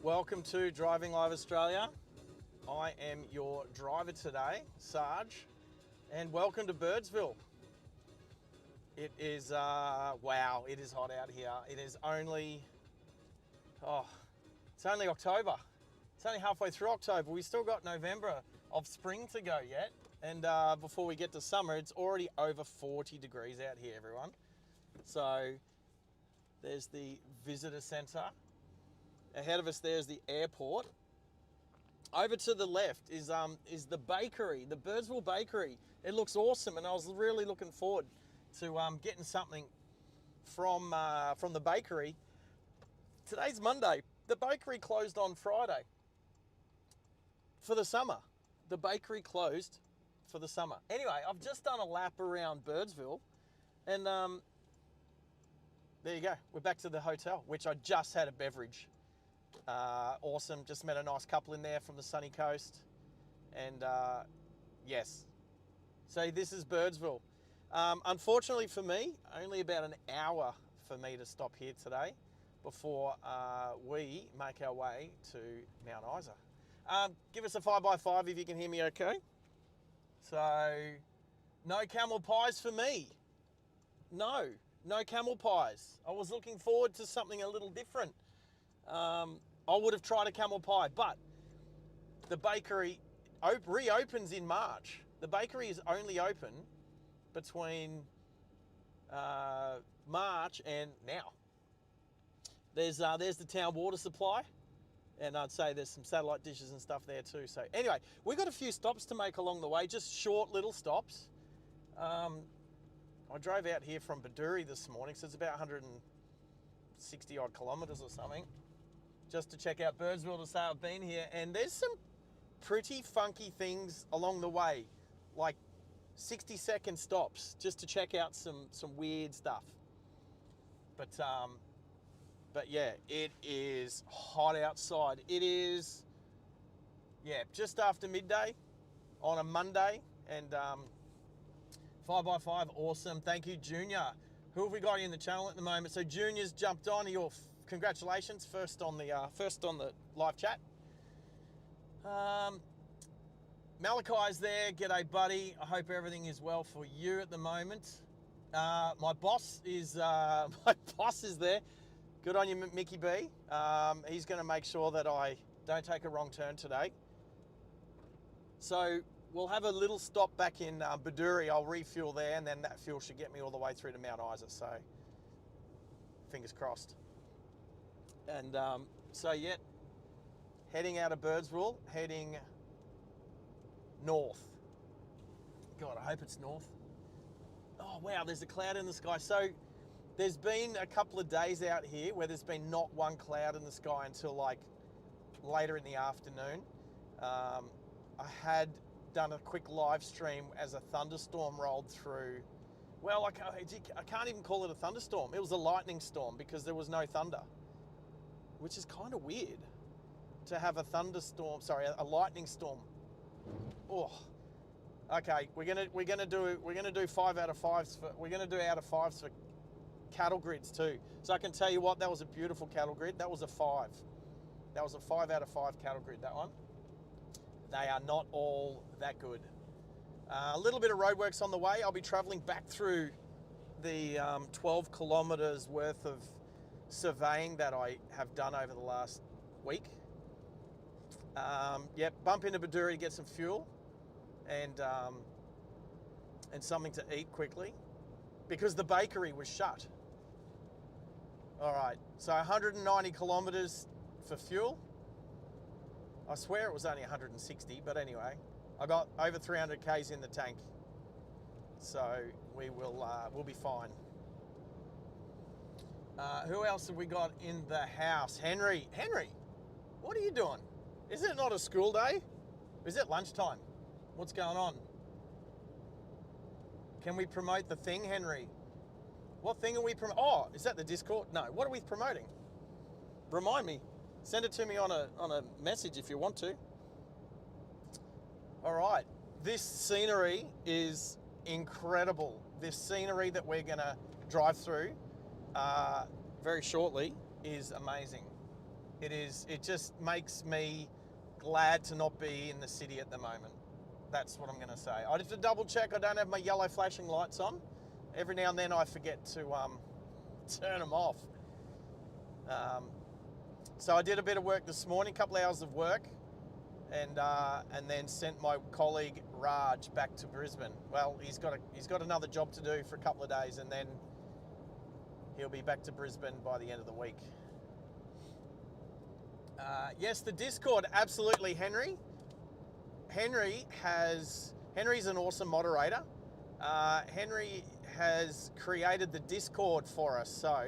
Welcome to Driving Live Australia. I am your driver today, Sarge, and welcome to Birdsville. It is, wow, it is hot out here. It is only, it's only October. It's only halfway through October. We still got November of spring to go yet. And before we get to summer, it's already over 40 degrees out here, everyone. So there's the visitor centre. Ahead of us there's the airport. Over to the left is the bakery, the Birdsville bakery. It looks awesome, and I was really looking forward to getting something from the bakery. Today's Monday. The bakery closed on Friday for the summer. The bakery closed for the summer. Anyway, I've just done a lap around Birdsville, and there you go. We're back to the hotel, which I just had a beverage. Awesome. Just met a nice couple in there from the sunny coast. And yes. So this is Birdsville. Unfortunately for me, only about an hour for me to stop here today before we make our way to Mount Isa. Give us a 5x5 if you can hear me okay. So, no camel pies for me. No camel pies. I was looking forward to something a little different. I would have tried a camel pie, but the bakery reopens in March. The bakery is only open between March and now. There's the town water supply, and I'd say there's some satellite dishes and stuff there too. So anyway, we've got a few stops to make along the way, just short little stops. I drove out here from Birdsville this morning, so it's about 160 odd kilometres or something, just to check out Birdsville to say I've been here. And there's some pretty funky things along the way, like 60-second stops just to check out some weird stuff. But yeah, it is hot outside. It is, yeah, just after midday on a Monday, and 5x5, awesome. Thank you, Junior. Who have we got in the channel at the moment? So Junior's jumped on. Congratulations, first on the live chat. Malachi's there. G'day, buddy. I hope everything is well for you at the moment. My boss is there. Good on you, Mickey B. He's going to make sure that I don't take a wrong turn today. So we'll have a little stop back in Birdsville. I'll refuel there, and then that fuel should get me all the way through to Mount Isa. So fingers crossed. And so yeah, heading out of Birdsville, heading north. God, I hope it's north. Oh wow, there's a cloud in the sky. So there's been a couple of days out here where there's been not one cloud in the sky until like later in the afternoon. I had done a quick live stream as a thunderstorm rolled through. Well, I can't even call it a thunderstorm. It was a lightning storm because there was no thunder, which is kind of weird to have a lightning storm. Oh, okay. We're gonna do 5 out of 5s we're gonna do out of 5s for cattle grids too. So I can tell you what, that was a beautiful cattle grid. That was a 5. That was a 5 out of 5 cattle grid, that one. They are not all that good. A little bit of roadworks on the way. I'll be traveling back through the 12 kilometers worth of surveying that I have done over the last week. Yep, bump into Birdsville to get some fuel and something to eat quickly because the bakery was shut. All right, so 190 kilometers for fuel. I swear it was only 160, but anyway, I got over 300 Ks in the tank, so we'll be fine. Who else have we got in the house? Henry, what are you doing? Is it not a school day? Is it lunchtime? What's going on? Can we promote the thing, Henry? What thing are we promoting? Oh, is that the Discord? No, what are we promoting? Remind me. Send it to me on a message if you want to. All right, this scenery is incredible. This scenery that we're gonna drive through very shortly is amazing. It just makes me glad to not be in the city at the moment. That's what I'm going to say. I have to double check I don't have my yellow flashing lights on. Every now and then I forget to turn them off. So I did a bit of work this morning, a couple of hours of work, and then sent my colleague Sarge back to Brisbane. Well, he's got another job to do for a couple of days, and then he'll be back to Brisbane by the end of the week. Yes, the Discord, absolutely, Henry. Henry's an awesome moderator. Henry has created the Discord for us, so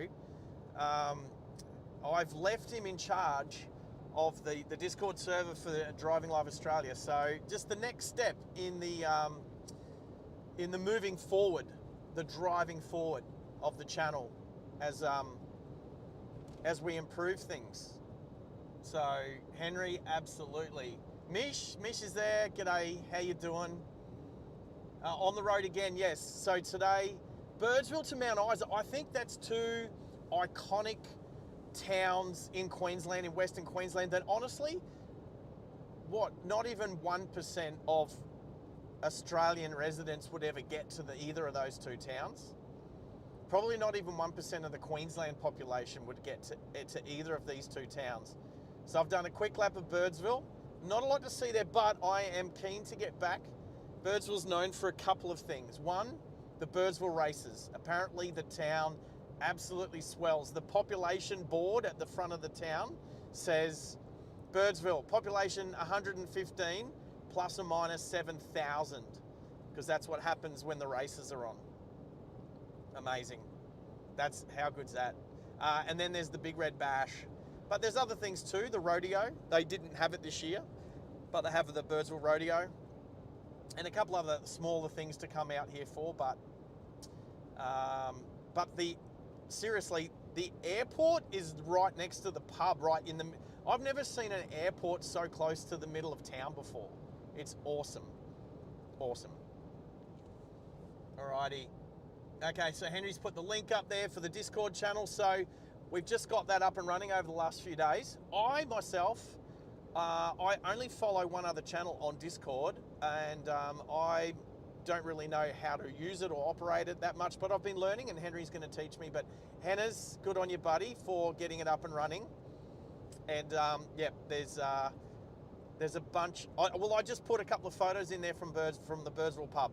I've left him in charge of the Discord server for Driving Live Australia. So just the next step in the moving forward, the driving forward of the channel as we improve things. So Henry, absolutely. Mish is there. G'day, how you doing? On the road again, yes. So today, Birdsville to Mount Isa. I think that's two iconic towns in Queensland, in Western Queensland, that honestly, not even 1% of Australian residents would ever get to either of those two towns. Probably not even 1% of the Queensland population would get to either of these two towns. So I've done a quick lap of Birdsville. Not a lot to see there, but I am keen to get back. Birdsville's known for a couple of things. One, the Birdsville races. Apparently the town absolutely swells. The population board at the front of the town says Birdsville, population 115 plus or minus 7,000, because that's what happens when the races are on. Amazing. That's how good's that. And then there's the Big Red Bash. But there's other things too. The rodeo, they didn't have it this year, but they have the Birdsville rodeo and a couple other smaller things to come out here for. But seriously, the airport is right next to the pub, right in the. I've never seen an airport so close to the middle of town before. It's awesome, awesome. Alrighty. Okay, so Henry's put the link up there for the Discord channel. So we've just got that up and running over the last few days. I myself, I only follow one other channel on Discord, and I don't really know how to use it or operate it that much, but I've been learning, and Henry's going to teach me. But Hannah's, good on you, buddy, for getting it up and running. And yeah, there's a bunch. I just put a couple of photos in there from the Birdsville pub,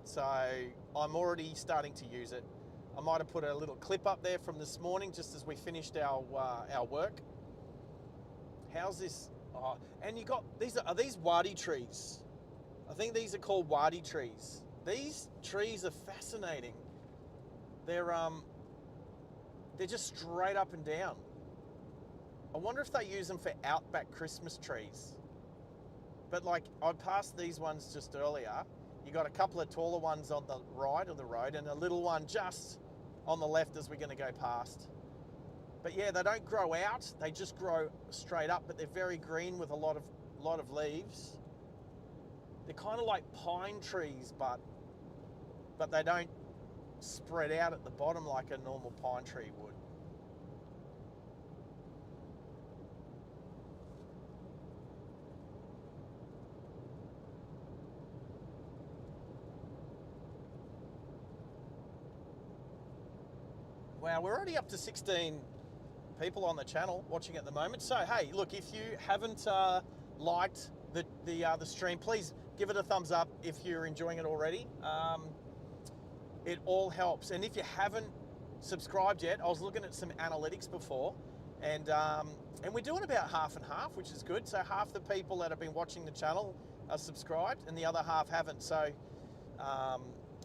so I'm already starting to use it. I might have put a little clip up there from this morning just as we finished our work. How's this? Oh, and you got are these wadi trees? I think these are called wadi trees. These trees are fascinating. They're just straight up and down. I wonder if they use them for Outback Christmas trees. But like, I passed these ones just earlier. You got a couple of taller ones on the right of the road and a little one just on the left as we're going to go past. But yeah, they don't grow out, they just grow straight up, but they're very green with a lot of leaves. They're kind of like pine trees, but they don't spread out at the bottom like a normal pine tree would. Wow, we're already up to 16 people on the channel watching at the moment. So hey, look, if you haven't liked the stream, please give it a thumbs up if you're enjoying it already. It all helps. And if you haven't subscribed yet, I was looking at some analytics before, and we're doing about half and half, which is good. So half the people that have been watching the channel are subscribed, and the other half haven't. So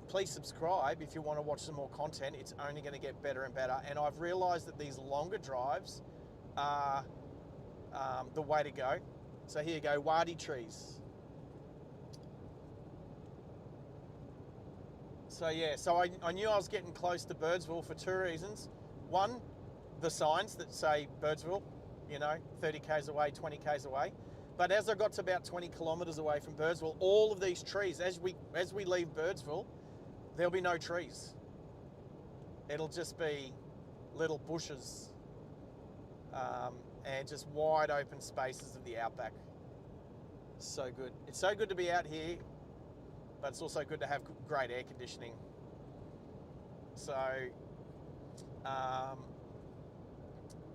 please subscribe if you want to watch some more content. It's only going to get better and better. And I've realized that these longer drives are the way to go. So here you go, wadi trees. So yeah, so I knew I was getting close to Birdsville for two reasons. One, the signs that say Birdsville, 30 k's away, 20 k's away. But as I got to about 20 kilometers away from Birdsville, all of these trees, as we leave Birdsville, there'll be no trees. It'll just be little bushes. and just wide open spaces of the Outback. So good. It's so good to be out here, but it's also good to have great air conditioning. So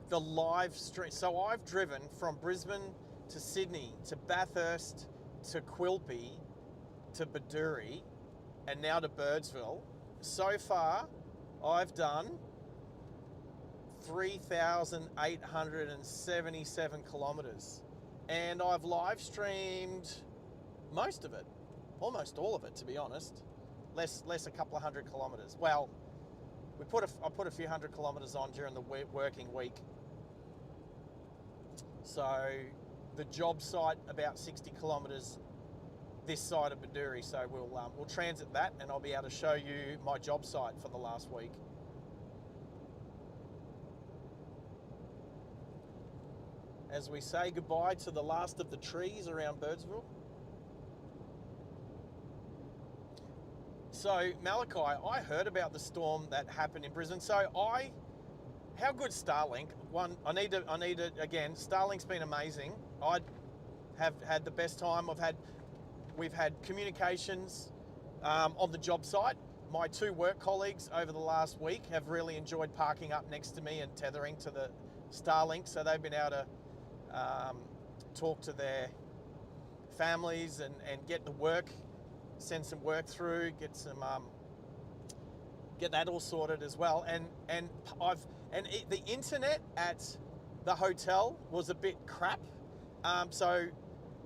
the live stream. So I've driven from Brisbane to Sydney to Bathurst to Quilpie to Baduri and now to Birdsville. So far, I've done 3,877 kilometres, and I've live streamed most of it, almost all of it, to be honest. Less a couple of hundred kilometres. Well, I put a few hundred kilometres on during the working week. So the job site about 60 kilometres this side of Baduri. So we'll transit that, and I'll be able to show you my job site for the last week. As we say goodbye to the last of the trees around Birdsville. So Malachi, I heard about the storm that happened in Brisbane. How good Starlink? I need to again. Starlink's been amazing. I have had the best time. We've had communications on the job site. My two work colleagues over the last week have really enjoyed parking up next to me and tethering to the Starlink, so they've been able to talk to their families and get the work, send some work through, get that all sorted as well. The internet at the hotel was a bit crap. So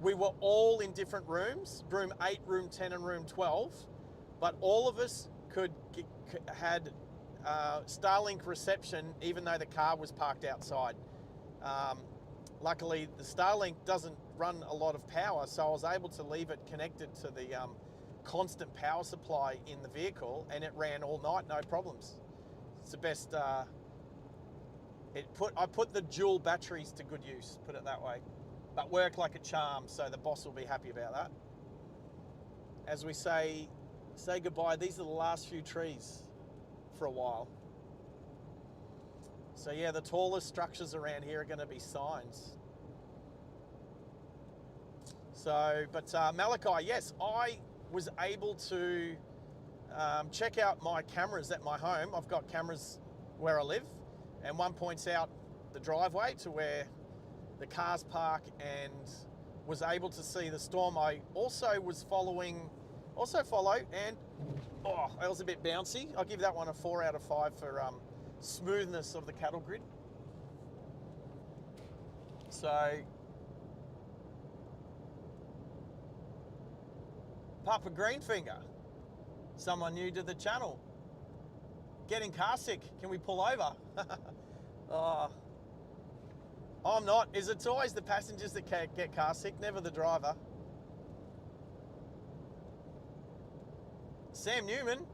we were all in different rooms, room 8, room 10 and room 12, but all of us had Starlink reception even though the car was parked outside. Luckily, the Starlink doesn't run a lot of power, so I was able to leave it connected to the constant power supply in the vehicle, and it ran all night, no problems. It's the best. I put the dual batteries to good use, put it that way, but work like a charm, so the boss will be happy about that. As we say goodbye, these are the last few trees for a while. So yeah, the tallest structures around here are going to be signs. So, but Malachi, yes, I was able to check out my cameras at my home. I've got cameras where I live, and one points out the driveway to where the cars park, and was able to see the storm. I also follow, and it was a bit bouncy. I'll give that one a 4 out of 5 for smoothness of the cattle grid. So Papa Greenfinger, someone new to the channel, getting car sick, can we pull over? Oh, I'm not. It's always the passengers that get car sick, never the driver. Sam Newman.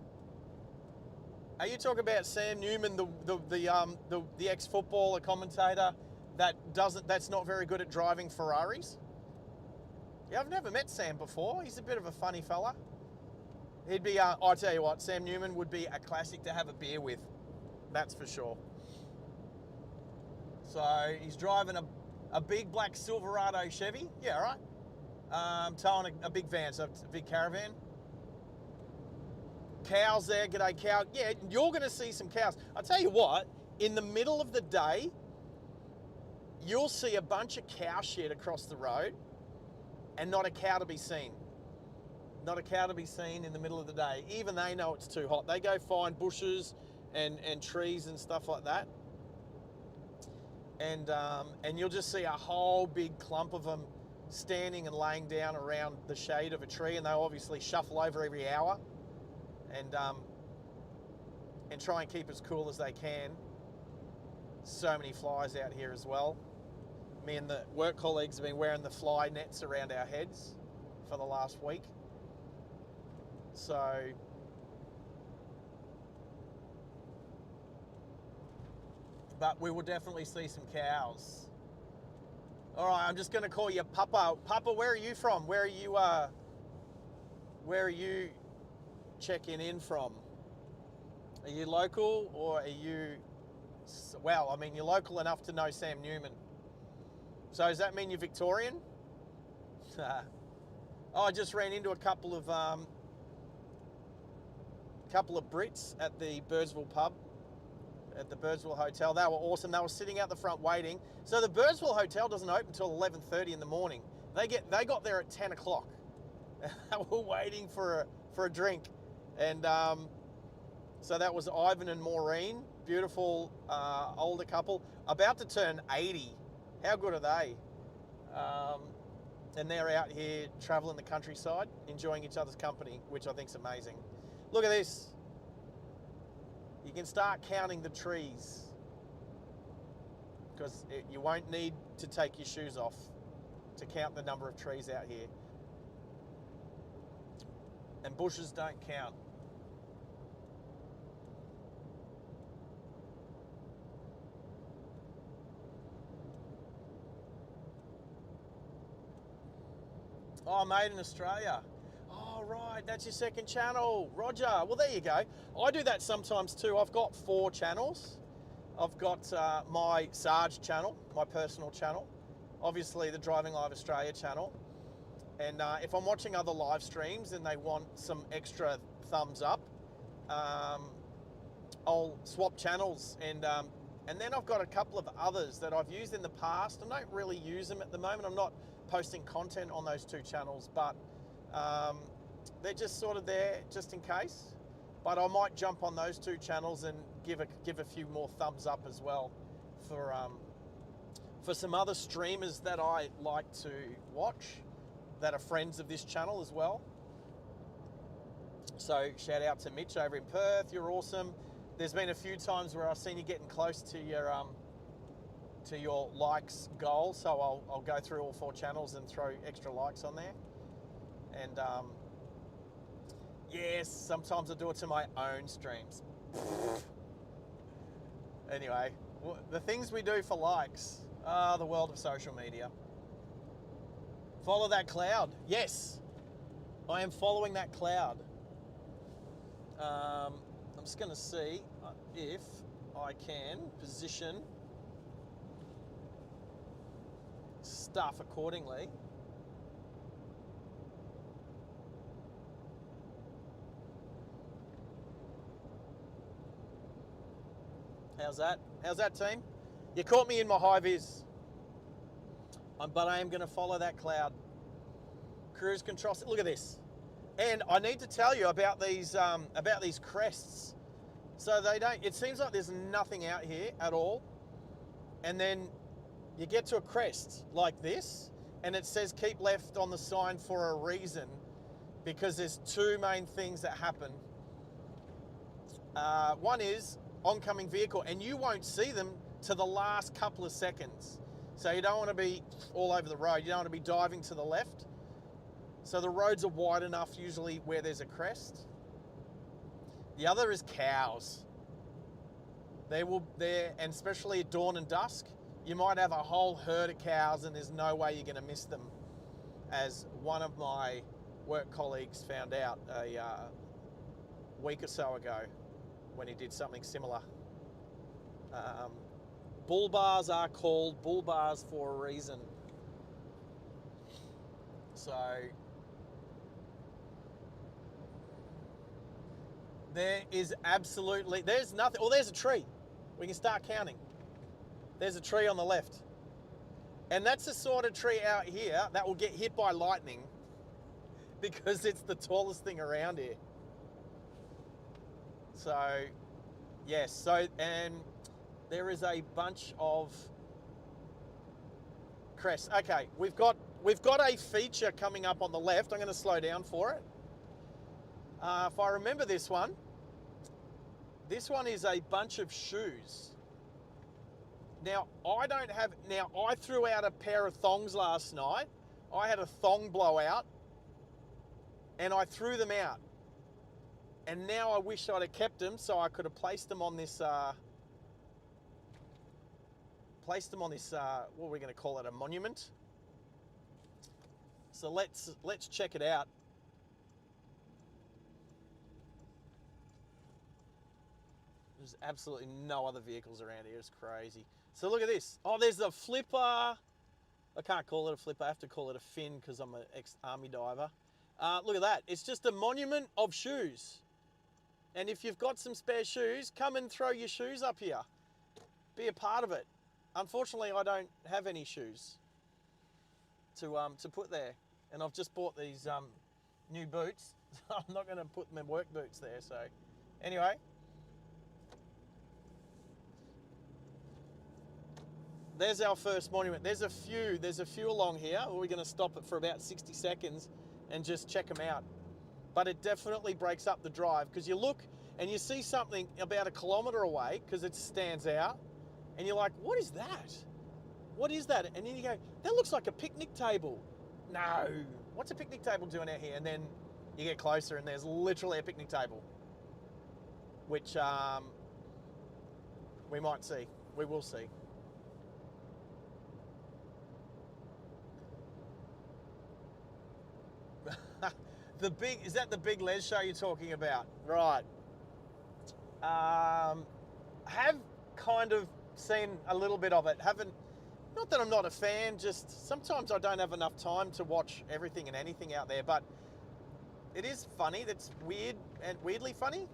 Are you talking about Sam Newman, the ex-footballer commentator that's not very good at driving Ferraris? Yeah, I've never met Sam before. He's a bit of a funny fella. He'd be, I tell you what, Sam Newman would be a classic to have a beer with. That's for sure. So he's driving a big black Silverado Chevy. Yeah, right. Towing a big van, so it's a big caravan. Cows there, g'day cow. Yeah, you're going to see some cows. I'll tell you what, in the middle of the day, you'll see a bunch of cow shit across the road and not a cow to be seen. Not a cow to be seen in the middle of the day. Even they know it's too hot. They go find bushes and trees and stuff like that. And you'll just see a whole big clump of them standing and laying down around the shade of a tree, and they'll obviously shuffle over every hour and try and keep as cool as they can. So many flies out here as well. Me and the work colleagues have been wearing the fly nets around our heads for the last week. So but we will definitely see some cows. All right, I'm just going to call you Papa. Papa, where are you from? Where are you checking in from? Are you local, or are you, well, I mean, you're local enough to know Sam Newman. So does that mean you're Victorian? Oh, I just ran into a couple of Brits at the Birdsville pub, at the Birdsville Hotel. They were awesome. They were sitting out the front waiting. So the Birdsville Hotel doesn't open until 11:30 in the morning. They got there at 10 o'clock. They were waiting for a drink, and so that was Ivan and Maureen, beautiful older couple, about to turn 80. How good are they? And they're out here traveling the countryside, enjoying each other's company, which I think is amazing. Look at this. You can start counting the trees, because you won't need to take your shoes off to count the number of trees out here. And bushes don't count. Oh, made in Australia. Oh, right, that's your second channel. Roger. Well, there you go. I do that sometimes too. I've got 4 channels. I've got my Sarge channel, my personal channel. Obviously, the Driving Live Australia channel. And if I'm watching other live streams and they want some extra thumbs up, I'll swap channels. And then I've got a couple of others that I've used in the past. I don't really use them at the moment. I'm not posting content on those 2 channels, but they're just sort of there just in case. But I might jump on those 2 channels and give a few more thumbs up as well for some other streamers that I like to watch that are friends of this channel as well. So shout out to Mitch over in Perth. You're awesome. There's been a few times where I've seen you getting close to your likes goal, so I'll go through all 4 channels and throw extra likes on there. And yes, sometimes I do it to my own streams. Anyway, the things we do for likes. The world of social media. Follow that cloud. Yes, I am following that cloud. I'm just going to see if I can position stuff accordingly. How's that? How's that, team? You caught me in my high vis. But I am going to follow that cloud. Cruise control. Look at this. And I need to tell you about these crests. So they don't. It seems like there's nothing out here at all, and then you get to a crest like this, and it says keep left on the sign for a reason, because there's 2 main things that happen. One is oncoming vehicle, and you won't see them to the last couple of seconds. So you don't want to be all over the road. You don't want to be diving to the left. So the roads are wide enough usually where there's a crest. The other is cows. And especially at dawn and dusk, you might have a whole herd of cows and there's no way you're going to miss them, as one of my work colleagues found out a week or so ago when he did something similar. Bull bars are called bull bars for a reason. So there's nothing. Oh, there's a tree. We can start counting. There's a tree on the left. And that's the sort of tree out here that will get hit by lightning because it's the tallest thing around here. So, yes. And there is a bunch of crests. Okay, we've got a feature coming up on the left. I'm going to slow down for it. If I remember this one is a bunch of shoes. Now, I threw out a pair of thongs last night. I had a thong blowout and I threw them out. And now I wish I'd have kept them so I could have placed them on this, what are we going to call it, a monument? So let's check it out. There's absolutely no other vehicles around here. It's crazy. So look at this. Oh, there's the flipper. I can't call it a flipper. I have to call it a fin because I'm an ex-army diver. Look at that. It's just a monument of shoes. And if you've got some spare shoes, come and throw your shoes up here. Be a part of it. Unfortunately, I don't have any shoes to put there. And I've just bought these new boots. I'm not going to put my work boots there. So anyway. There's our first monument. There's a few along here. We're going to stop it for about 60 seconds and just check them out. But it definitely breaks up the drive because you look and you see something about a kilometre away because it stands out and you're like, what is that? What is that? And then you go, that looks like a picnic table. No, what's a picnic table doing out here? And then you get closer and there's literally a picnic table, which we might see. We will see. Is that the big Les show you're talking about? Right. Have kind of seen a little bit of it. Not that I'm not a fan, just sometimes I don't have enough time to watch everything and anything out there, but it is funny. That's weird and weirdly funny.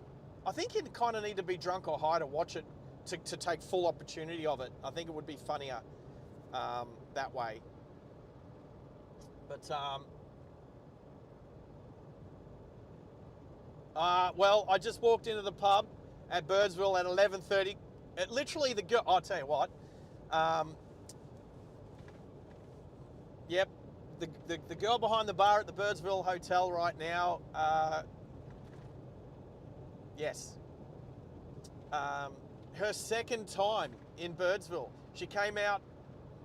I think you kind of need to be drunk or high to watch it to take full opportunity of it. I think it would be funnier that way. But well, I just walked into the pub at Birdsville at 11:30. Literally the girl, I'll tell you what. Yep, the girl behind the bar at the Birdsville Hotel right now. Yes. Her second time in Birdsville. She came out,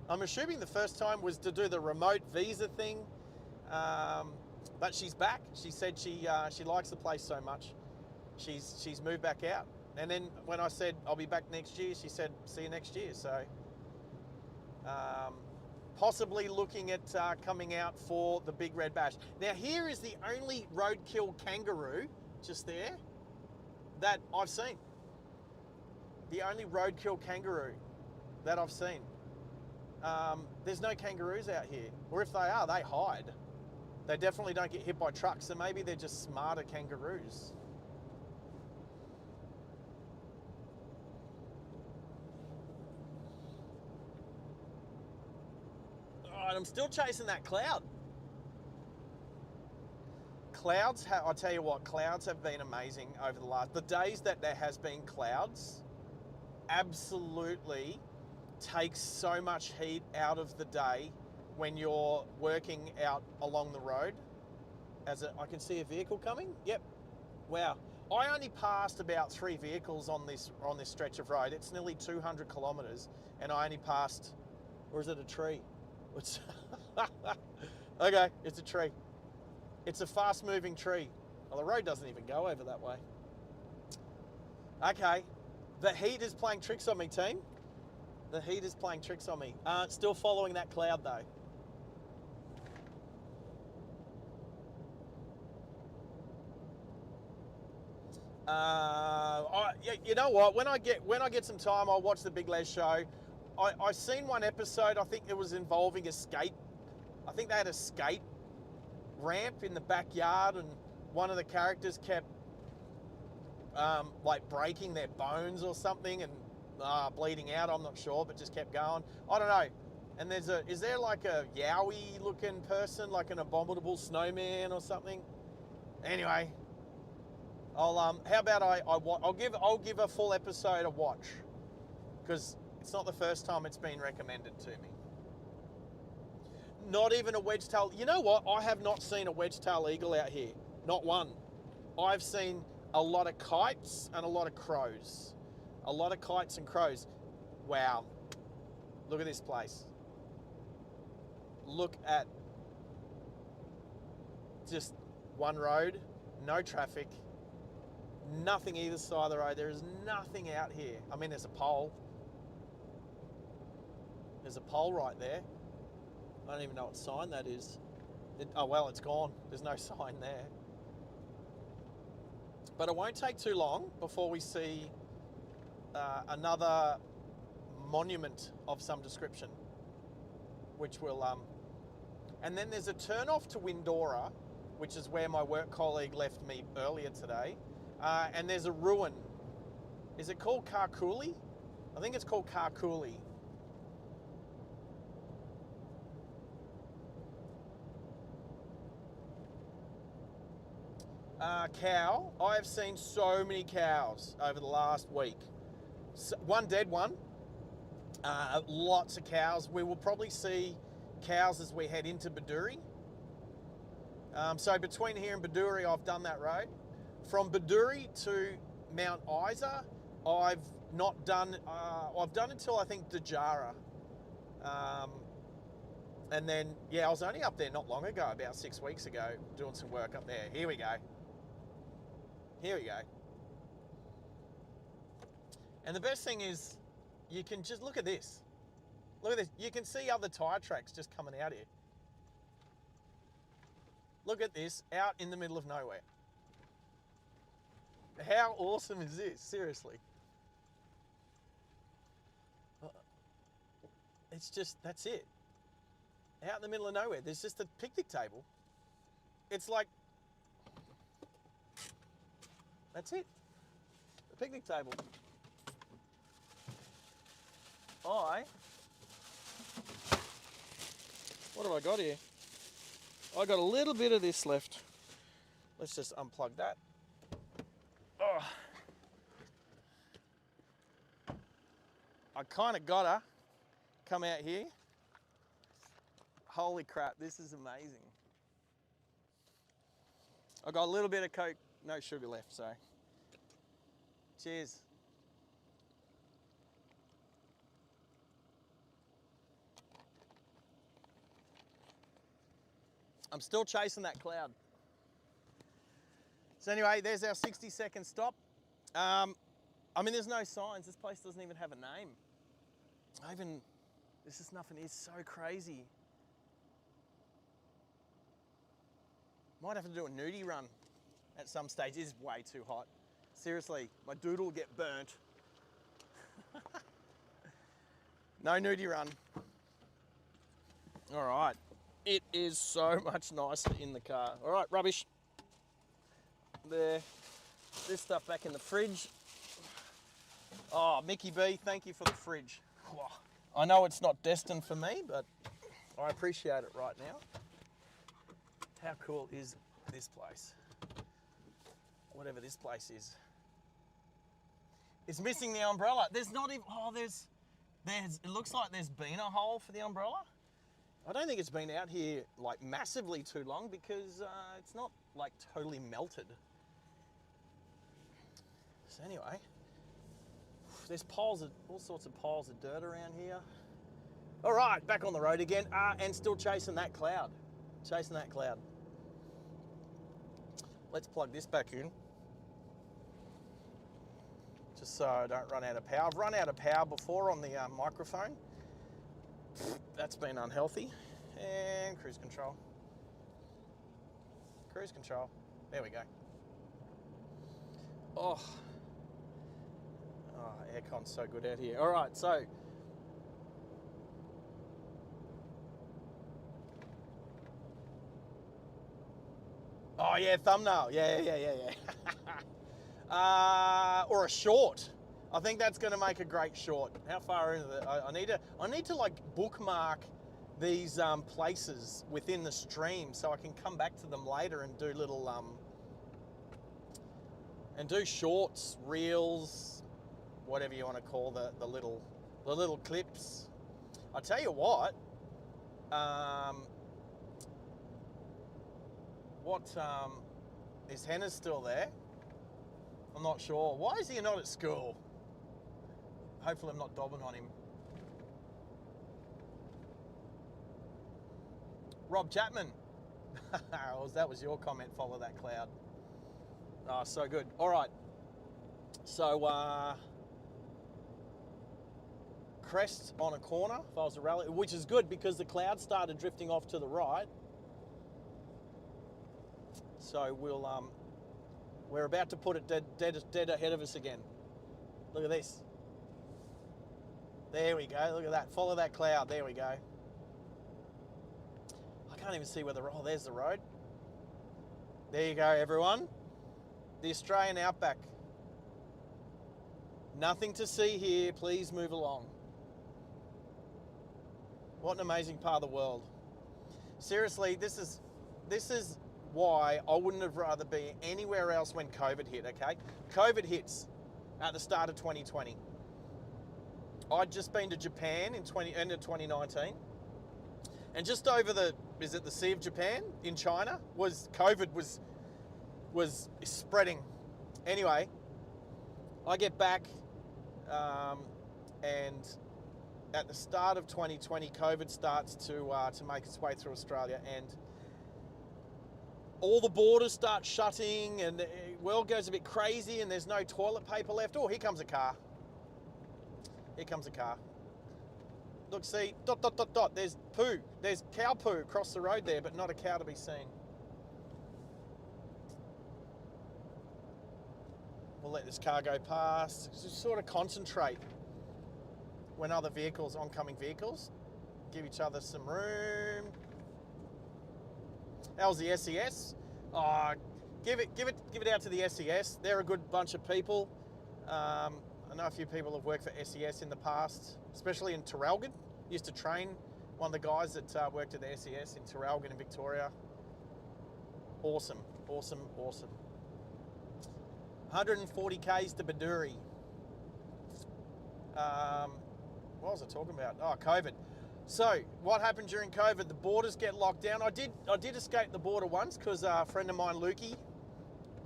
I'm assuming the first time was to do the remote visa thing. But she's back. She said she likes the place so much. She's moved back out. And then when I said I'll be back next year, she said see you next year. So possibly looking at coming out for the Big Red Bash. Now here is the only roadkill kangaroo just there that I've seen. The only roadkill kangaroo that I've seen. There's no kangaroos out here, or if they are, they hide. They definitely don't get hit by trucks, so maybe they're just smarter kangaroos. All right, I'm still chasing that cloud. Clouds, I'll tell you what, clouds have been amazing over the days that there has been clouds, absolutely takes so much heat out of the day when you're working out along the road. I can see a vehicle coming. Yep. Wow. I only passed about 3 vehicles on this stretch of road. It's nearly 200 kilometres, and I only passed, or is it a tree? Okay, it's a tree. It's a fast-moving tree. Well, the road doesn't even go over that way. Okay, the heat is playing tricks on me, team. The heat is playing tricks on me. Still following that cloud, though. You know what? When I get some time, I'll watch the Big Les show. I seen one episode. I think it was involving a skate. I think they had a skate ramp in the backyard, and one of the characters kept like breaking their bones or something and bleeding out. I'm not sure, but just kept going. I don't know. And is there like a Yowie looking person, like an abominable snowman or something? Anyway. How about I'll give a full episode a watch, because it's not the first time it's been recommended to me. Not even a wedge-tail. You know what? I have not seen a wedge-tail eagle out here. Not one. I've seen a lot of kites and a lot of crows. A lot of kites and crows. Wow. Look at this place. Look at just one road, no traffic. Nothing either side of the road. There is nothing out here. I mean, there's a pole. There's a pole right there. I don't even know what sign that is. Oh, well, it's gone. There's no sign there. But it won't take too long before we see another monument of some description. which will, and then there's a turn off to Windora, which is where my work colleague left me earlier today. And there's a ruin. Is it called Karkuli? I think it's called Karkuli. Cow. I have seen so many cows over the last week. One dead one. Lots of cows. We will probably see cows as we head into Baduri. So between here and Baduri, I've done that road. From Baduri to Mount Isa, I've not done. I've done until I think Dajara, and then I was only up there not long ago, about 6 weeks ago, doing some work up there. Here we go. Here we go. And the best thing is, you can just look at this. Look at this. You can see other tyre tracks just coming out here. Look at this, out in the middle of nowhere. How awesome is this? Seriously. It's just, that's it. Out in the middle of nowhere, there's just a picnic table. It's like, that's it. The picnic table. What have I got here? I got a little bit of this left. Let's just unplug that. Oh. I kind of gotta come out here. Holy crap, this is amazing. I got a little bit of Coke, no sugar left, so cheers. I'm still chasing that cloud. So anyway, there's our 60-second stop. I mean, there's no signs. This place doesn't even have a name. This is nothing. It's so crazy. Might have to do a nudie run at some stage. It is way too hot. Seriously, my doodle will get burnt. No nudie run. All right. It is so much nicer in the car. All right, rubbish. There. This stuff back in the fridge. Oh, Mickey B, thank you for the fridge. I know it's not destined for me, but I appreciate it right now. How cool is this place? Whatever this place is. It's missing the umbrella. There's not even, it looks like there's been a hole for the umbrella. I don't think it's been out here like massively too long because it's not like totally melted. So anyway, there's all sorts of piles of dirt around here. All right, back on the road again, and still chasing that cloud. Chasing that cloud. Let's plug this back in, just so I don't run out of power. I've run out of power before on the microphone. That's been unhealthy. And cruise control. Cruise control. There we go. Oh, aircon's so good out here. All right, so oh yeah, thumbnail. Yeah. Or a short. I think that's going to make a great short. How far into it? I need to like bookmark these places within the stream so I can come back to them later and do little and do shorts, reels, whatever you want to call the little clips. I tell you what. Is Henna still there? I'm not sure. Why is he not at school? Hopefully I'm not dobbing on him. Rob Chapman. That was your comment, follow that cloud. Oh, so good. All right. So, crest on a corner, if I was a rally, which is good because the cloud started drifting off to the right. So we're about to put it dead ahead of us again. Look at this. There we go, look at that. Follow that cloud, there we go. can't even see where oh, there's the road. There you go, everyone. The Australian Outback. Nothing to see here. Please move along. What an amazing part of the world. Seriously, this is why I wouldn't have rather be anywhere else when COVID hit, okay? COVID hits at the start of 2020. I'd just been to Japan in end of 2019. And just over the Sea of Japan in China COVID was spreading. Anyway, I get back and at the start of 2020, COVID starts to make its way through Australia, and all the borders start shutting, and the world goes a bit crazy, and there's no toilet paper left. Oh, here comes a car. Here comes a car. Look, see, ... There's poo. There's cow poo across the road there, but not a cow to be seen. We'll let this car go past. Just sort of concentrate when other vehicles, oncoming vehicles, give each other some room. How's the SES? Oh, give it out to the SES. They're a good bunch of people. I know a few people have worked for SES in the past, especially in Traralgon. Used to train one of the guys that worked at the SES in Traralgon in Victoria. Awesome, awesome, awesome. 140 Ks to Baduri. What was I talking about? Oh, COVID. So what happened during COVID? The borders get locked down. I did escape the border once because a friend of mine, Lukey,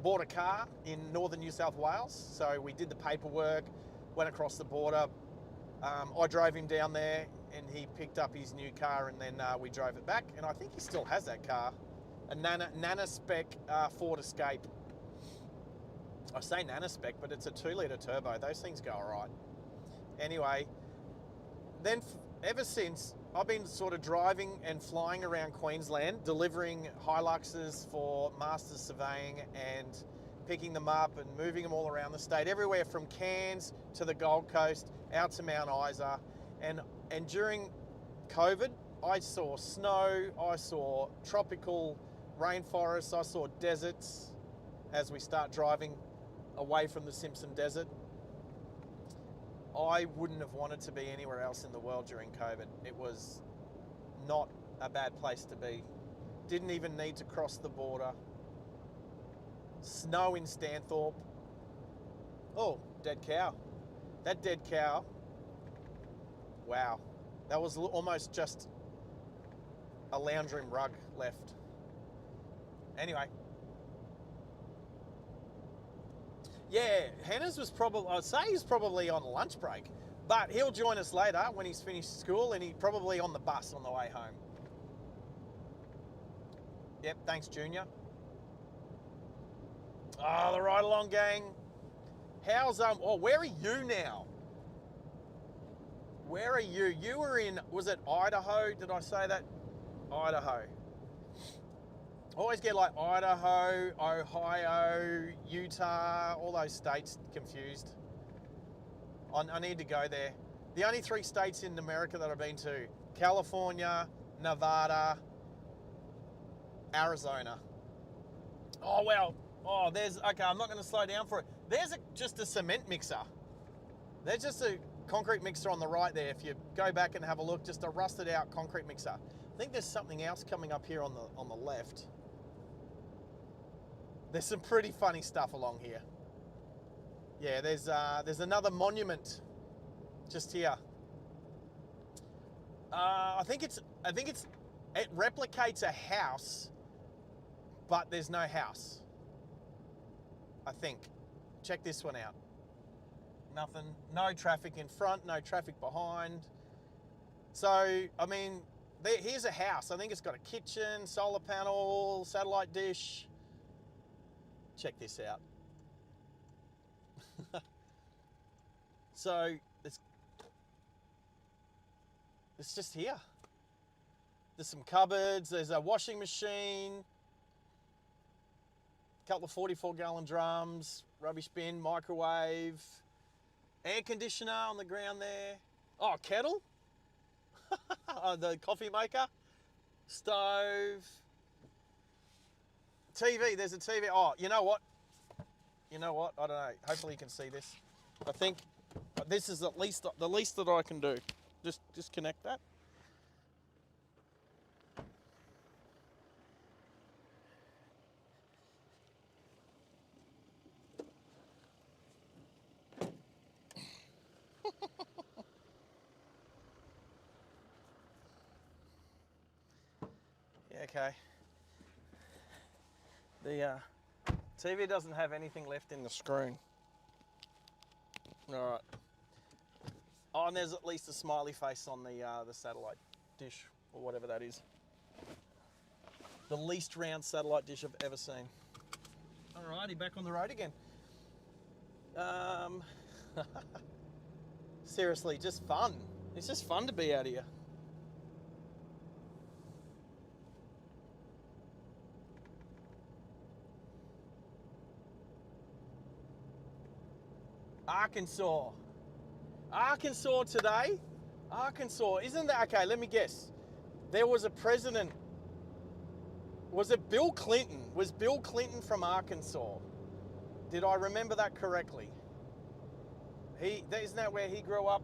bought a car in northern New South Wales. So we did the paperwork, went across the border. I drove him down there and he picked up his new car, and then we drove it back. And I think he still has that car, a Nana Spec Ford Escape. I say Nana Spec, but it's a 2-litre turbo. Those things go all right. Anyway, then ever since, I've been sort of driving and flying around Queensland, delivering Hiluxes for Masters Surveying and picking them up and moving them all around the state, everywhere from Cairns to the Gold Coast, out to Mount Isa. And during COVID, I saw snow, I saw tropical rainforests, I saw deserts as we start driving away from the Simpson Desert. I wouldn't have wanted to be anywhere else in the world during COVID. It was not a bad place to be. Didn't even need to cross the border. Snow in Stanthorpe. Oh, dead cow. That dead cow, wow. That was almost just a lounge room rug left. Anyway. Yeah, Hannah's was probably, I'd say he's probably on lunch break, but he'll join us later when he's finished school, and he's probably on the bus on the way home. Yep, thanks, Junior. Oh, the ride along gang. How's, where are you now? Where are you? You were in, was it Idaho? Did I say that? Idaho. I always get like Idaho, Ohio, Utah, all those states confused. I need to go there. The only 3 states in America that I've been to: California, Nevada, Arizona. Oh, wow. Oh, okay, I'm not going to slow down for it. There's just a cement mixer. There's just a concrete mixer on the right there. If you go back and have a look, just a rusted out concrete mixer. I think there's something else coming up here on the left. There's some pretty funny stuff along here. Yeah, there's another monument just here. I think it replicates a house, but there's no house. I think. Check this one out. Nothing, no traffic in front, no traffic behind. So, I mean, here's a house. I think it's got a kitchen, solar panel, satellite dish. Check this out. So, it's just here. There's some cupboards, there's a washing machine, a couple of 44-gallon drums, rubbish bin, microwave, air conditioner on the ground there. Oh, kettle? Oh, the coffee maker. Stove. TV, there's a TV. Oh, you know what? You know what? I don't know. Hopefully you can see this. I think this is at least the least that I can do. Just connect that. Yeah, okay. The TV doesn't have anything left in the screen. All right. Oh, and there's at least a smiley face on the satellite dish or whatever that is. The least round satellite dish I've ever seen. Alrighty, back on the road again. Seriously, just fun. It's just fun to be out here. Arkansas. Arkansas today. Arkansas. Isn't that okay? Let me guess. There was a president. Was it Bill Clinton? Was Bill Clinton from Arkansas? Did I remember that correctly? Isn't that where he grew up?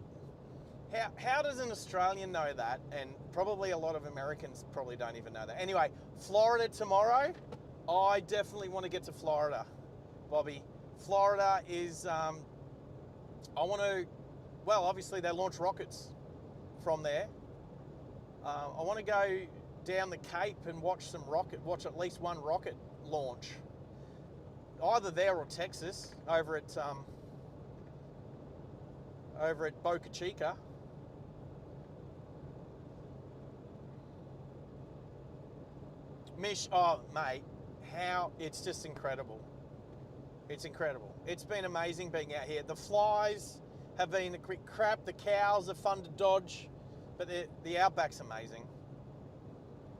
How does an Australian know that? And probably a lot of Americans probably don't even know that. Anyway, Florida tomorrow. I definitely want to get to Florida, Bobby. Florida is, I want to, well, obviously they launch rockets from there. I want to go down the Cape and watch at least one rocket launch. Either there or Texas, over at Boca Chica. Mish, oh mate, it's just incredible. It's incredible. It's been amazing being out here. The flies have been a quick crap. The cows are fun to dodge, but the Outback's amazing.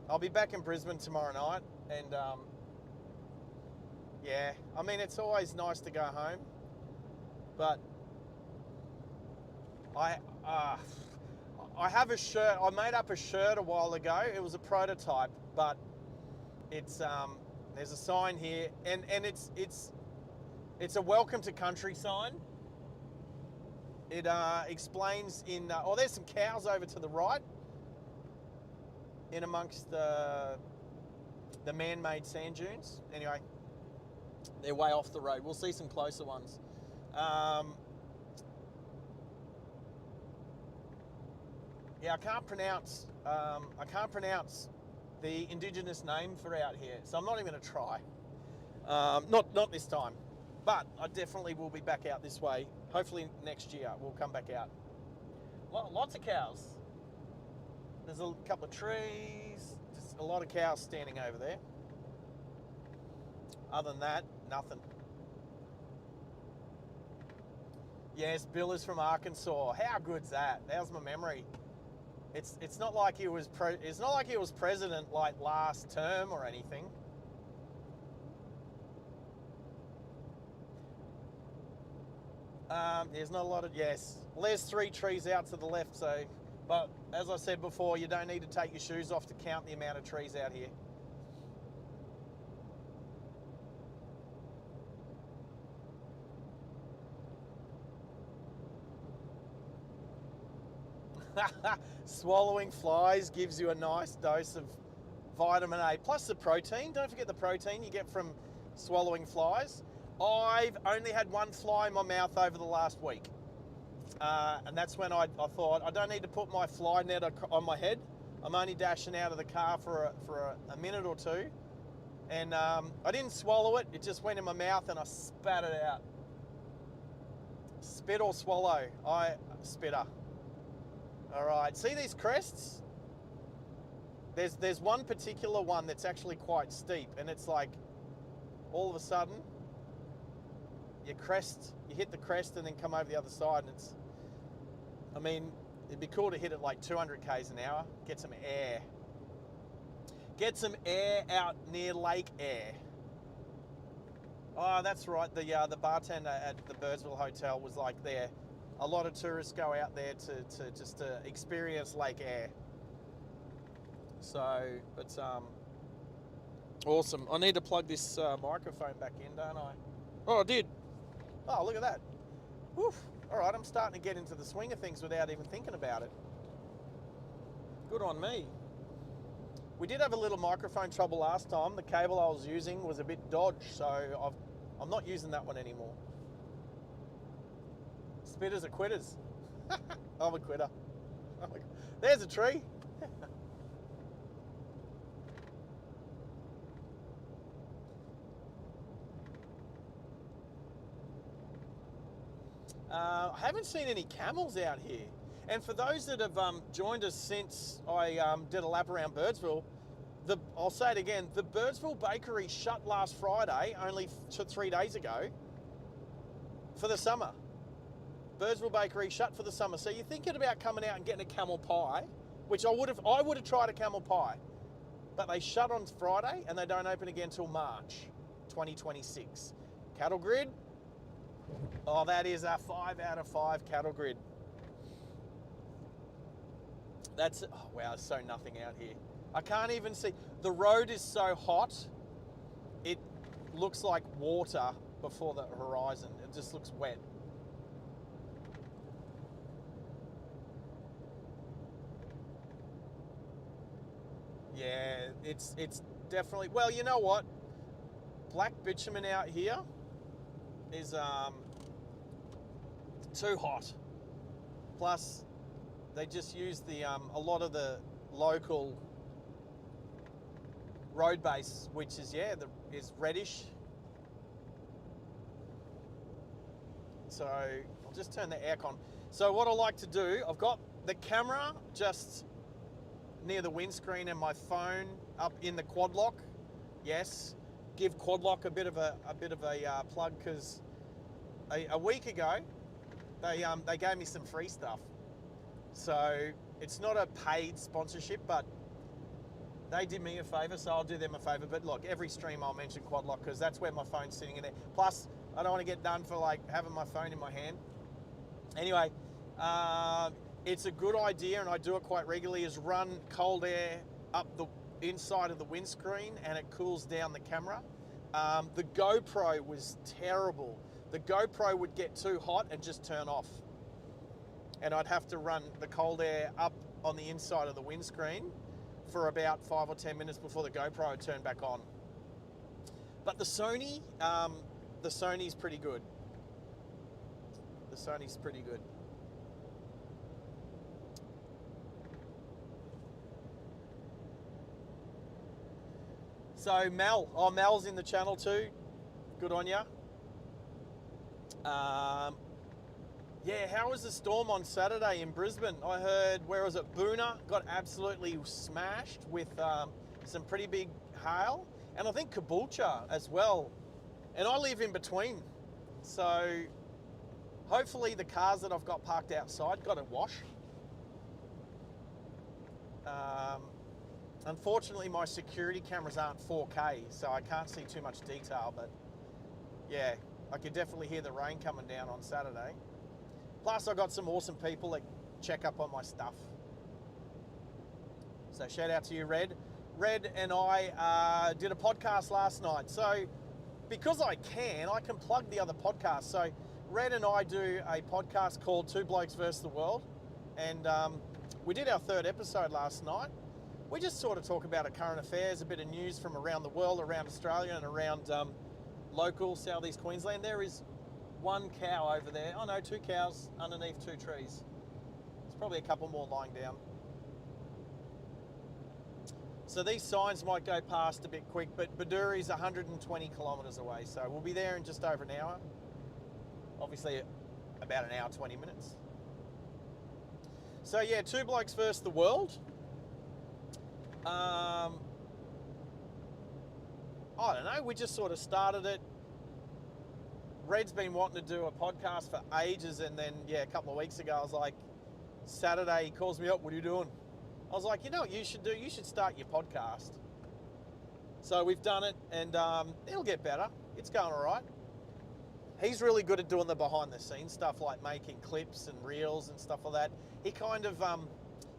I'll be back in Brisbane tomorrow night, and yeah, I mean, it's always nice to go home, but I have a shirt. I made up a shirt a while ago. It was a prototype, but it's there's a sign here, and it's a welcome to country sign. It explains in oh, there's some cows over to the right, in amongst the man-made sand dunes. Anyway, they're way off the road. We'll see some closer ones. Yeah, I can't pronounce the indigenous name for out here, so I'm not even going to try. Not this time, but I definitely will be back out this way. Hopefully next year we'll come back out. Lots of cows. There's a couple of trees, just a lot of cows standing over there. Other than that, nothing. Yes, Bill is from Arkansas. How good's that? How's my memory? It's not like he was president like last term or anything. There's not a lot of, yes. Well, there's 3 trees out to the left, so, but as I said before, you don't need to take your shoes off to count the amount of trees out here. Swallowing flies gives you a nice dose of vitamin A, plus the protein. Don't forget the protein you get from swallowing flies. I've only had one fly in my mouth over the last week. And that's when I thought, I don't need to put my fly net on my head. I'm only dashing out of the car for a minute or two. And I didn't swallow it. It just went in my mouth and I spat it out. Spit or swallow? Spitter. All right, see these crests? There's one particular one that's actually quite steep, and it's like, all of a sudden, you hit the crest and then come over the other side, and I mean, it'd be cool to hit it like 200 k's an hour, get some air. Get some air out near Lake Air. Oh, that's right, the bartender at the Birdsville Hotel was like there. A lot of tourists go out there to experience Lake Air. So, but awesome. I need to plug this microphone back in, don't I? Oh, I did. Oh, look at that. Woof. All right, I'm starting to get into the swing of things without even thinking about it. Good on me. We did have a little microphone trouble last time. The cable I was using was a bit dodged, so I'm not using that one anymore. Spitters are quitters. I'm a quitter. There's a tree. I haven't seen any camels out here. And for those that have joined us since I did a lap around Birdsville, I'll say it again, the Birdsville bakery shut last Friday, only 3 days ago, for the summer. Birdsville bakery shut for the summer. So you're thinking about coming out and getting a camel pie, which I would have tried a camel pie, but they shut on Friday and they don't open again until March 2026. Cattle grid. Oh, that is a 5 out of 5 cattle grid. That's, oh wow, there's so nothing out here. I can't even see. The road is so hot, it looks like water before the horizon. It just looks wet. Yeah, it's definitely, well, you know what? Black bitumen out here is too hot. Plus, they just use the a lot of the local road base, which is is reddish. So I'll just turn the aircon. So what I like to do, I've got the camera just near the windscreen and my phone up in the quad lock. Yes, give quad lock a bit of a plug, because a week ago they gave me some free stuff. So it's not a paid sponsorship, but they did me a favour, so I'll do them a favour. But look, every stream I'll mention quad lock, because that's where my phone's sitting in there. Plus, I don't want to get done for like having my phone in my hand. Anyway, it's a good idea, and I do it quite regularly, is run cold air up the inside of the windscreen and it cools down the camera. The GoPro was terrible. The GoPro would get too hot and just turn off. And I'd have to run the cold air up on the inside of the windscreen for about 5 or 10 minutes before the GoPro would turn back on. But the Sony's pretty good. The Sony's pretty good. So Mel's in the channel too. Good on ya. Yeah, how was the storm on Saturday in Brisbane? I heard, where was it, Boona got absolutely smashed with some pretty big hail, and I think Caboolture as well. And I live in between, so hopefully the cars that I've got parked outside got a wash. Unfortunately, my security cameras aren't 4K, so I can't see too much detail, but yeah, I could definitely hear the rain coming down on Saturday. Plus, I got some awesome people that check up on my stuff. So shout out to you, Red. Red and I did a podcast last night. So because I can plug the other podcast. So Red and I do a podcast called Two Blokes vs. the World. And we did our 3rd episode last night. We just sort of talk about our current affairs, a bit of news from around the world, around Australia and around local southeast Queensland. There is 1 cow over there. Oh no, 2 cows underneath 2 trees. There's probably a couple more lying down. So these signs might go past a bit quick, but Baduri's 120 kilometres away. So we'll be there in just over an hour. Obviously about an hour, 20 minutes. So yeah, Two Blokes vs. the World. I don't know, we just sort of started it. Red's been wanting to do a podcast for ages, and then, yeah, a couple of weeks ago, I was like, Saturday, he calls me up, what are you doing? I was like, you know what you should do? You should start your podcast. So we've done it, and it'll get better. It's going all right. He's really good at doing the behind-the-scenes stuff, like making clips and reels and stuff like that. He kind of,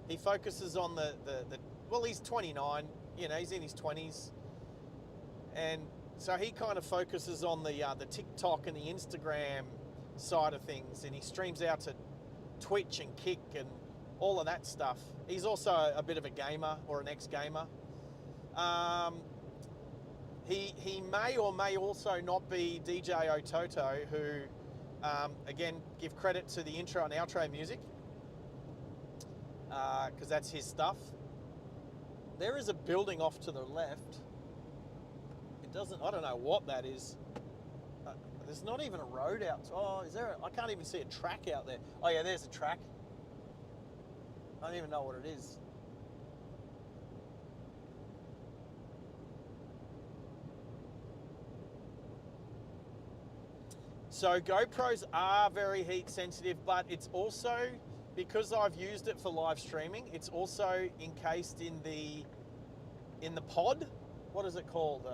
he focuses on the well, he's 29, you know, he's in his 20s. And so he kind of focuses on the TikTok and the Instagram side of things, and he streams out to Twitch and Kick and all of that stuff. He's also a bit of a gamer, or an ex-gamer. He may or may also not be DJ Ototo, who, again, give credit to the intro and outro music, because that's his stuff. There is a building off to the left. It doesn't, I don't know what that is. There's not even a road out. Oh, is there? I can't even see a track out there. Oh yeah, there's a track. I don't even know what it is. So GoPros are very heat sensitive, but it's also, because I've used it for live streaming, it's also encased in the pod. What is it called?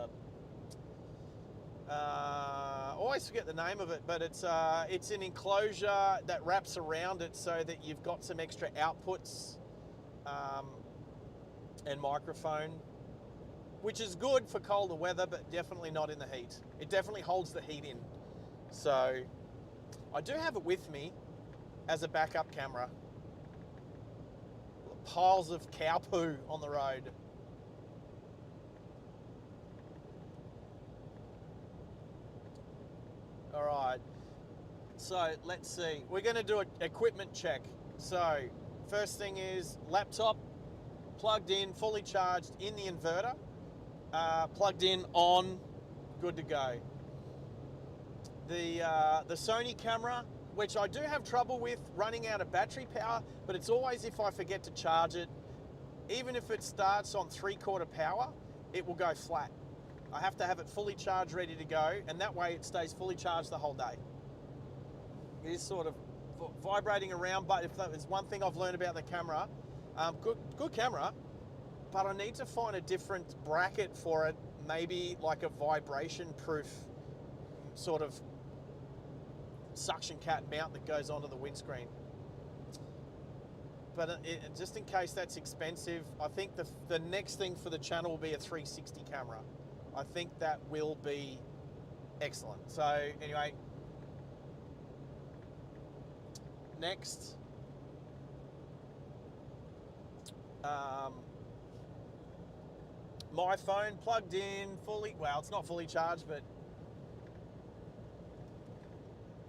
I always forget the name of it, but it's an enclosure that wraps around it so that you've got some extra outputs and microphone, which is good for colder weather, but definitely not in the heat. It definitely holds the heat in. So I do have it with me as a backup camera. Piles of cow poo on the road. All right, so let's see. We're going to do an equipment check. So first thing is laptop plugged in, fully charged in the inverter, plugged in, on, good to go. The Sony camera, which I do have trouble with running out of battery power, but it's always if I forget to charge it. Even if it starts on 3/4 power, it will go flat. I have to have it fully charged, ready to go, and that way it stays fully charged the whole day. It is sort of vibrating around, but if there's one thing I've learned about the camera, good camera, but I need to find a different bracket for it, maybe like a vibration-proof sort of suction cap mount that goes onto the windscreen. But just in case that's expensive, I think the next thing for the channel will be a 360 camera. I think that will be excellent. So anyway, next, my phone plugged in fully, well, it's not fully charged, but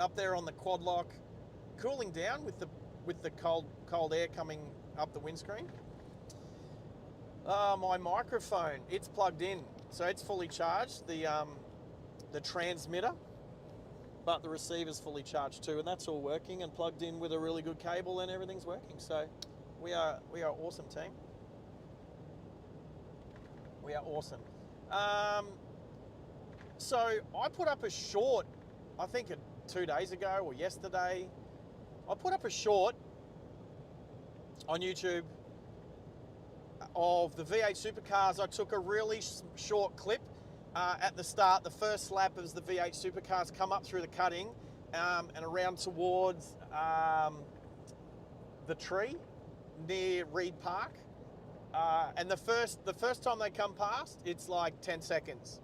up there on the quad lock, cooling down with the cold air coming up the windscreen. My microphone, it's plugged in, so it's fully charged. The transmitter, but the receiver's fully charged too, and that's all working and plugged in with a really good cable, and everything's working. So we are awesome, team. We are awesome. So I put up a short, I think 2 days ago or yesterday. I put up a short on YouTube of the V8 supercars. I took a really short clip at the start. The first lap as the V8 supercars come up through the cutting and around towards the tree near Reed Park. And the first time they come past, it's like 10 seconds.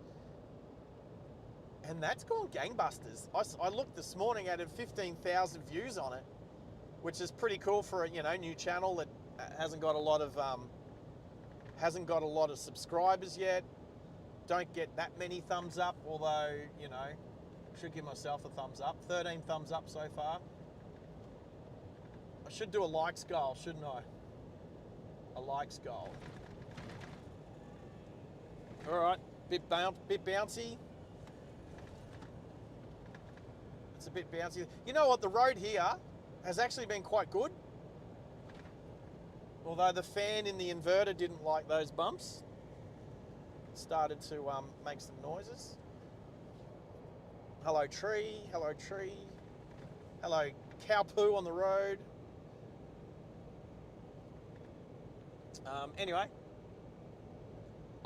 And that's gone gangbusters. I looked this morning, at 15,000 views on it, which is pretty cool for a new channel that hasn't got a lot of subscribers yet. Don't get that many thumbs up, although should give myself a thumbs up. 13 thumbs up so far. I should do a likes goal, shouldn't I? A likes goal. All right, bit bouncy. It's a bit bouncy. You know what? The road here has actually been quite good. Although the fan in the inverter didn't like those bumps. It started to make some noises. Hello tree, hello tree. Hello cow poo on the road. Anyway,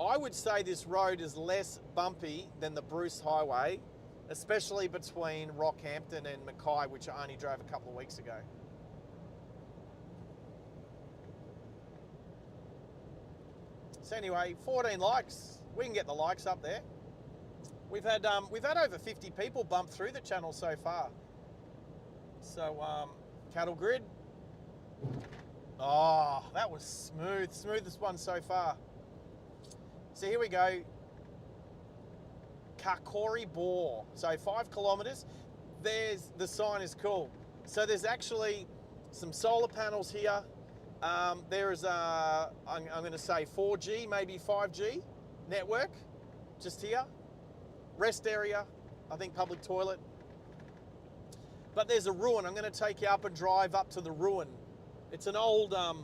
I would say this road is less bumpy than the Bruce Highway, especially between Rockhampton and Mackay, which I only drove a couple of weeks ago. So anyway, 14 likes. We can get the likes up there. We've had over 50 people bump through the channel so far. So cattle grid. Oh, that was smooth. Smoothest one so far. So here we go. Kakori Bore. So 5 kilometers. There's the sign is cool. So there's actually some solar panels here. There is I'm going to say 4G, maybe 5G network just here. Rest area, I think public toilet. But there's a ruin. I'm going to take you up and drive up to the ruin. It's an old, it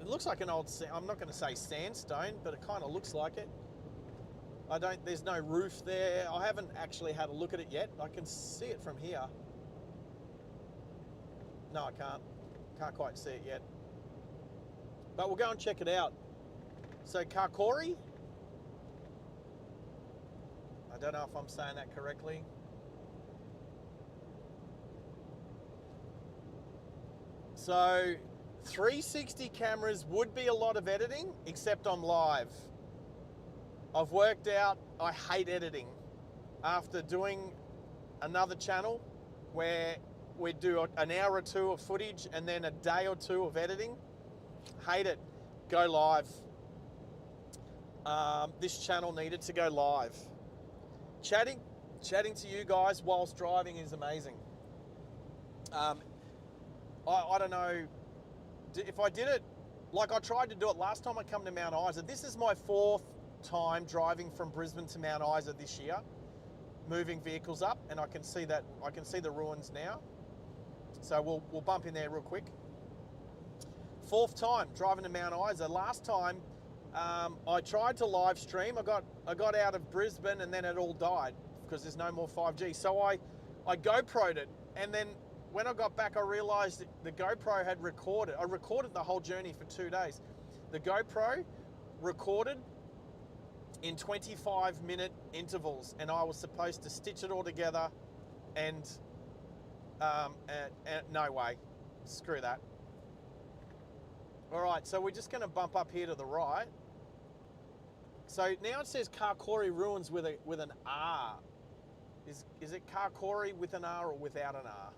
looks like an old, I'm not going to say sandstone, but it kind of looks like it. There's no roof there. I haven't actually had a look at it yet. I can see it from here. No, I can't. Can't quite see it yet. But we'll go and check it out. So Kakori. I don't know if I'm saying that correctly. So 360 cameras would be a lot of editing, except I'm live. I've worked out I hate editing. After doing another channel where we do an hour or two of footage and then a day or two of editing, hate it. Go live. This channel needed to go live. Chatting to you guys whilst driving is amazing. I don't know if I did it, like I tried to do it last time I come to Mount Isa. This is my 4th time driving from Brisbane to Mount Isa this year, moving vehicles up, and I can see the ruins now. So we'll bump in there real quick. 4th time driving to Mount Isa. Last time I tried to live stream. I got out of Brisbane and then it all died because there's no more 5G. So I GoPro'd it, and then when I got back, I realized the GoPro had recorded. I recorded the whole journey for 2 days. The GoPro recorded in 25-minute intervals, and I was supposed to stitch it all together, and no way. Screw that. All right, so we're just going to bump up here to the right. So now it says Kakori Ruins with an R. Is it Kakori with an R or without an R?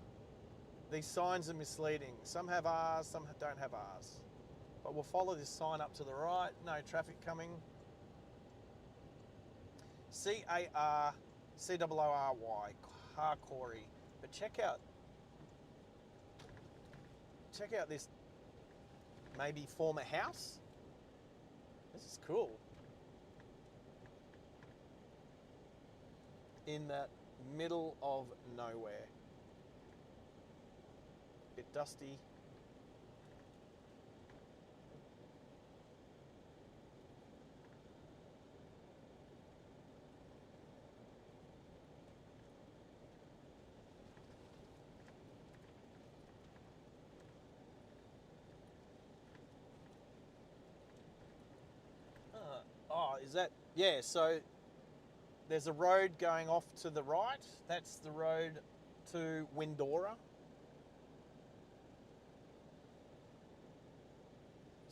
These signs are misleading. Some have R's, some don't have R's. But we'll follow this sign up to the right. No traffic coming. C-A-R-C-O-O-R-Y, Kakori. But check out this maybe former house. This is cool. In the middle of nowhere. Bit dusty. Is that? Yeah, so there's a road going off to the right. That's the road to Windora.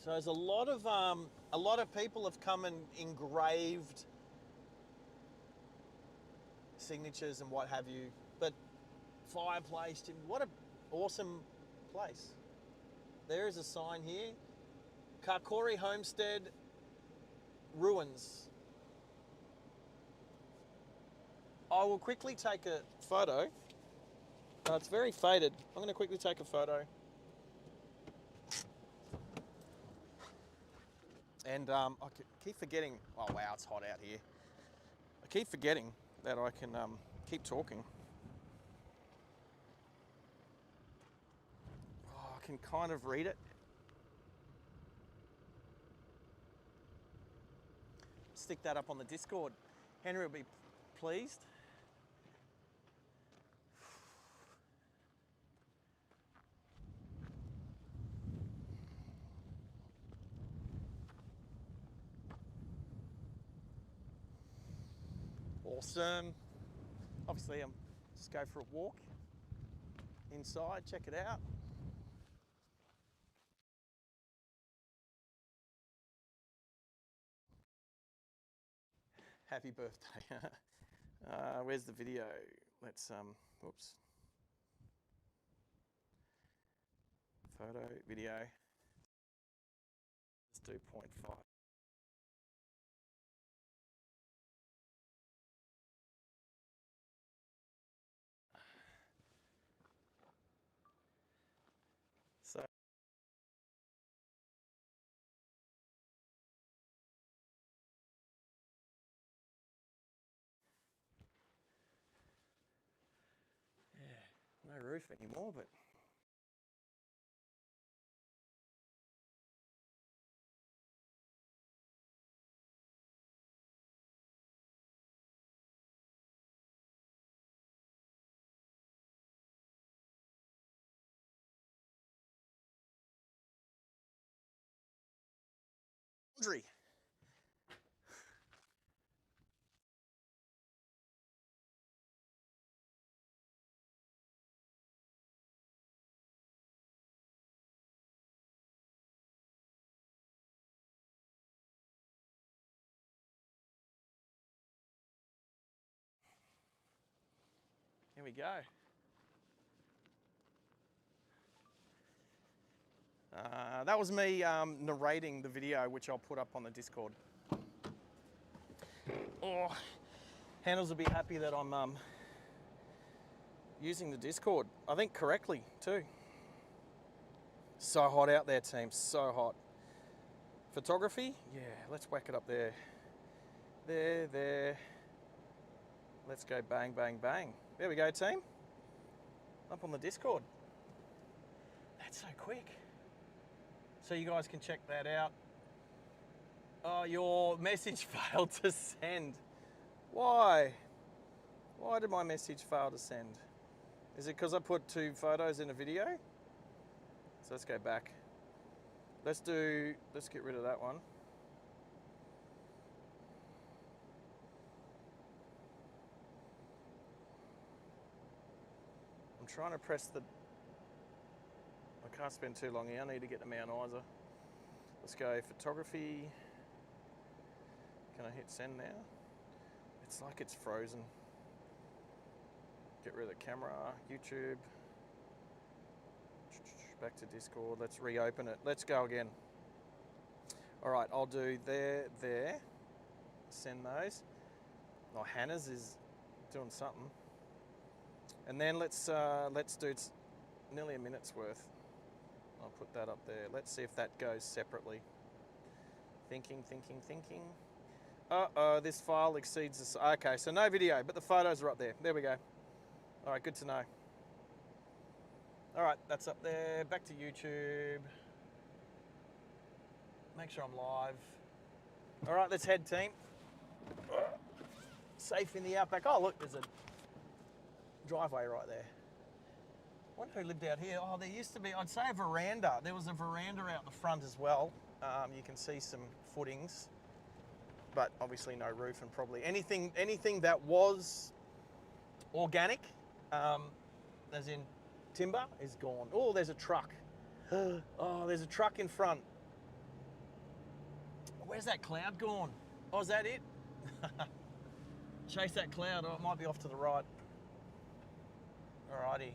So there's a lot of people have come and engraved signatures and what have you. But fireplace, what an awesome place. There is a sign here. Kakori Homestead Ruins. I will quickly take a photo. It's very faded. I'm going to quickly take a photo. And I keep forgetting, oh wow, it's hot out here. I keep forgetting that I can keep talking. Oh, I can kind of read it. Stick that up on the Discord. Henry will be pleased. Awesome. Obviously, just go for a walk inside, check it out. Happy birthday. Where's the video? Let's, whoops. Photo, video. Let's do 0.5. So yeah, no roof anymore, but laundry. Here we go. That was me narrating the video, which I'll put up on the Discord. Oh, Handles will be happy that I'm using the Discord. I think correctly too. So hot out there, team. So hot. Photography? Yeah, let's whack it up there. There. Let's go bang, bang, bang. There we go, team. Up on the Discord. That's so quick. So you guys can check that out. Oh, your message failed to send. Why? Why did my message fail to send? Is it because I put 2 photos in a video? So let's go back. Let's get rid of that one. I'm trying to press the, I can't spend too long here. I need to get the Mount Isa. Let's go photography. Can I hit send now? It's like it's frozen. Get rid of the camera, YouTube. Back to Discord, let's reopen it. Let's go again. All right, I'll do there. Send those. Oh, Hannah's is doing something. And then let's do, it's nearly a minute's worth. I'll put that up there. Let's see if that goes separately. Thinking. Uh-oh, this file exceeds the, okay, so no video, but the photos are up there. There we go. All right, good to know. All right, that's up there. Back to YouTube. Make sure I'm live. All right, let's head, team. Safe in the Outback. Oh, look, there's a driveway right there. I wonder who lived out here. Oh, there used to be, I'd say a veranda. There was a veranda out the front as well. You can see some footings, but obviously no roof, and probably anything that was organic, as in timber, is gone. Oh, there's a truck. Oh, there's a truck in front. Where's that cloud gone? Oh, is that it? Chase that cloud. Oh, it might be off to the right. Alrighty.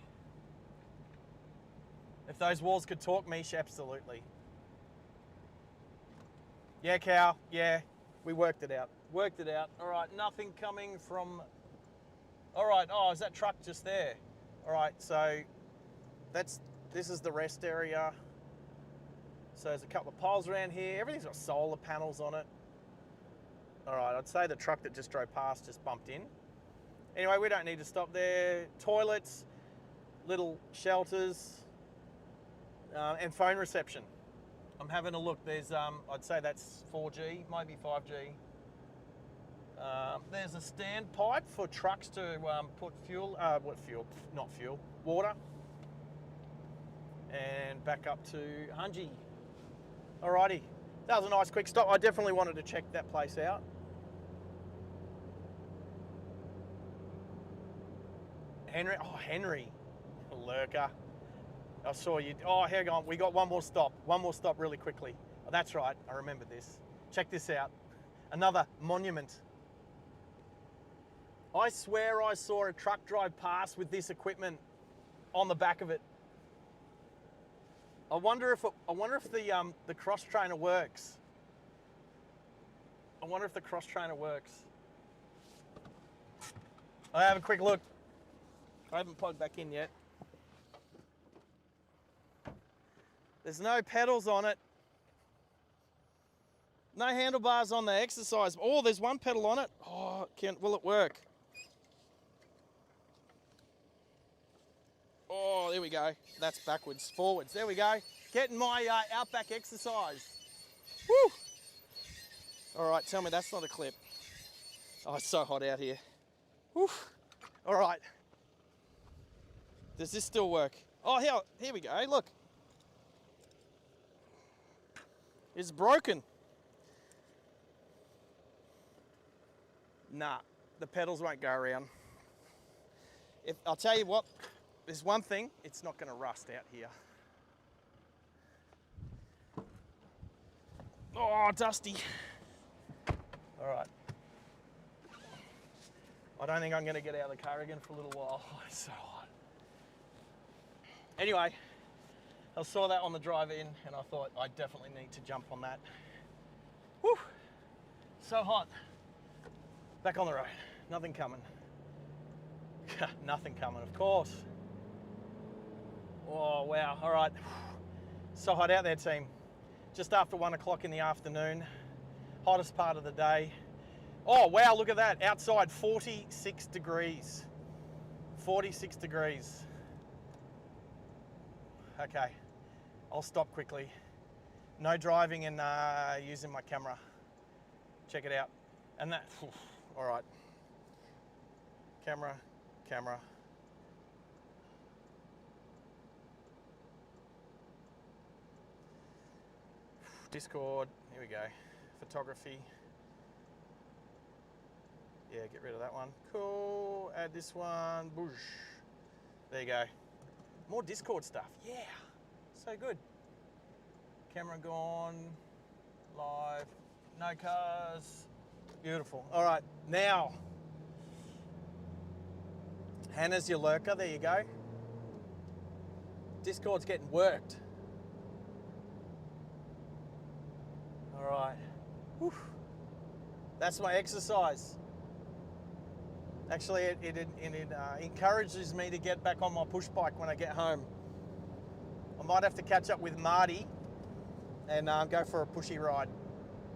If those walls could talk, Mish, absolutely. Yeah, cow. Yeah, we worked it out. Worked it out. All right, nothing coming from... All right, oh, is that truck just there? All right, so this is the rest area. So there's a couple of poles around here. Everything's got solar panels on it. All right, I'd say the truck that just drove past just bumped in. Anyway, we don't need to stop there. Toilets, little shelters, and phone reception. I'm having a look. There's, I'd say that's 4G, maybe 5G. There's a standpipe for trucks to put fuel, not fuel, water. And back up to Hungy. Alrighty, that was a nice quick stop. I definitely wanted to check that place out. Henry, lurker. I saw you. Oh, hang on, we got one more stop really quickly. Oh, that's right, I remember this. Check this out, another monument. I swear I saw a truck drive past with this equipment on the back of it. I wonder if the cross trainer works. I wonder if the cross trainer works. I have a quick look. I haven't plugged back in yet. There's no pedals on it. No handlebars on the exercise. Oh, there's one pedal on it. Oh, will it work? Oh, there we go. That's backwards, forwards. There we go. Getting my Outback exercise. Woo! All right, tell me that's not a clip. Oh, it's so hot out here. Woo! All right. Does this still work? Oh, here we go. Look. It's broken. Nah, the pedals won't go around. I'll tell you what, there's one thing, it's not gonna rust out here. Oh, dusty. All right. I don't think I'm gonna get out of the car again for a little while. Oh, it's so hot. Anyway, I saw that on the drive in and I thought I definitely need to jump on that. Whew, so hot. Back on the road, nothing coming. Nothing coming, of course. Oh, wow, all right. So hot out there, team. Just after 1 o'clock in the afternoon, hottest part of the day. Oh, wow, look at that. Outside, 46 degrees. 46 degrees. Okay, I'll stop quickly. No driving and using my camera. Check it out. And that, all right. Camera. Discord, here we go. Photography. Yeah, get rid of that one. Cool, add this one, boosh. There you go. More Discord stuff, yeah. So good. Camera gone, live, no cars. Beautiful, all right, now. Hannah's your lurker, there you go. Discord's getting worked. All right, whew. That's my exercise. Actually, it encourages me to get back on my push bike when I get home. I might have to catch up with Marty and go for a pushy ride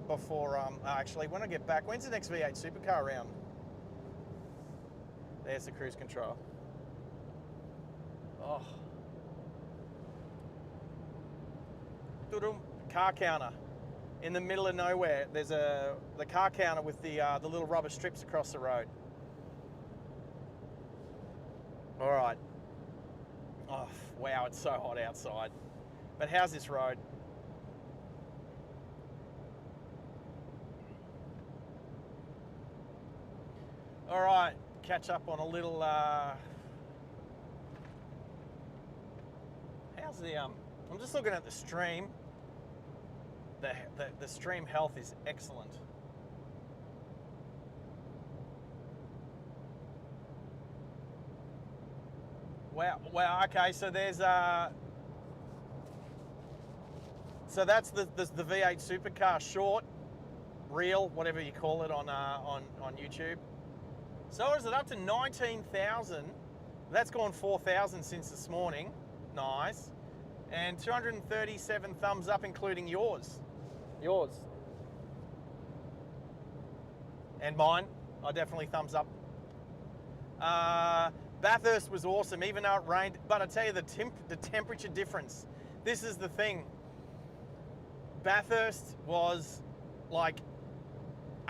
before, actually, when I get back. When's the next V8 supercar around? There's the cruise control. Oh. Car counter. In the middle of nowhere, there's the car counter with the little rubber strips across the road. All right. Oh, wow, it's so hot outside. But how's this road? All right, catch up on a little, how's the, I'm just looking at the stream. The stream health is excellent. Wow, okay, so there's, so that's the V8 supercar short, reel, whatever you call it on YouTube. So is it up to 19,000? That's gone 4,000 since this morning. Nice. And 237 thumbs up, including yours. And mine. I definitely thumbs up. Bathurst was awesome, even though it rained. But I tell you, the temperature difference. This is the thing. Bathurst was like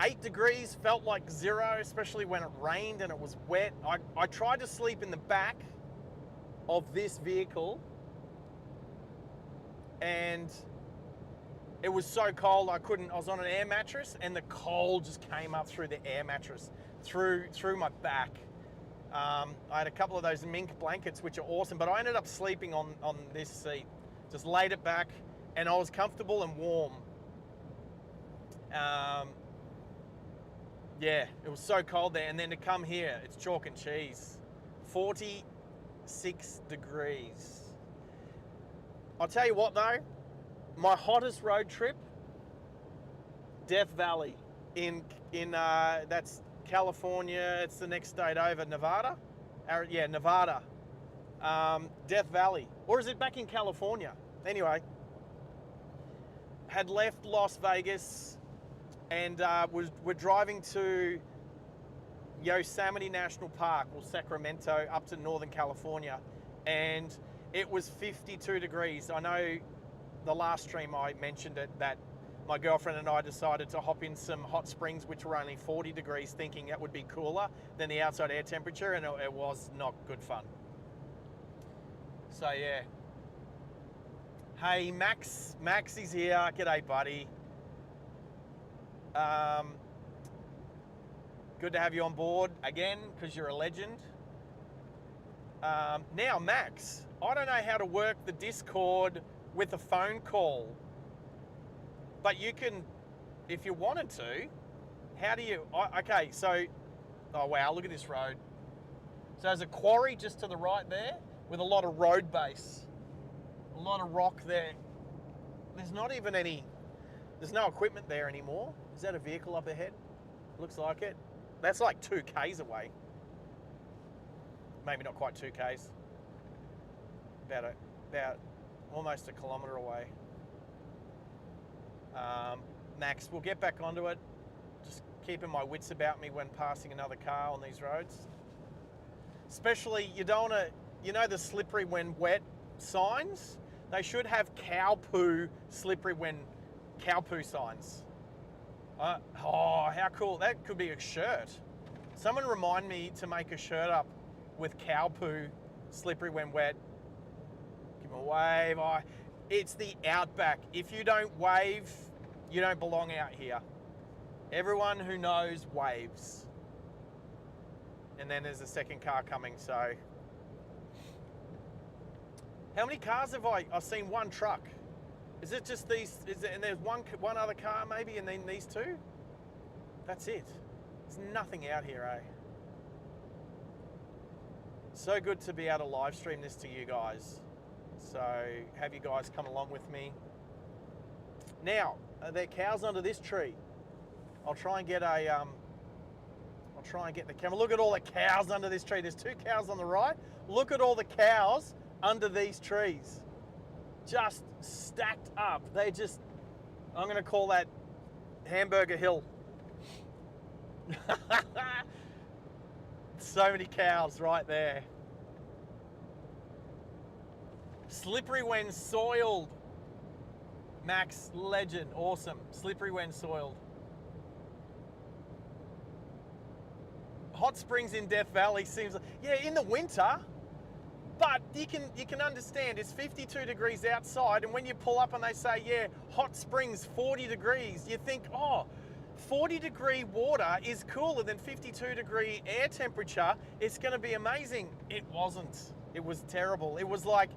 8 degrees, felt like 0, especially when it rained and it was wet. I tried to sleep in the back of this vehicle and it was so cold I was on an air mattress and the cold just came up through the air mattress, through my back. I had a couple of those mink blankets, which are awesome, but I ended up sleeping on this seat. Just laid it back and I was comfortable and warm. Yeah, it was so cold there. And then to come here, it's chalk and cheese. 46 degrees. I'll tell you what though, my hottest road trip, Death Valley in that's California. It's the next state over, Nevada. Yeah, Nevada. Death Valley, or is it back in California? Anyway, had left Las Vegas and we're driving to Yosemite National Park, or Sacramento, up to Northern California, and it was 52 degrees. I know the last stream I mentioned it, that my girlfriend and I decided to hop in some hot springs which were only 40 degrees, thinking that would be cooler than the outside air temperature, and it was not good fun. So yeah. Hey, Max is here. G'day, buddy. Good to have you on board again, because you're a legend. Now, Max, I don't know how to work the Discord with a phone call, but you can, if you wanted to. How do you? Okay, so, oh wow, look at this road. So there's a quarry just to the right there with a lot of road base, a lot of rock there. There's not even any. There's no equipment there anymore. Is that a vehicle up ahead? Looks like it. That's like 2 Ks away. Maybe not quite 2 Ks. About almost a kilometre away. Max, we'll get back onto it. Just keeping my wits about me when passing another car on these roads. Especially, you don't want to, you know the slippery when wet signs? They should have cow poo, slippery when cow poo signs. Oh, how cool. That could be a shirt. Someone remind me to make a shirt up with cow poo, slippery when wet. Give me a wave. Oh, it's the Outback. If you don't wave, you don't belong out here. Everyone who knows waves. And then there's a second car coming, so. How many cars have I've seen one truck. Is it just these, and there's one other car maybe, and then these two? That's it. There's nothing out here, eh? So good to be able to live stream this to you guys. So have you guys come along with me. Now, are there cows under this tree? I'll try and get the camera. Look at all the cows under this tree. There's 2 cows on the right. Look at all the cows under these trees. Just stacked up. They just, I'm going to call that Hamburger Hill. So many cows right there. Slippery when soiled. Max, legend, awesome. Slippery when soiled. Hot springs in Death Valley seems like, yeah, in the winter, but you can understand it's 52 degrees outside, and when you pull up and they say, yeah, hot springs 40 degrees, you think, oh, 40 degree water is cooler than 52 degree air temperature. It's going to be amazing. It wasn't. It was terrible. It was like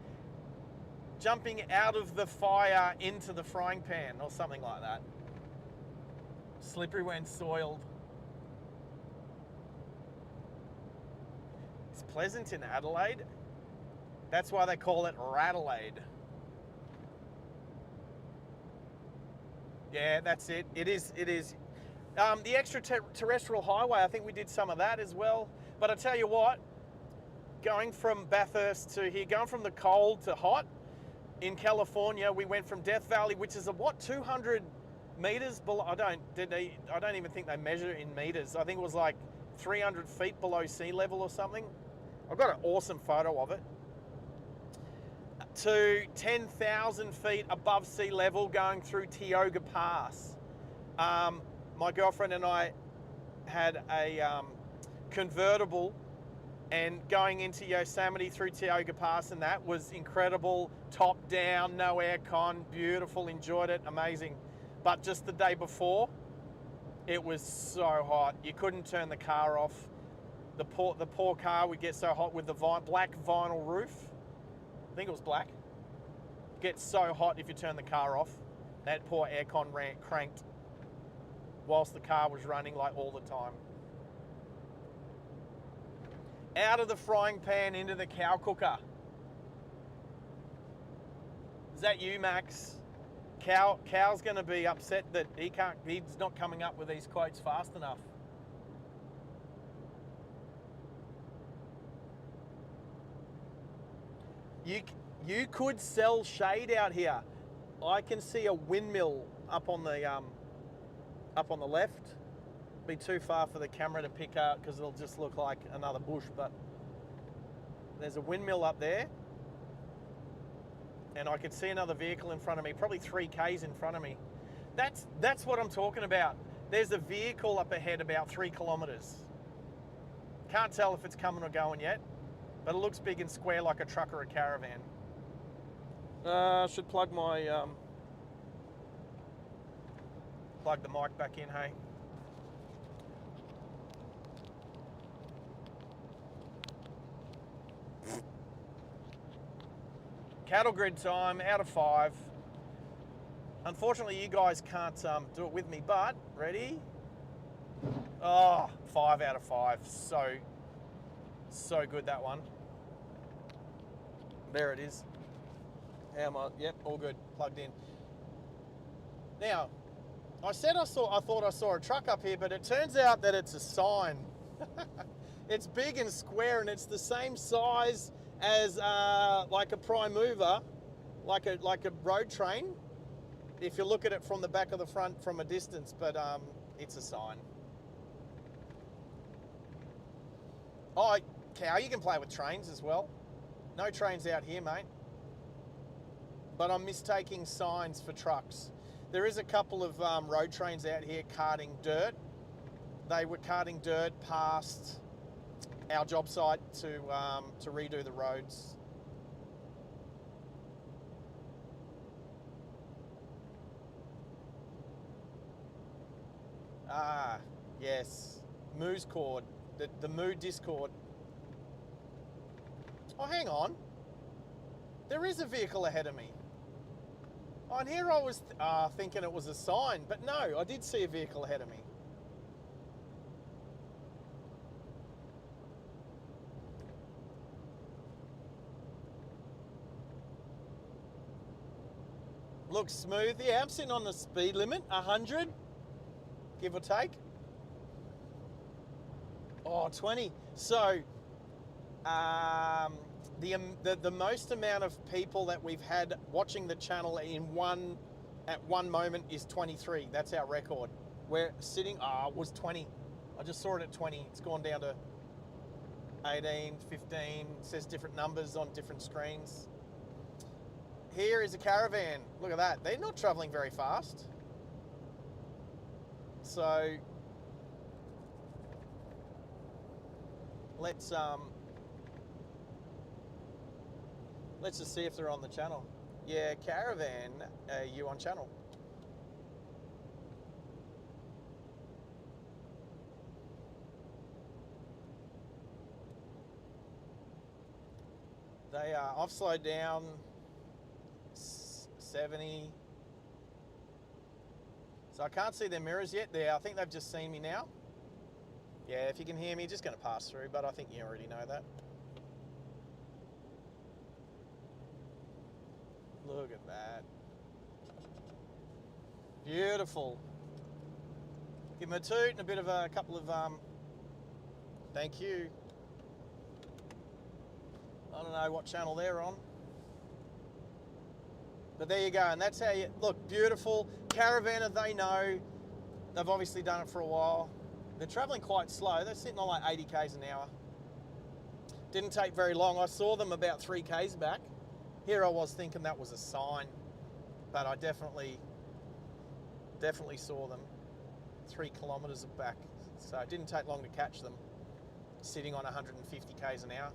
jumping out of the fire into the frying pan or something like that. Slippery when soiled. It's pleasant in Adelaide. That's why they call it Radelaide. Yeah, that's it. It is. The extraterrestrial highway, I think we did some of that as well. But I tell you what, going from Bathurst to here, going from the cold to hot, in California, we went from Death Valley, which is 200 meters below. I don't even think they measure in meters. I think it was like 300 feet below sea level or something. I've got an awesome photo of it. To 10,000 feet above sea level, going through Tioga Pass. My girlfriend and I had a convertible, and going into Yosemite through Tioga Pass, and that was incredible. Top down, no aircon, beautiful, enjoyed it, amazing. But just the day before, it was so hot. You couldn't turn the car off. The poor car would get so hot with the black vinyl roof. I think it was black. Gets so hot if you turn the car off. That poor aircon cranked. whilst the car was running like all the time. Out of the frying pan into the cow cooker. Is that you, Max? Cow's going to be upset that he's not coming up with these quotes fast enough. You could sell shade out here. I can see a windmill up on the left. Be too far for the camera to pick up because it'll just look like another bush, but there's a windmill up there. And I could see another vehicle in front of me, probably 3 Ks in front of me. That's what I'm talking about. There's a vehicle up ahead about 3 kilometers. Can't tell if it's coming or going yet, but it looks big and square like a truck or a caravan. Should plug my plug the mic back in, hey. Cattle grid time, out of 5. Unfortunately, you guys can't do it with me, but ready? Oh, 5 out of 5. So good, that one. There it is. How am I? Yep, all good, plugged in. Now, I said I thought I saw a truck up here, but it turns out that it's a sign. It's big and square, and it's the same size as like a prime mover, like a road train. If you look at it from the back of the front from a distance, but it's a sign. Oh, cow, you can play with trains as well. No trains out here, mate. But I'm mistaking signs for trucks. There is a couple of road trains out here carting dirt. They were carting dirt past our job site to redo the roads. Ah, yes. Moo's cord. The Moo Discord. Oh, hang on. There is a vehicle ahead of me. Oh, and here I was thinking it was a sign, but no, I did see a vehicle ahead of me. Looks smooth. Yeah, I'm sitting on the speed limit, 100, give or take. Oh, 20. So, the most amount of people that we've had watching the channel at one moment is 23. That's our record. We're sitting, was 20. I just saw it at 20. It's gone down to 18, 15. It says different numbers on different screens. Here is a caravan. Look at that. They're not traveling very fast. So let's just see if they're on the channel. Yeah, caravan, you on channel. They are, I've slowed down 70. So I can't see their mirrors yet. I think they've just seen me now. Yeah, if you can hear me, just going to pass through, but I think you already know that. Look at that. Beautiful. Give them a toot and a bit of a couple of, thank you. I don't know what channel they're on. But there you go, and that's how you, look, beautiful. Caravaner, they know. They've obviously done it for a while. They're traveling quite slow. They're sitting on like 80 Ks an hour. Didn't take very long. I saw them about 3 Ks back. Here I was thinking that was a sign, but I definitely saw them 3 kilometers back. So it didn't take long to catch them, sitting on 150 Ks an hour.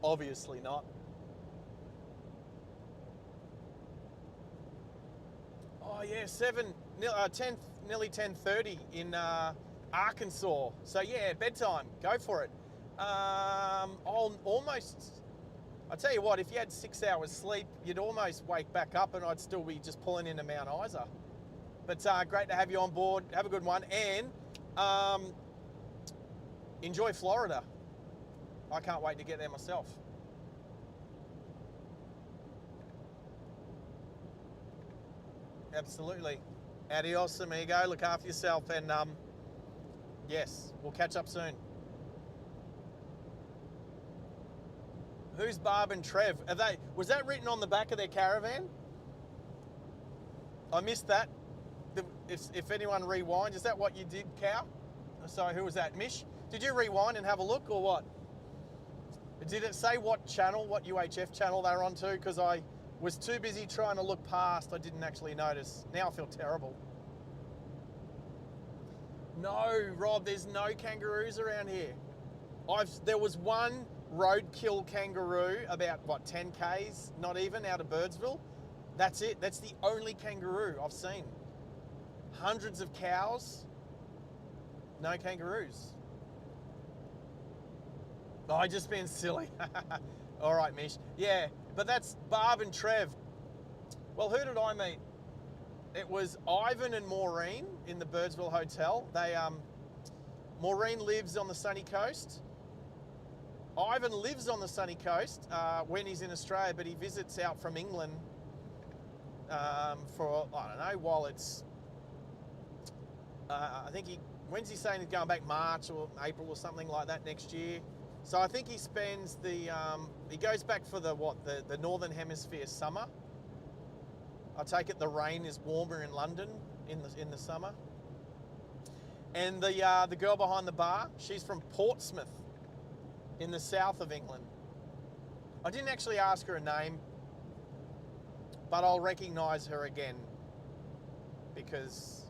Obviously not. Oh yeah, 10, nearly 10:30 in Arkansas. So yeah, bedtime. Go for it. Almost. I tell you what, if you had 6 hours sleep, you'd almost wake back up, and I'd still be just pulling into Mount Isa. But great to have you on board. Have a good one. And enjoy Florida. I can't wait to get there myself. Absolutely. Adios, amigo. Look after yourself. And yes, we'll catch up soon. Who's Barb and Trev? Was that written on the back of their caravan? I missed that. If anyone rewind, is that what you did, Cow? Sorry, who was that? Mish? Did you rewind and have a look or what? Did it say what channel, what UHF channel they were on to? Because I was too busy trying to look past, I didn't actually notice. Now I feel terrible. No, Rob, there's no kangaroos around here. There was one roadkill kangaroo about, what, 10 Ks, not even, out of Birdsville. That's it. That's the only kangaroo I've seen. Hundreds of cows, no kangaroos. Oh, I just been silly. All right, Mish. Yeah, but that's Barb and Trev. Well, who did I meet? It was Ivan and Maureen in the Birdsville Hotel. Maureen lives on the sunny coast. Ivan lives on the sunny coast when he's in Australia, but he visits out from England for, I don't know, while it's, I think when's he saying he's going back, March or April or something like that next year? So I think he spends he goes back for the Northern Hemisphere summer. I take it the rain is warmer in London in the summer. And the girl behind the bar, she's from Portsmouth in the south of England. I didn't actually ask her a name, but I'll recognise her again because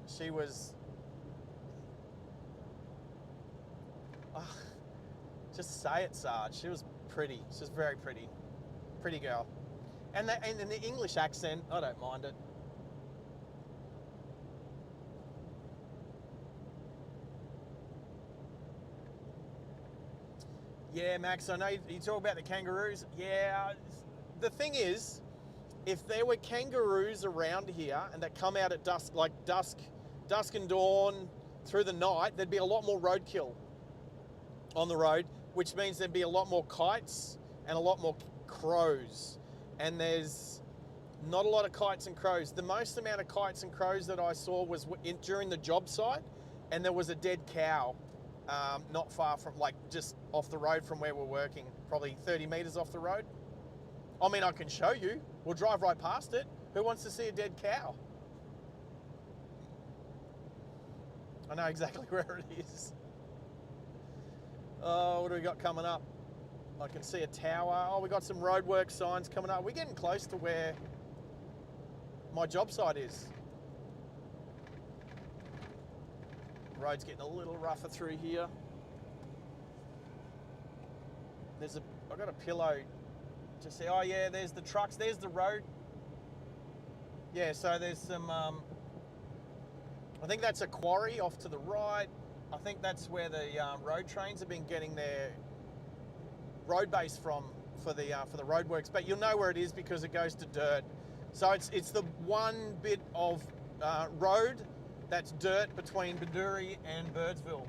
she was, just say it, Sarge. She was pretty. She was very pretty. Pretty girl. And the English accent, I don't mind it. Yeah, Max, I know you talk about the kangaroos. Yeah, the thing is, if there were kangaroos around here and that come out at dusk, like dusk and dawn through the night, there'd be a lot more roadkill on the road, which means there'd be a lot more kites and a lot more crows. And there's not a lot of kites and crows. The most amount of kites and crows that I saw was during the job site, and there was a dead cow not far from, like, just off the road from where we're working, probably 30 metres off the road. I mean, I can show you. We'll drive right past it. Who wants to see a dead cow? I know exactly where it is. Oh, what do we got coming up? I can see a tower. Oh, we got some roadwork signs coming up. We're getting close to where my job site is. The road's getting a little rougher through here. I got a pillow to see. Oh yeah, there's the trucks. There's the road. Yeah, so there's some, I think that's a quarry off to the right. I think that's where the road trains have been getting their road base from for the roadworks. But you'll know where it is because it goes to dirt. So it's the one bit of road that's dirt between Bedourie and Birdsville.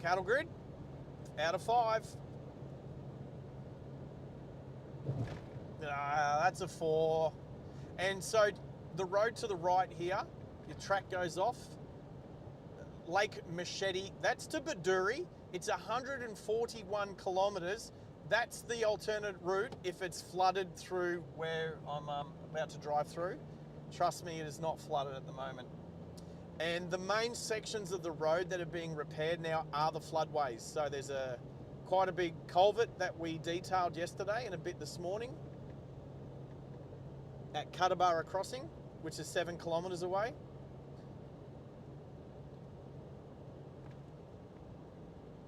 Cattle grid, out of 5. That's a 4. And so the road to the right here, your track goes off. Lake Machete, that's to Bedourie. It's 141 kilometres. That's the alternate route if it's flooded through where I'm about to drive through. Trust me, it is not flooded at the moment. And the main sections of the road that are being repaired now are the floodways. So there's quite a big culvert that we detailed yesterday and a bit this morning at Kookaburra Crossing, which is 7 kilometres away.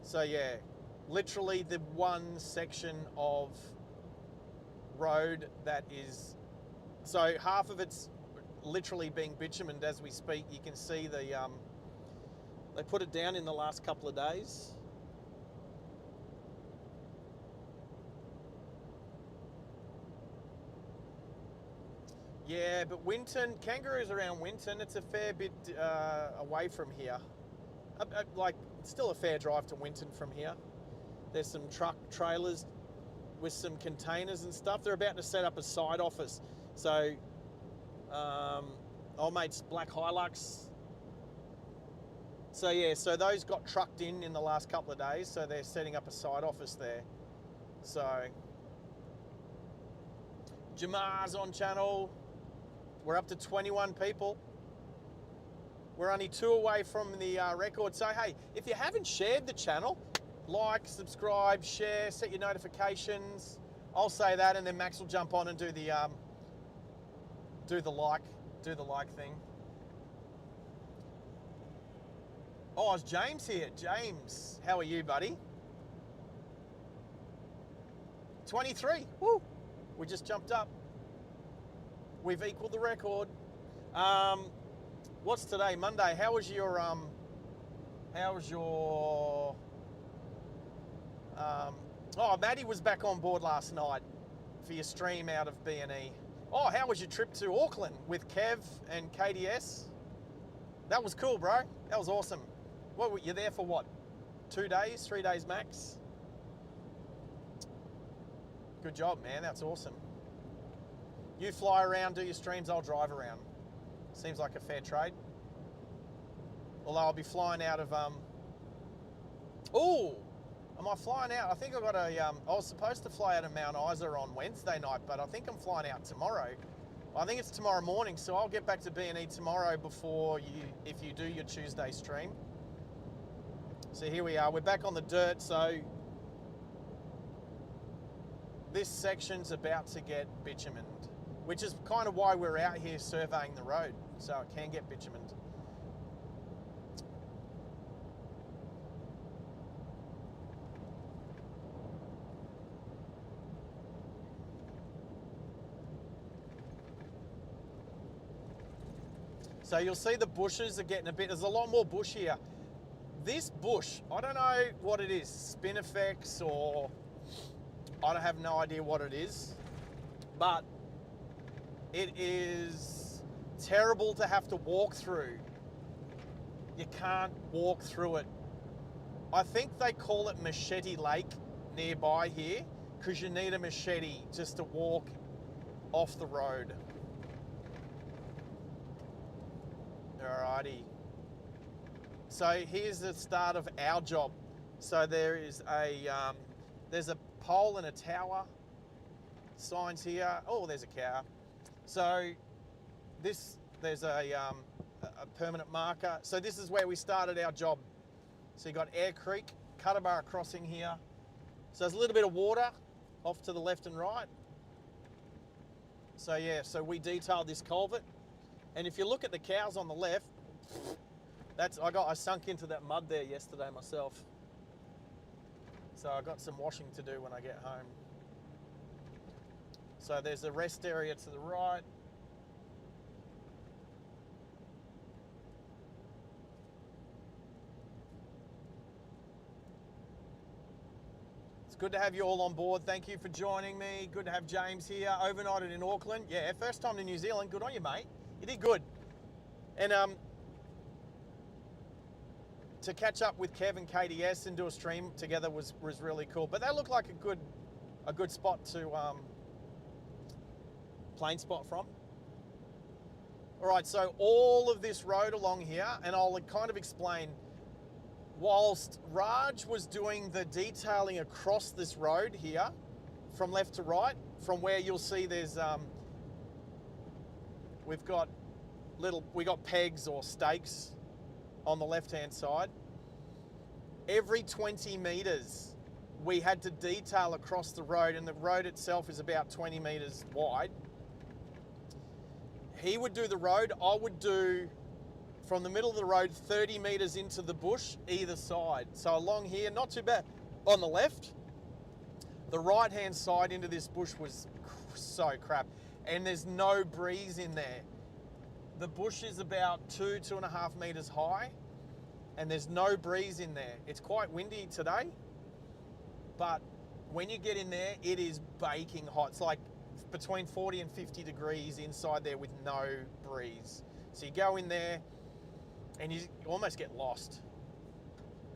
So yeah, literally the one section of road that is, so half of it's literally being bitumened as we speak. You can see they put it down in the last couple of days. Yeah, but Winton, Kangaroo's around Winton. It's a fair bit away from here. Like, it's still a fair drive to Winton from here. There's some truck trailers with some containers and stuff. They're about to set up a side office. So, old mate's Black Hilux. So yeah, so those got trucked in the last couple of days. So they're setting up a side office there. So, Jamar's on channel. We're up to 21 people. We're only 2 away from the record. So hey, if you haven't shared the channel, like, subscribe, share, set your notifications. I'll say that, and then Max will jump on and do the like thing. Oh, it's James here. James, how are you, buddy? 23. Woo! We just jumped up. We've equaled the record. What's today? Monday. How was your oh, Maddie was back on board last night for your stream out of B&E. Oh, how was your trip to Auckland with Kev and KDS? That was cool, bro. That was awesome. What were you there for? What? 2 days, 3 days max? Good job, man. That's awesome. You fly around, do your streams, I'll drive around. Seems like a fair trade. Although I'll be flying out of, oh, am I flying out? I think I got I was supposed to fly out of Mount Isa on Wednesday night, but I think I'm flying out tomorrow. I think it's tomorrow morning, so I'll get back to B&E tomorrow before if you do your Tuesday stream. So here we are, we're back on the dirt, so this section's about to get bitumened, which is kind of why we're out here surveying the road, so it can get bitumened. So you'll see the bushes are getting a bit, there's a lot more bush here. This bush, I don't know what it is, spinifex or I don't have no idea what it is, but it is terrible to have to walk through. You can't walk through it. I think they call it Machete Lake nearby here because you need a machete just to walk off the road. Alrighty. So here's the start of our job. So there is there's a pole and a tower. Signs here. Oh, there's a cow. So there's a permanent marker. So this is where we started our job. So you got Air Creek, Cutterbarra crossing here. So there's a little bit of water off to the left and right. So yeah, so we detailed this culvert. And if you look at the cows on the left, I sunk into that mud there yesterday myself. So I got some washing to do when I get home. So there's a rest area to the right. It's good to have you all on board. Thank you for joining me. Good to have James here. Overnighted in Auckland. Yeah, first time to New Zealand. Good on you, mate. You did good. And to catch up with Kev and KDS and do a stream together was really cool. But that looked like a good spot to plane spot from. All right, so all of this road along here, and I'll kind of explain. Whilst Raj was doing the detailing across this road here, from left to right, from where you'll see there's we got pegs or stakes on the left-hand side. Every 20 meters, we had to detail across the road, and the road itself is about 20 meters wide. He would do the road, I would do from the middle of the road 30 meters into the bush either side. So along here, not too bad. On the left, the right-hand side into this bush was so crap, and there's no breeze in there. The bush is about 2.5 meters high, and there's no breeze in there. It's quite windy today, but when you get in there, it is baking hot. It's like between 40 and 50 degrees inside there with no breeze. So you go in there and you almost get lost.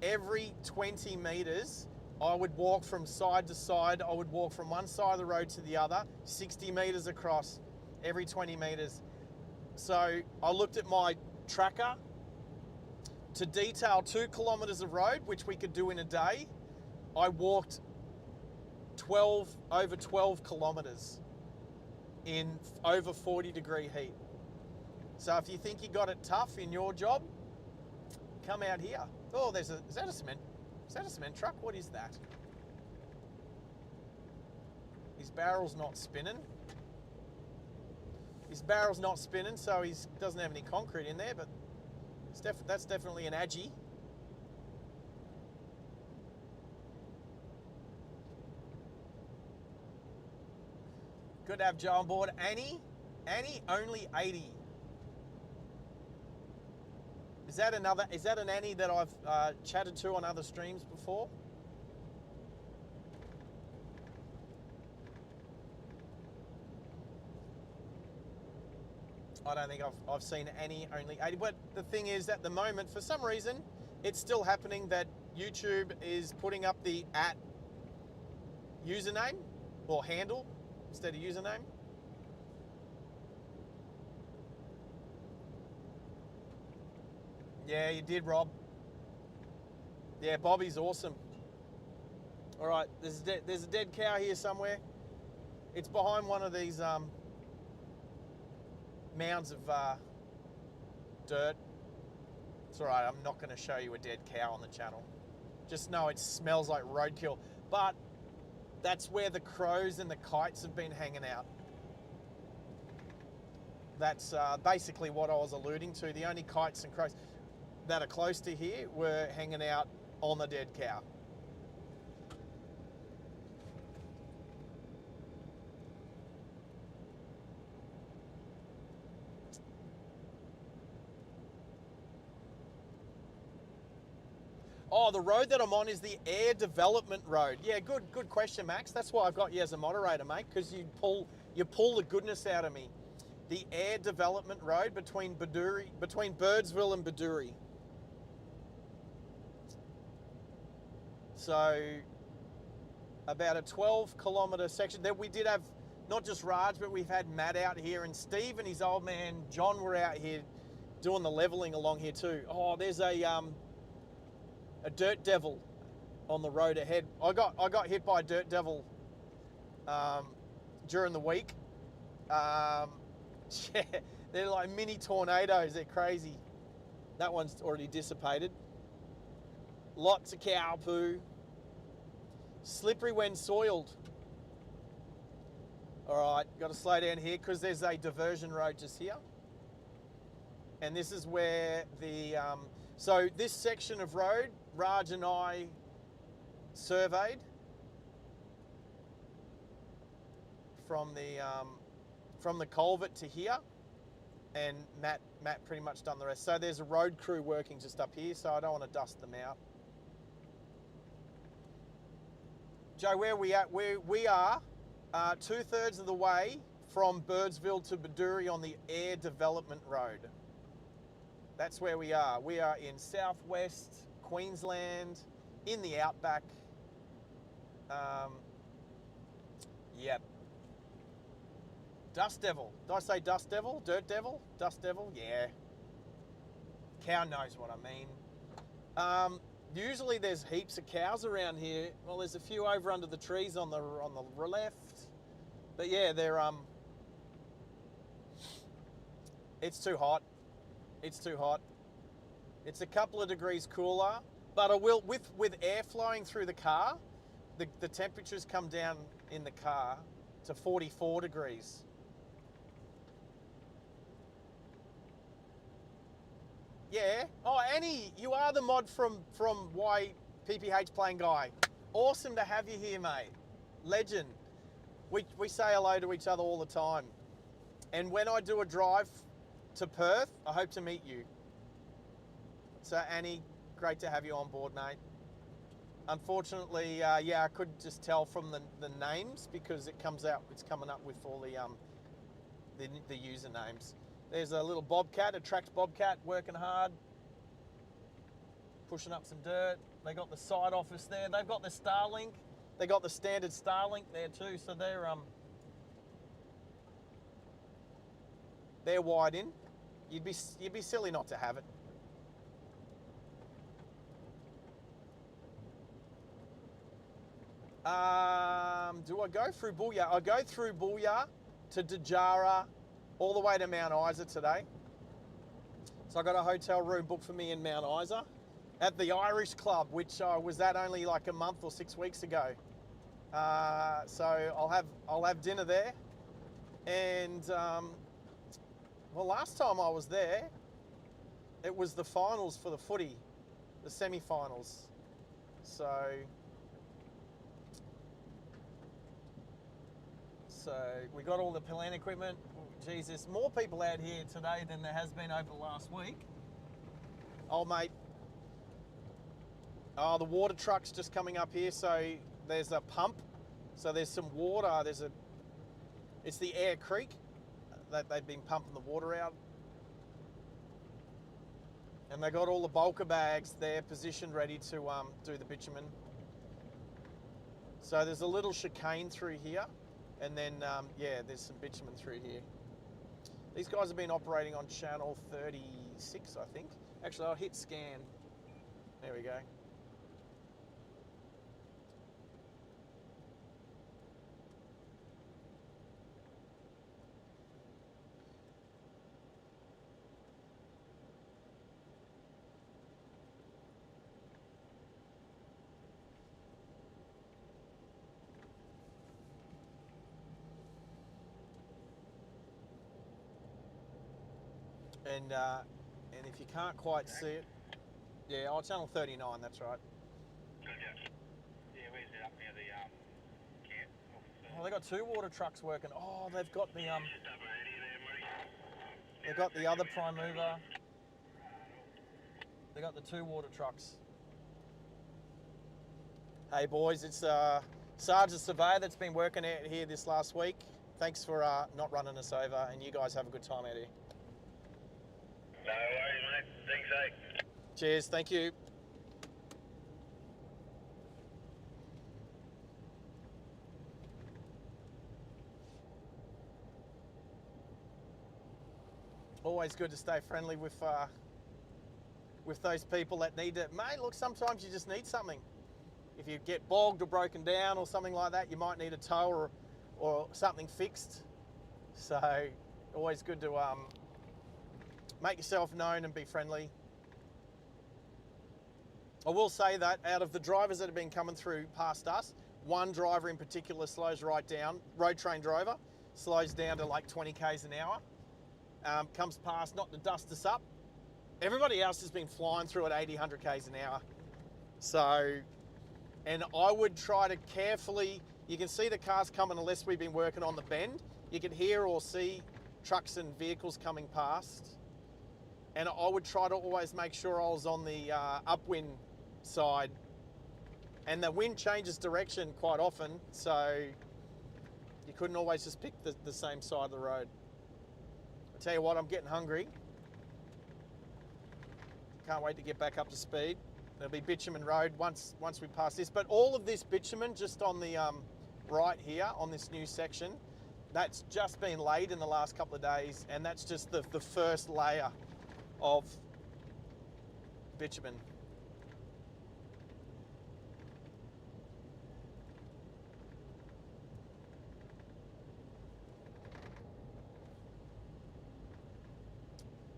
Every 20 meters, I would walk from side to side. I would walk from one side of the road to the other, 60 meters across every 20 meters. So I looked at my tracker to detail 2 kilometers of road, which we could do in a day. I walked over 12 kilometers in over 40 degree heat. So if you think you got it tough in your job, come out here. Oh, is that a cement truck? What is that? His barrel's not spinning. So he doesn't have any concrete in there, but that's definitely an Aggie. Good to have Joe on board. Annie, only 80. Is that an Annie that I've chatted to on other streams before? I don't think I've seen Annie only 80. But the thing is, at the moment, for some reason, it's still happening that YouTube is putting up the @ username or handle instead of username. Yeah, you did, Rob. Yeah, Bobby's awesome. All right, there's a dead cow here somewhere. It's behind one of these mounds of dirt. It's all right, I'm not going to show you a dead cow on the channel. Just know it smells like roadkill. But that's where the crows and the kites have been hanging out. That's basically what I was alluding to. The only kites and crows that are close to here were hanging out on the dead cow. Oh, the road that I'm on is the Air Development Road. Yeah, good question, Max. That's why I've got you as a moderator, mate, because you pull the goodness out of me. The Air Development Road between Birdsville and Baduri. So about a 12-kilometre section. Then we did have not just Raj, but we've had Matt out here, and Steve and his old man John were out here doing the levelling along here too. Oh, there's a dirt devil on the road ahead. I got hit by a dirt devil during the week. Yeah, they're like mini tornadoes. They're crazy. That one's already dissipated. Lots of cow poo. Slippery when soiled. All right, got to slow down here because there's a diversion road just here. And this is where the... so this section of road, Raj and I surveyed from the culvert to here, and Matt pretty much done the rest. So there's a road crew working just up here, so I don't want to dust them out. Joe, where are we at? We are 2/3 of the way from Birdsville to Baduri on the Air Development Road. That's where we are. We are in southwest Queensland, in the Outback. Yep. Dust Devil. Did I say Dust Devil? Dirt Devil? Dust Devil? Yeah. Cow knows what I mean. Usually there's heaps of cows around here. Well, there's a few over under the trees on the left. But yeah, they're it's too hot. It's too hot. It's a couple of degrees cooler, but I will with air flowing through the car, the temperatures come down in the car to 44 degrees. Yeah. Oh, Annie, you are the mod from YPPH Playing Guy. Awesome to have you here, mate. Legend. We say hello to each other all the time. And when I do a drive to Perth, I hope to meet you. So Annie, great to have you on board, mate. unfortunately, yeah, I could just tell from the names because it's coming up with all the usernames. There's a little bobcat, a tracked bobcat, working hard, pushing up some dirt. They got the side office there. They've got the Starlink. They got the standard Starlink there too. So they're wide in. You'd be silly not to have it. Do I go through Booyah? I go through Booyah to Dejara, all the way to Mount Isa today. So I got a hotel room booked for me in Mount Isa at the Irish Club, which I was at only like a month or 6 weeks ago. So I'll have dinner there, and well, last time I was there, it was the finals for the footy, the semi-finals. So we got all the plan equipment. Geez, there's more people out here today than there has been over the last week. Oh, mate. Oh, the water truck's just coming up here. So there's a pump. So there's some water. It's the Air Creek that they've been pumping the water out. And they got all the bulker bags there positioned ready to do the bitumen. So there's a little chicane through here. And then, yeah, there's some bitumen through here. These guys have been operating on channel 36, I think. Actually, I'll hit scan. There we go. And if you can't quite see it, yeah, channel 39, that's right. Yeah, where's it up near the camp? Oh, they got 2 water trucks working. Oh, they've got the other prime mover. They got the 2 water trucks. Hey boys, it's Sarge the surveyor that's been working out here this last week. Thanks for not running us over, and you guys have a good time out here. No worries, mate. Thanks, Cheers, thank you. Always good to stay friendly with those people that need it. Mate, look, sometimes you just need something. If you get bogged or broken down or something like that, you might need a tow or something fixed. So always good to make yourself known and be friendly. I will say that out of the drivers that have been coming through past us, one driver in particular slows right down, road train driver, slows down to like 20 k's an hour, comes past not to dust us up. Everybody else has been flying through at 80, 100 k's an hour. So, and I would try to carefully, you can see the cars coming unless we've been working on the bend. You can hear or see trucks and vehicles coming past. And I would try to always make sure I was on the upwind side. And the wind changes direction quite often, so you couldn't always just pick the same side of the road. I tell you what, I'm getting hungry. Can't wait to get back up to speed. There'll be bitumen road once we pass this. But all of this bitumen just on the right here, on this new section, that's just been laid in the last couple of days, and that's just the first layer of bitumen.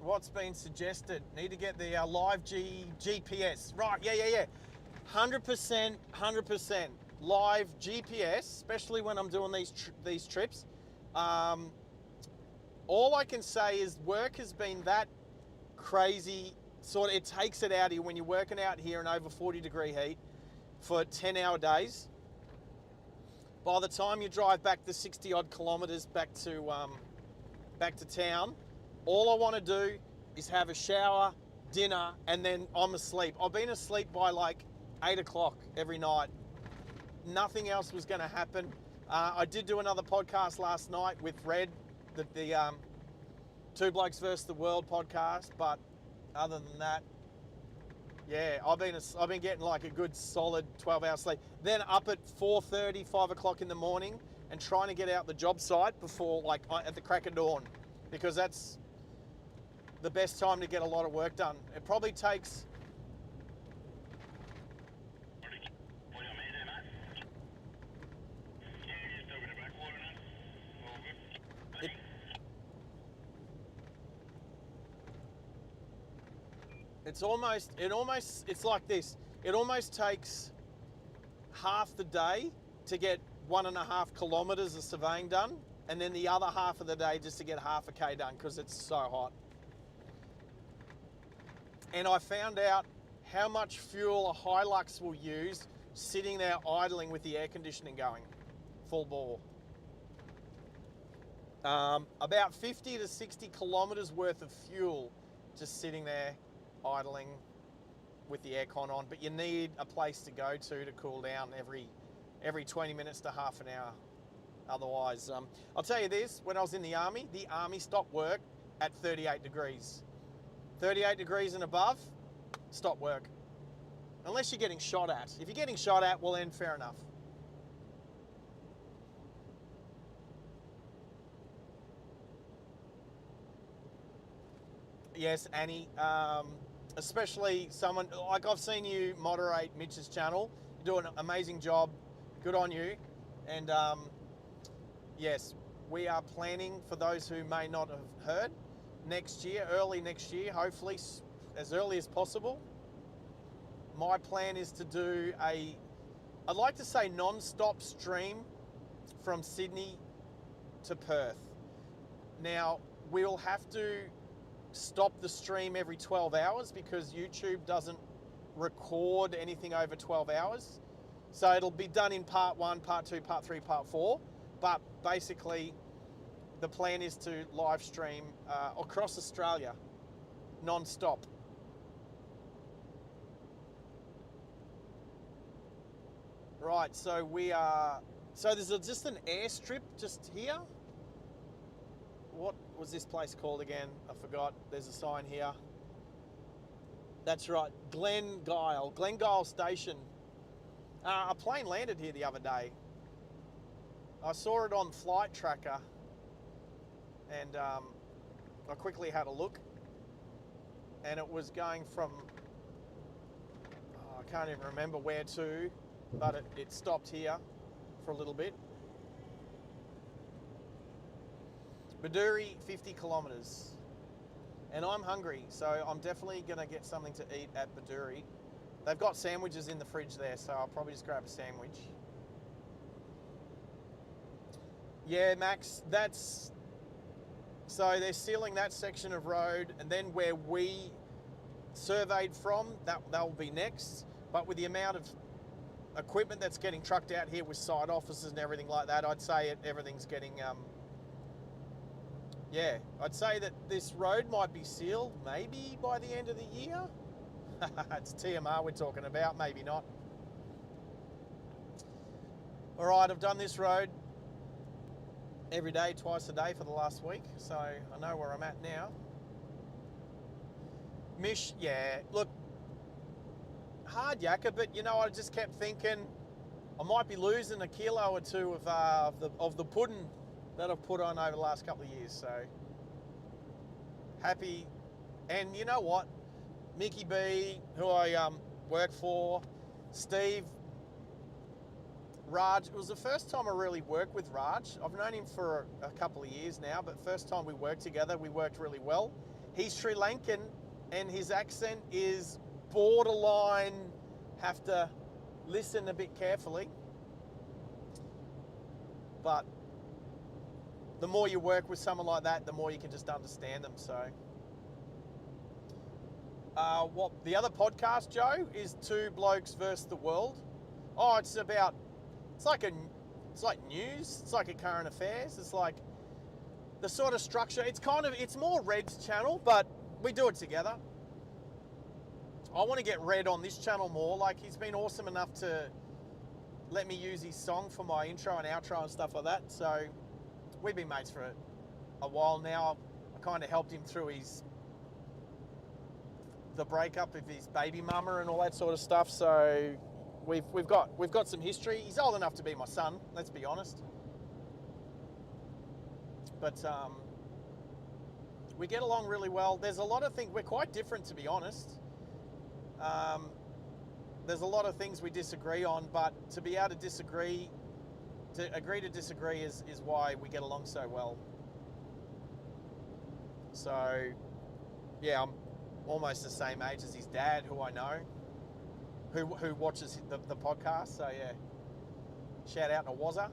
What's been suggested? Need to get the live GPS. Right, yeah. 100% live GPS, especially when I'm doing these trips. All I can say is work has been that crazy, sort of, it takes it out of you when you're working out here in over 40-degree heat for 10-hour days. By the time you drive back the 60-odd kilometers back to town, all I want to do is have a shower, dinner, and then I'm asleep. I've been asleep by like 8 o'clock every night. Nothing else was going to happen. I did do another podcast last night with Red, the Two Blokes versus the World podcast, but other than that, yeah, I've been getting like a good solid 12 hours sleep. Then up at 4:30, 5 o'clock in the morning and trying to get out the job site before like at the crack of dawn, because that's the best time to get a lot of work done. It probably takes... What do you mean there, mate? Yeah, just a bit of backwater now. All good. It, it's like this. It almost takes half the day to get 1.5 kilometres of surveying done, and then the other half of the day just to get half a K done because it's so hot. And I found out how much fuel a Hilux will use sitting there idling with the air conditioning going, full bore. About 50 to 60 kilometres worth of fuel just sitting there idling with the aircon on, but you need a place to go to cool down every 20 minutes to half an hour. Otherwise, I'll tell you this, when I was in the army stopped work at 38 degrees. 38 degrees and above, stop work. Unless you're getting shot at. If you're getting shot at, well then fair enough. Yes, Annie. Especially someone, like I've seen you moderate Mitch's channel. You do an amazing job. Good on you. And yes, we are planning, for those who may not have heard, next year, early next year, hopefully as early as possible. My plan is to do I'd like to say non-stop stream from Sydney to Perth. Now, we'll have to stop the stream every 12 hours because YouTube doesn't record anything over 12 hours. So it'll be done in part 1, part 2, part 3, part 4. But basically, the plan is to live stream across Australia, non-stop. Right, so so there's just an airstrip just here. What was this place called again? I forgot. There's a sign here. That's right, Glengyle Station. A plane landed here the other day. I saw it on Flight Tracker, and I quickly had a look, and it was going from, I can't even remember where to, but it stopped here for a little bit. Baduri, 50 kilometres. And I'm hungry, so I'm definitely going to get something to eat at Baduri. They've got sandwiches in the fridge there, so I'll probably just grab a sandwich. Yeah, Max, so they're sealing that section of road, and then where we surveyed from, that will be next. But with the amount of equipment that's getting trucked out here with site offices and everything like that, I'd say everything's getting... yeah, I'd say that this road might be sealed maybe by the end of the year. It's TMR we're talking about, maybe not. All right, I've done this road every day, twice a day for the last week, so I know where I'm at now. Mish, yeah, look, hard yakka, but you know, I just kept thinking I might be losing a kilo or two of the pudding that I've put on over the last couple of years, so happy. And you know what, Mickey B, who I work for, Steve, Raj, it was the first time I really worked with Raj. I've known him for a couple of years now, but first time we worked together, we worked really well. He's Sri Lankan and his accent is borderline, have to listen a bit carefully. But the more you work with someone like that, the more you can just understand them. So, what the other podcast, Joe, is Two Blokes versus the World. Oh, it's like news. It's like a current affairs. It's like the sort of structure. It's more Red's channel, but we do it together. I want to get Red on this channel more. Like, he's been awesome enough to let me use his song for my intro and outro and stuff like that. So we've been mates for a while now. I kind of helped him through the breakup of his baby mama and all that sort of stuff. So we've got some history. He's old enough to be my son, let's be honest. But we get along really well. There's a lot of things, we're quite different, to be honest. There's a lot of things we disagree on, but to be able to disagree, to agree to disagree is why we get along so well. So, yeah, I'm almost the same age as his dad, who I know, who watches the podcast. So, yeah, shout out to Wazza.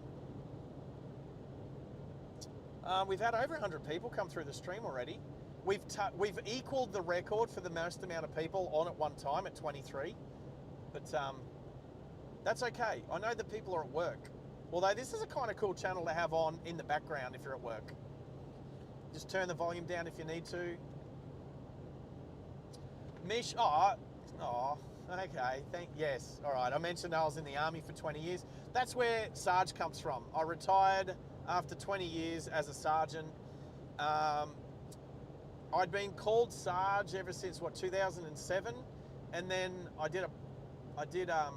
We've had over 100 people come through the stream already. We've equaled the record for the most amount of people on at one time at 23. But that's okay. I know that people are at work. Although this is a kind of cool channel to have on in the background if you're at work. Just turn the volume down if you need to. Mish, okay. Yes, all right. I mentioned I was in the army for 20 years. That's where Sarge comes from. I retired after 20 years as a sergeant. I'd been called Sarge ever since, 2007? And then I did a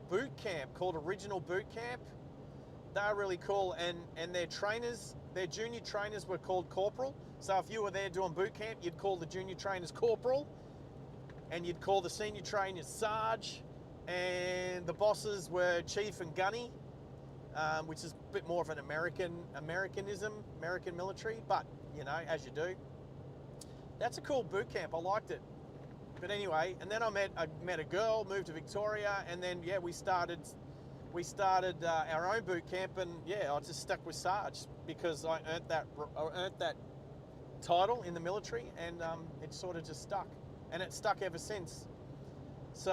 boot camp called Original Boot Camp. They were really cool, and their trainers, their junior trainers were called Corporal. So if you were there doing boot camp, you'd call the junior trainers Corporal, and you'd call the senior trainers Sarge, and the bosses were Chief and Gunny, which is a bit more of an American military, but you know, as you do. That's a cool boot camp. I liked it. But anyway, and then I met a girl, moved to Victoria, and then yeah, we started our own boot camp, and yeah, I just stuck with Sarge because I earned that title in the military, and it sort of just stuck, and it stuck ever since. So,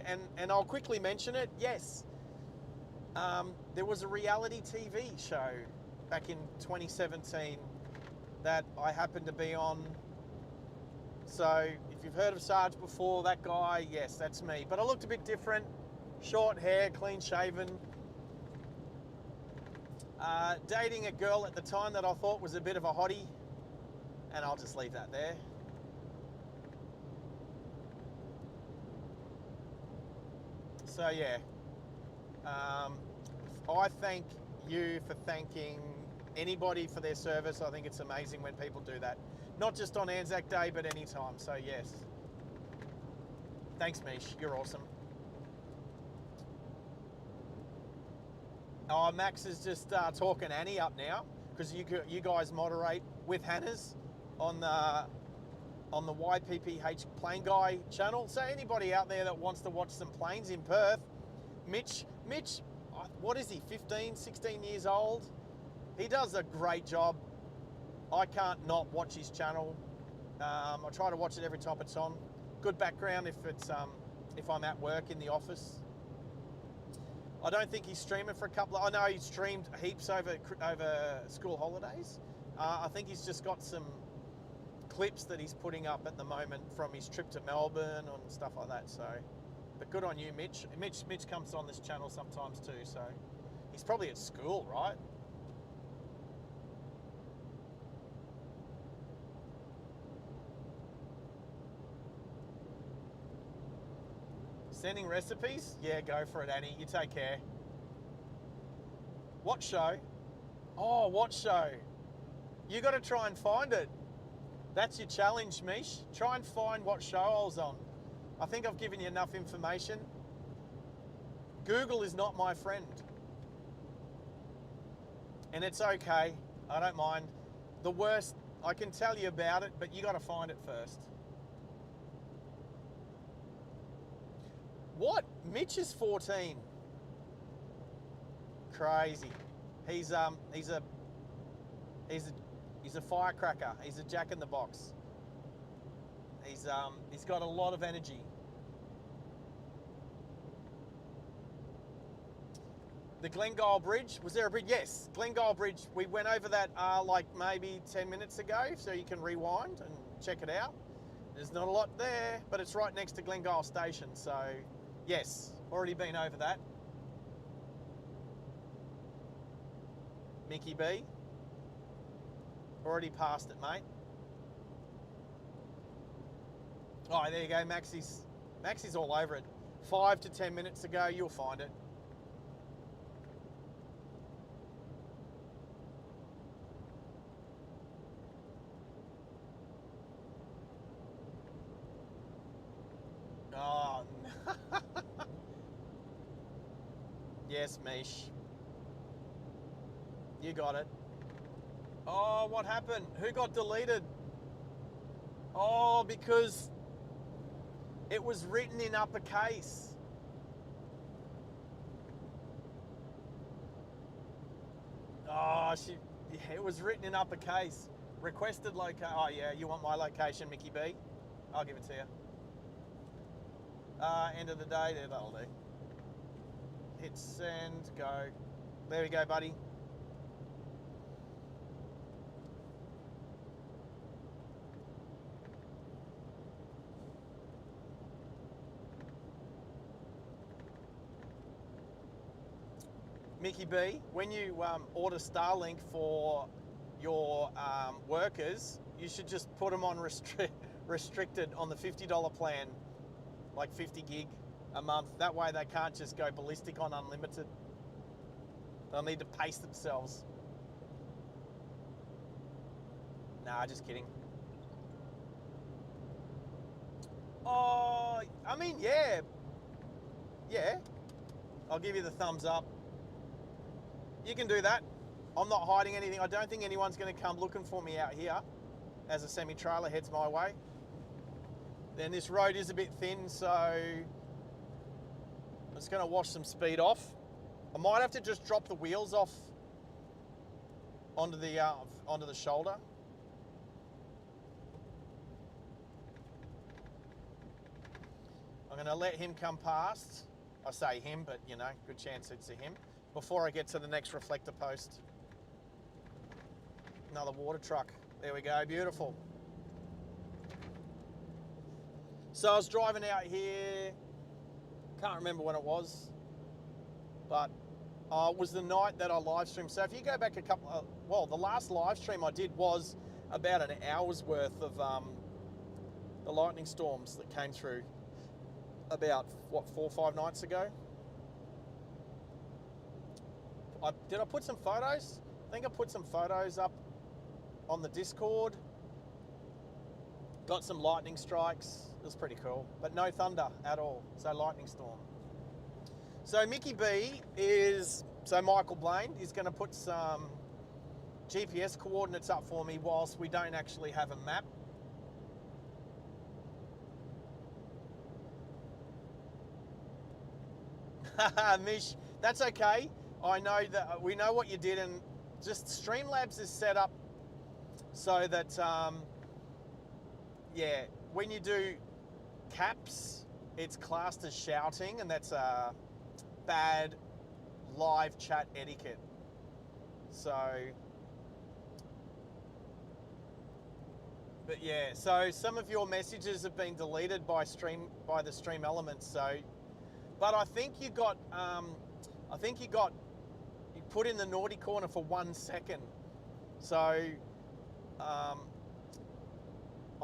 and I'll quickly mention it. Yes, there was a reality TV show back in 2017 that I happened to be on. So if you've heard of Sarge before, that guy, yes, that's me. But I looked a bit different, short hair, clean shaven. Dating a girl at the time that I thought was a bit of a hottie, and I'll just leave that there. So yeah, I thank you for thanking anybody for their service. I think it's amazing when people do that. Not just on Anzac Day, but any time. So yes. Thanks, Mish. You're awesome. Oh, Max is just talking Annie up now because you guys moderate with Hannah's on the YPPH Plane Guy channel. So anybody out there that wants to watch some planes in Perth, Mitch, what is he? 15, 16 years old. He does a great job. I can't not watch his channel. I try to watch it every time it's on. Good background if I'm at work in the office. I don't think he's streaming for a couple of... I know he's streamed heaps over school holidays. I think he's just got some clips that he's putting up at the moment from his trip to Melbourne and stuff like that. So, but good on you, Mitch. Mitch comes on this channel sometimes too. So he's probably at school, right? Sending recipes? Yeah, go for it, Annie. You take care. What show? Oh, what show? You got to try and find it. That's your challenge, Mish. Try and find what show I was on. I think I've given you enough information. Google is not my friend. And it's okay. I don't mind. The worst, I can tell you about it, but you got to find it first. What? Mitch is 14. Crazy. He's a firecracker. He's a jack in the box. He's got a lot of energy. The Glengyle Bridge, was there a bridge? Yes, Glengyle Bridge. We went over that like maybe 10 minutes ago, so you can rewind and check it out. There's not a lot there, but it's right next to Glengyle Station, so yes, already been over that. Mickey B, already passed it, mate. Oh, there you go, Maxie's all over it. 5 to 10 minutes ago, you'll find it. Oh, no. Yes, Mish. You got it. Oh, what happened? Who got deleted? Oh, because it was written in uppercase. Oh, it was written in uppercase. Requested location. Oh, yeah, you want my location, Mickey B? I'll give it to you. End of the day, there, that'll do. Hit send, go. There we go, buddy. Mickey B, when you order Starlink for your workers, you should just put them on restricted on the $50 plan, like 50 gig a month. That way they can't just go ballistic on unlimited. They'll need to pace themselves. Nah, just kidding. Oh, I mean, yeah. Yeah. I'll give you the thumbs up. You can do that. I'm not hiding anything. I don't think anyone's going to come looking for me out here as a semi-trailer heads my way. Then this road is a bit thin, so I'm just going to wash some speed off. I might have to just drop the wheels off onto the shoulder. I'm going to let him come past. I say him, but you know, good chance it's a him. Before I get to the next reflector post. Another water truck. There we go, beautiful. So I was driving out here, can't remember when it was, but it was the night that I live streamed. So if you go back the last live stream I did was about an hour's worth of the lightning storms that came through about, 4 or 5 nights ago. Did I put some photos? I think I put some photos up on the Discord. Got some lightning strikes. It was pretty cool. But no thunder at all. So lightning storm. So Mickey B Michael Blaine is going to put some GPS coordinates up for me whilst we don't actually have a map. Mish, that's okay. I know that we know what you did, and just Streamlabs is set up so that, yeah, when you do caps, it's classed as shouting, and that's a bad live chat etiquette. So, but yeah, so some of your messages have been deleted by the stream elements. So, but I think you put in the naughty corner for 1 second. So I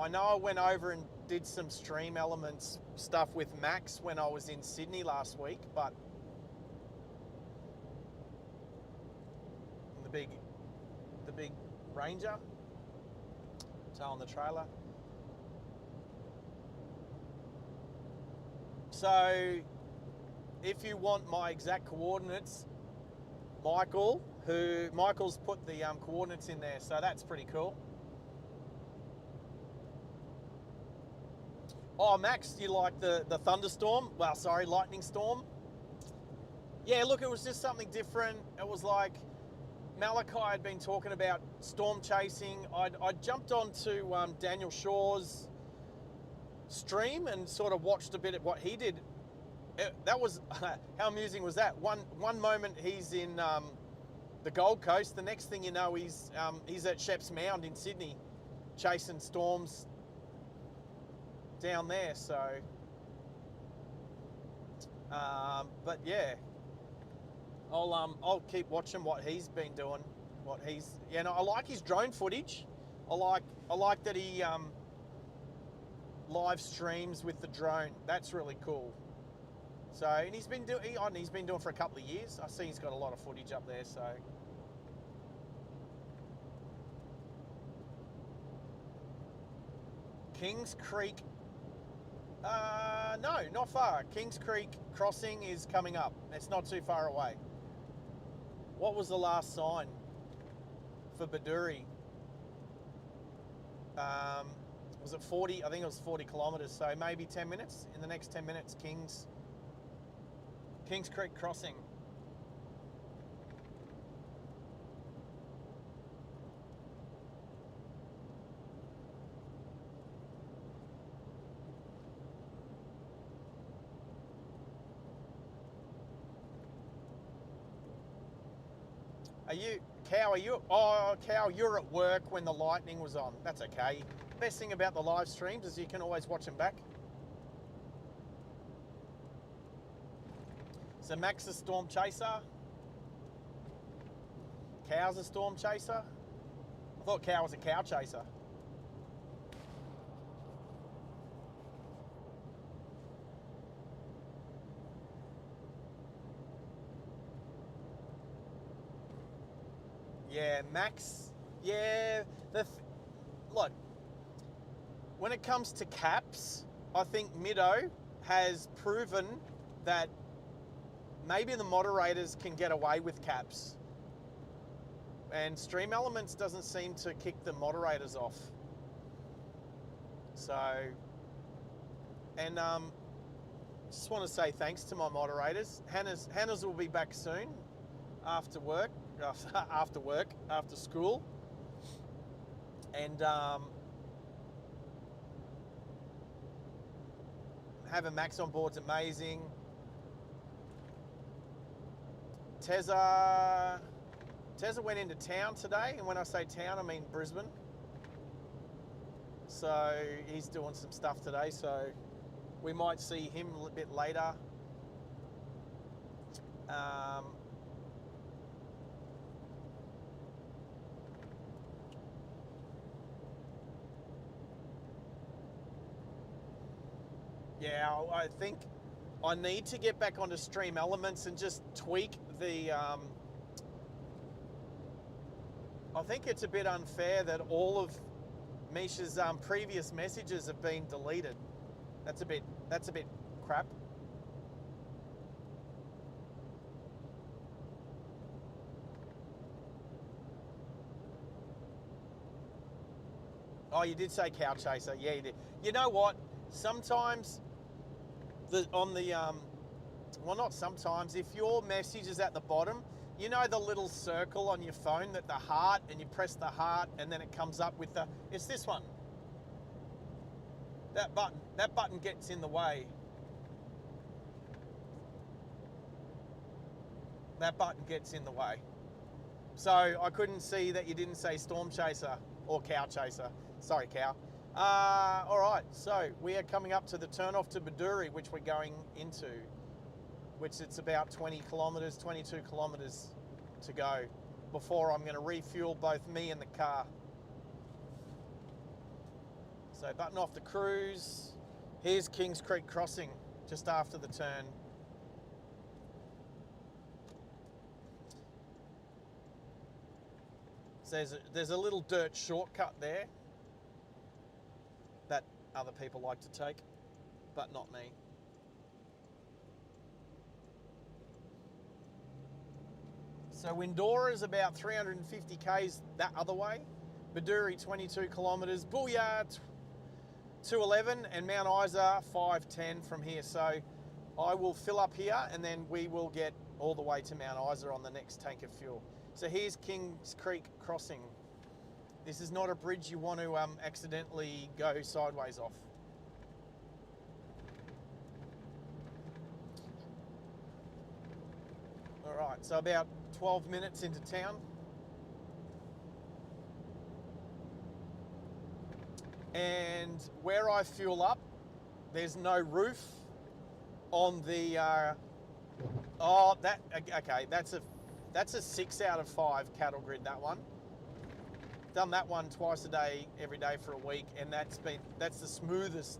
know I went over and did some stream elements stuff with Max when I was in Sydney last week, but the big Ranger towing the trailer. So if you want my exact coordinates, Michael's put the coordinates in there, so that's pretty cool. Oh, Max, do you like the thunderstorm? Well, sorry, lightning storm. Yeah, look, it was just something different. It was like Malachi had been talking about storm chasing. I jumped onto Daniel Shaw's stream and sort of watched a bit of what he did. That was, how amusing was that? One moment he's in the Gold Coast, the next thing you know he's at Sheps Mound in Sydney chasing storms down there. So, but yeah, I'll keep watching what he's been doing. No, I like his drone footage. I like that he live streams with the drone. That's really cool. So, and he's been doing for a couple of years. I see he's got a lot of footage up there. So, Kings Creek. No, not far. Kings Creek crossing is coming up. It's not too far away. What was the last sign for Baduri? Was it 40? I think it was 40 kilometres. So maybe 10 minutes. In the next 10 minutes, Kings Creek crossing. Cow, you're at work when the lightning was on. That's okay. Best thing about the live streams is you can always watch them back. So Max a storm chaser. Cow's a storm chaser. I thought Cow was a cow chaser. Yeah, Max. Yeah, look. When it comes to caps, I think Middo has proven that maybe the moderators can get away with caps, and Stream Elements doesn't seem to kick the moderators off. So, and just want to say thanks to my moderators. Hannah's will be back soon after work. After school, and having Max on board's amazing. Tezza went into town today, and when I say town, I mean Brisbane. So he's doing some stuff today, so we might see him a bit later. Yeah, I think I need to get back onto Stream Elements and just tweak the... I think it's a bit unfair that all of Misha's previous messages have been deleted. That's a bit crap. Oh, you did say cow chaser. Yeah, you did. You know what? Sometimes well, not sometimes, if your message is at the bottom, you know the little circle on your phone, that the heart, and you press the heart and then it comes up with it's this one. That button gets in the way. That button gets in the way. So I couldn't see that you didn't say storm chaser or cow chaser. Sorry, cow. All right, so we are coming up to the turn-off to Baduri, which we're going into, which it's about 20 kilometres, 22 kilometres to go before I'm going to refuel both me and the car. So button off the cruise. Here's Kings Creek crossing, just after the turn. So there's a little dirt shortcut there that other people like to take, but not me. So Windora is about 350 k's that other way. Baduri 22 kilometres. Booyah 211, and Mount Isa 510 from here. So I will fill up here and then we will get all the way to Mount Isa on the next tank of fuel. So here's Kings Creek crossing. This is not a bridge you want to accidentally go sideways off. All right, so about 12 minutes into town. And where I fuel up There's no roof on the. Okay. That's a 6 out of 5 cattle grid. That one. Done that one twice a day, every day for a week, and that's the smoothest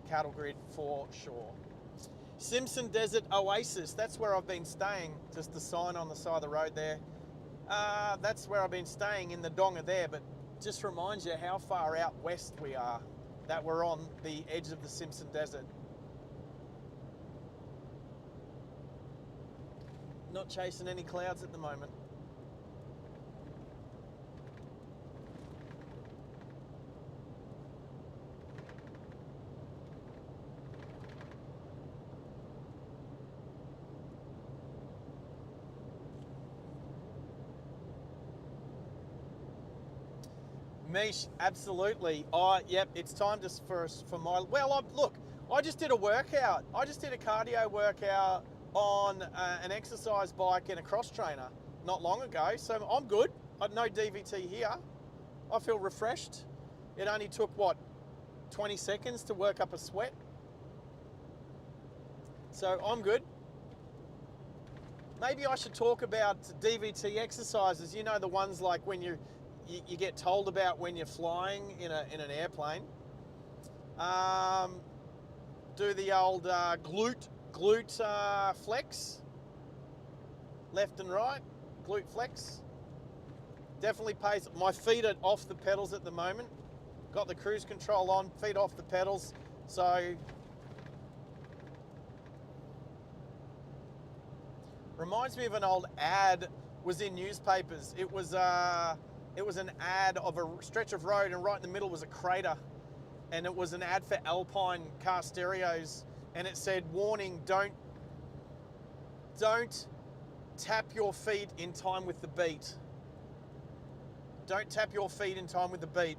cattle grid for sure. Simpson Desert Oasis. That's where I've been staying. Just the sign on the side of the road there. That's where I've been staying in the donga there, but just reminds you how far out west we are, that we're on the edge of the Simpson Desert. Not chasing any clouds at the moment. Mish, absolutely. Yep, it's time for my. Well, look, I just did a workout. I just did a cardio workout on an exercise bike and a cross trainer not long ago, so I'm good. No DVT here. I feel refreshed. It only took, what, 20 seconds to work up a sweat. So I'm good. Maybe I should talk about DVT exercises. You know, the ones like when you get told about when you're flying in an airplane. Do the old glute flex, left and right, glute flex. Definitely pays. My feet are off the pedals at the moment. Got the cruise control on, feet off the pedals. So reminds me of an old ad. Was in newspapers. It was an ad of a stretch of road, and right in the middle was a crater, and it was an ad for Alpine car stereos, and it said, warning, don't tap your feet in time with the beat. Don't tap your feet in time with the beat.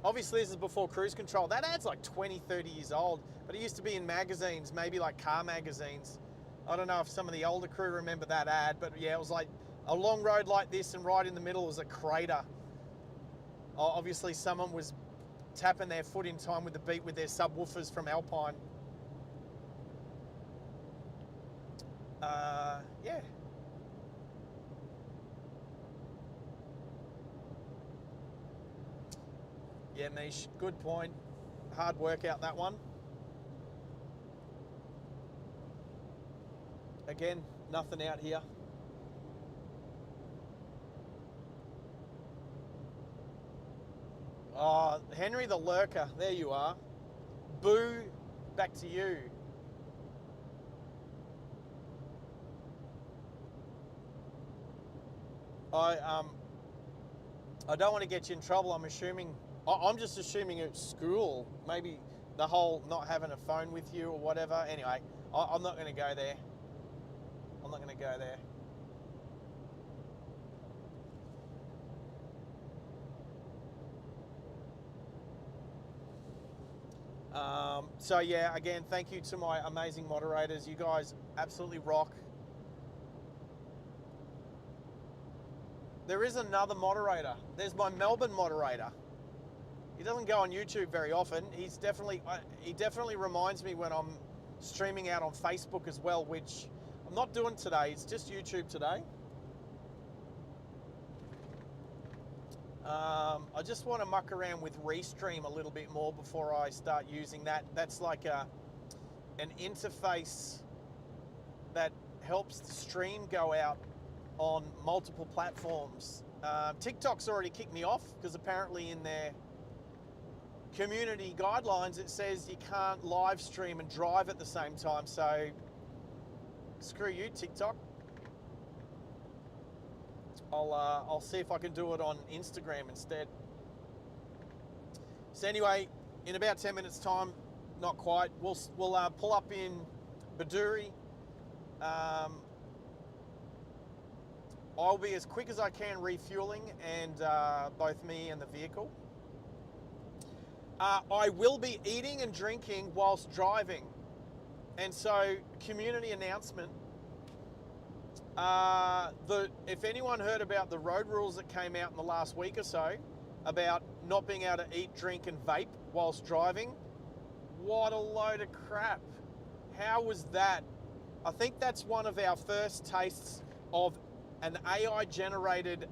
Obviously this is before cruise control. That ad's like 20, 30 years old, but it used to be in magazines, maybe like car magazines. I don't know if some of the older crew remember that ad, but yeah, it was like a long road like this, and right in the middle was a crater. Obviously someone was tapping their foot in time with the beat with their subwoofers from Alpine. Yeah. Yeah, Mish, good point. Hard workout, that one. Again, nothing out here. Oh, Henry the Lurker, there you are. Boo, back to you. I don't want to get you in trouble. I'm just assuming it's school. Maybe the whole not having a phone with you or whatever. Anyway, I'm not going to go there. I'm not going to go there. So yeah, again, thank you to my amazing moderators. You guys absolutely rock. There is another moderator. There's my Melbourne moderator. He doesn't go on YouTube very often. He definitely reminds me when I'm streaming out on Facebook as well, which I'm not doing today. It's just YouTube today. I just want to muck around with Restream a little bit more before I start using that. That's like an interface that helps the stream go out on multiple platforms. TikTok's already kicked me off because apparently in their community guidelines it says you can't live stream and drive at the same time. So screw you, TikTok. I'll see if I can do it on Instagram instead. So anyway, in about 10 minutes time, not quite, we'll pull up in Baduri. I'll be as quick as I can refueling, and both me and the vehicle. I will be eating and drinking whilst driving, and so community announcement. If anyone heard about the road rules that came out in the last week or so about not being able to eat, drink and vape whilst driving, What a load of crap. How was that? I think that's one of our first tastes of an AI-generated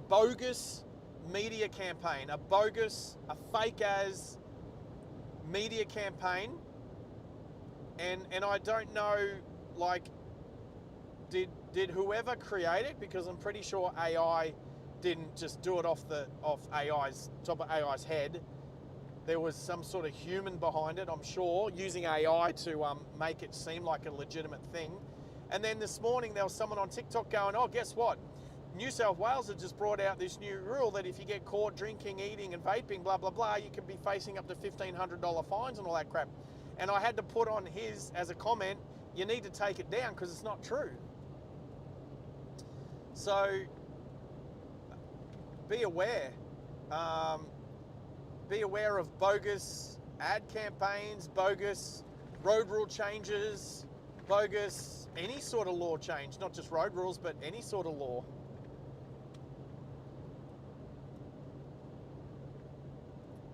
bogus media campaign, a fake-as media campaign. And I don't know, like, did whoever created, because I'm pretty sure AI didn't just do it off top of AI's head. There was some sort of human behind it, I'm sure, using AI to make it seem like a legitimate thing. And then this morning there was someone on TikTok going, oh, guess what? New South Wales have just brought out this new rule that if you get caught drinking, eating and vaping, blah, blah, blah, you can be facing up to $1,500 fines and all that crap. And I had to put on his, as a comment, you need to take it down because it's not true. So be aware. Be aware of bogus ad campaigns, bogus road rule changes, bogus any sort of law change, not just road rules, but any sort of law.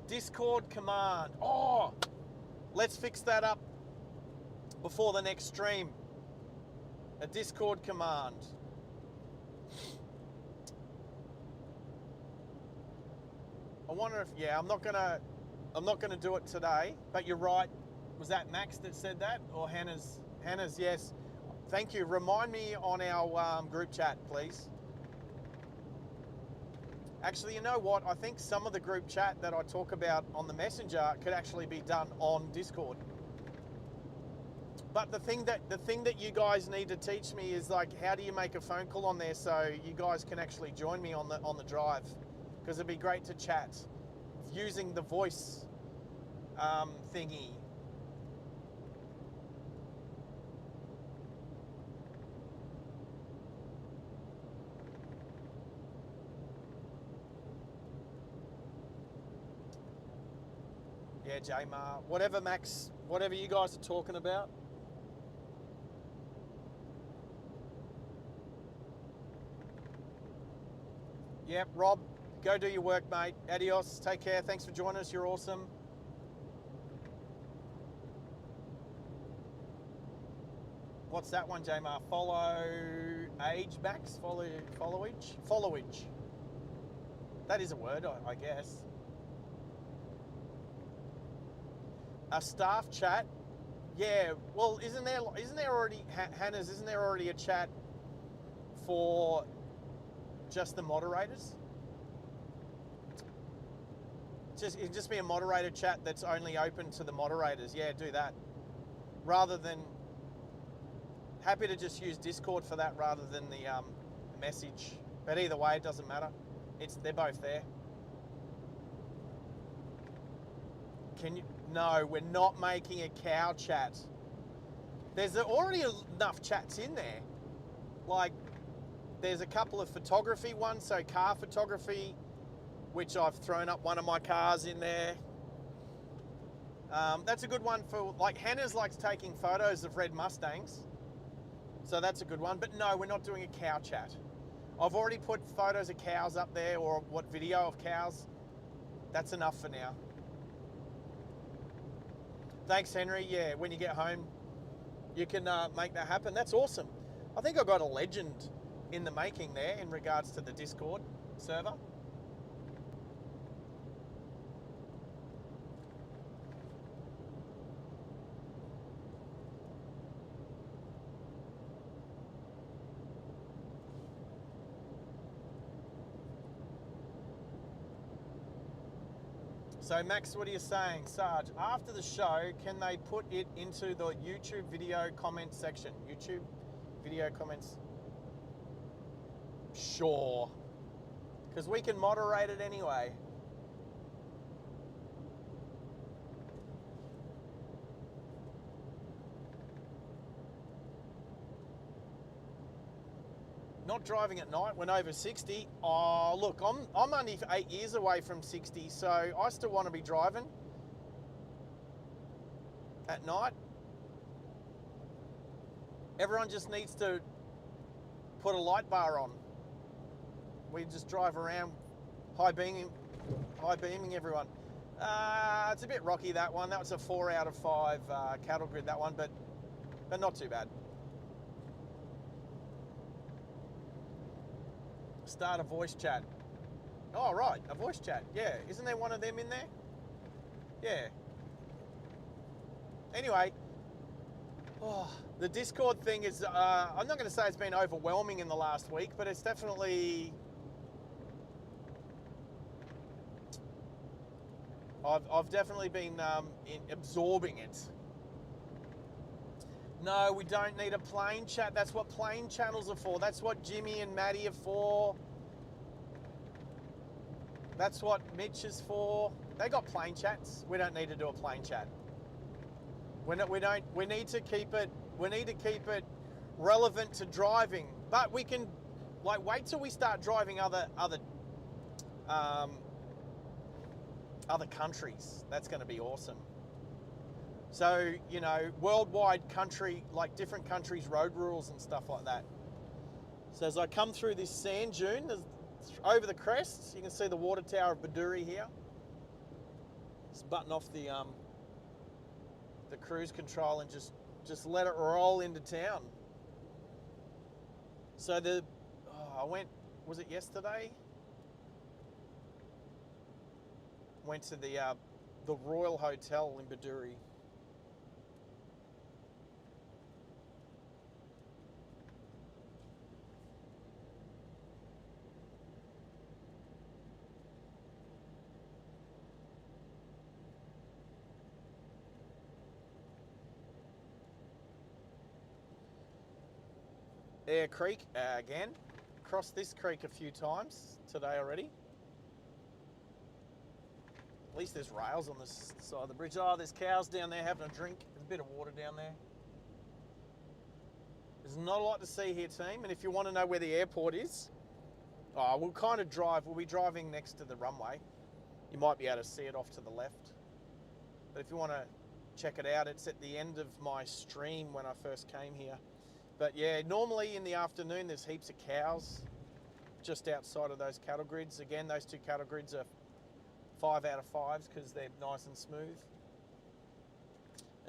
Discord command. Oh, let's fix that up before the next stream. A Discord command. I wonder if, yeah, I'm not gonna do it today, but you're right. Was that Max that said that, or Hannah's? Hannah's, yes. Thank you. Remind me on our group chat, please. Actually, you know what? I think some of the group chat that I talk about on the Messenger could actually be done on Discord. But the thing that you guys need to teach me is, like, how do you make a phone call on there so you guys can actually join me on the drive? Because it'd be great to chat using the voice thingy. Yeah, J-Mar. Whatever, Max. Whatever you guys are talking about. Yep, Rob. Go do your work, mate. Adios. Take care. Thanks for joining us. You're awesome. What's that one, J-Mar? Follow age, Max? Followage? Followage. That is a word, I guess. A staff chat. Yeah. Well, isn't there already, Hannah's, isn't there already a chat for just the moderators? It'd just be a moderator chat that's only open to the moderators. Yeah, do that. Rather than, happy to just use Discord for that rather than the message. But either way, it doesn't matter. They're both there. Can you? No, we're not making a cow chat. There's already enough chats in there. Like, there's a couple of photography ones, so car photography, which I've thrown up one of my cars in there. That's a good one for, like, Hannah's likes taking photos of red Mustangs. So that's a good one. But no, we're not doing a cow chat. I've already put photos of cows up there, or what video of cows. That's enough for now. Thanks, Henry. Yeah, when you get home, you can make that happen. That's awesome. I think I got a legend in the making there in regards to the Discord server. So Max, what are you saying? Sarge, after the show, can they put it into the YouTube video comment section? YouTube video comments? Sure. Because we can moderate it anyway. Not driving at night when over 60. Oh, look, I'm only 8 years away from 60, so I still want to be driving at night. Everyone just needs to put a light bar on. We just drive around high beaming everyone. It's a bit rocky, that one. That was a 4 out of 5 cattle grid, that one, but not too bad. Start a voice chat. Oh, right, a voice chat. Yeah, isn't there one of them in there? Yeah. Anyway, the Discord thing is, I'm not going to say it's been overwhelming in the last week, but it's definitely... I've definitely been absorbing it. No, we don't need a plane chat. That's what plane channels are for. That's what Jimmy and Maddie are for. That's what Mitch is for. They got plane chats. We don't need to do a plane chat. We need to keep it relevant to driving. But we can, like, wait till we start driving other countries. That's going to be awesome. So, you know, worldwide country, like different countries' road rules and stuff like that. So as I come through this sand dune, over the crest, you can see the water tower of Biduri here. Just button off the cruise control and just let it roll into town. So I went, was it yesterday? Went to the Royal Hotel in Biduri. Air Creek again. Crossed this creek a few times today already. At least there's rails on this side of the bridge. Oh, there's cows down there having a drink. There's a bit of water down there. There's not a lot to see here, team. And if you want to know where the airport is, we'll be driving next to the runway. You might be able to see it off to the left. But if you want to check it out, it's at the end of my stream when I first came here. But yeah, normally in the afternoon, there's heaps of cows just outside of those cattle grids. Again, those two cattle grids are 5 out of 5s because they're nice and smooth.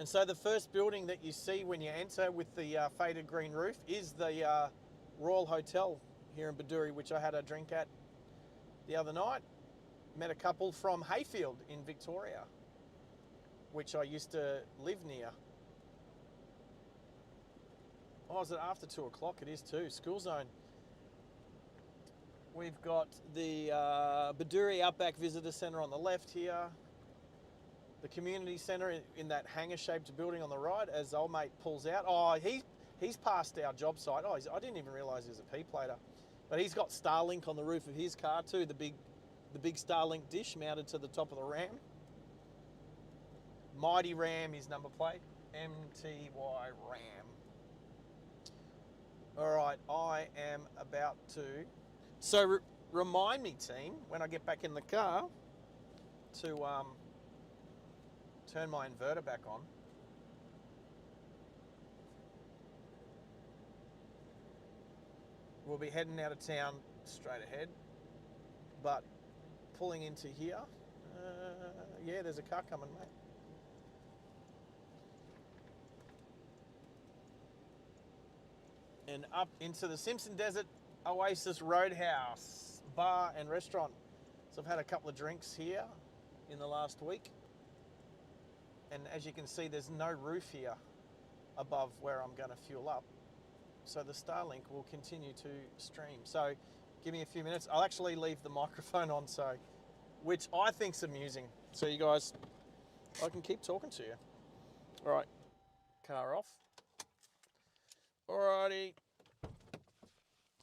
And so the first building that you see when you enter with the faded green roof is the Royal Hotel here in Biduri, which I had a drink at the other night. Met a couple from Hayfield in Victoria, which I used to live near. Oh, is it after 2 o'clock? It is too. School zone. We've got the Biduri Outback Visitor Centre on the left here. The community centre in that hangar-shaped building on the right as old mate pulls out. Oh, he's passed our job site. Oh, I didn't even realise he was a P-plater. But he's got Starlink on the roof of his car too, the big Starlink dish mounted to the top of the Ram. Mighty Ram is number plate. MTY Ram. All right, I am about to... So remind me, team, when I get back in the car to turn my inverter back on. We'll be heading out of town straight ahead, but pulling into here. Yeah, there's a car coming, mate. And up into the Simpson Desert Oasis Roadhouse bar and restaurant. So I've had a couple of drinks here in the last week. And as you can see, there's no roof here above where I'm going to fuel up. So the Starlink will continue to stream. So give me a few minutes. I'll actually leave the microphone on, so which I think's amusing. So you guys, I can keep talking to you. All right, car off. Alrighty,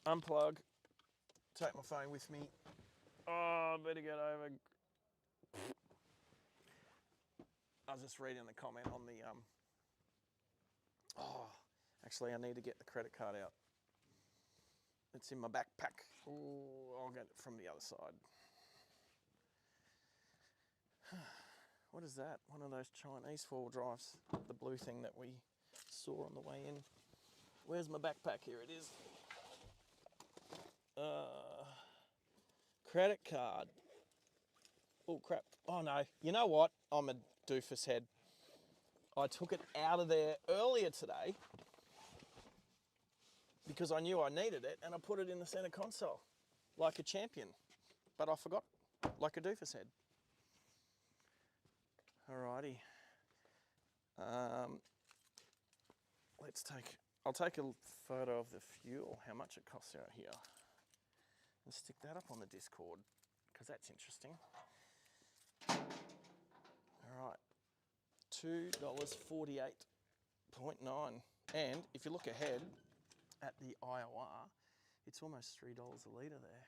unplug, take my phone with me. Oh, I better get over. I was just reading the comment on the, actually I need to get the credit card out. It's in my backpack. Oh, I'll get it from the other side. What is that? One of those Chinese four-wheel drives, the blue thing that we saw on the way in. Where's my backpack? Here it is. Credit card. Oh, crap. Oh, no. You know what? I'm a doofus head. I took it out of there earlier today because I knew I needed it, and I put it in the center console like a champion. But I forgot, like a doofus head. Alrighty. I'll take a photo of the fuel, how much it costs out here, and stick that up on the Discord, because that's interesting. Alright, $2.48.9. And if you look ahead at the IOR, it's almost $3 a litre there.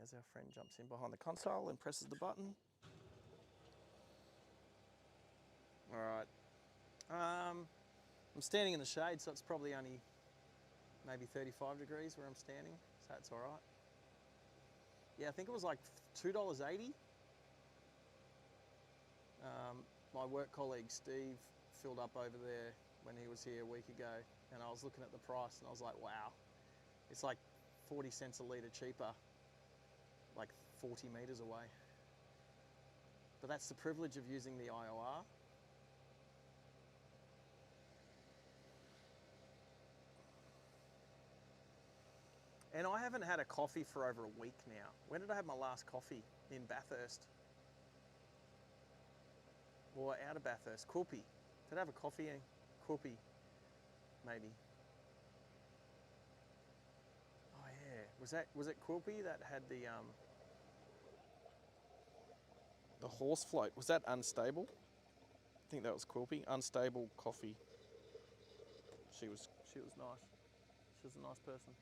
As our friend jumps in behind the console and presses the button. Alright. I'm standing in the shade, so it's probably only maybe 35 degrees where I'm standing, so that's alright. Yeah, I think it was like $2.80. My work colleague Steve filled up over there when he was here a week ago, and I was looking at the price and I was like, wow, it's like 40 cents a litre cheaper, like 40 metres away. But that's the privilege of using the IOR. And I haven't had a coffee for over a week now. When did I have my last coffee? In Bathurst. Or out of Bathurst. Quilpie. Did I have a coffee in Quilpie? Maybe. Oh yeah. Was it Quilpie that had the horse float? Was that unstable? I think that was Quilpie. Unstable coffee. She was nice. She was a nice person.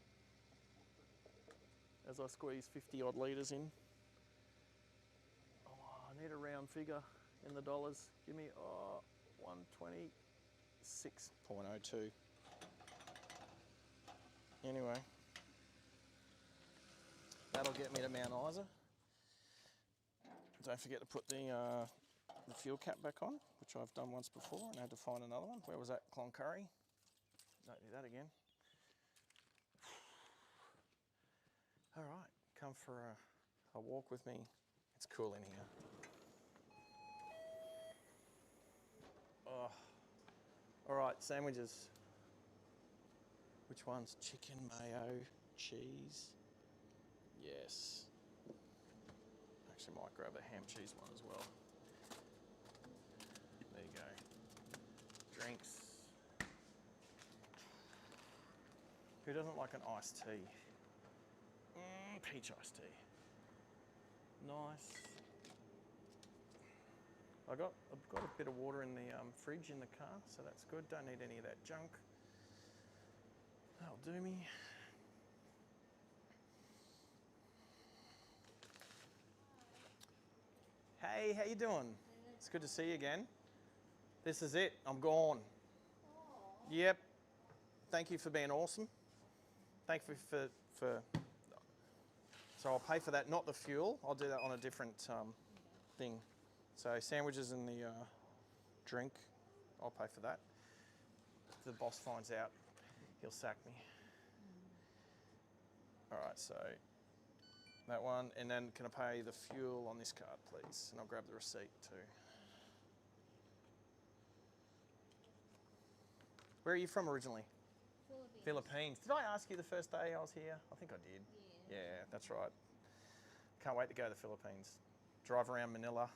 As I squeeze 50 odd litres in. Oh, I need a round figure in the dollars. Give me 126.02. Anyway, that'll get me to Mount Isa. Don't forget to put the fuel cap back on, which I've done once before, and I had to find another one. Where was that? Cloncurry. Don't do that again. All right, come for a walk with me. It's cool in here. Oh. All right, sandwiches. Which one's chicken, mayo, cheese? Yes. Actually might grab a ham cheese one as well. There you go. Drinks. Who doesn't like an iced tea? Peach iced tea. Nice. I've got a bit of water in the fridge in the car, so that's good. Don't need any of that junk. That'll do me. Hey, how you doing? It's good to see you again. This is it. I'm gone. Yep. Thank you for being awesome. Thank you for. So I'll pay for that, not the fuel. I'll do that on a different thing. So sandwiches and the drink, I'll pay for that. If the boss finds out, he'll sack me. All right, so that one, and then can I pay the fuel on this card, please? And I'll grab the receipt too. Where are you from originally? Philippines. Did I ask you the first day I was here? I think I did. Yeah, that's right. Can't wait to go to the Philippines. Drive around Manila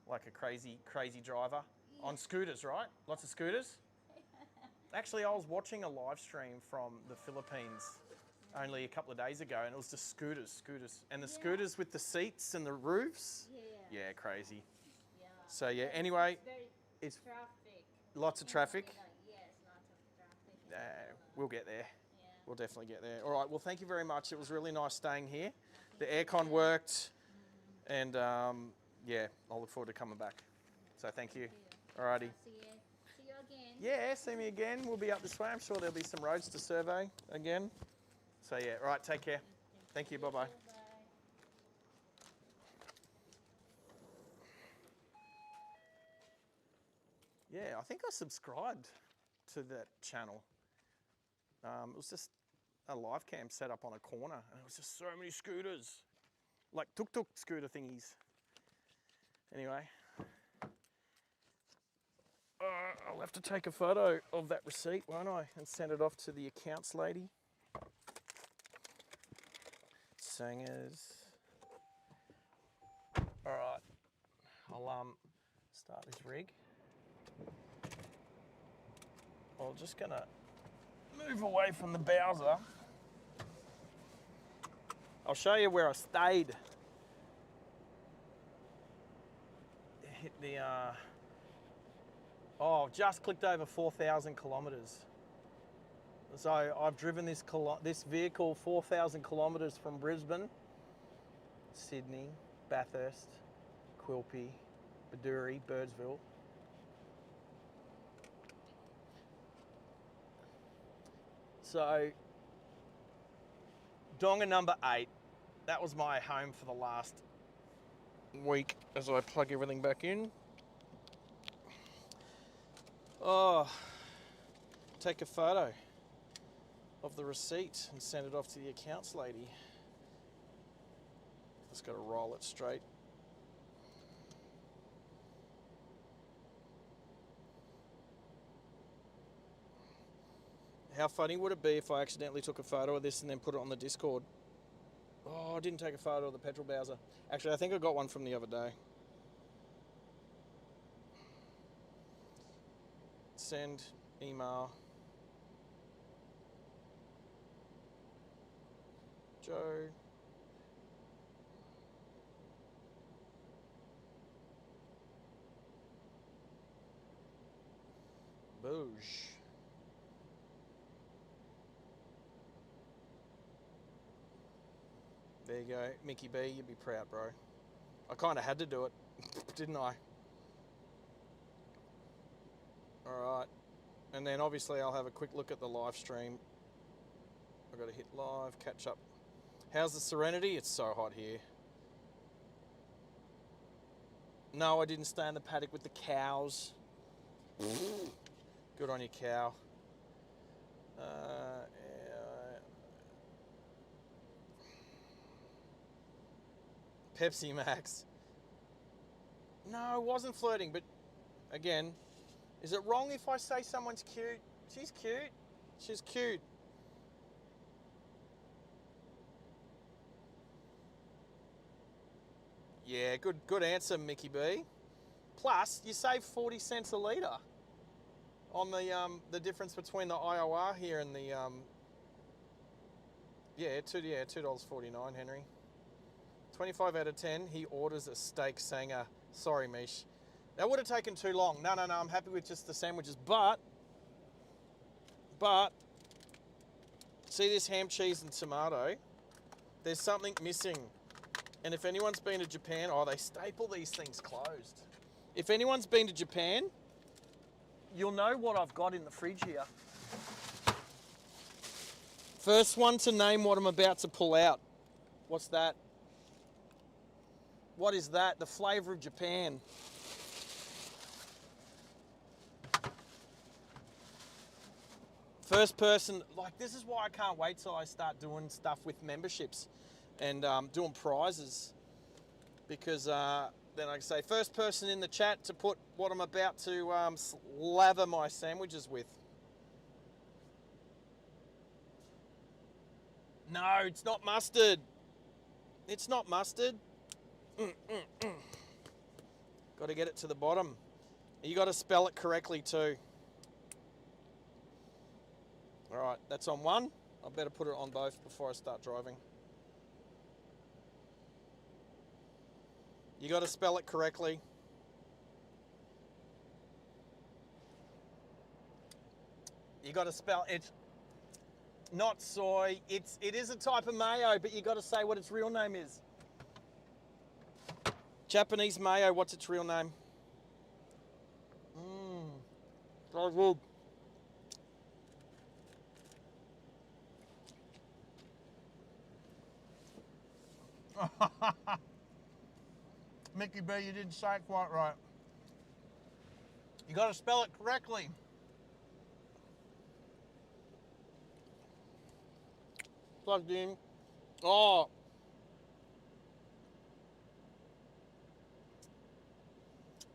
like a crazy driver. On scooters, right? Lots of scooters. Actually, I was watching a live stream from the Philippines only a couple of days ago, and it was just scooters. And the scooters with the seats and the roofs. Yeah, crazy. Yeah. So yeah, anyway, It's traffic. lots of traffic. Yes, lots of traffic. We'll get there. Yeah. We'll definitely get there. All right, well, thank you very much. It was really nice staying here. The aircon worked, and yeah, I'll look forward to coming back. So thank you. All righty. See you again. Yeah, see me again. We'll be up this way. I'm sure there'll be some roads to survey again. So yeah, all right, take care. Thank you, bye-bye. Bye. Yeah, I think I subscribed to that channel. It was just a live cam set up on a corner, and it was just so many scooters. like tuk-tuk scooter thingies. Anyway, I'll have to take a photo of that receipt, won't I? And send it off to the accounts lady. Sangers. All right, I'll start this rig. I'm just gonna move away from the Bowser. I'll show you where I stayed. Hit the, just clicked over 4,000 kilometers. So I've driven this vehicle 4,000 kilometers from Brisbane, Sydney, Bathurst, Quilpie, Baduri, Birdsville. So, Donga number 8, that was my home for the last week as I plug everything back in. Oh, take a photo of the receipt and send it off to the accounts lady. Just got to roll it straight. How funny would it be if I accidentally took a photo of this and then put it on the Discord? Oh, I didn't take a photo of the petrol Bowser. Actually, I think I got one from the other day. Send, email. Joe. Boosh. There you go, Mickey B, you'd be proud, bro. I kind of had to do it, didn't I? Alright, and then obviously I'll have a quick look at the live stream. I've got to hit live, catch up. How's the Serenity? It's so hot here. No, I didn't stay in the paddock with the cows. Good on you, cow. Pepsi Max. No, I wasn't flirting, but again, is it wrong if I say someone's cute? She's cute. She's cute. Yeah, good answer, Mickey B. Plus, you save 40 cents a litre on the difference between the IOR here and the $2.49, Henry. 25 out of 10, he orders a steak Sanger. Sorry, Mish. That would have taken too long. No, I'm happy with just the sandwiches. But, see this ham, cheese and tomato? There's something missing. And if anyone's been to Japan, they staple these things closed. If anyone's been to Japan, you'll know what I've got in the fridge here. First one to name what I'm about to pull out. What's that? What is that? The flavour of Japan. First person, like this is why I can't wait till I start doing stuff with memberships and doing prizes. Because then I can say, first person in the chat to put what I'm about to lather my sandwiches with. No, it's not mustard. It's not mustard. Got to get it to the bottom. You got to spell it correctly too. All right, that's on one. I better put it on both before I start driving. You got to spell it correctly. You got to spell it. Not soy. It is a type of mayo, but you got to say what its real name is. Japanese mayo. What's its real name? So good. Mickey B, you didn't say it quite right. You got to spell it correctly. Plugged in. Oh.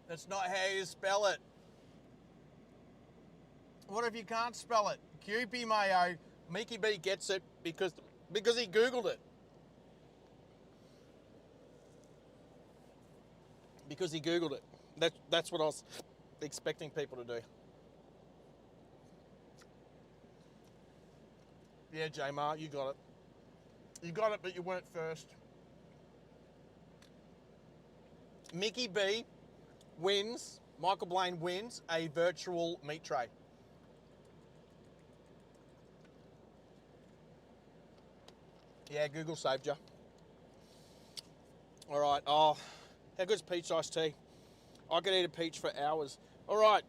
That's not how you spell it. What if you can't spell it? Kewpie Mayo. Mickey B gets it because he Googled it. Because he Googled it. That's what I was expecting people to do. Yeah, J-Mar, you got it. You got it, but you weren't first. Mickey B wins, Michael Blaine wins a virtual meat tray. Yeah, Google saved you. All right. Oh, how good's peach iced tea? I could eat a peach for hours. All right.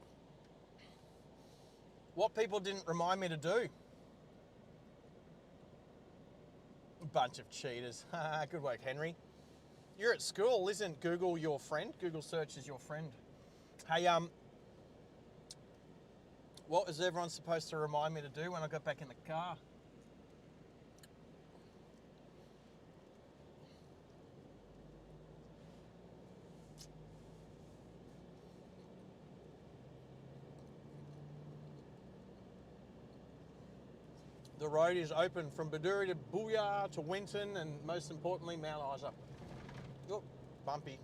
What people didn't remind me to do. A bunch of cheaters. Good work, Henry. You're at school. Isn't Google your friend? Google search is your friend. Hey, what was everyone supposed to remind me to do when I got back in the car? The road is open from Baduri to Booyah to Winton and most importantly Mount Isa. Oh, bumpy.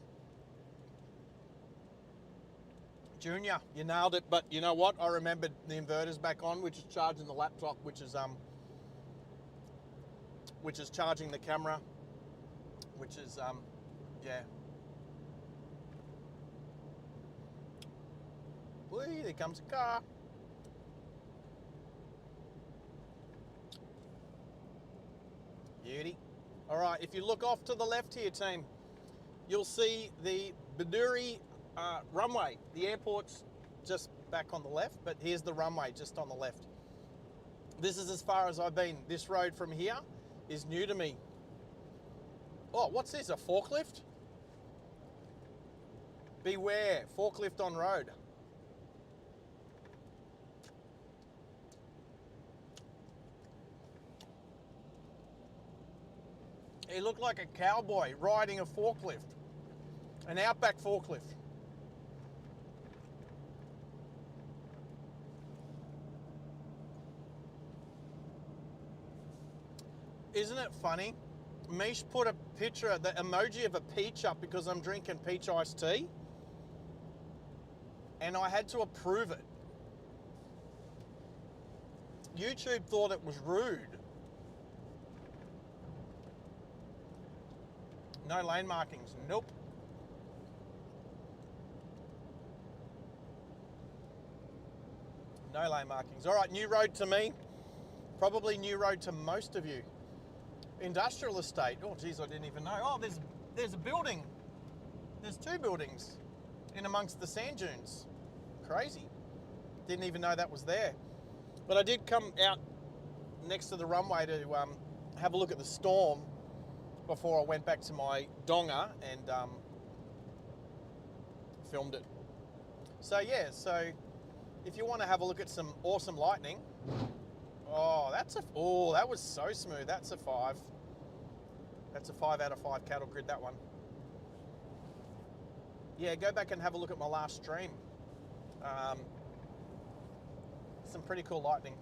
Junior, you nailed it, but you know what? I remembered the inverter's back on, which is charging the laptop, which is charging the camera, which is yeah. Whee, there comes a car. Beauty. All right, if you look off to the left here, team, you'll see the Baduri runway. The airport's just back on the left, but here's the runway just on the left. This is as far as I've been. This road from here is new to me. Oh, what's this, a forklift? Beware, forklift on road. He looked like a cowboy riding a forklift, an Outback forklift. Isn't it funny? Mish put a picture, the emoji of a peach up because I'm drinking peach iced tea, and I had to approve it. YouTube thought it was rude. No lane markings, nope. No lane markings. All right, new road to me. Probably new road to most of you. Industrial estate. Oh, geez, I didn't even know. Oh, there's a building. There's two buildings in amongst the sand dunes. Crazy. Didn't even know that was there. But I did come out next to the runway to have a look at the storm before I went back to my donga and filmed it. So yeah, so if you want to have a look at some awesome lightning, that was so smooth. That's a 5. That's a 5 out of 5 cattle grid, that one. Yeah, go back and have a look at my last stream. Some pretty cool lightning.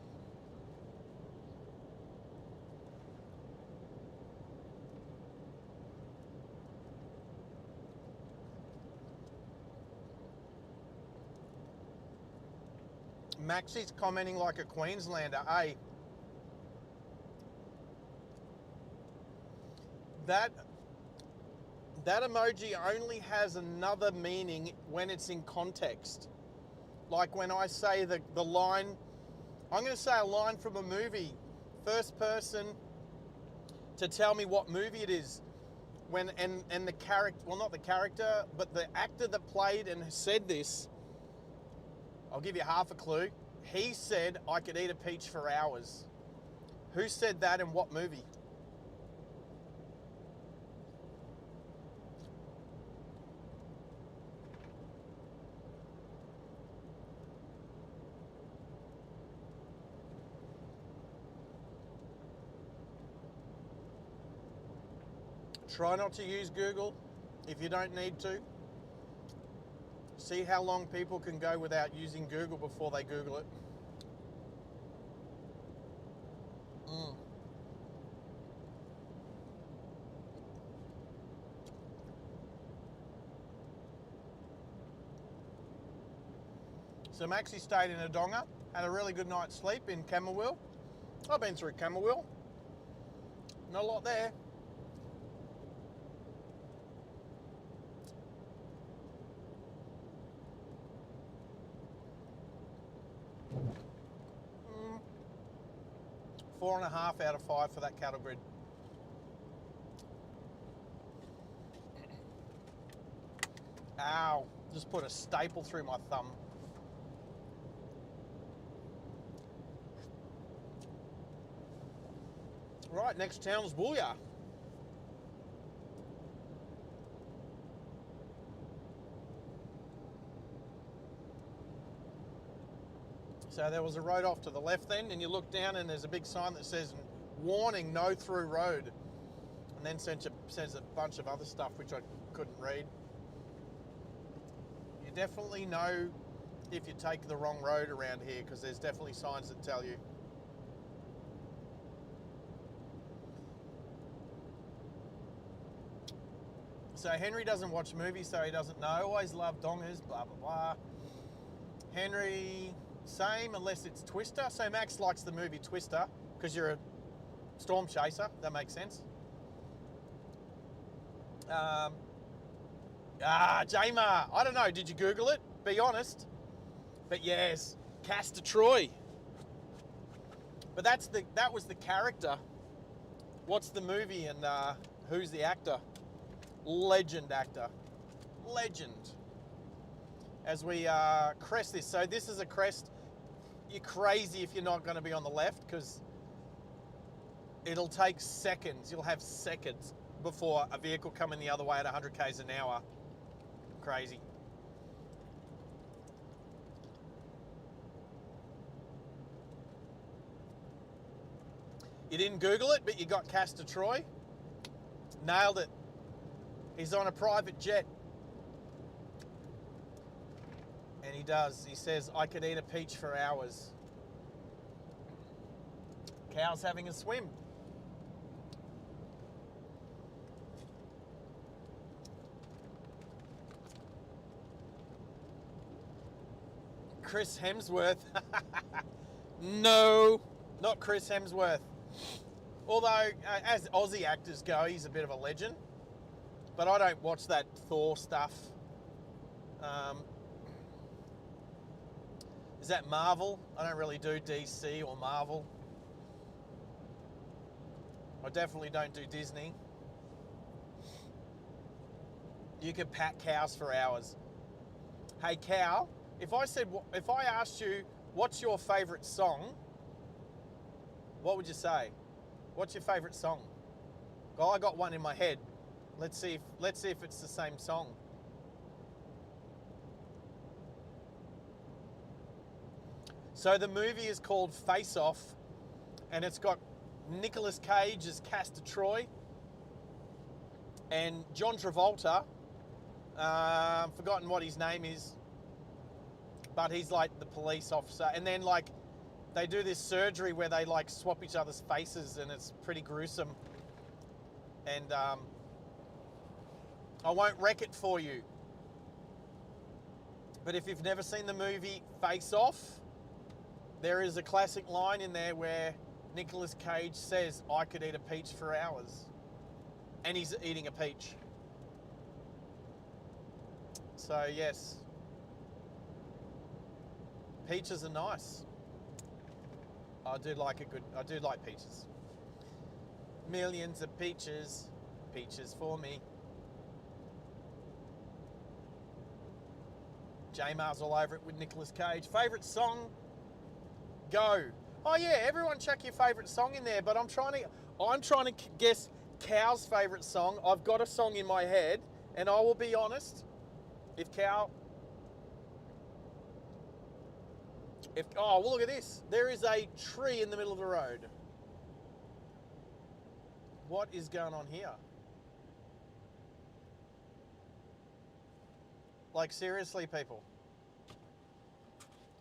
Maxie's commenting like a Queenslander. Hey, that emoji only has another meaning when it's in context. Like when I say the line, I'm going to say a line from a movie, first person to tell me what movie it is. And the character, well, not the character, but the actor that played and said this, I'll give you half a clue. He said I could eat a peach for hours. Who said that and what movie? Try not to use Google if you don't need to. See how long people can go without using Google before they Google it. So Maxie stayed in Adonga, had a really good night's sleep in Camberwell. I've been through Camberwell. Not a lot there. Mm. 4.5 out of 5 for that cattle grid. Ow, just put a staple through my thumb. Right, next town's Booyah. So there was a road off to the left then, and you look down and there's a big sign that says, warning, no through road. And then says a bunch of other stuff which I couldn't read. You definitely know if you take the wrong road around here, because there's definitely signs that tell you. So Henry doesn't watch movies, so he doesn't know. Always love dongers, blah, blah, blah. Henry, same, unless it's Twister. So Max likes the movie Twister, because you're a storm chaser. That makes sense. Jamar, I don't know. Did you Google it? Be honest. But yes, Castor Troy. But that was the character. What's the movie and who's the actor? Legend actor. Legend. As we crest this. So this is a crest. You're crazy if you're not going to be on the left, because it'll take seconds. You'll have seconds before a vehicle coming the other way at 100 k's an hour. Crazy. You didn't Google it, but you got Castor Troy. Nailed it. He's on a private jet. And he does. He says, I could eat a peach for hours. Cow's having a swim. Chris Hemsworth. No, not Chris Hemsworth. Although, as Aussie actors go, he's a bit of a legend. But I don't watch that Thor stuff. Is that Marvel? I don't really do DC or Marvel. I definitely don't do Disney. You could pat cows for hours. Hey, cow, if I asked you, what's your favourite song? What would you say? What's your favourite song? Oh, I got one in my head. Let's see if it's the same song. So the movie is called Face Off, and it's got Nicolas Cage as Castor Troy and John Travolta. Forgotten what his name is, but he's like the police officer. And then like they do this surgery where they like swap each other's faces, and it's pretty gruesome. And I won't wreck it for you. But if you've never seen the movie Face Off, there is a classic line in there where Nicolas Cage says, I could eat a peach for hours. And he's eating a peach. So yes, peaches are nice. I do like peaches. Millions of peaches, peaches for me. J-Mar's all over it with Nicolas Cage. Favourite song? Go. Oh yeah, everyone chuck your favourite song in there, but I'm trying to guess Cow's favourite song. I've got a song in my head, and I will be honest, oh, well, look at this. There is a tree in the middle of the road. What is going on here? Like seriously, people.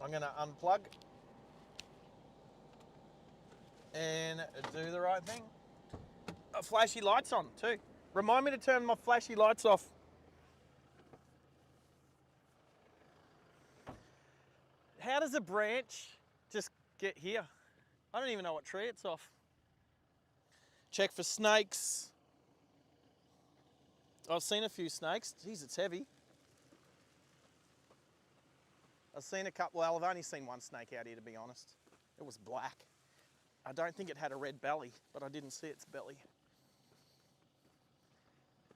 I'm going to unplug and do the right thing. Flashy lights on too. Remind me to turn my flashy lights off. How does a branch just get here? I don't even know what tree it's off. Check for snakes. I've seen a few snakes. Jeez, it's heavy. I've seen a couple. Well, I've only seen one snake out here, to be honest. It was black. I don't think it had a red belly, but I didn't see its belly.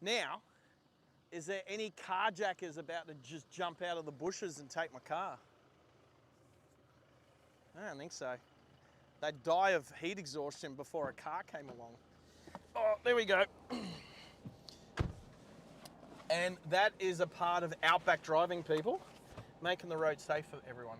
Now, is there any carjackers about to just jump out of the bushes and take my car? I don't think so. They'd die of heat exhaustion before a car came along. Oh, there we go. And that is a part of Outback driving, people. Making the road safe for everyone.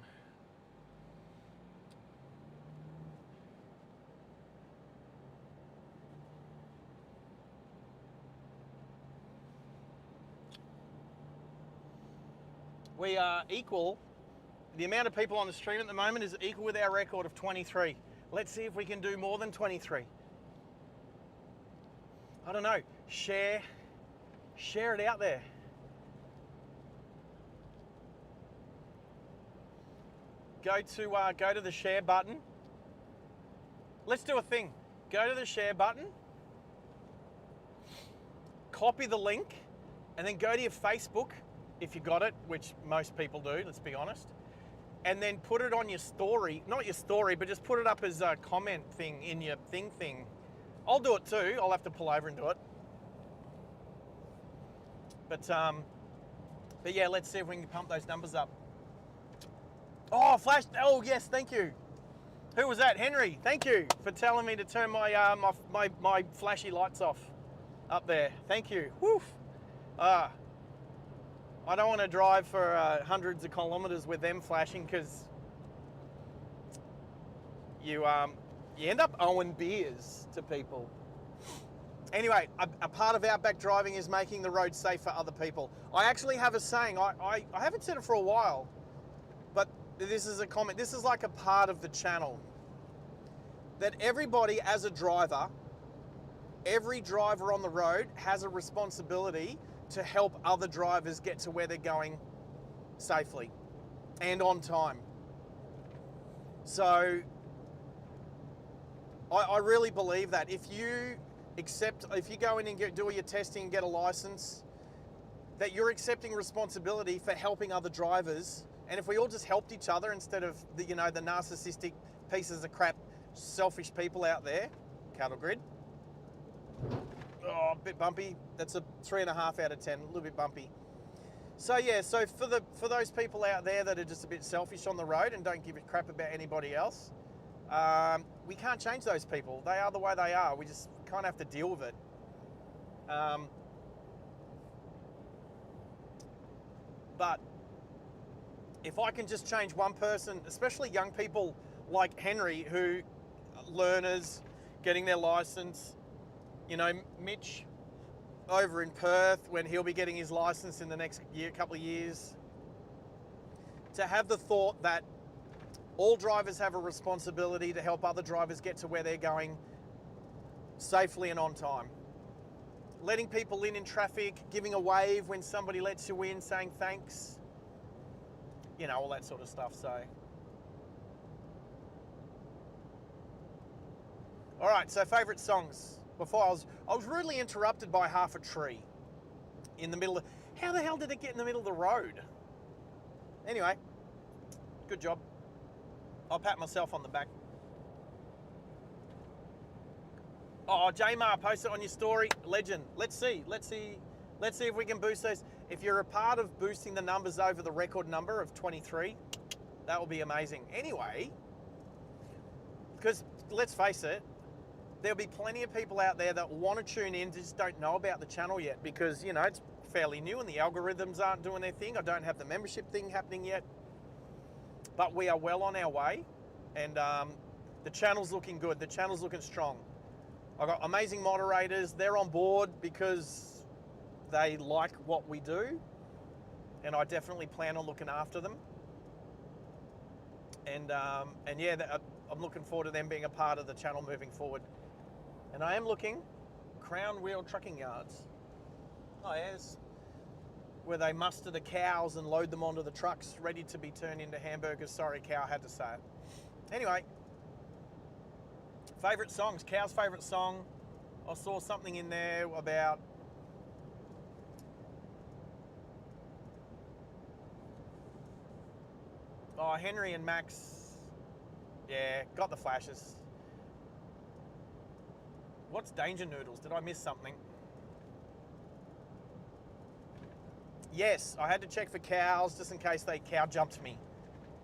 We are equal. The amount of people on the stream at the moment is equal with our record of 23. Let's see if we can do more than 23. I don't know. Share it out there. Go to the share button. Let's do a thing. Go to the share button. Copy the link, and then go to your Facebook if you got it, which most people do. Let's be honest. And then put it on your story. Not your story, but just put it up as a comment thing in your thing. I'll do it too. I'll have to pull over and do it. But yeah, let's see if we can pump those numbers up. Oh, flash! Oh yes, thank you. Who was that? Henry. Thank you for telling me to turn my my flashy lights off up there. Thank you. Woof. I don't want to drive for hundreds of kilometers with them flashing because you end up owing beers to people. Anyway, a part of Outback driving is making the road safe for other people. I actually have a saying. I haven't said it for a while, but this is a comment. This is like a part of the channel. That everybody as a driver, every driver on the road has a responsibility to help other drivers get to where they're going safely and on time. So I really believe that if you go in and do all your testing and get a license, that you're accepting responsibility for helping other drivers. And if we all just helped each other instead of the narcissistic pieces of crap, selfish people out there, cattle grid. Oh, a bit bumpy. That's a 3.5 out of 10, a little bit bumpy. So yeah, so for those people out there that are just a bit selfish on the road and don't give a crap about anybody else, we can't change those people. They are the way they are. We just kind of have to deal with it. But if I can just change one person, especially young people like Henry, who learners, getting their license, Mitch over in Perth, when he'll be getting his license in the next couple of years, to have the thought that all drivers have a responsibility to help other drivers get to where they're going safely and on time. Letting people in traffic, giving a wave when somebody lets you in, saying thanks, all that sort of stuff. So, all right, so favourite songs. Before I was rudely interrupted by half a tree in the middle of, how the hell did it get in the middle of the road? Anyway, good job. I'll pat myself on the back. Oh, J-Mar, post it on your story. Legend. Let's see if we can boost those. If you're a part of boosting the numbers over the record number of 23, that will be amazing. Anyway, because let's face it, there'll be plenty of people out there that want to tune in, just don't know about the channel yet because, it's fairly new and the algorithms aren't doing their thing. I don't have the membership thing happening yet, but we are well on our way and the channel's looking good. The channel's looking strong. I've got amazing moderators. They're on board because they like what we do and I definitely plan on looking after them. And yeah, I'm looking forward to them being a part of the channel moving forward. And I am looking Crown Wheel Trucking Yards. Oh yes, where they muster the cows and load them onto the trucks, ready to be turned into hamburgers. Sorry, cow, had to say it. Anyway, favourite songs. Cow's favourite song. I saw something in there about Henry and Max. Yeah, got the flashes. What's Danger Noodles? Did I miss something? Yes, I had to check for cows just in case they cow jumped me.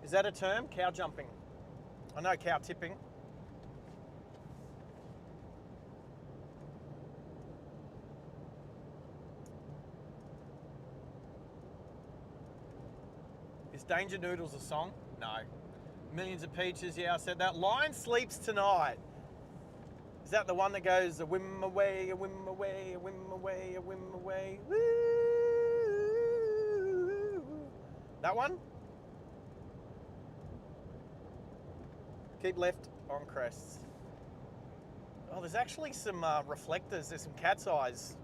Is that a term? Cow jumping. I know cow tipping. Is Danger Noodles a song? No. Millions of Peaches, yeah, I said that. Lion Sleeps Tonight. Is that the one that goes a whim away, a whim away, a whim away, a whim away? Woo! That one? Keep left on crests. Oh, there's actually some reflectors. There's some cat's eyes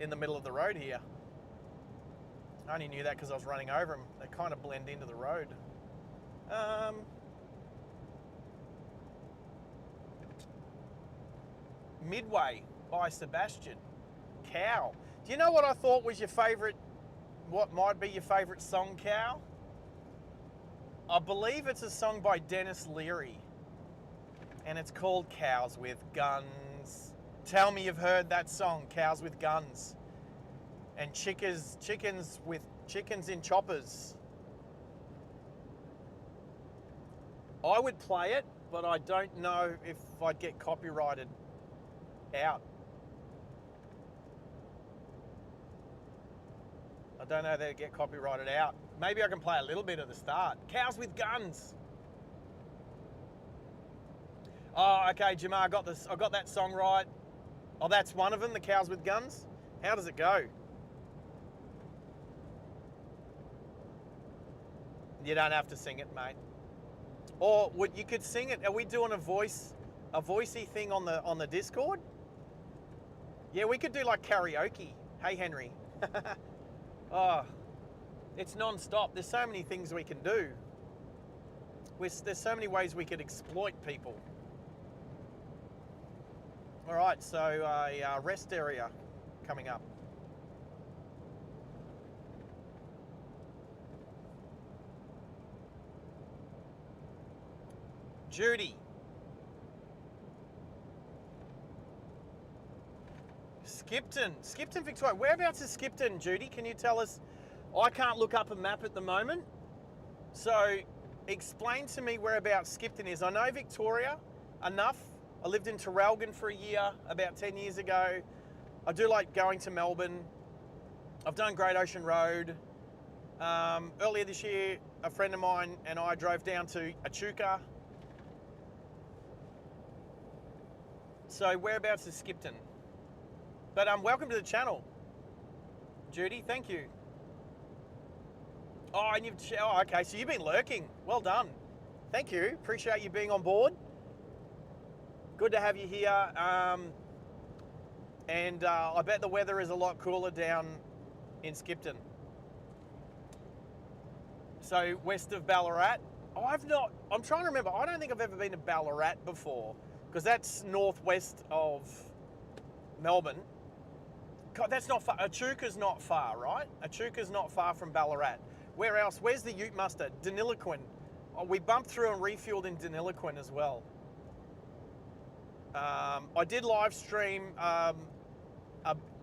in the middle of the road here. I only knew that because I was running over them. They kind of blend into the road. Midway by Sebastian. Cow. Do you know what I thought was your favourite, what might be your favourite song, Cow? I believe it's a song by Dennis Leary. And it's called Cows with Guns. Tell me you've heard that song, Cows with Guns. And chickens in choppers. I would play it, but I don't know if I'd get copyrighted out. I don't know if they'd get copyrighted out. Maybe I can play a little bit at the start. Cows with Guns. Oh, okay, Jamar, I got this. I got that song right. Oh, that's one of them, the Cows with Guns. How does it go? You don't have to sing it, mate. Or you could sing it. Are we doing a voicey thing on the Discord? Yeah, we could do like karaoke. Hey, Henry. Oh, it's non-stop. There's so many things we can do. There's so many ways we could exploit people. All right, so a rest area coming up. Judy. Skipton, Victoria. Whereabouts is Skipton, Judy? Can you tell us? I can't look up a map at the moment. So explain to me whereabouts Skipton is. I know Victoria enough. I lived in Traralgon for a year, about 10 years ago. I do like going to Melbourne. I've done Great Ocean Road. Earlier this year, a friend of mine and I drove down to Echuca. So whereabouts is Skipton? But welcome to the channel, Judy. Thank you. Oh, and okay. So you've been lurking. Well done. Thank you. Appreciate you being on board. Good to have you here. And I bet the weather is a lot cooler down in Skipton. So west of Ballarat. Oh, I'm trying to remember. I don't think I've ever been to Ballarat before, because that's northwest of Melbourne. God, that's not far. Echuca's not far, right? Echuca's not far from Ballarat. Where else? Where's the Ute Muster? Deniliquin. Oh, we bumped through and refueled in Deniliquin as well. I did live stream a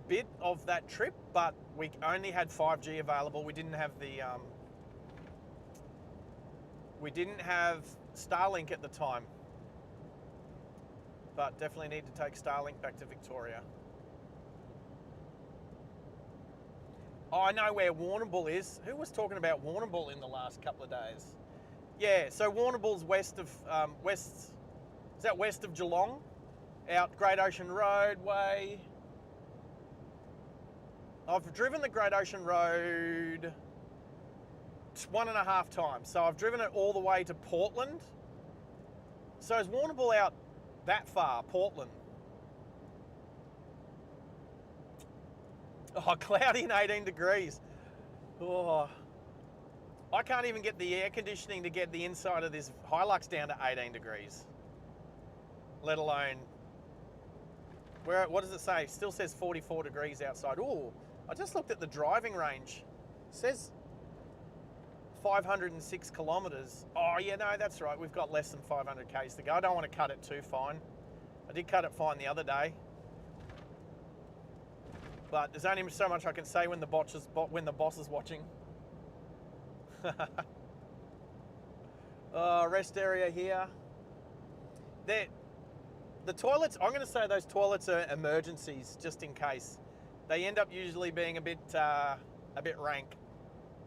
bit of that trip, but we only had 5G available. We didn't have Starlink at the time. But definitely need to take Starlink back to Victoria. Oh, I know where Warrnambool is. Who was talking about Warrnambool in the last couple of days? Yeah, so Warrnambool's west of is that west of Geelong? Out Great Ocean Road way. I've driven the Great Ocean Road 1.5 times. So I've driven it all the way to Portland. So is Warrnambool out that far, Portland? Oh, cloudy and 18 degrees. Oh, I can't even get the air conditioning to get the inside of this Hilux down to 18 degrees. Let alone, what does it say? Still says 44 degrees outside. Oh, I just looked at the driving range. It says 506 kilometres. Oh, yeah, no, that's right. We've got less than 500 k's to go. I don't want to cut it too fine. I did cut it fine the other day. But there's only so much I can say when the boss is watching. Rest area here. The toilets, I'm going to say those toilets are emergencies, just in case. They end up usually being a bit rank.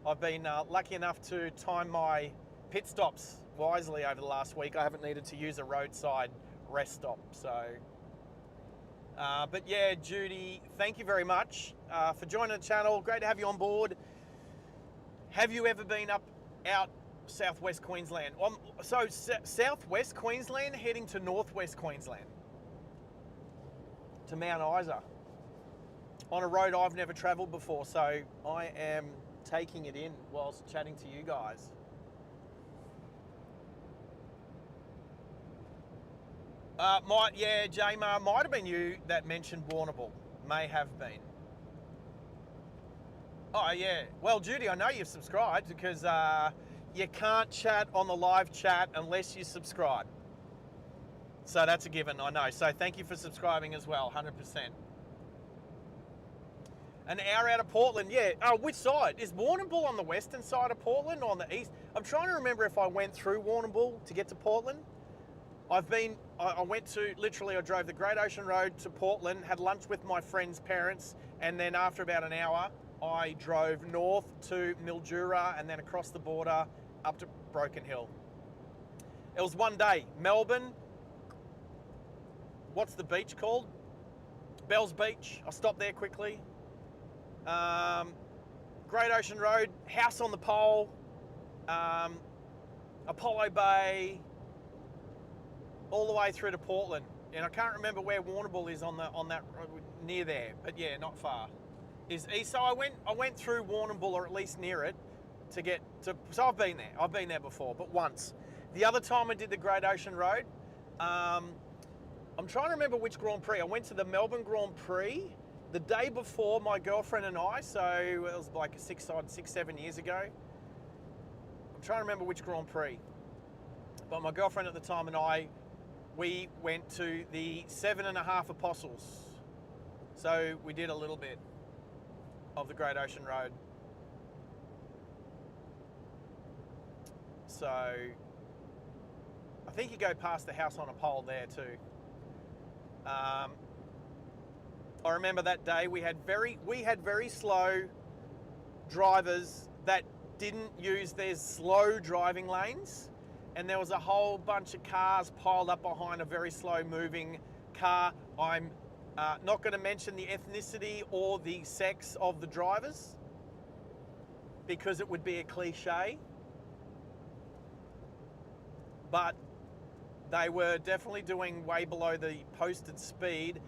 I've been lucky enough to time my pit stops wisely over the last week. I haven't needed to use a roadside rest stop, so... but yeah, Judy, thank you very much for joining the channel. Great to have you on board. Have you ever been out southwest Queensland? So southwest Queensland heading to northwest Queensland, to Mount Isa, on a road I've never travelled before. So I am taking it in whilst chatting to you guys. J-Mar, might have been you that mentioned Warrnambool. May have been. Oh, yeah. Well, Judy, I know you've subscribed because you can't chat on the live chat unless you subscribe. So that's a given, I know. So thank you for subscribing as well, 100%. An hour out of Portland, yeah. Which side? Is Warrnambool on the western side of Portland or on the east? I'm trying to remember if I went through Warrnambool to get to Portland. I drove the Great Ocean Road to Portland, had lunch with my friend's parents, and then after about an hour, I drove north to Mildura and then across the border up to Broken Hill. It was one day. Melbourne, what's the beach called? Bells Beach. I stopped there quickly. Great Ocean Road, House on the Pole, Apollo Bay, all the way through to Portland, and I can't remember where Warrnambool is on that road, near there, but yeah, not far. Is east. So I went through Warrnambool, or at least near it, to get to. So I've been there. I've been there before, but once. The other time I did the Great Ocean Road, I'm trying to remember which Grand Prix. I went to the Melbourne Grand Prix the day before my girlfriend and I. So it was like 6-7 years ago. I'm trying to remember which Grand Prix, but my girlfriend at the time and I. We went to the 7.5 Apostles. So we did a little bit of the Great Ocean Road. So I think you go past the House on a Pole there too. I remember that day we had very slow drivers that didn't use their slow driving lanes. And there was a whole bunch of cars piled up behind a very slow moving car. I'm not going to mention the ethnicity or the sex of the drivers because it would be a cliche. But they were definitely doing way below the posted speed.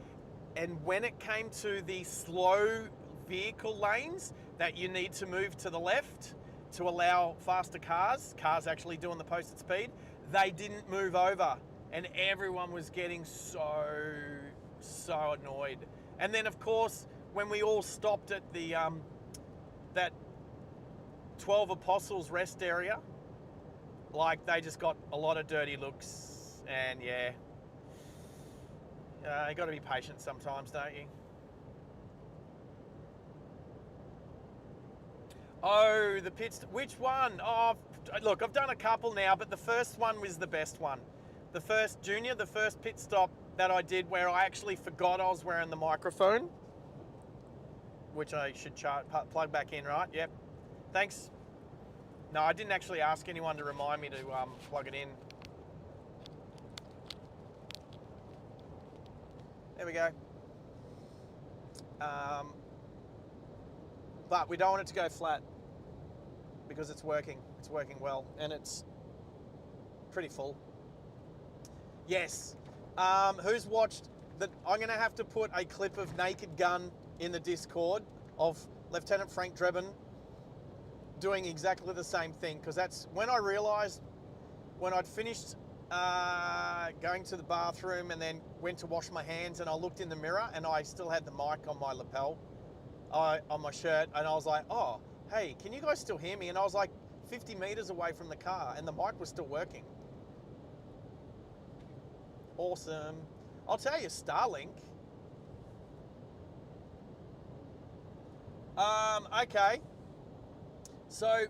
And when it came to the slow vehicle lanes that you need to move to the left, to allow faster cars actually doing the posted speed, they didn't move over, and everyone was getting so annoyed. And then of course, when we all stopped at the that 12 Apostles rest area, like they just got a lot of dirty looks, and yeah, you got to be patient sometimes, don't you? Oh, the pits. Which one? Oh, look, I've done a couple now, but the first one was the best one. The first pit stop that I did where I actually forgot I was wearing the microphone, which I should plug back in, right? Yep. Thanks. No, I didn't actually ask anyone to remind me to plug it in. There we go. But we don't want it to go flat. because it's working. It's working well, and it's pretty full. Yes. Who's watched that? I'm going to have to put a clip of Naked Gun in the Discord of Lieutenant Frank Drebin doing exactly the same thing, because that's when I realised, when I'd finished going to the bathroom and then went to wash my hands, and I looked in the mirror and I still had the mic on my lapel, on my shirt, and I was like, oh, hey, can you guys still hear me? And I was like 50 metres away from the car and the mic was still working. Awesome. I'll tell you, Starlink. Okay. So,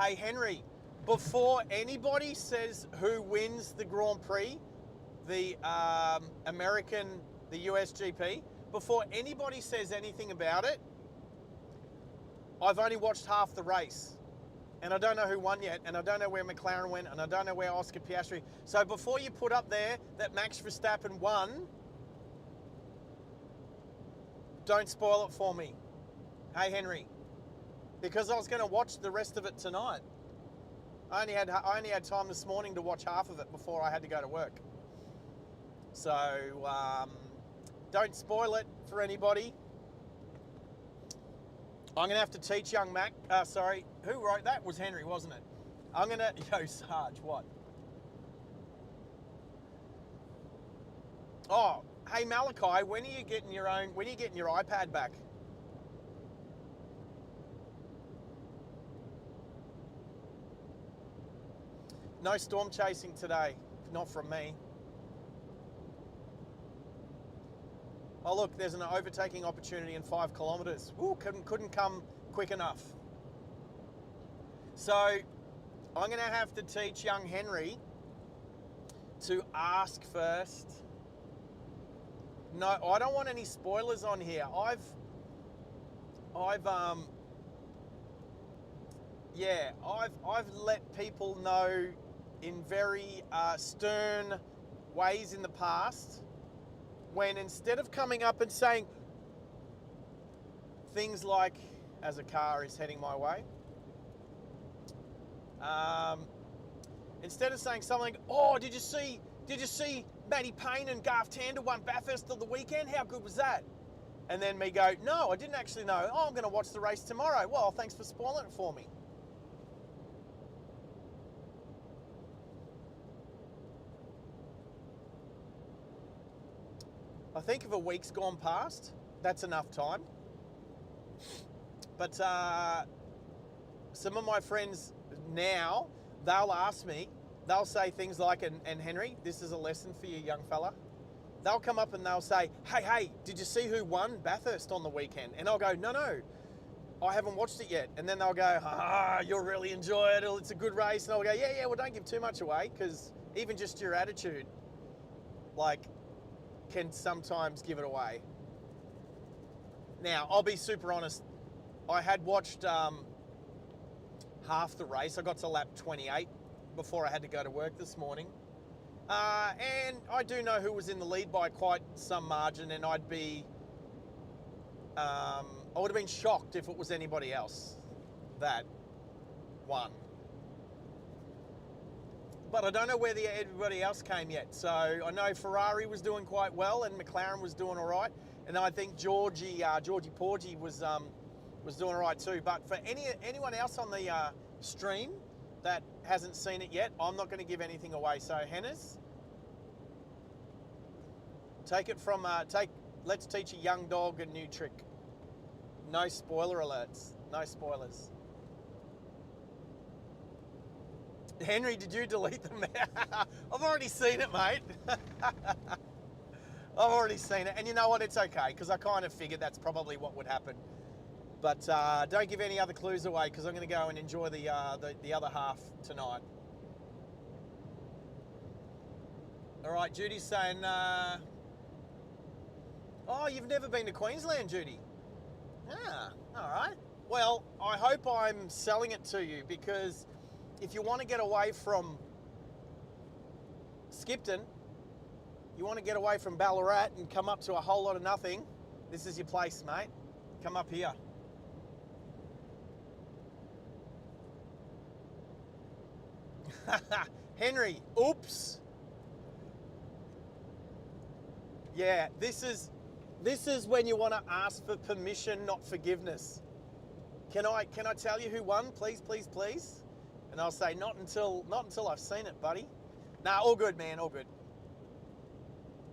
hey, Henry, before anybody says who wins the Grand Prix, the American, the USGP, before anybody says anything about it, I've only watched half the race. And I don't know who won yet, and I don't know where McLaren went, and I don't know where Oscar Piastri. So before you put up there that Max Verstappen won, don't spoil it for me. Hey, Henry, because I was going to watch the rest of it tonight. I only had time this morning to watch half of it before I had to go to work. So don't spoil it for anybody. I'm going to have to teach young Mac, sorry, who wrote that? Was Henry, wasn't it? I'm going to, yo, Sarge, what? Oh, hey, Malachi, when are you getting your iPad back? No storm chasing today, not from me. Oh look, there's an overtaking opportunity in 5 kilometres. Ooh, couldn't come quick enough. So I'm going to have to teach young Henry to ask first. No, I don't want any spoilers on here. I've let people know in very stern ways in the past, when instead of coming up and saying things like, as a car is heading my way, instead of saying something, oh, did you see Matty Payne and Garth Tander won Bathurst on the weekend? How good was that? And then me go, no, I didn't actually know. Oh, I'm going to watch the race tomorrow. Well, thanks for spoiling it for me. I think if a week's gone past, that's enough time. But some of my friends now, they'll ask me, they'll say things like, and Henry, this is a lesson for you, young fella. They'll come up and they'll say, hey, did you see who won Bathurst on the weekend? And I'll go, no, I haven't watched it yet. And then they'll go, you'll really enjoy it. It's a good race. And I'll go, yeah, well, don't give too much away, because even just your attitude, like, can sometimes give it away. Now, I'll be super honest. I had watched half the race. I got to lap 28 before I had to go to work this morning. And I do know who was in the lead by quite some margin, and I would have been shocked if it was anybody else that won. But I don't know where everybody else came yet. So I know Ferrari was doing quite well and McLaren was doing all right. And I think Georgie Porgy was doing all right too. But for anyone else on the stream that hasn't seen it yet, I'm not going to give anything away. So Hennes, take it from, let's teach a young dog a new trick. No spoiler alerts, no spoilers. Henry, did you delete them? I've already seen it, mate. I've already seen it. And you know what? It's okay, because I kind of figured that's probably what would happen. But don't give any other clues away, because I'm going to go and enjoy the other half tonight. All right, Judy's saying, oh, you've never been to Queensland, Judy? Ah, all right. Well, I hope I'm selling it to you, because if you want to get away from Skipton, you want to get away from Ballarat and come up to a whole lot of nothing, this is your place, mate. Come up here. Henry, oops. Yeah, this is when you want to ask for permission, not forgiveness. Can I tell you who won, please, please, please? And I'll say not until I've seen it, buddy. Nah, all good, man, all good.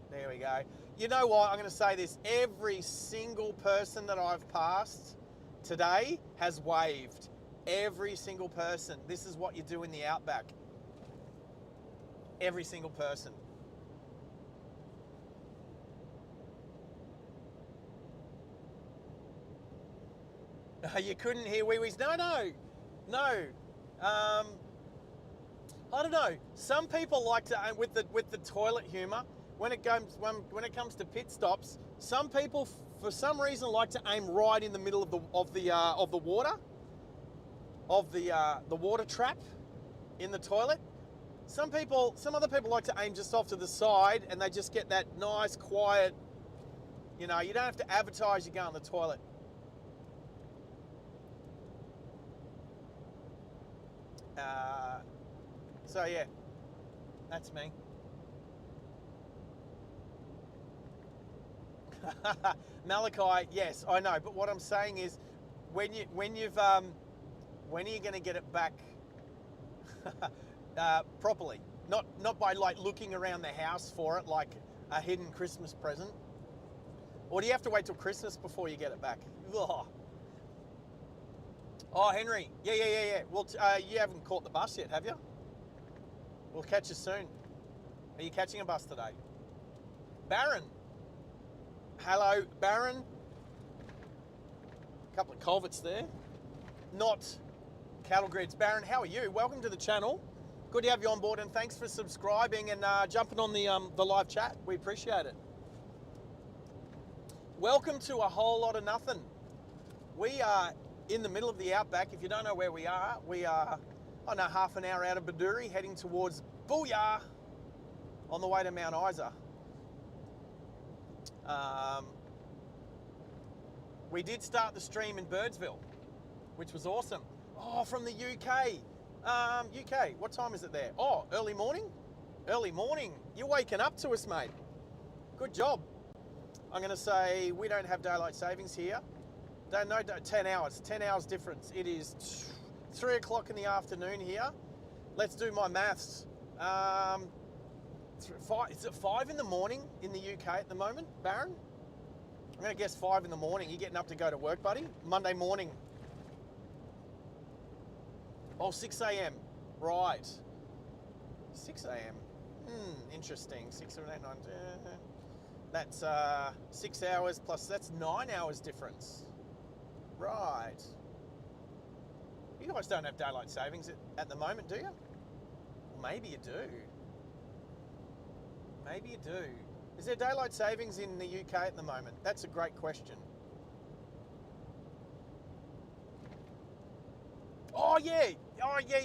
There we go. You know what? I'm going to say this. Every single person that I've passed today has waved. Every single person. This is what you do in the Outback. Every single person. You couldn't hear wee wees? No. I don't know. Some people like to with the toilet humour. When it comes to pit stops, some people for some reason like to aim right in the middle of the water trap in the toilet. Some other people like to aim just off to the side, and they just get that nice quiet. You know, you don't have to advertise you go in the toilet. So yeah, that's me. Malachi, yes, I know, but what I'm saying is, when are you going to get it back properly? Not by like looking around the house for it like a hidden Christmas present, or do you have to wait till Christmas before you get it back? Ugh. Oh, Henry, yeah. Well, you haven't caught the bus yet, have you? We'll catch you soon. Are you catching a bus today? Baron. Hello, Baron. A couple of culverts there. Not cattle grids. Baron, how are you? Welcome to the channel. Good to have you on board, and thanks for subscribing and jumping on the live chat. We appreciate it. Welcome to a whole lot of nothing. We are in the middle of the Outback. If you don't know where we are half an hour out of Baduri, heading towards Booyah on the way to Mount Isa. We did start the stream in Birdsville, which was awesome. Oh, from the UK. UK, what time is it there? Oh, early morning? Early morning. You're waking up to us, mate. Good job. I'm going to say we don't have daylight savings here. No, 10 hours. 10 hours difference. It is 3 o'clock in the afternoon here. Let's do my maths. Is it 5 in the morning in the UK at the moment, Baron? I'm going to guess 5 in the morning. You getting up to go to work, buddy? Monday morning. Oh, 6 a.m. Right. 6 a.m. Interesting. 6, 7, 8, 9, 10. That's 6 hours plus, that's 9 hours difference. Right. You guys don't have daylight savings at the moment, do you? Maybe you do. Maybe you do. Is there daylight savings in the UK at the moment? That's a great question. Oh, yeah. Oh, yeah.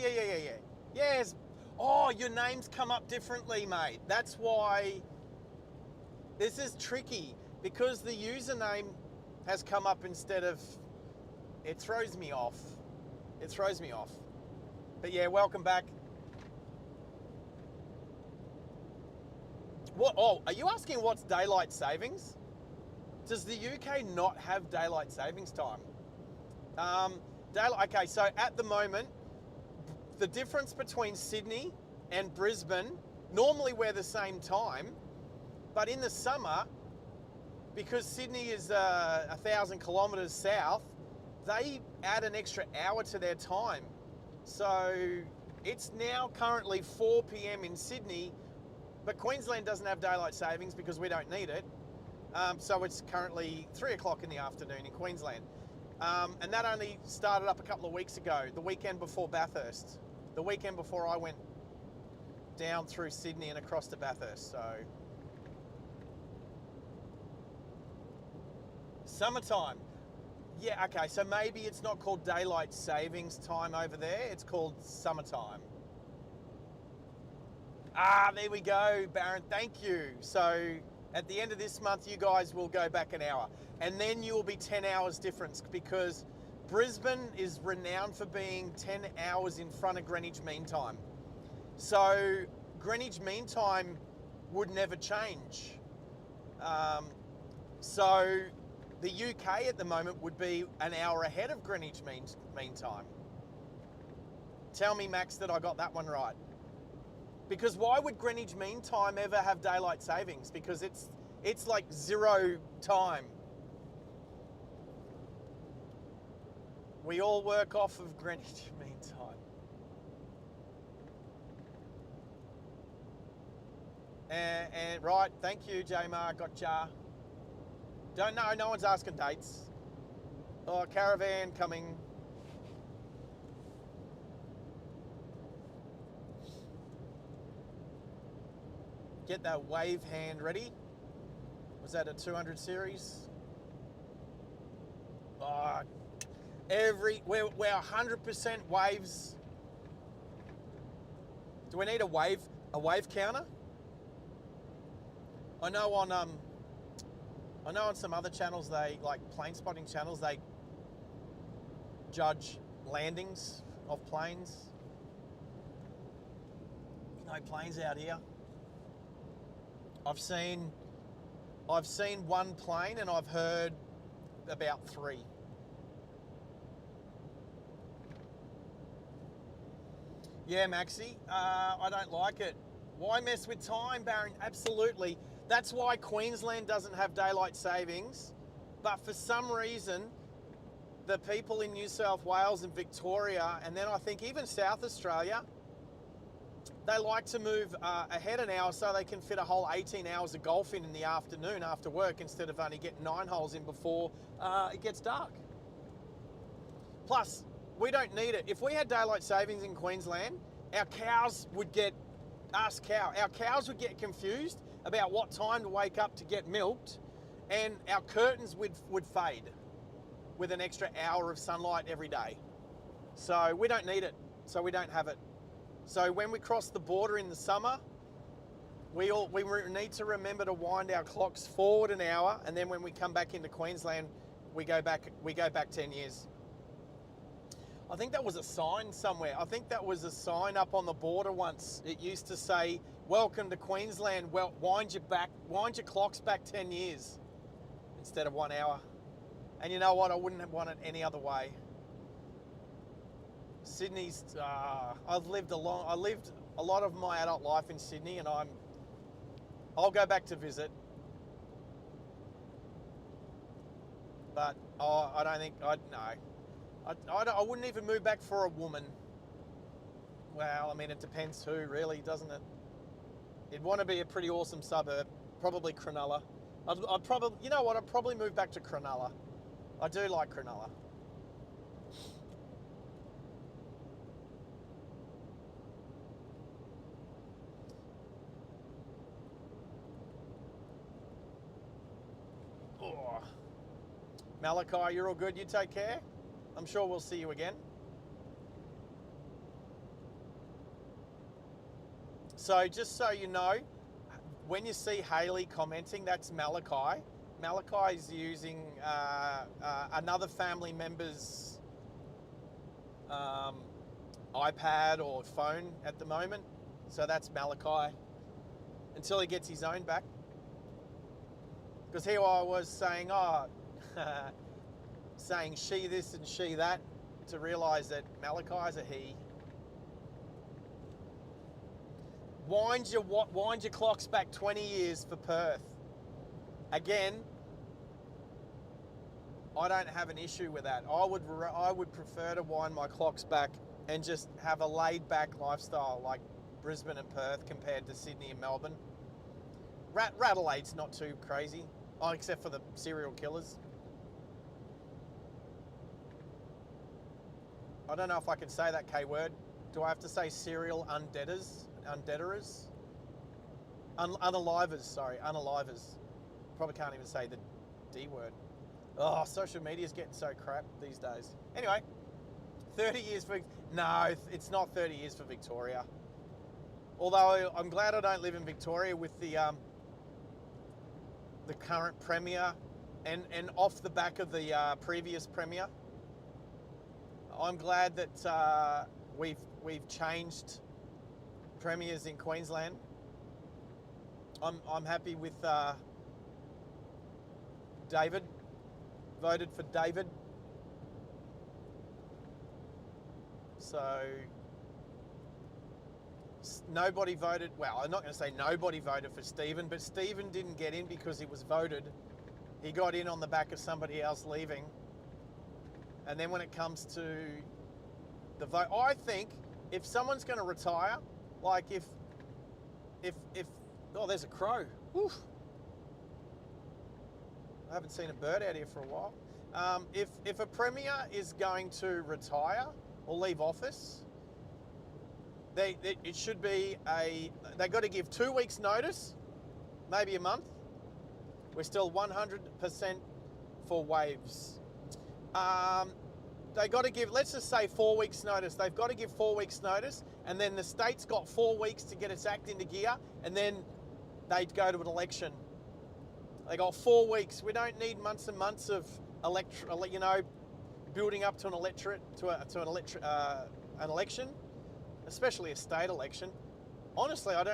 Yes. Oh, your names come up differently, mate. That's why this is tricky, because the username has come up instead of... It throws me off. It throws me off. But yeah, welcome back. What? Oh, are you asking what's daylight savings? Does the UK not have daylight savings time? Okay, so at the moment, the difference between Sydney and Brisbane, normally we're the same time, but in the summer, because Sydney is 1,000 kilometres south, they add an extra hour to their time. So it's now currently 4 p.m. in Sydney, but Queensland doesn't have daylight savings because we don't need it. So it's currently 3 o'clock in the afternoon in Queensland. And that only started up a couple of weeks ago, the weekend before Bathurst. The weekend before I went down through Sydney and across to Bathurst, so. Summertime. Yeah, okay, so maybe it's not called daylight savings time over there, it's called summertime. Ah, there we go, Baron, thank you. So at the end of this month, you guys will go back an hour. And then you will be 10 hours difference, because Brisbane is renowned for being 10 hours in front of Greenwich Mean Time. So Greenwich Mean Time would never change. So the UK at the moment would be an hour ahead of Greenwich Mean Time. Tell me, Max, that I got that one right. Because why would Greenwich Mean Time ever have daylight savings? Because it's like zero time. We all work off of Greenwich Mean Time. And right, thank you, J-Mar, gotcha. Don't know, no one's asking dates. Oh, caravan coming. Get that wave hand ready. Was that a 200 series? Oh, we're 100% waves. Do we need a wave counter? I know on some other channels, they like plane spotting channels, they judge landings of planes. No planes out here. I've seen one plane and I've heard about 3. Yeah, Maxi, I don't like it. Why mess with time, Baron? Absolutely. That's why Queensland doesn't have daylight savings. But for some reason, the people in New South Wales and Victoria, and then I think even South Australia, they like to move ahead an hour so they can fit a whole 18 hours of golf in the afternoon after work instead of only getting 9 holes in before it gets dark. Plus, we don't need it. If we had daylight savings in Queensland, our cows would get confused about what time to wake up to get milked, and our curtains would fade with an extra hour of sunlight every day. So we don't need it, so we don't have it. So when we cross the border in the summer, we need to remember to wind our clocks forward an hour, and then when we come back into Queensland, we go back 10 years. I think that was a sign somewhere. I think that was a sign up on the border once. It used to say, "Welcome to Queensland. Well, wind your clocks back 10 years instead of 1 hour." And you know what? I wouldn't have wanted it any other way. Sydney's. I lived a lot of my adult life in Sydney, and I'll go back to visit. But I don't think I'd no. I wouldn't even move back for a woman. Well, I mean, it depends who, really, doesn't it? It'd want to be a pretty awesome suburb, probably Cronulla. I'd probably, you know what? I'd probably move back to Cronulla. I do like Cronulla. Oh. Malachi, you're all good. You take care. I'm sure we'll see you again. So just so you know, when you see Haley commenting, that's Malachi. Malachi is using another family member's iPad or phone at the moment. So that's Malachi until he gets his own back. Because here I was saying, saying she this and she that, to realise that Malachi's a he. Wind your clocks back 20 years for Perth. Again, I don't have an issue with that. I would prefer to wind my clocks back and just have a laid back lifestyle like Brisbane and Perth compared to Sydney and Melbourne. Adelaide's not too crazy, except for the serial killers. I don't know if I can say that K word. Do I have to say serial undeaders? Unalivers, sorry, unalivers. Probably can't even say the D word. Oh, social media's getting so crap these days. Anyway, 30 years for... No, it's not 30 years for Victoria. Although I'm glad I don't live in Victoria with the current Premier and off the back of the previous Premier. I'm glad that we've changed premiers in Queensland. I'm happy with David. Voted for David. So nobody voted, well, I'm not going to say nobody voted for Stephen, but Stephen didn't get in because he was voted. He got in on the back of somebody else leaving. And then when it comes to the vote, I think if someone's going to retire, like if oh, there's a crow. Woof. I haven't seen a bird out here for a while. If a premier is going to retire or leave office, it should be they got to give 2 weeks notice, maybe a month. We're still 100% for waves. They got to give, let's just say 4 weeks notice. They've got to give 4 weeks notice, and then the state's got 4 weeks to get its act into gear, and then they'd go to an election. They got 4 weeks. We don't need months and months of building up to an election, especially a state election. Honestly, I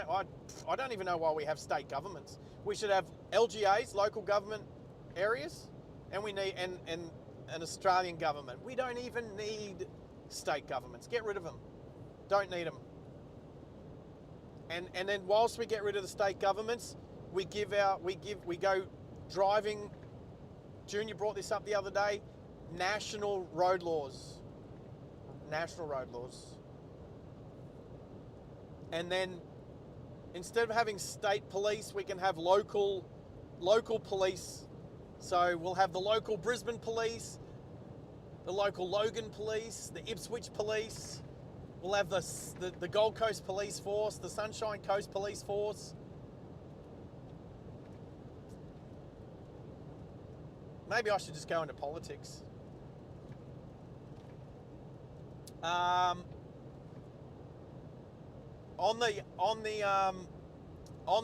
don't even know why we have state governments. We should have LGAs, local government areas, and we need and an Australian government. We don't even need state governments. Get rid of them. Don't need them. And then whilst we get rid of the state governments, we go driving. Junior brought this up the other day. National road laws. National road laws. And then instead of having state police, we can have local police. So we'll have the local Brisbane police, the local Logan police, the Ipswich police. We'll have the Gold Coast police force, the Sunshine Coast police force. Maybe I should just go into politics. On the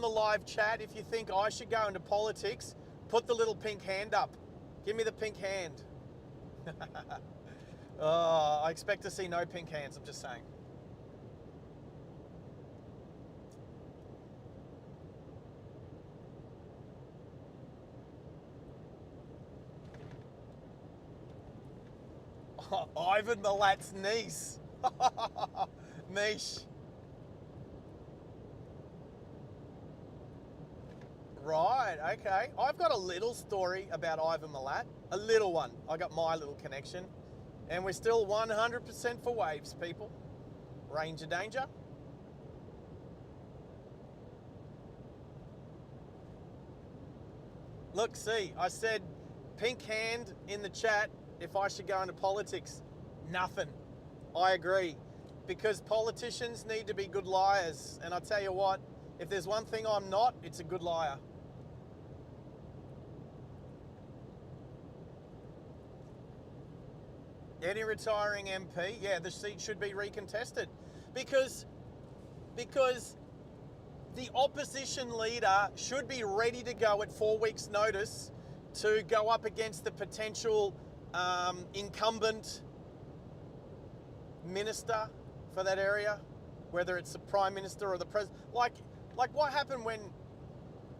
live chat, if you think I should go into politics, put the little pink hand up. Give me the pink hand. Oh, I expect to see no pink hands, I'm just saying. Oh, Ivan Milat's niece. Mish. Right, okay. I've got a little story about Ivan Milat. A little one. I got my little connection. And we're still 100% for waves, people. Ranger danger. Look, see, I said pink hand in the chat if I should go into politics. Nothing. I agree. Because politicians need to be good liars. And I tell you what, if there's one thing I'm not, it's a good liar. Any retiring MP, yeah, the seat should be recontested. Because the opposition leader should be ready to go at 4 weeks' notice to go up against the potential incumbent minister for that area, whether it's the Prime Minister or the President. Like what happened when,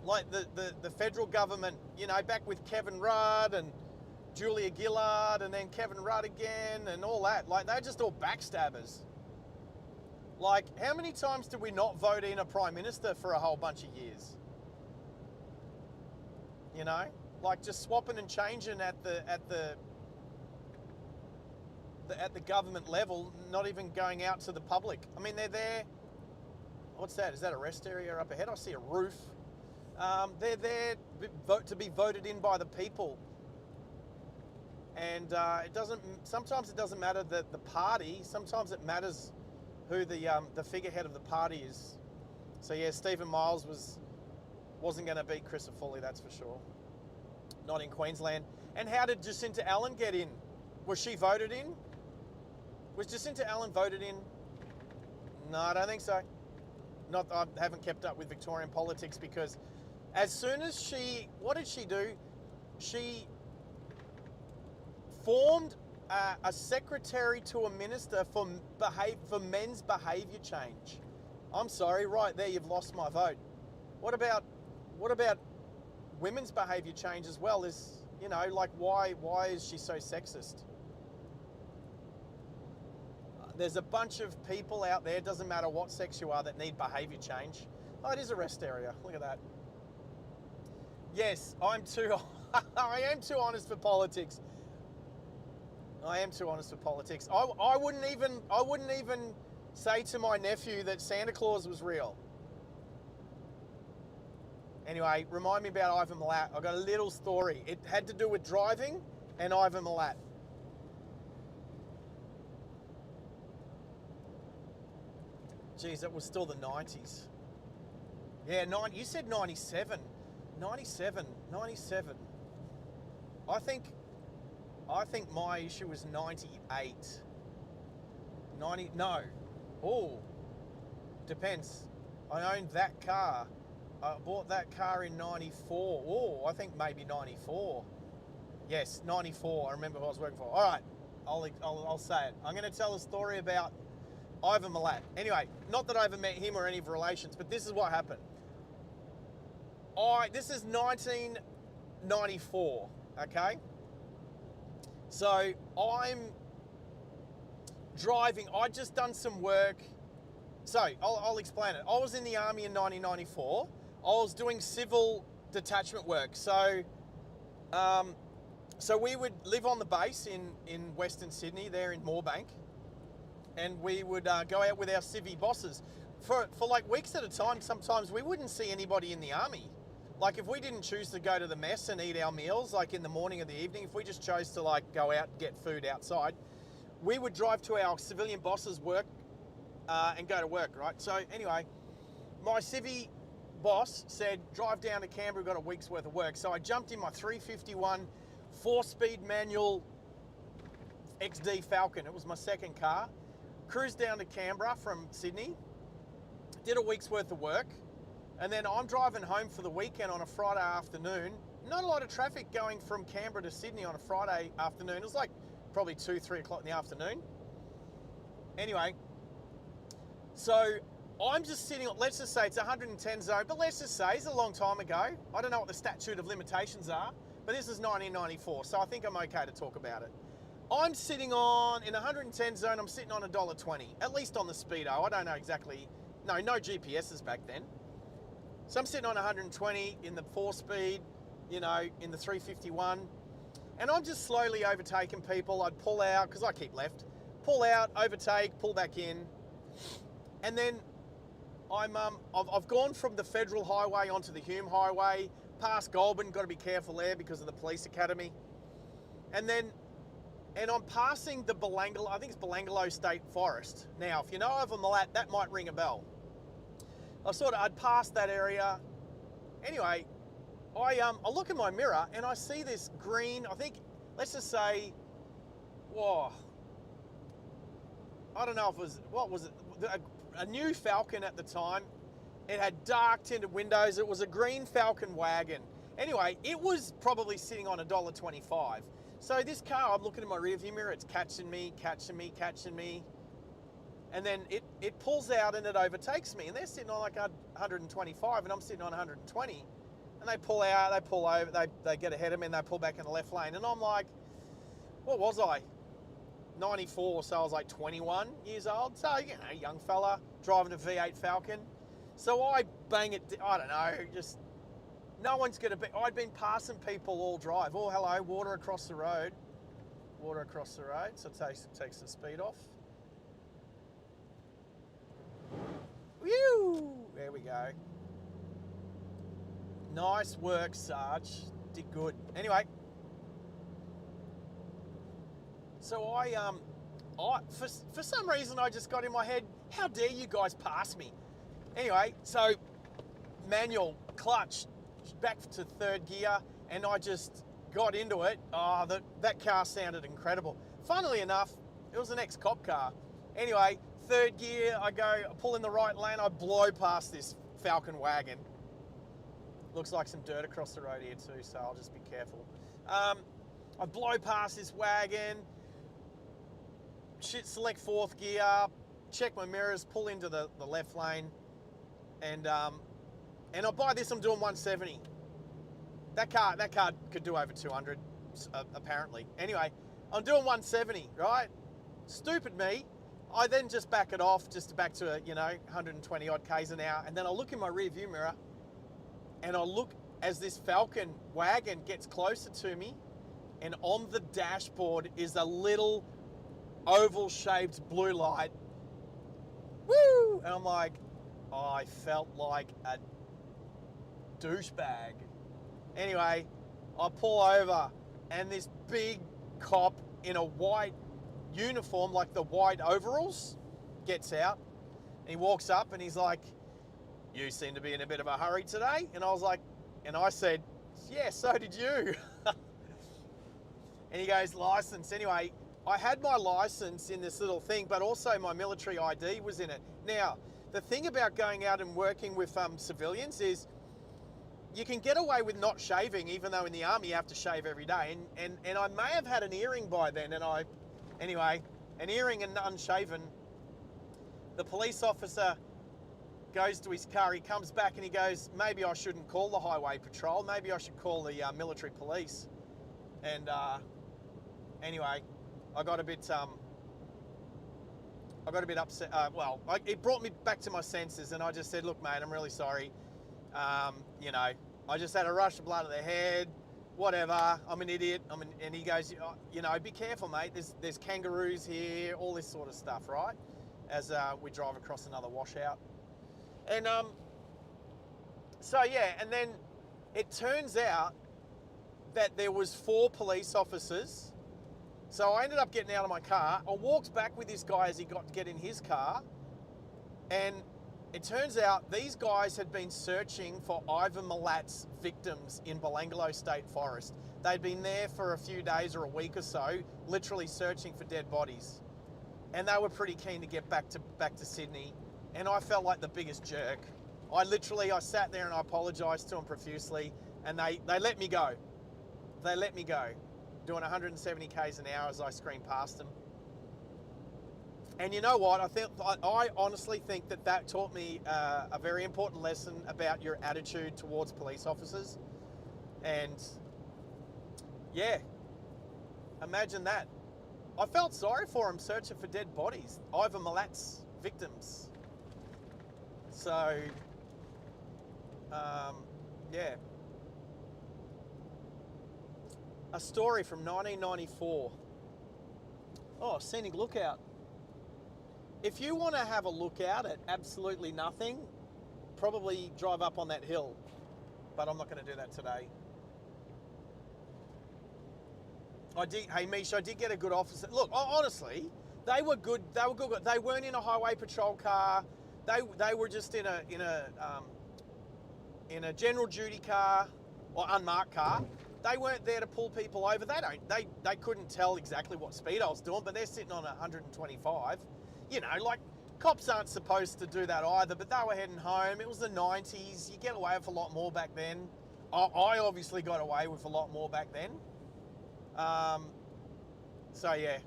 like the federal government, you know, back with Kevin Rudd and Julia Gillard and then Kevin Rudd again and all that. Like, they're just all backstabbers. Like, how many times did we not vote in a Prime Minister for a whole bunch of years? You know? Like, just swapping and changing at the government level, not even going out to the public. I mean, they're there. What's that? Is that a rest area up ahead? I see a roof. They're there to be voted in by the people. And sometimes it doesn't matter the party, sometimes it matters who the figurehead of the party is. So yeah, Stephen Miles wasn't going to beat Chris Foley, that's for sure. Not in Queensland. And how did Jacinta Allen get in? Was she voted in? Was Jacinta Allen voted in? No, I don't think so. I haven't kept up with Victorian politics, because as soon as what did she do? She formed a secretary to a minister for men's behaviour change. I'm sorry, right there you've lost my vote. What about women's behaviour change as well? Is, you know, like why is she so sexist? There's a bunch of people out there, doesn't matter what sex you are, that need behaviour change. Oh, it is a rest area. Look at that. Yes, I am too honest for politics. I am too honest for politics. I wouldn't even say to my nephew that Santa Claus was real. Anyway, remind me about Ivan Milat. I've got a little story. It had to do with driving and Ivan Milat. Geez, that was still the 90s. Yeah, you said 97. 97. I think my issue was 98. No. Oh, depends. I owned that car. I bought that car in 94. Oh, I think maybe 94. Yes, 94. I remember who I was working for. All right, I'll say it. I'm going to tell a story about Ivan Milat. Anyway, not that I ever met him or any of relations, but this is what happened. This is 1994, okay? So I'm driving. I'd just done some work. So I'll explain it. I was in the army in 1994. I was doing civil detachment work. So we would live on the base in Western Sydney, there in Moorebank, and we would go out with our civvy bosses. For like weeks at a time, sometimes we wouldn't see anybody in the army. Like if we didn't choose to go to the mess and eat our meals, like in the morning or the evening, if we just chose to like go out and get food outside, we would drive to our civilian boss's work and go to work, right? So anyway, my civvy boss said, drive down to Canberra, we've got a week's worth of work. So I jumped in my 351 4-speed manual XD Falcon. It was my second car. Cruised down to Canberra from Sydney, did a week's worth of work, and then I'm driving home for the weekend on a Friday afternoon. Not a lot of traffic going from Canberra to Sydney on a Friday afternoon. It was like probably 2, 3 o'clock in the afternoon. Anyway, so I'm just sitting on, let's just say it's 110 zone, but let's just say it's a long time ago. I don't know what the statute of limitations are, but this is 1994, so I think I'm okay to talk about it. I'm sitting in 110 zone, I'm sitting on $1.20, at least on the Speedo. I don't know exactly, no GPSs back then. So I'm sitting on 120 in the 4-speed, you know, in the 351, and I'm just slowly overtaking people. I'd pull out, because I keep left, pull out, overtake, pull back in, and then I've gone from the Federal Highway onto the Hume Highway, past Goulburn, got to be careful there because of the police academy, and I'm passing the Belangolo, I think it's Belangolo State Forest. Now, if you know Ivan Milat, that might ring a bell. I'd passed that area. Anyway, I look in my mirror and I see this green, I think, let's just say, whoa, I don't know if it was, what was it? A new Falcon at the time. It had dark tinted windows. It was a green Falcon wagon. Anyway, it was probably sitting on $1.25. So this car, I'm looking in my rearview mirror, it's catching me. And then it pulls out and it overtakes me. And they're sitting on like 125 and I'm sitting on 120. And they pull out, they pull over, they get ahead of me and they pull back in the left lane. And I'm like, what was I? 94, so I was like 21 years old. So, you know, young fella, driving a V8 Falcon. So I bang it, I don't know, just, no one's gonna be, I'd been passing people all drive. Oh, hello, water across the road. Water across the road, so it takes the speed off. Whew, there we go. Nice work, Sarge. Did good. Anyway, so for some reason I just got in my head, how dare you guys pass me? Anyway, so manual, clutch, back to third gear, and I just got into it. Oh, that car sounded incredible. Funnily enough, it was an ex-cop car. Anyway, third gear, I pull in the right lane, I blow past this Falcon wagon. Looks like some dirt across the road here too, so I'll just be careful. I blow past this wagon, select fourth gear, check my mirrors, pull into the left lane, and I buy this. I'm doing 170. That car could do over 200, apparently. Anyway, I'm doing 170, right? Stupid me. I then just back it off, just back to 120 odd k's an hour, and then I look in my rear view mirror, and I look as this Falcon wagon gets closer to me, and on the dashboard is a little oval-shaped blue light. Woo! And I'm like, I felt like a douchebag. Anyway, I pull over, and this big cop in a white uniform, like the white overalls, gets out. And he walks up and he's like, "You seem to be in a bit of a hurry today." And I said, "Yeah, so did you." And he goes, "License." Anyway, I had my license in this little thing, but also my military ID was in it. Now, the thing about going out and working with civilians is you can get away with not shaving, even though in the army you have to shave every day. And I may have had an earring by then, anyway, an earring and unshaven. The police officer goes to his car, he comes back and he goes, "Maybe I shouldn't call the highway patrol, maybe I should call the military police." And anyway, I got a bit upset. It brought me back to my senses, and I just said, "Look, mate, I'm really sorry. I just had a rush of blood to the head. Whatever. I'm an idiot." And he goes, "Be careful, mate. There's kangaroos here, all this sort of stuff, right?" As we drive across another washout. And and then it turns out that there was 4 police officers. So I ended up getting out of my car. I walked back with this guy as he got to get in his car, and it turns out these guys had been searching for Ivan Milat's victims in Belanglo State Forest. They'd been there for a few days or a week or so, literally searching for dead bodies. And they were pretty keen to get back to Sydney. And I felt like the biggest jerk. I sat there and I apologised to them profusely, and they let me go. They let me go, doing 170 k's an hour as I screamed past them. And you know what? I honestly think that taught me a very important lesson about your attitude towards police officers. And yeah, imagine that. I felt sorry for him searching for dead bodies, Ivan Milat's victims. So, yeah. A story from 1994. Oh, scenic lookout. If you want to have a look out at absolutely nothing, probably drive up on that hill. But I'm not going to do that today. Hey Mish, I did get a good officer. Look, honestly, they were good. They weren't in a highway patrol car. They were just in a general duty car or unmarked car. They weren't there to pull people over. They couldn't tell exactly what speed I was doing, but they're sitting on 125. Cops aren't supposed to do that either, but they were heading home. It was the 90s. You get away with a lot more back then. I obviously got away with a lot more back then. So yeah.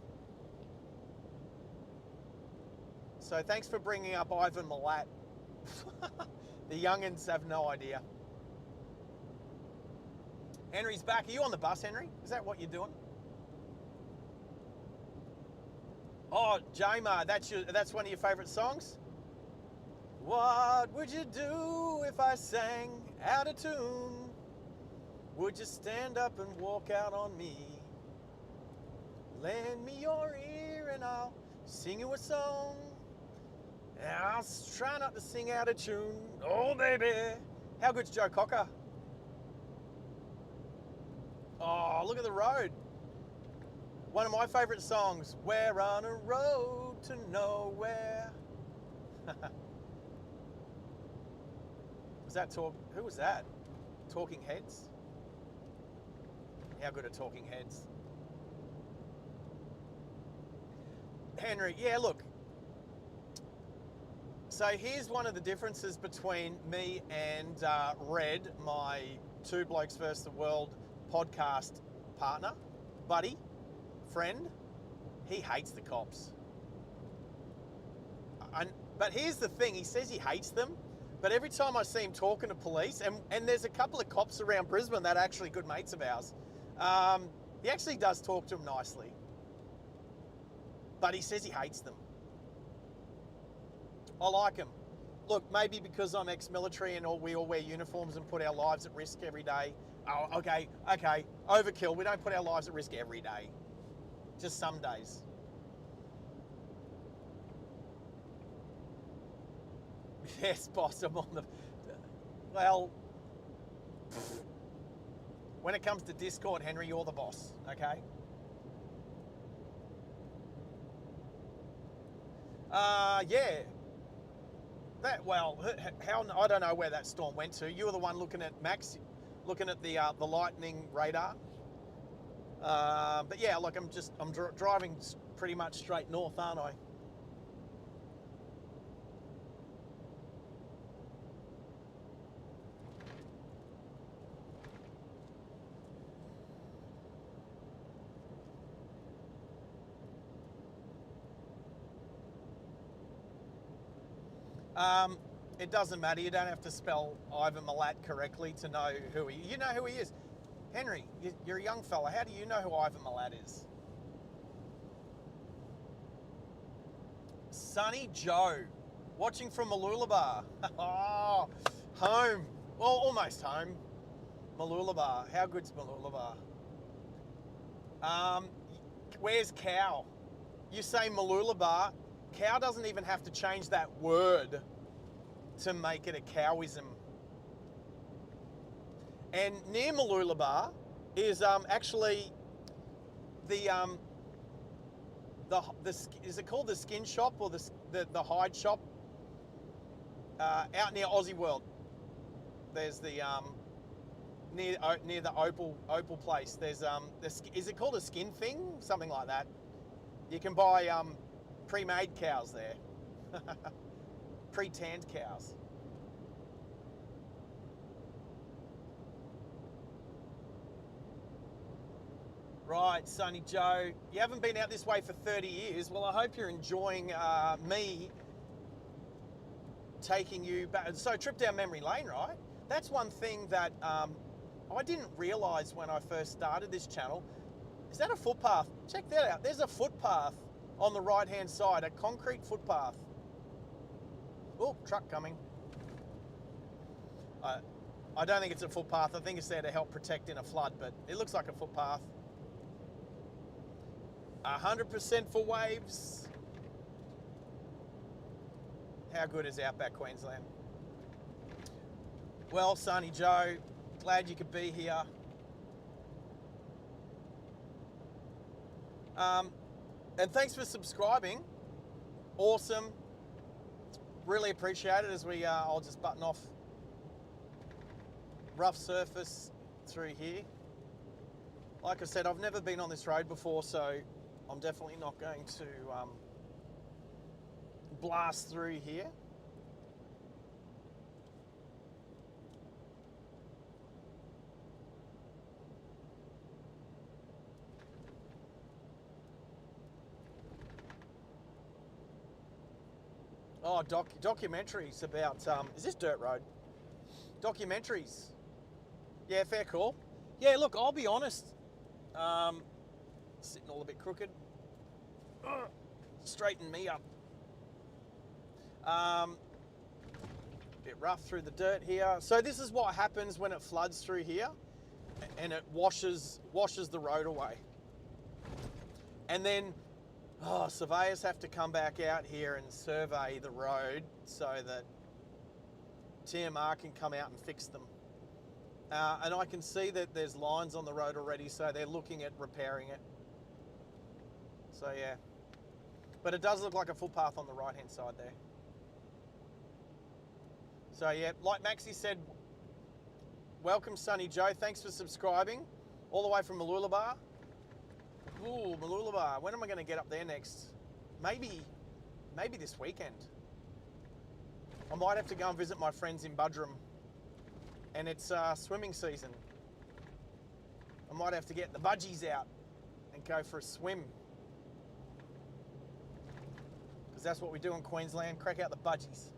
So thanks for bringing up Ivan Milat. The youngins have no idea. Henry's back. Are you on the bus, Henry? Is that what you're doing? Oh, Jama, that's one of your favourite songs? What would you do if I sang out of tune? Would you stand up and walk out on me? Lend me your ear and I'll sing you a song. And I'll try not to sing out of tune. Oh, baby. How good's Joe Cocker? Oh, look at the road. One of my favourite songs. We're on a road to nowhere. Who was that? Talking Heads? How good are Talking Heads? Henry, yeah, look. So here's one of the differences between me and Red, my Two Blokes vs. the World podcast partner, buddy, friend. He hates the cops. But here's the thing, he says he hates them, But every time I see him talking to police, and there's a couple of cops around Brisbane that are actually good mates of ours, he actually does talk to them nicely. But he says he hates them. I like him. Look, maybe because I'm ex-military and we all wear uniforms and put our lives at risk every day. Oh, okay, overkill. We don't put our lives at risk every day. Just some days. Yes, boss, I'm on the... Well, when it comes to Discord, Henry, you're the boss, okay? Yeah. How I don't know where that storm went to. You were the one looking at Max, looking at the lightning radar. But yeah, look, I'm driving pretty much straight north, aren't I? It doesn't matter. You don't have to spell Ivan Milat correctly to know who he is. You know who he is. Henry, you're a young fella. How do you know who Ivan Milat is? Sunny Joe, watching from Mooloolaba. Oh, home. Well, almost home. Mooloolaba. How good's Mooloolaba? Where's Cow? You say Mooloolaba. Cow doesn't even have to change that word to make it a cowism. And near Mooloolaba is actually the is it called the skin shop or the hide shop? Out near Aussie World. There's the near the Opal place. There's is it called a skin thing? Something like that. You can buy pre-made cows there. Pre-tanned cows. Right, Sonny Joe, you haven't been out this way for 30 years. Well, I hope you're enjoying me taking you back. So, trip down memory lane, right? That's one thing that I didn't realise when I first started this channel. Is that a footpath? Check that out. There's a footpath on the right-hand side, a concrete footpath. Oh, truck coming. I don't think it's a footpath. I think it's there to help protect in a flood, but it looks like a footpath. 100% for waves. How good is Outback Queensland? Well, Sonny Joe, glad you could be here. And thanks for subscribing. Awesome. Really appreciate it as I'll just button off rough surface through here. Like I said, I've never been on this road before, so I'm definitely not going to blast through here. Oh, documentaries about, is this dirt road? Documentaries. Yeah, fair call. Yeah, look, I'll be honest. Sitting all a bit crooked. Straighten me up. Bit rough through the dirt here. So this is what happens when it floods through here and it washes the road away. And then surveyors have to come back out here and survey the road so that TMR can come out and fix them. And I can see that there's lines on the road already, so they're looking at repairing it. So yeah. But it does look like a footpath on the right-hand side there. So yeah, like Maxie said, welcome Sonny Joe. Thanks for subscribing. All the way from Mooloolaba. Ooh, Mooloolaba. When am I going to get up there next? Maybe this weekend. I might have to go and visit my friends in Budrum. And it's swimming season. I might have to get the budgies out and go for a swim. Because that's what we do in Queensland, crack out the budgies.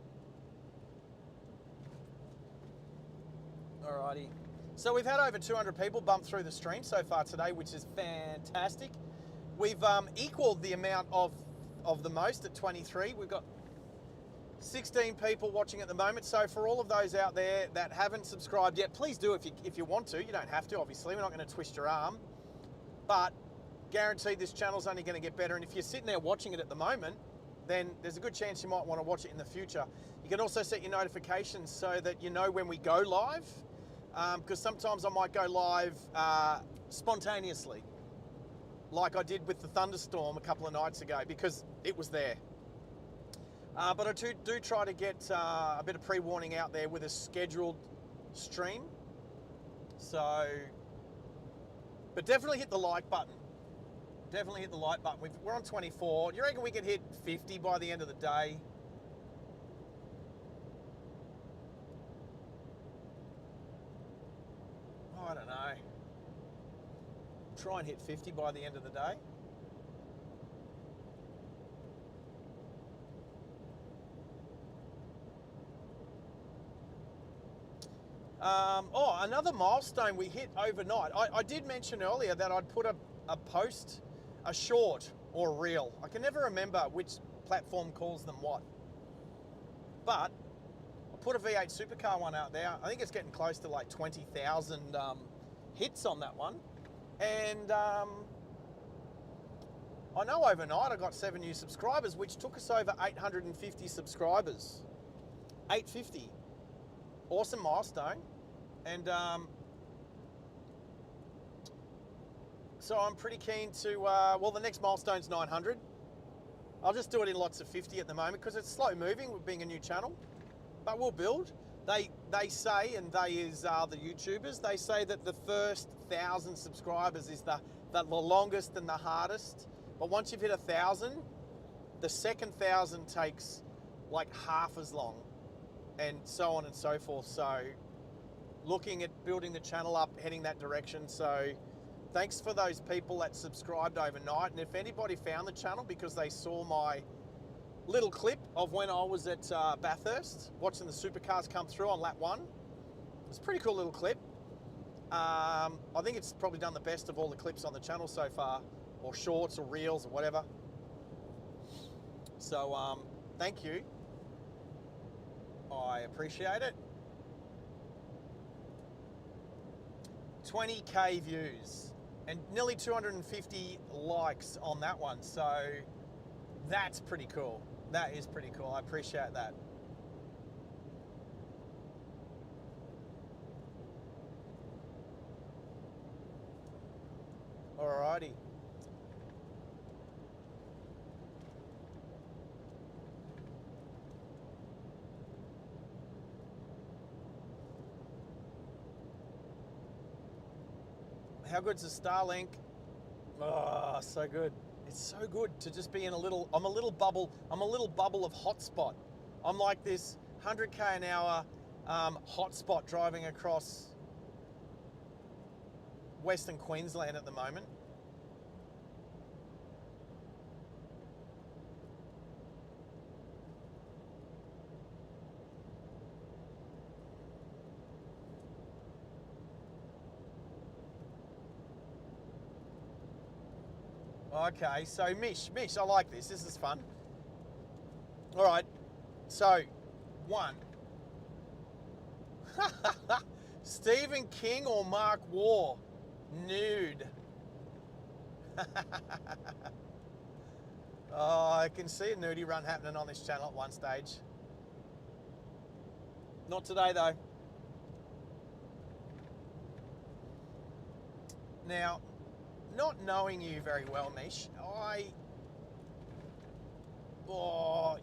Alrighty. So we've had over 200 people bump through the stream so far today, which is fantastic. We've equaled the amount of the most at 23. We've got 16 people watching at the moment. So for all of those out there that haven't subscribed yet, please do if you want to. You don't have to, obviously. We're not going to twist your arm. But guaranteed this channel's only going to get better. And if you're sitting there watching it at the moment, then there's a good chance you might want to watch it in the future. You can also set your notifications so that you know when we go live, because sometimes I might go live spontaneously, like I did with the thunderstorm a couple of nights ago, because it was there. But I do try to get a bit of pre-warning out there with a scheduled stream. So, but definitely hit the like button. Definitely hit the like button. We're on 24. Do you reckon we could hit 50 by the end of the day? I don't know. Try and hit 50 by the end of the day. Another milestone we hit overnight. I did mention earlier that I'd put a post, a short or a reel. I can never remember which platform calls them what. But I put a V8 supercar one out there. I think it's getting close to like 20,000 hits on that one. And I know overnight I got 7 new subscribers, which took us over 850 subscribers. 850. Awesome milestone. And so I'm pretty keen to, well, the next milestone's 900. I'll just do it in lots of 50 at the moment because it's slow moving with being a new channel, but we'll build. They say, and they is the YouTubers, they say that the first 1,000 subscribers is the longest and the hardest. But once you've hit 1,000, the second 1,000 takes like half as long, and so on and so forth. So looking at building the channel up, heading that direction. So thanks for those people that subscribed overnight. And if anybody found the channel because they saw my little clip of when I was at Bathurst, watching the supercars come through on lap 1, it's a pretty cool little clip. I think it's probably done the best of all the clips on the channel so far, or shorts or reels or whatever. So thank you. I appreciate it. 20k views and nearly 250 likes on that one. So that's pretty cool. That is pretty cool. I appreciate that. Alrighty. How good's the Starlink? Oh, so good. It's so good to just be in I'm a little bubble of hotspot. I'm like this 100k an hour hotspot driving across Western Queensland at the moment. Okay, so Mish, I like this. This is fun. All right, so 1. Stephen King or Mark Waugh? Nude. Oh, I can see a nudie run happening on this channel at one stage. Not today, though. Now, not knowing you very well, Mish,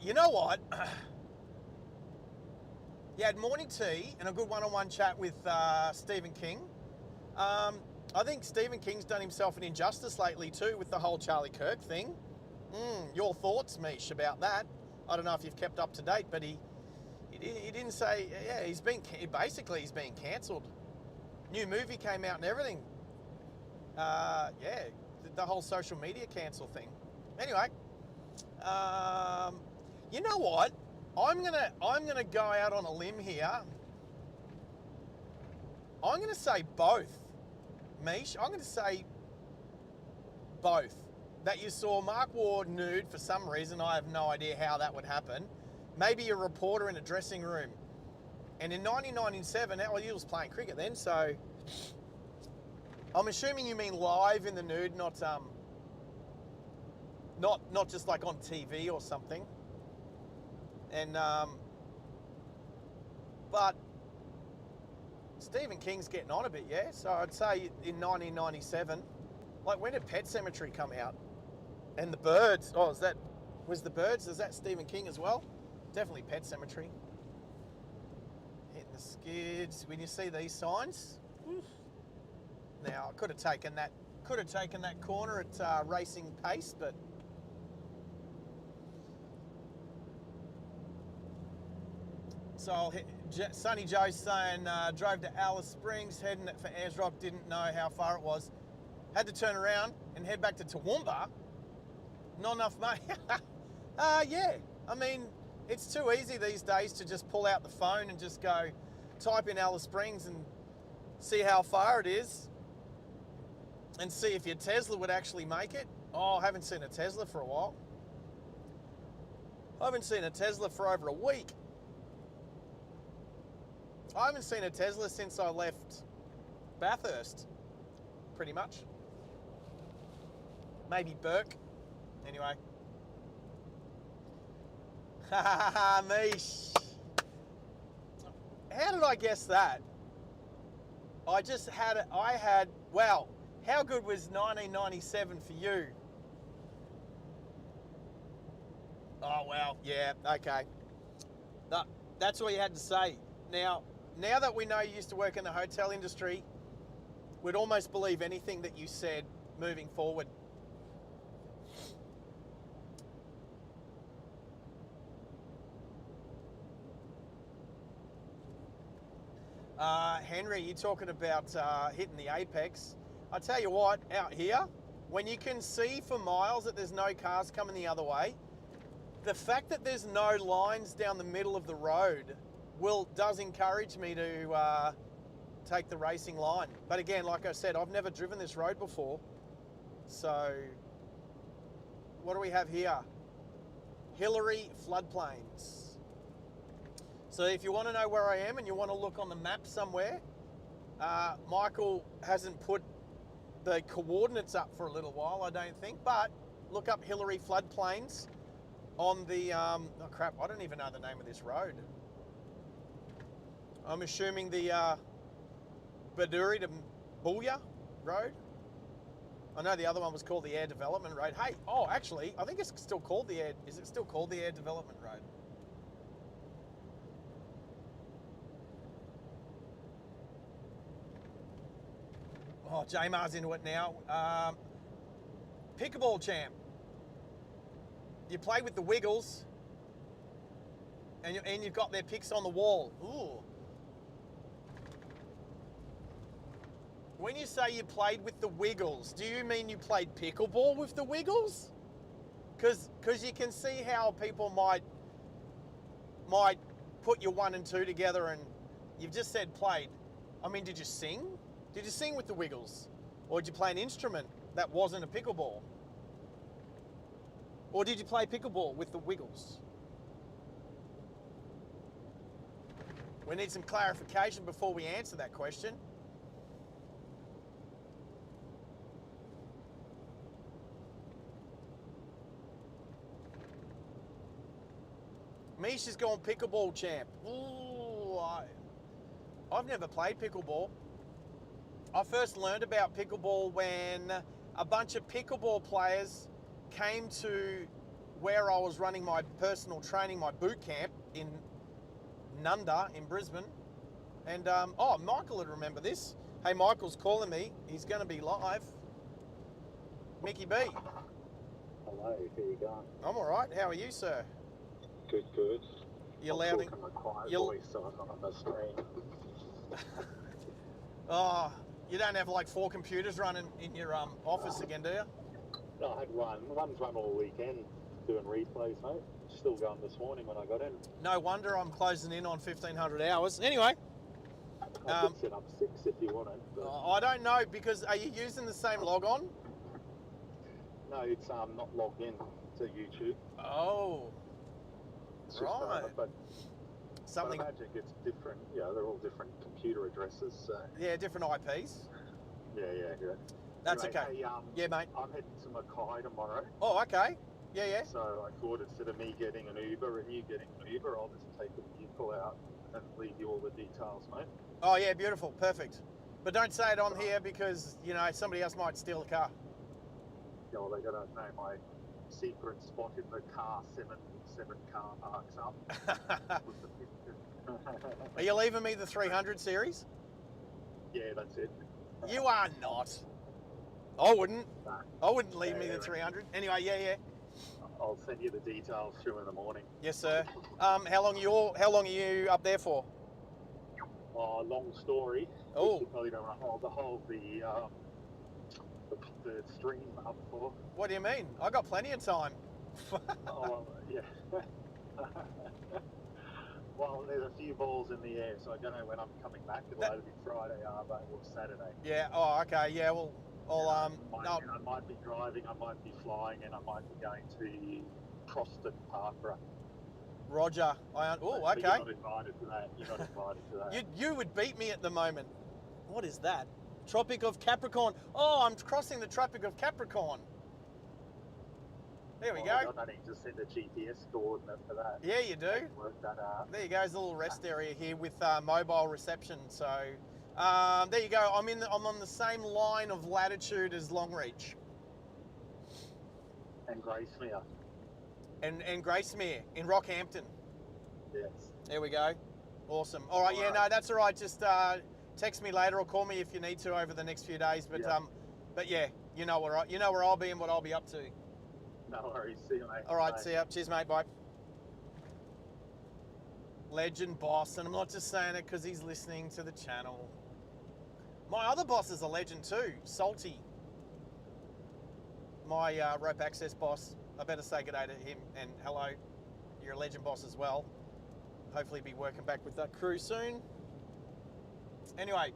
you know what? You had morning tea and a good one-on-one chat with Stephen King. I think Stephen King's done himself an injustice lately too with the whole Charlie Kirk thing. Your thoughts, Mish, about that? I don't know if you've kept up to date, but he didn't say, yeah, he's been cancelled. New movie came out and everything. Yeah, the whole social media cancel thing. Anyway, you know what? I'm gonna go out on a limb here I'm going to say both. Mish, I'm going to say both. That you saw Mark Ward nude for some reason. I have no idea how that would happen. Maybe a reporter in a dressing room. And in 1997, well, you was playing cricket then, so I'm assuming you mean live in the nude, not just like on TV or something. And but Stephen King's getting on a bit, yeah. So I'd say in 1997, like when did Pet Sematary come out? And the Birds. Oh, was the Birds? Is that Stephen King as well? Definitely Pet Sematary. Hitting the skids. When you see these signs, now I could have taken that corner at racing pace, but so I'll hit. Sonny Joe's saying drove to Alice Springs, heading for Ayers Rock, didn't know how far it was, had to turn around and head back to Toowoomba. Not enough money. Yeah, I mean, it's too easy these days to just pull out the phone and just go type in Alice Springs and see how far it is and see if your Tesla would actually make it. Oh, I haven't seen a Tesla for a while. I haven't seen a Tesla for over a week. I haven't seen a Tesla since I left Bathurst, pretty much. Maybe Burke. Anyway. Ha ha ha, Mish. How did I guess that? Wow, how good was 1997 for you? Oh, well, yeah, okay. That's all you had to say. Now that we know you used to work in the hotel industry, we'd almost believe anything that you said moving forward. Henry, you're talking about hitting the apex. I tell you what, out here, when you can see for miles that there's no cars coming the other way, the fact that there's no lines down the middle of the road does encourage me to take the racing line. But again, like I said, I've never driven this road before. So, what do we have here? Hillary floodplains. So if you want to know where I am and you want to look on the map somewhere, Michael hasn't put the coordinates up for a little while, I don't think, but look up Hillary floodplains on the, oh crap, I don't even know the name of this road. I'm assuming the Baduri to Booyah Road. I know the other one was called the Air Development Road. Hey, oh, actually, I think it's still called the Air, is it still called the Air Development Road? Oh, J-Mar's into it now. Pickleball champ. You play with the Wiggles, and you've got their pics on the wall. Ooh. When you say you played with the Wiggles, do you mean you played pickleball with the Wiggles? Because you can see how people might put your 1 and 2 together, and you've just said played. I mean, did you sing? Did you sing with the Wiggles? Or did you play an instrument that wasn't a pickleball? Or did you play pickleball with the Wiggles? We need some clarification before we answer that question. Misha's gone pickleball champ. Ooh, I've never played pickleball. I first learned about pickleball when a bunch of pickleball players came to where I was running my personal training, my boot camp in Nunda in Brisbane. And, oh, Michael would remember this. Hey, Michael's calling me. He's going to be live. Mickey B. Hello, how you going? I'm all right. How are you, sir? Good, good. You're loud. I'm talking my quiet voice, so I'm not on the screen. Oh, you don't have like 4 computers running in your office again, do you? No, I had one. One's run all weekend doing replays, mate. Still going this morning when I got in. No wonder I'm closing in on 1,500 hours. Anyway, I could set up 6 if you wanted. But I don't know, because are you using the same log on? no, it's not logged in to YouTube. Oh, It's just, right. but Something. Magic, it's different. Yeah, they're all different computer addresses. So. Yeah, different IPs. Yeah. That's Anyway, okay. Hey, Yeah, mate. I'm heading to Mackay tomorrow. Oh, okay. Yeah. So I thought instead of me getting an Uber and you getting an Uber, I'll just take the vehicle out and leave you all the details, mate. Oh, yeah, beautiful. Perfect. But don't say it on here because, you know, somebody else might steal the car. Yeah, well, they got to know my secret spot in the car, seven car parks up. With the picture. Are you leaving me the 300 series? Yeah, that's it. You are not. I wouldn't. Nah. I wouldn't leave me the Right. 300. Anyway, yeah. I'll send you the details through in the morning. Yes, sir. How long are you up there for? Oh, long story. Oh. You probably don't want to hold the stream up for. What do you mean? I got plenty of time. Oh, yeah. Well, there's a few balls in the air, so I don't know when I'm coming back. It'll either be Friday, or Saturday. Yeah. Oh, okay. Yeah. Well, I'll no. I might be driving, I might be flying, and I might be going to Proston Parkborough. Roger. Oh, But okay. You're not invited to that. You're not invited to that. You would beat me at the moment. What is that? Tropic of Capricorn. Oh, I'm crossing the Tropic of Capricorn. There we go. I don't need to send a GPS coordinate for that. Yeah, you do. Work that out. There you go. There's a little rest area here with mobile reception. So there you go. I'm on the same line of latitude as Longreach. And Gracemere. And Gracemere in Rockhampton. Yes. There we go. Awesome. All right. Yeah. No, that's all right. Just text me later or call me if you need to over the next few days. But but yeah, you know where I'll be and what I'll be up to. No worries. See you, mate. All right. Bye. See ya. Cheers, mate. Bye. Legend boss, and I'm not just saying it because he's listening to the channel. My other boss is a legend too, Salty. My rope access boss. I better say good day to him and hello. You're a legend boss as well. Hopefully be working back with that crew soon. Anyway,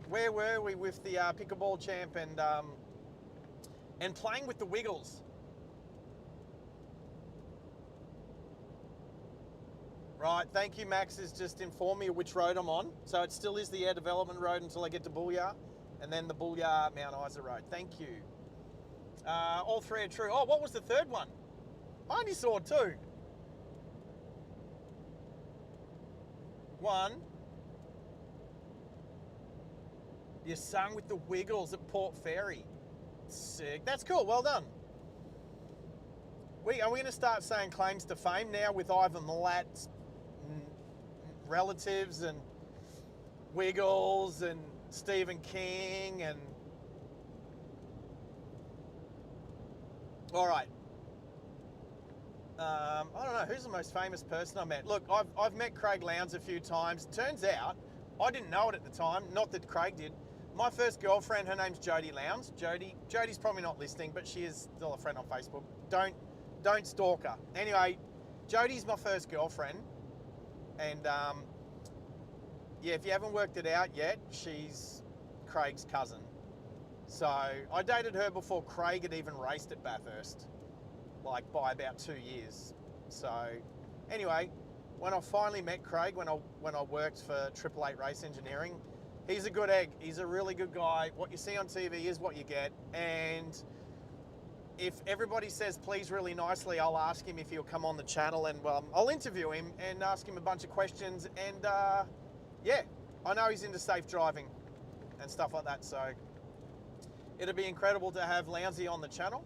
where were we with the pickleball champ and playing with the Wiggles? Right, thank you, Max has just informed me which road I'm on. So it still is the Air Development Road until I get to Boolyah, and then the Boolyah Mount Isa Road. Thank you. All three are true. Oh, what was the third one? I only saw two. One. You sung with the Wiggles at Port Fairy. Sick. That's cool. Well done. Are we going to start saying claims to fame now with Ivan Milat's relatives and Wiggles and Stephen King and... All right. I don't know, who's the most famous person I met? Look, I've met Craig Lowndes a few times. Turns out, I didn't know it at the time, not that Craig did. My first girlfriend, her name's Jodie Lowndes. Jodie's probably not listening, but she is still a friend on Facebook. Don't stalk her. Anyway, Jodie's my first girlfriend. And yeah, if you haven't worked it out yet, she's Craig's cousin. So I dated her before Craig had even raced at Bathurst, like by about 2 years. So anyway, when I finally met Craig, when I worked for 888 Race Engineering, he's a good egg. He's a really good guy. What you see on TV is what you get. And if everybody says please really nicely, I'll ask him if he'll come on the channel, and I'll interview him and ask him a bunch of questions. And yeah, I know he's into safe driving and stuff like that. So it'll be incredible to have Lounsey on the channel.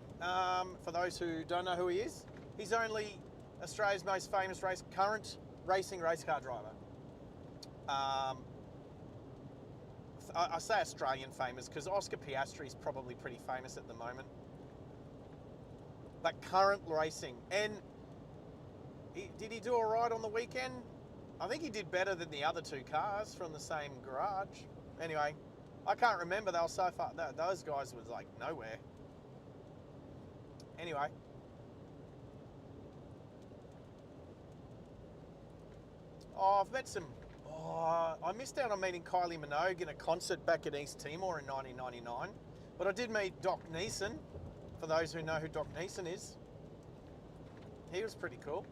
For those who don't know who he is, he's only Australia's most famous current racing race car driver. I say Australian famous because Oscar Piastri is probably pretty famous at the moment. But current racing. And did he do all right on the weekend? I think he did better than the other two cars from the same garage. Anyway, I can't remember. They were so far. Those guys was like nowhere. Anyway. Oh, I've met some I missed out on meeting Kylie Minogue in a concert back at East Timor in 1999. But I did meet Doc Neeson, for those who know who Doc Neeson is. He was pretty cool.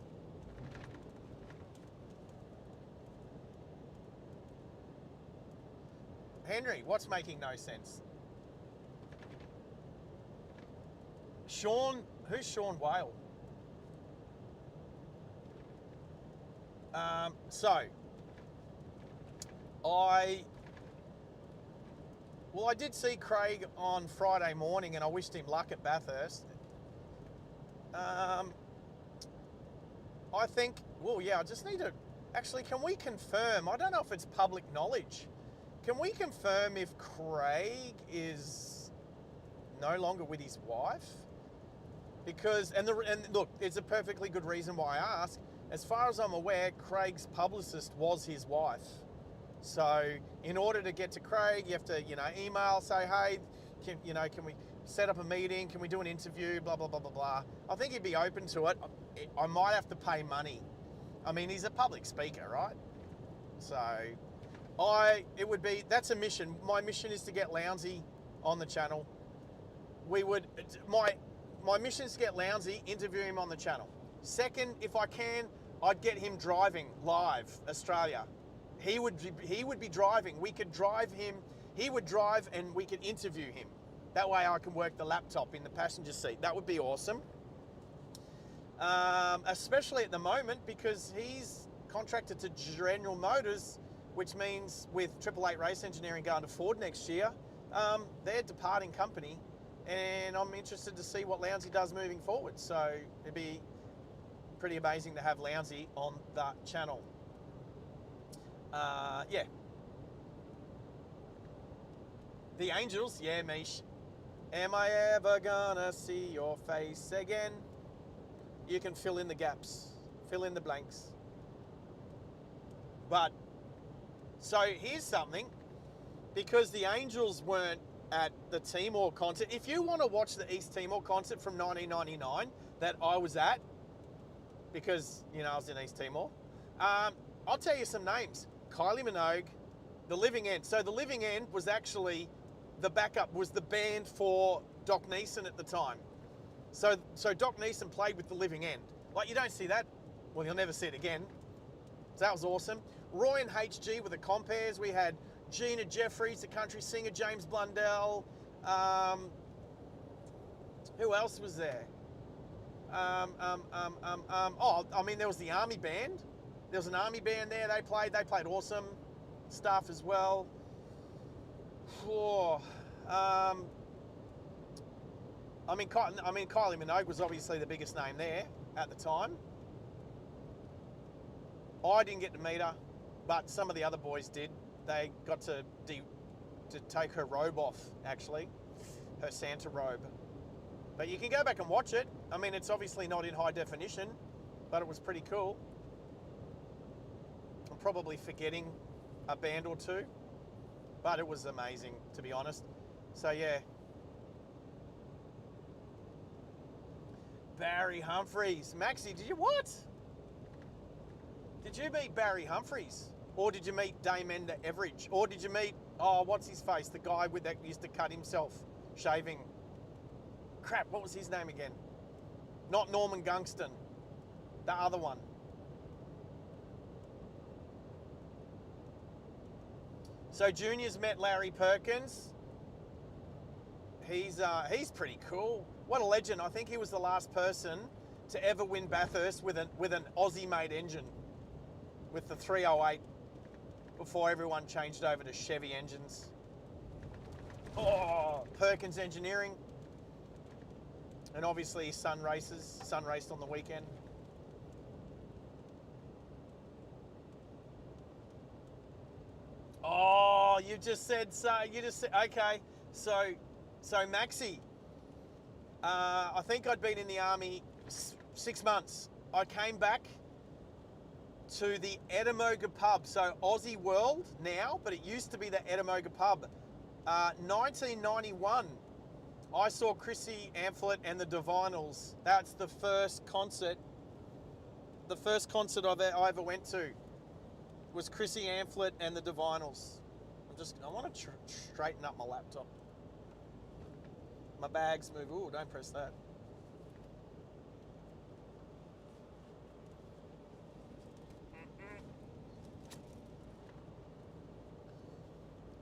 Henry, what's making no sense? Sean, who's Sean Whale? I did see Craig on Friday morning and I wished him luck at Bathurst. I think, I just need to, actually, can we confirm, I don't know if it's public knowledge, can we confirm if Craig is no longer with his wife? Because, and look, it's a perfectly good reason why I ask. As far as I'm aware, Craig's publicist was his wife. So in order to get to Craig, you have to, email, say, hey, can we set up a meeting? Can we do an interview? Blah, blah, blah, blah, blah. I think he'd be open to it. I might have to pay money. I mean, he's a public speaker, right? So that's a mission. My mission is to get Lounsey on the channel. My mission is to get Lounsey, interview him on the channel. Second, if I can, I'd get him driving live Australia. He would be driving. We could drive him. He would drive and we could interview him. That way I can work the laptop in the passenger seat. That would be awesome. Especially at the moment because he's contracted to General Motors, which means with 888 Race Engineering going to Ford next year, they're departing company. And I'm interested to see what Lounsey does moving forward. So it'd be pretty amazing to have Lounsey on the channel. Yeah. The Angels, yeah, Mish. Am I ever gonna see your face again? You can fill in the gaps, fill in the blanks. But, so here's something. Because the Angels weren't at the Timor concert, if you want to watch the East Timor concert from 1999 that I was at, because, I was in East Timor, I'll tell you some names. Kylie Minogue, The Living End. So The Living End was actually the backup, was the band for Doc Neeson at the time. So Doc Neeson played with The Living End. Like, you don't see that. Well, you'll never see it again. So that was awesome. Roy and HG were the compares. We had Gina Jeffries, the country singer, James Blundell. Who else was there? There was the Army band. There was an Army band there. They played awesome stuff as well. Kylie Minogue was obviously the biggest name there at the time. I didn't get to meet her, but some of the other boys did. They got to take her robe off, actually, her Santa robe. But you can go back and watch it. I mean, it's obviously not in high definition, but it was pretty cool. I'm probably forgetting a band or two, but it was amazing, to be honest. So, yeah. Barry Humphries. Maxie, what? Did you meet Barry Humphries? Or did you meet Dame Ender Everidge? Or did you meet, what's his face? The guy that used to cut himself shaving. Crap, what was his name again? Not Norman Gungston. The other one. So Junior's met Larry Perkins. He's pretty cool. What a legend. I think he was the last person to ever win Bathurst with an Aussie-made engine. With the 308. Before everyone changed over to Chevy engines. Perkins Engineering. And obviously his son raced on the weekend. You just said, okay. So Maxie, I think I'd been in the army 6 months. I came back to the Ettamogah pub. So Aussie World now, but it used to be the Ettamogah pub. 1991, I saw Chrissy Amphlett and the Divinals. That's the first concert I ever went to. was Chrissy Amphlett and the Divinals. I want to straighten up my laptop. My bags move. Ooh, don't press that.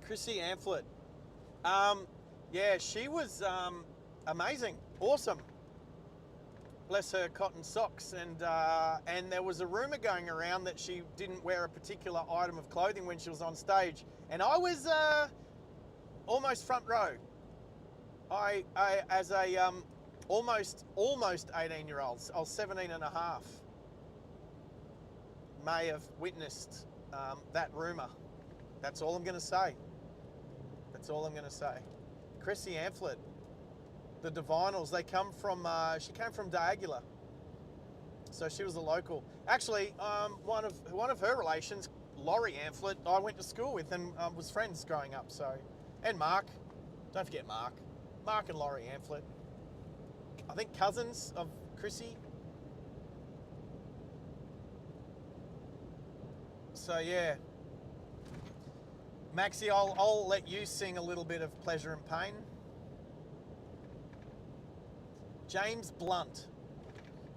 Chrissy Amphlett. Yeah, she was amazing, awesome. Bless her cotton socks, and there was a rumor going around that she didn't wear a particular item of clothing when she was on stage, and I was almost front row. I as a almost 18-year-old, I was 17 and a half, may have witnessed that rumor. That's all I'm going to say. That's all I'm going to say. Chrissy Amphlett, the Divinals, they come from, she came from Diagula. So she was a local. Actually, one of her relations, Laurie Amphlett, I went to school with and was friends growing up. So, and Mark, don't forget Mark. Mark and Laurie Amphlett. I think cousins of Chrissy. So yeah. Maxie, I'll let you sing a little bit of Pleasure and Pain. James Blunt.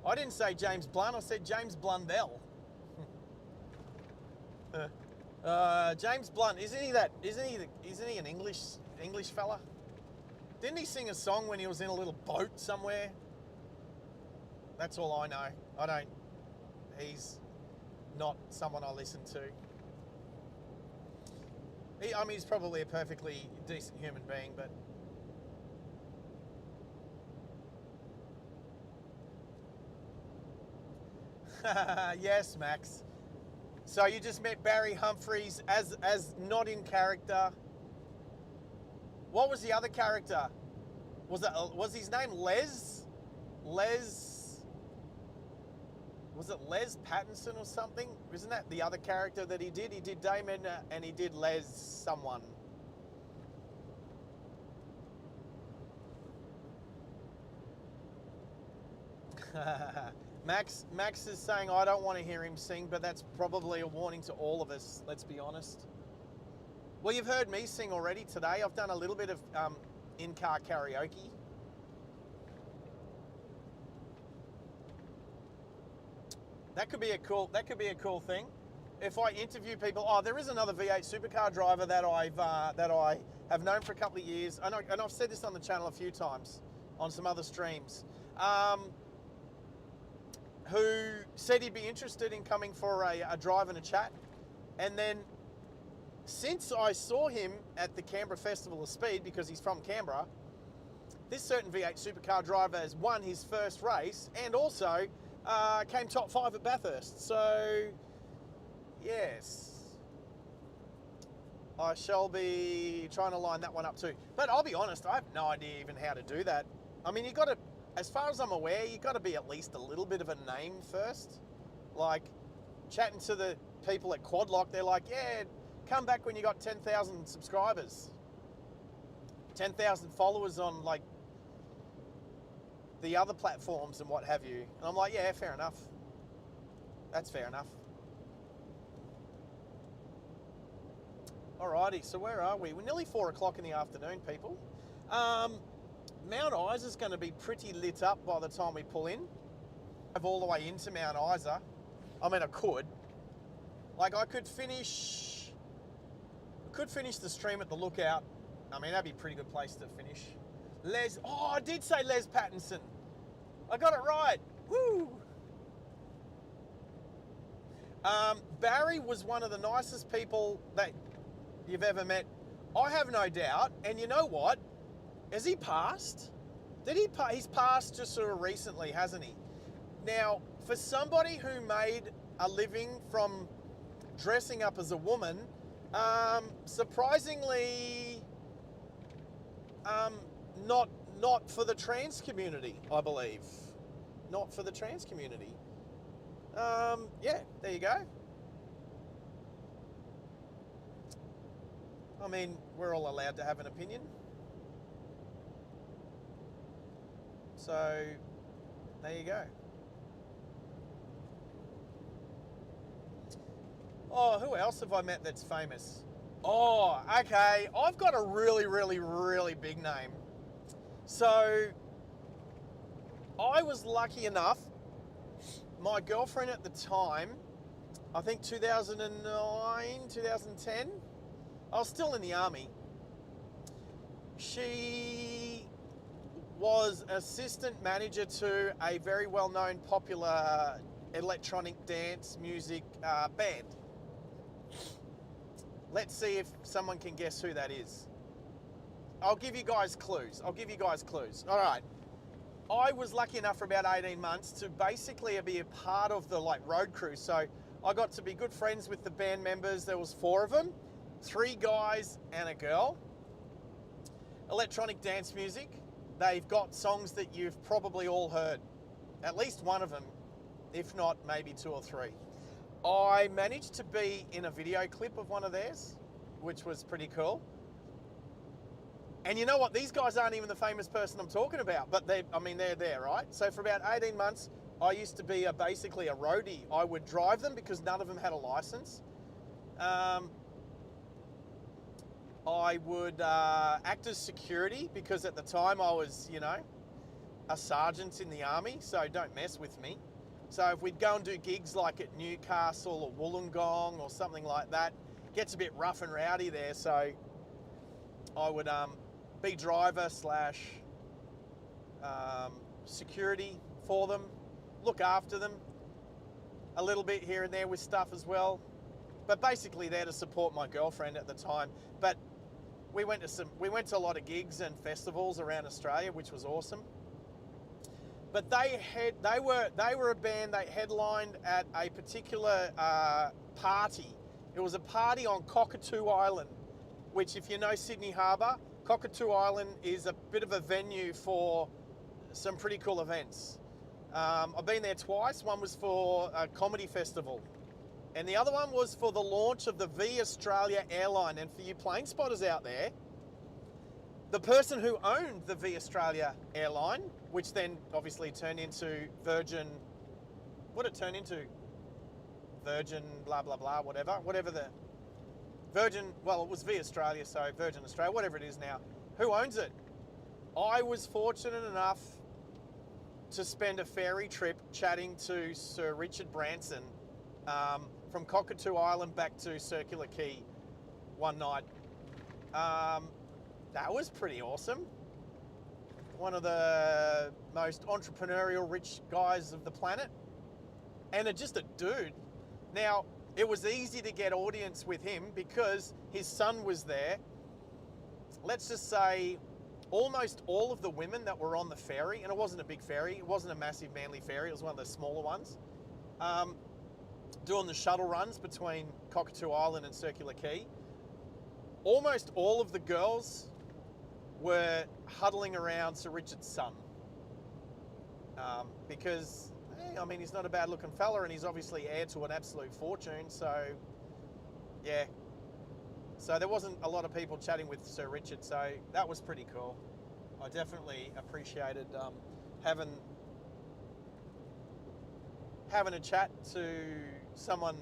I didn't say James Blunt, I said James Blundell. James Blunt, isn't he an English fella? Didn't he sing a song when he was in a little boat somewhere? That's all I know. He's not someone I listen to. I mean, he's probably a perfectly decent human being, but... Yes, Max. So you just met Barry Humphries as not in character. What was the other character? Was his name Les? Was it Les Pattinson or something? Isn't that the other character that he did? He did Damon and he did Les someone. Max is saying, I don't want to hear him sing, but that's probably a warning to all of us, let's be honest. Well, you've heard me sing already today. I've done a little bit of in-car karaoke. That could be a cool thing. If I interview people, there is another V8 supercar driver that I have known for a couple of years, and I've said this on the channel a few times on some other streams, who said he'd be interested in coming for a drive and a chat. And then since I saw him at the Canberra Festival of Speed, because he's from Canberra, this certain V8 supercar driver has won his first race and also came top 5 at Bathurst. So, yes, I shall be trying to line that one up too. But I'll be honest, I have no idea even how to do that. I mean, you've got to, as far as I'm aware, you've got to be at least a little bit of a name first. Like, chatting to the people at Quadlock, they're like, yeah, come back when you got 10,000 subscribers. 10,000 followers on, like, the other platforms and what have you. And I'm like, yeah, fair enough. That's fair enough. Alrighty, so where are we? We're nearly 4 o'clock in the afternoon, people. Mount Isa's going to be pretty lit up by the time we pull in. Drive all the way into Mount Isa. I mean, I could. Like, I could finish the stream at the Lookout. I mean, that'd be a pretty good place to finish. I did say Les Pattinson. I got it right. Woo! Barry was one of the nicest people that you've ever met. I have no doubt. And you know what? Has he passed? He's passed just sort of recently, hasn't he? Now, for somebody who made a living from dressing up as a woman, surprisingly, not for the trans community, I believe. Not for the trans community. Yeah, there you go. I mean, we're all allowed to have an opinion. So, there you go. Oh, who else have I met that's famous? Oh, okay. I've got a really, really, really big name. So, I was lucky enough, my girlfriend at the time, I think 2009, 2010, I was still in the army. She was assistant manager to a very well-known popular electronic dance music band. Let's see if someone can guess who that is. I'll give you guys clues. All right. I was lucky enough for about 18 months to basically be a part of the road crew. So I got to be good friends with the band members. There was 4 of them, 3 guys and a girl. Electronic dance music. They've got songs that you've probably all heard. At least one of them, if not maybe 2 or 3. I managed to be in a video clip of one of theirs, which was pretty cool. And you know what? These guys aren't even the famous person I'm talking about, but they're there, right? So for about 18 months, I used to be basically a roadie. I would drive them because none of them had a license. I would act as security because at the time I was, a sergeant in the army, so don't mess with me. So if we'd go and do gigs like at Newcastle or Wollongong or something like that, it gets a bit rough and rowdy there, so I would be driver / security for them, look after them, a little bit here and there with stuff as well, but basically there to support my girlfriend at the time. But we went to a lot of gigs and festivals around Australia, which was awesome. But they were a band. They headlined at a particular party. It was a party on Cockatoo Island, which, if you know Sydney Harbour, Cockatoo Island is a bit of a venue for some pretty cool events. I've been there twice. One was for a comedy festival, and the other one was for the launch of the V Australia airline. And for you plane spotters out there, the person who owned the V Australia airline, which then obviously turned into Virgin, what did it turn into? Virgin blah, blah, blah, whatever the Virgin, well, it was V Australia, so Virgin Australia, whatever it is now. Who owns it? I was fortunate enough to spend a ferry trip chatting to Sir Richard Branson from Cockatoo Island back to Circular Quay one night. That was pretty awesome. One of the most entrepreneurial rich guys of the planet. And just a dude. Now, it was easy to get audience with him because his son was there. Let's just say almost all of the women that were on the ferry, and it wasn't a big ferry, it wasn't a massive Manly ferry, it was one of the smaller ones, doing the shuttle runs between Cockatoo Island and Circular Quay. Almost all of the girls were huddling around Sir Richard's son because, he's not a bad looking fella and he's obviously heir to an absolute fortune, so yeah. So there wasn't a lot of people chatting with Sir Richard, so that was pretty cool. I definitely appreciated having a chat to someone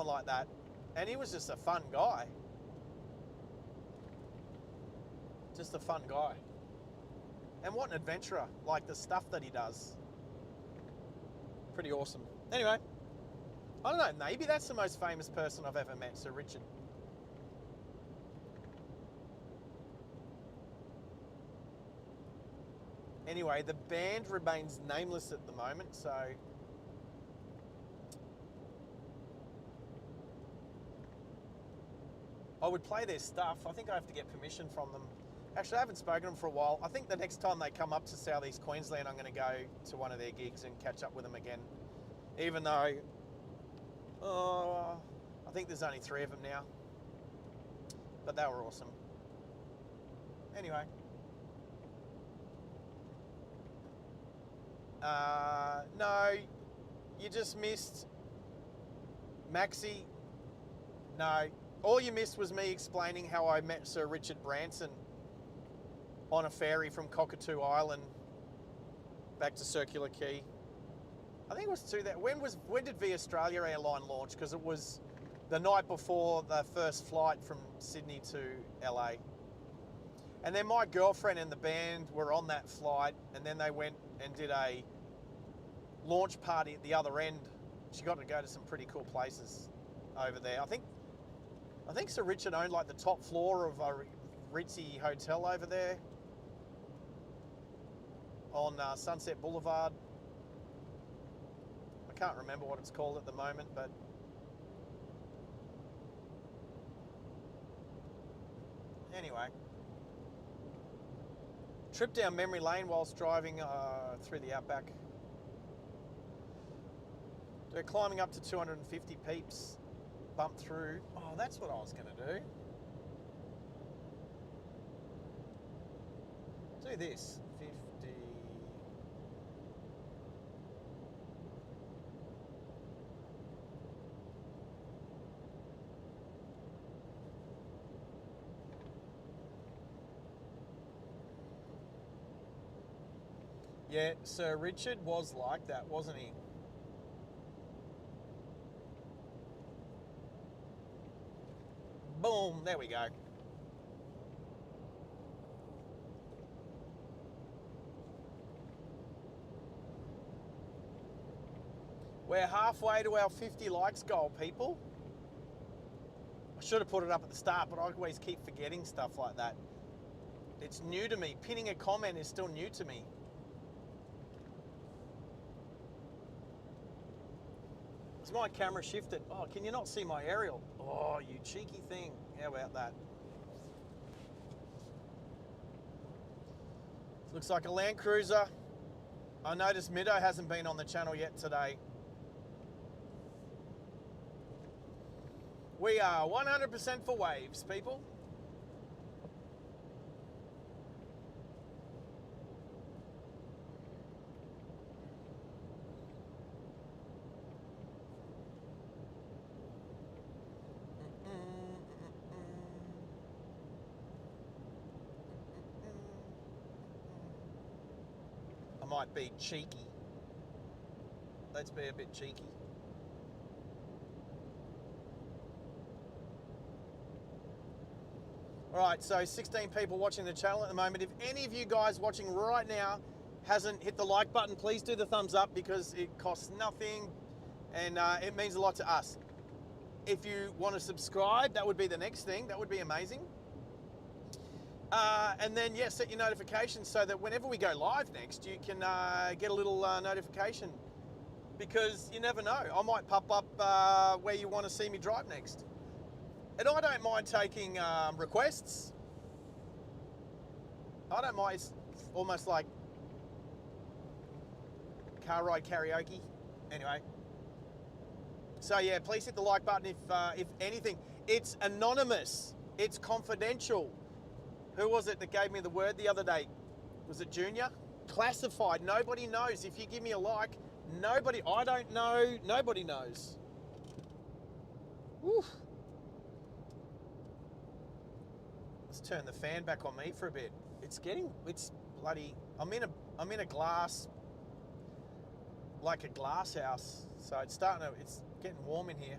like that, and he was just a fun guy. Just a fun guy. And what an adventurer, like the stuff that he does. Pretty awesome. Anyway, I don't know, maybe that's the most famous person I've ever met, Sir Richard. Anyway, the band remains nameless at the moment, so I would play their stuff. I think I have to get permission from them. Actually, I haven't spoken to them for a while. I think the next time they come up to Southeast Queensland, I'm going to go to one of their gigs and catch up with them again. Even though, I think there's only 3 of them now. But they were awesome. Anyway. No, you just missed Maxi. No, all you missed was me explaining how I met Sir Richard Branson on a ferry from Cockatoo Island back to Circular Quay. I think it was when did V Australia airline launch? Because it was the night before the first flight from Sydney to LA. And then my girlfriend and the band were on that flight, and then they went and did a launch party at the other end. She got to go to some pretty cool places over there. I think Sir Richard owned like the top floor of a ritzy hotel over there on Sunset Boulevard. I can't remember what it's called at the moment, but anyway. Trip down memory lane whilst driving through the Outback. They're climbing up to 250 peeps, bump through. Oh, that's what I was going to do. Do this, 50. Yeah, Sir Richard was like that, wasn't he? Boom, there we go. We're halfway to our 50 likes goal, people. I should have put it up at the start, but I always keep forgetting stuff like that. It's new to me. Pinning a comment is still new to me. Is my camera shifted? Oh, can you not see my aerial? Oh, you cheeky thing. How about that? Looks like a Land Cruiser. I noticed Middo hasn't been on the channel yet today. We are 100% for waves, people. I might be cheeky. Let's be a bit cheeky. All right, so 16 people watching the channel at the moment. If any of you guys watching right now hasn't hit the like button, please do the thumbs up because it costs nothing and it means a lot to us. If you want to subscribe, that would be the next thing. That would be amazing. And then, yeah, set your notifications so that whenever we go live next, you can get a little notification because you never know. I might pop up where you want to see me drive next. And I don't mind taking requests. I don't mind. It's almost like car ride karaoke. Anyway. So yeah, please hit the like button if anything. It's anonymous. It's confidential. Who was it that gave me the word the other day? Was it Junior? Classified. Nobody knows. If you give me a like, I don't know. Nobody knows. Woo. Let's turn the fan back on me for a bit. It's bloody, I'm in a glass, like a glass house. So it's getting warm in here.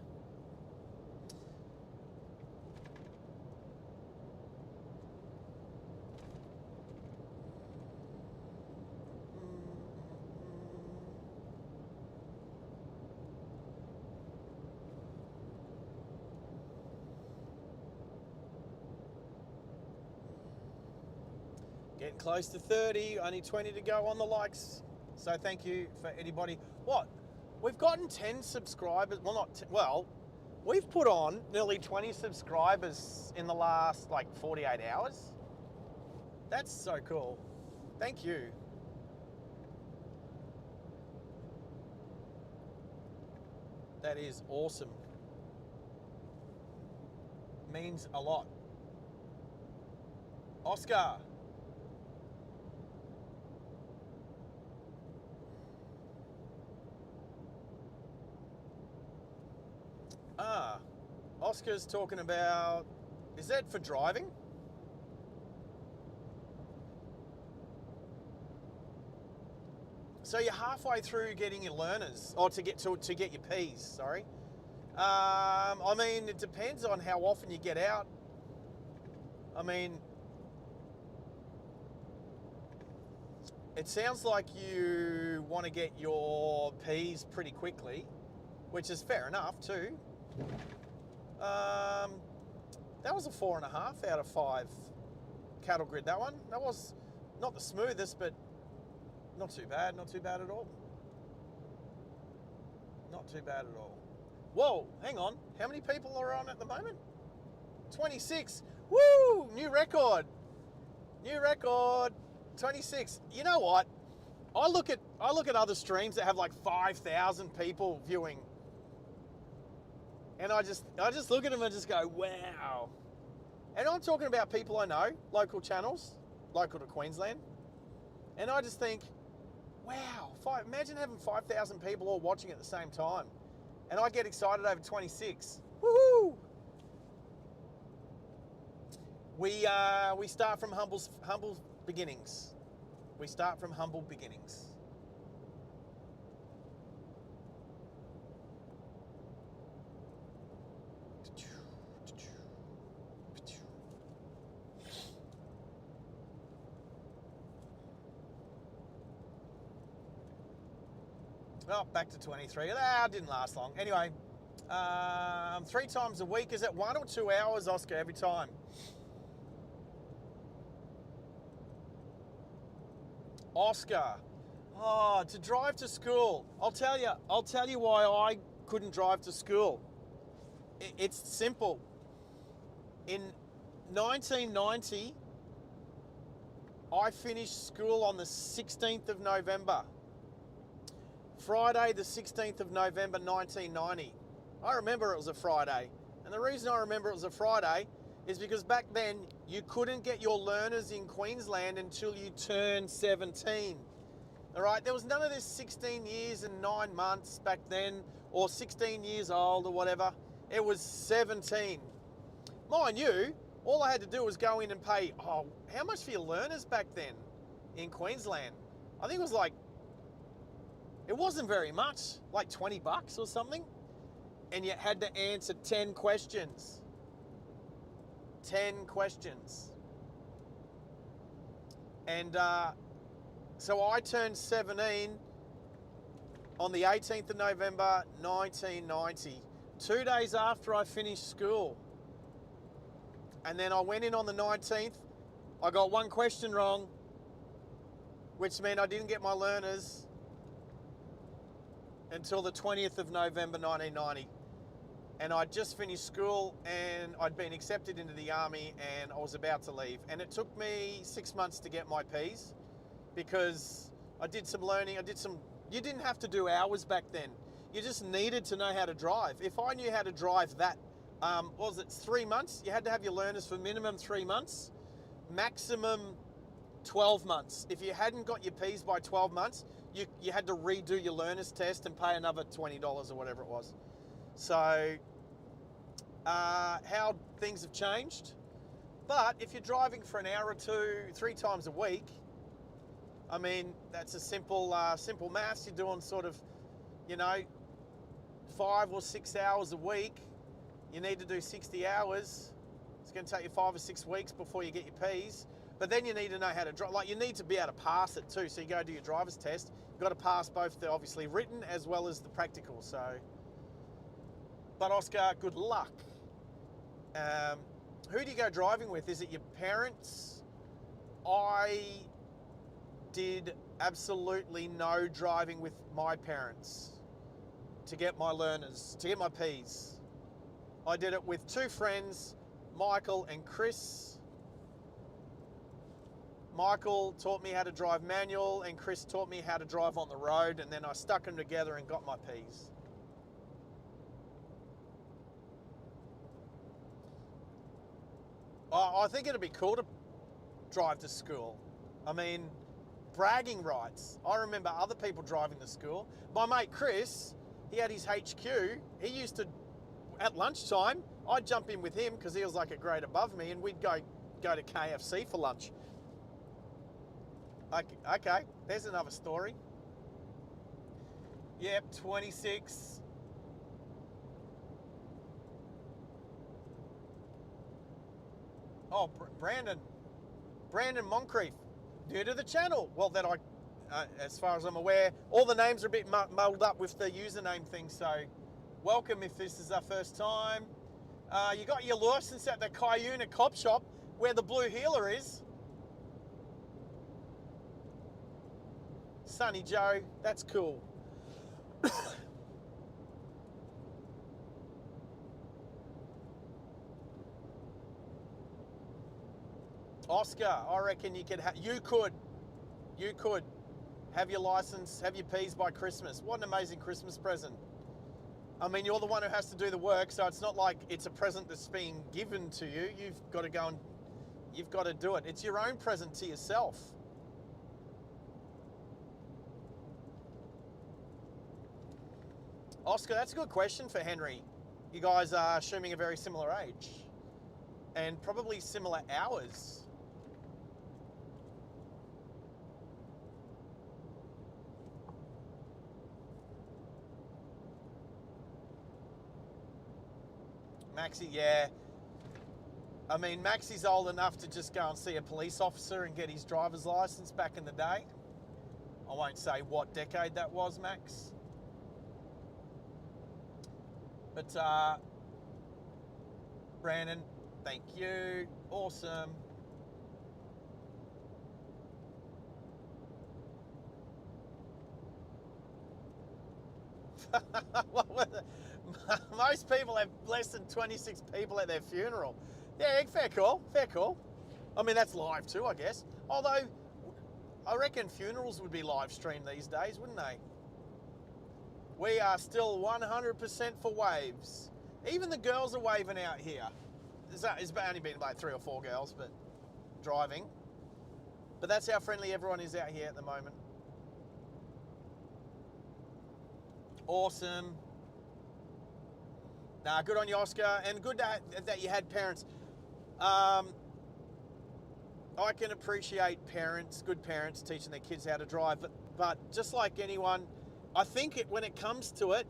Getting close to 30, only 20 to go on the likes. So thank you for anybody. What? We've gotten 10 subscribers. Well, not 10, well, we've put on nearly 20 subscribers in the last like 48 hours. That's so cool. Thank you. That is awesome. Means a lot. Oscar. Oscar's talking about, is that for driving? So you're halfway through getting your learners, or to get your P's, sorry. I mean, it depends on how often you get out. I mean, it sounds like you want to get your P's pretty quickly, which is fair enough too. That was a 4.5 out of 5 cattle grid, that one. That was not the smoothest, but not too bad, not too bad at all. Not too bad at all. Whoa, hang on. How many people are on at the moment? 26. Woo! New record. New record. 26. You know what? I look at other streams that have like 5,000 people viewing. And I just look at them and just go, wow. And I'm talking about people I know, local channels, local to Queensland. And I just think, wow, imagine having 5,000 people all watching at the same time. And I get excited over 26. Woohoo! We start from humble beginnings. We start from humble beginnings. Oh, back to 23. That didn't last long. Anyway, 3 times a week. Is it 1 or 2 hours, Oscar, every time? Oscar, oh, to drive to school. I'll tell you why I couldn't drive to school. It's simple. In 1990, I finished school on the 16th of November. Friday, the 16th of November, 1990. I remember it was a Friday. And the reason I remember it was a Friday is because back then you couldn't get your learners in Queensland until you turned 17. All right, there was none of this 16 years and 9 months back then, or 16 years old or whatever. It was 17. Mind you, all I had to do was go in and pay, how much for your learners back then in Queensland? I think it was like, it wasn't very much, like 20 bucks or something. And you had to answer 10 questions. 10 questions. And so I turned 17 on the 18th of November, 1990, 2 days after I finished school. And then I went in on the 19th. I got 1 question wrong, which meant I didn't get my learners until the 20th of November, 1990. And I'd just finished school and I'd been accepted into the army and I was about to leave. And it took me 6 months to get my Ps because I did some learning. You didn't have to do hours back then. You just needed to know how to drive. If I knew how to drive that, what was it, 3 months? You had to have your learners for minimum 3 months, maximum 12 months. If you hadn't got your Ps by 12 months, you had to redo your learner's test and pay another $20 or whatever it was. So, how things have changed. But if you're driving for an hour or two, 3 times a week, I mean, that's a simple maths. You're doing sort of, 5 or 6 hours a week. You need to do 60 hours. It's going to take you 5 or 6 weeks before you get your Ps. But then you need to know how to drive. Like, you need to be able to pass it too. So you go do your driver's test. You've got to pass both the obviously written as well as the practical. So, but Oscar, good luck. Who do you go driving with? Is it your parents? I did absolutely no driving with my parents to get my learners, to get my Ps. I did it with 2 friends, Michael and Chris. Michael taught me how to drive manual and Chris taught me how to drive on the road, and then I stuck them together and got my Ps. I think it'd be cool to drive to school. I mean, bragging rights. I remember other people driving to school. My mate Chris, he had his HQ. He used to, at lunchtime, I'd jump in with him because he was like a grade above me and we'd go to KFC for lunch. Okay, there's another story. Yep, 26. Oh, Brandon Moncrief, new to the channel. Well, that as far as I'm aware, all the names are a bit muddled up with the username thing. So, welcome if this is our first time. You got your license at the Cuyuna Cop Shop where the blue healer is. Sonny Joe, that's cool. Oscar, I reckon you could have your license, have your P's by Christmas. What an amazing Christmas present. I mean, you're the one who has to do the work, so it's not like it's a present that's being given to you. You've got to go and you've got to do it. It's your own present to yourself. Oscar, that's a good question for Henry. You guys are assuming a very similar age and probably similar hours. Maxie, yeah. I mean, Maxie's old enough to just go and see a police officer and get his driver's license back in the day. I won't say what decade that was, Max. But, Brandon, thank you. Awesome. Most people have less than 26 people at their funeral. Yeah, fair call, fair call. I mean, that's live too, I guess. Although, I reckon funerals would be live streamed these days, wouldn't they? We are still 100% for waves. Even the girls are waving out here. There's only been like 3 or 4 girls, but driving. But that's how friendly everyone is out here at the moment. Awesome. Nah, good on you, Oscar, and good that you had parents. I can appreciate parents, good parents, teaching their kids how to drive, but just like anyone, I think when it comes to it,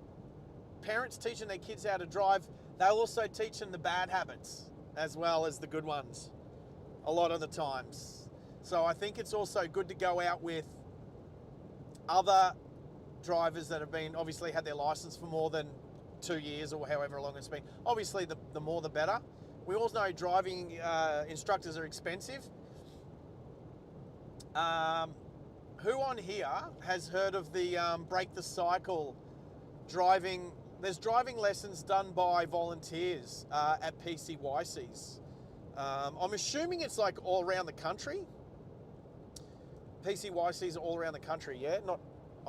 parents teaching their kids how to drive, they'll also teach them the bad habits as well as the good ones a lot of the times. So I think it's also good to go out with other drivers that have been, obviously had their license for more than 2 years or however long it's been. Obviously, the more the better. We all know driving instructors are expensive. Who on here has heard of the Break the Cycle driving? There's driving lessons done by volunteers at PCYCs. I'm assuming it's like all around the country. PCYCs are all around the country, yeah?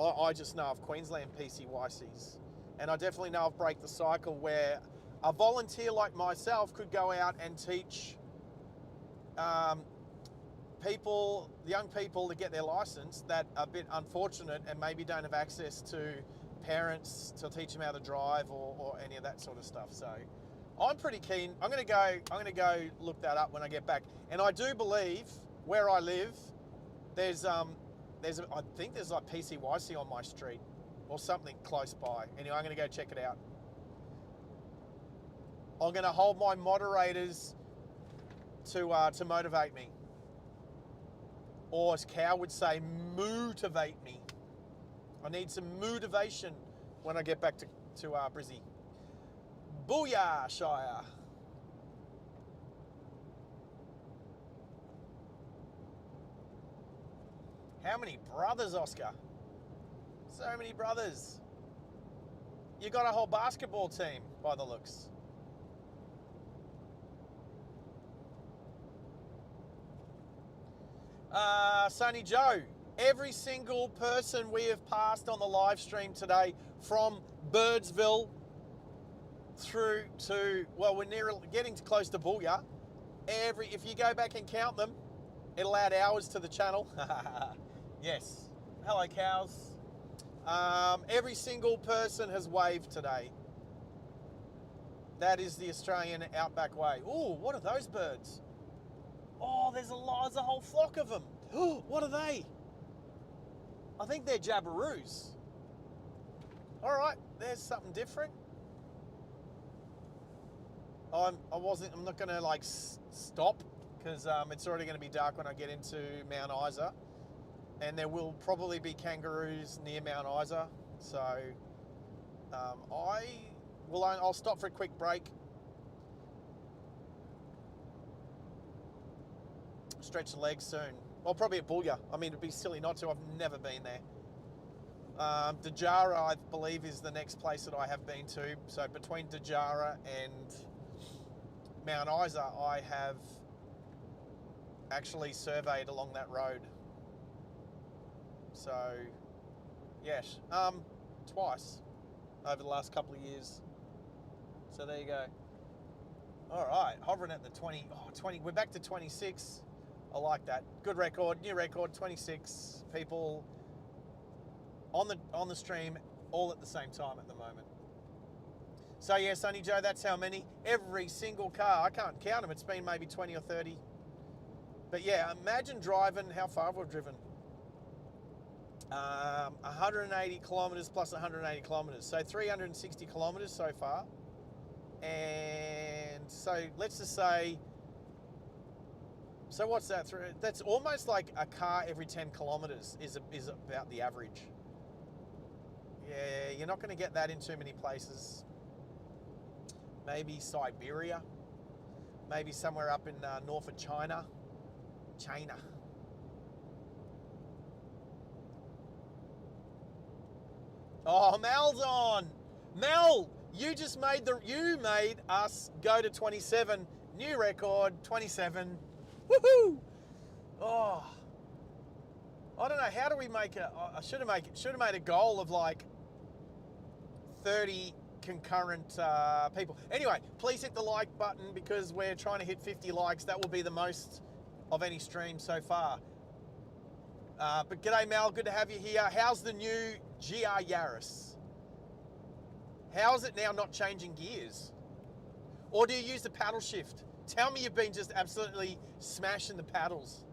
I just know of Queensland PCYCs. And I definitely know of Break the Cycle, where a volunteer like myself could go out and teach young people to get their license that are a bit unfortunate and maybe don't have access to parents to teach them how to drive or any of that sort of stuff. So I'm pretty keen. I'm gonna go look that up when I get back. And I do believe where I live, I think there's like PCYC on my street or something close by. Anyway, I'm going to go check it out. I'm going to hold my moderators to motivate me. Or as Cow would say, motivate me. I need some motivation when I get back to Brizzy. Booyah, Shire. How many brothers, Oscar? So many brothers. You got a whole basketball team by the looks. Sonny Joe, every single person we have passed on the live stream today from Birdsville through to, well, we're getting close to Booyah. If you go back and count them, it'll add hours to the channel. Yes. Hello, cows. Every single person has waved today. That is the Australian Outback way. Ooh, what are those birds? Oh, there's a whole flock of them. Oh, what are they? I think they're jabberoos. All right, there's something different. I'm not gonna like stop because it's already going to be dark when I get into Mount Isa, and there will probably be kangaroos near Mount Isa. So I'll stop for a quick break, stretch the legs soon. Well, probably at Boolyah. I mean, it'd be silly not to. I've never been there. Dajara, I believe, is the next place that I have been to. So between Dajara and Mount Isa, I have actually surveyed along that road. So, yes, twice over the last couple of years. So there you go. All right, hovering at the 20. We're back to 26. I like that. Good record, new record, 26 people on the stream all at the same time at the moment. So yeah, Sonny Joe, that's how many. Every single car, I can't count them. It's been maybe 20 or 30. But yeah, imagine driving how far we've driven. 180 kilometres plus 180 kilometres. So 360 kilometres so far. And so let's just say, so what's that? That's almost like a car every 10 kilometres is about the average. Yeah, you're not going to get that in too many places. Maybe Siberia. Maybe somewhere up in north of China. Oh, Mel's on. Mel, you made us go to 27. New record, 27. Woohoo! Oh, I don't know. How do we make I should have made a goal of like 30 concurrent people. Anyway, please hit the like button because we're trying to hit 50 likes. That will be the most of any stream so far. But g'day Mel, good to have you here. How's the new GR Yaris? How's it now not changing gears? Or do you use the paddle shift? Tell me you've been just absolutely smashing the paddles.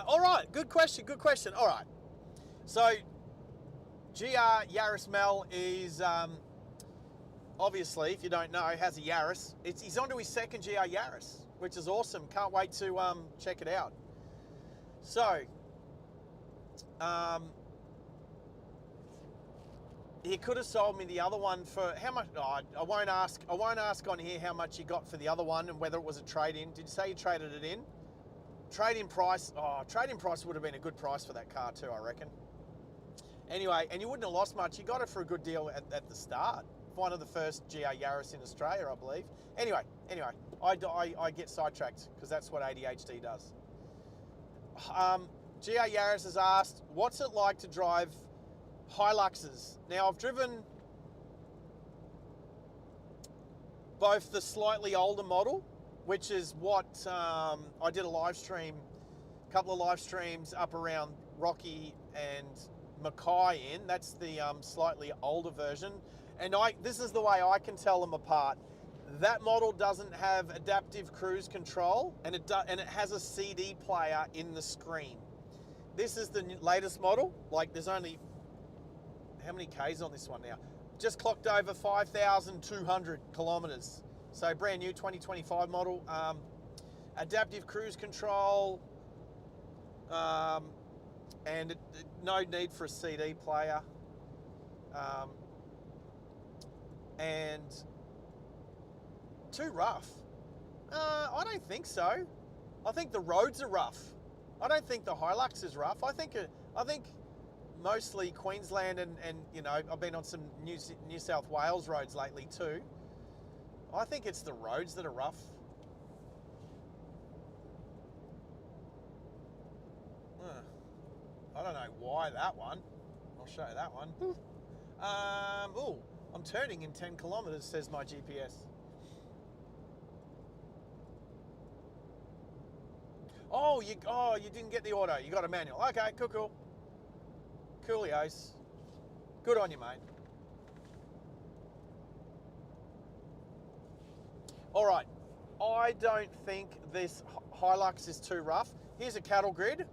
All right, good question. All right. So, GR Yaris Mel is, obviously, if you don't know, has a Yaris. He's onto his second GR Yaris, which is awesome. Can't wait to check it out. So, he could have sold me the other one for how much? Oh, I won't ask on here how much he got for the other one and whether it was a trade-in. Did you say you traded it in? Trade-in price. Oh, trade-in price would have been a good price for that car too, I reckon. Anyway, and you wouldn't have lost much. You got it for a good deal at the start. One of the first GR Yaris in Australia, I believe. Anyway, I get sidetracked because that's what ADHD does. GR Yaris has asked, what's it like to drive Hiluxes? Now, I've driven both the slightly older model, which is what I did a couple of live streams up around Rocky and Mackay in. That's the slightly older version. And this is the way I can tell them apart. That model doesn't have adaptive cruise control, and it has a CD player in the screen. This is the latest model. Like, there's only, how many Ks on this one now? Just clocked over 5,200 kilometers. So brand new 2025 model. Adaptive cruise control, and no need for a CD player. And too rough? I don't think so. I think the roads are rough. I don't think the Hilux is rough. I think mostly Queensland and you know, I've been on some New South Wales roads lately too. I think it's the roads that are rough. I don't know why that one. I'll show you that one. Oh, I'm turning in 10 kilometers, says my GPS. Oh, you didn't get the auto. You got a manual. Okay, cool. Coolios. Good on you, mate. All right. I don't think this Hilux is too rough. Here's a cattle grid.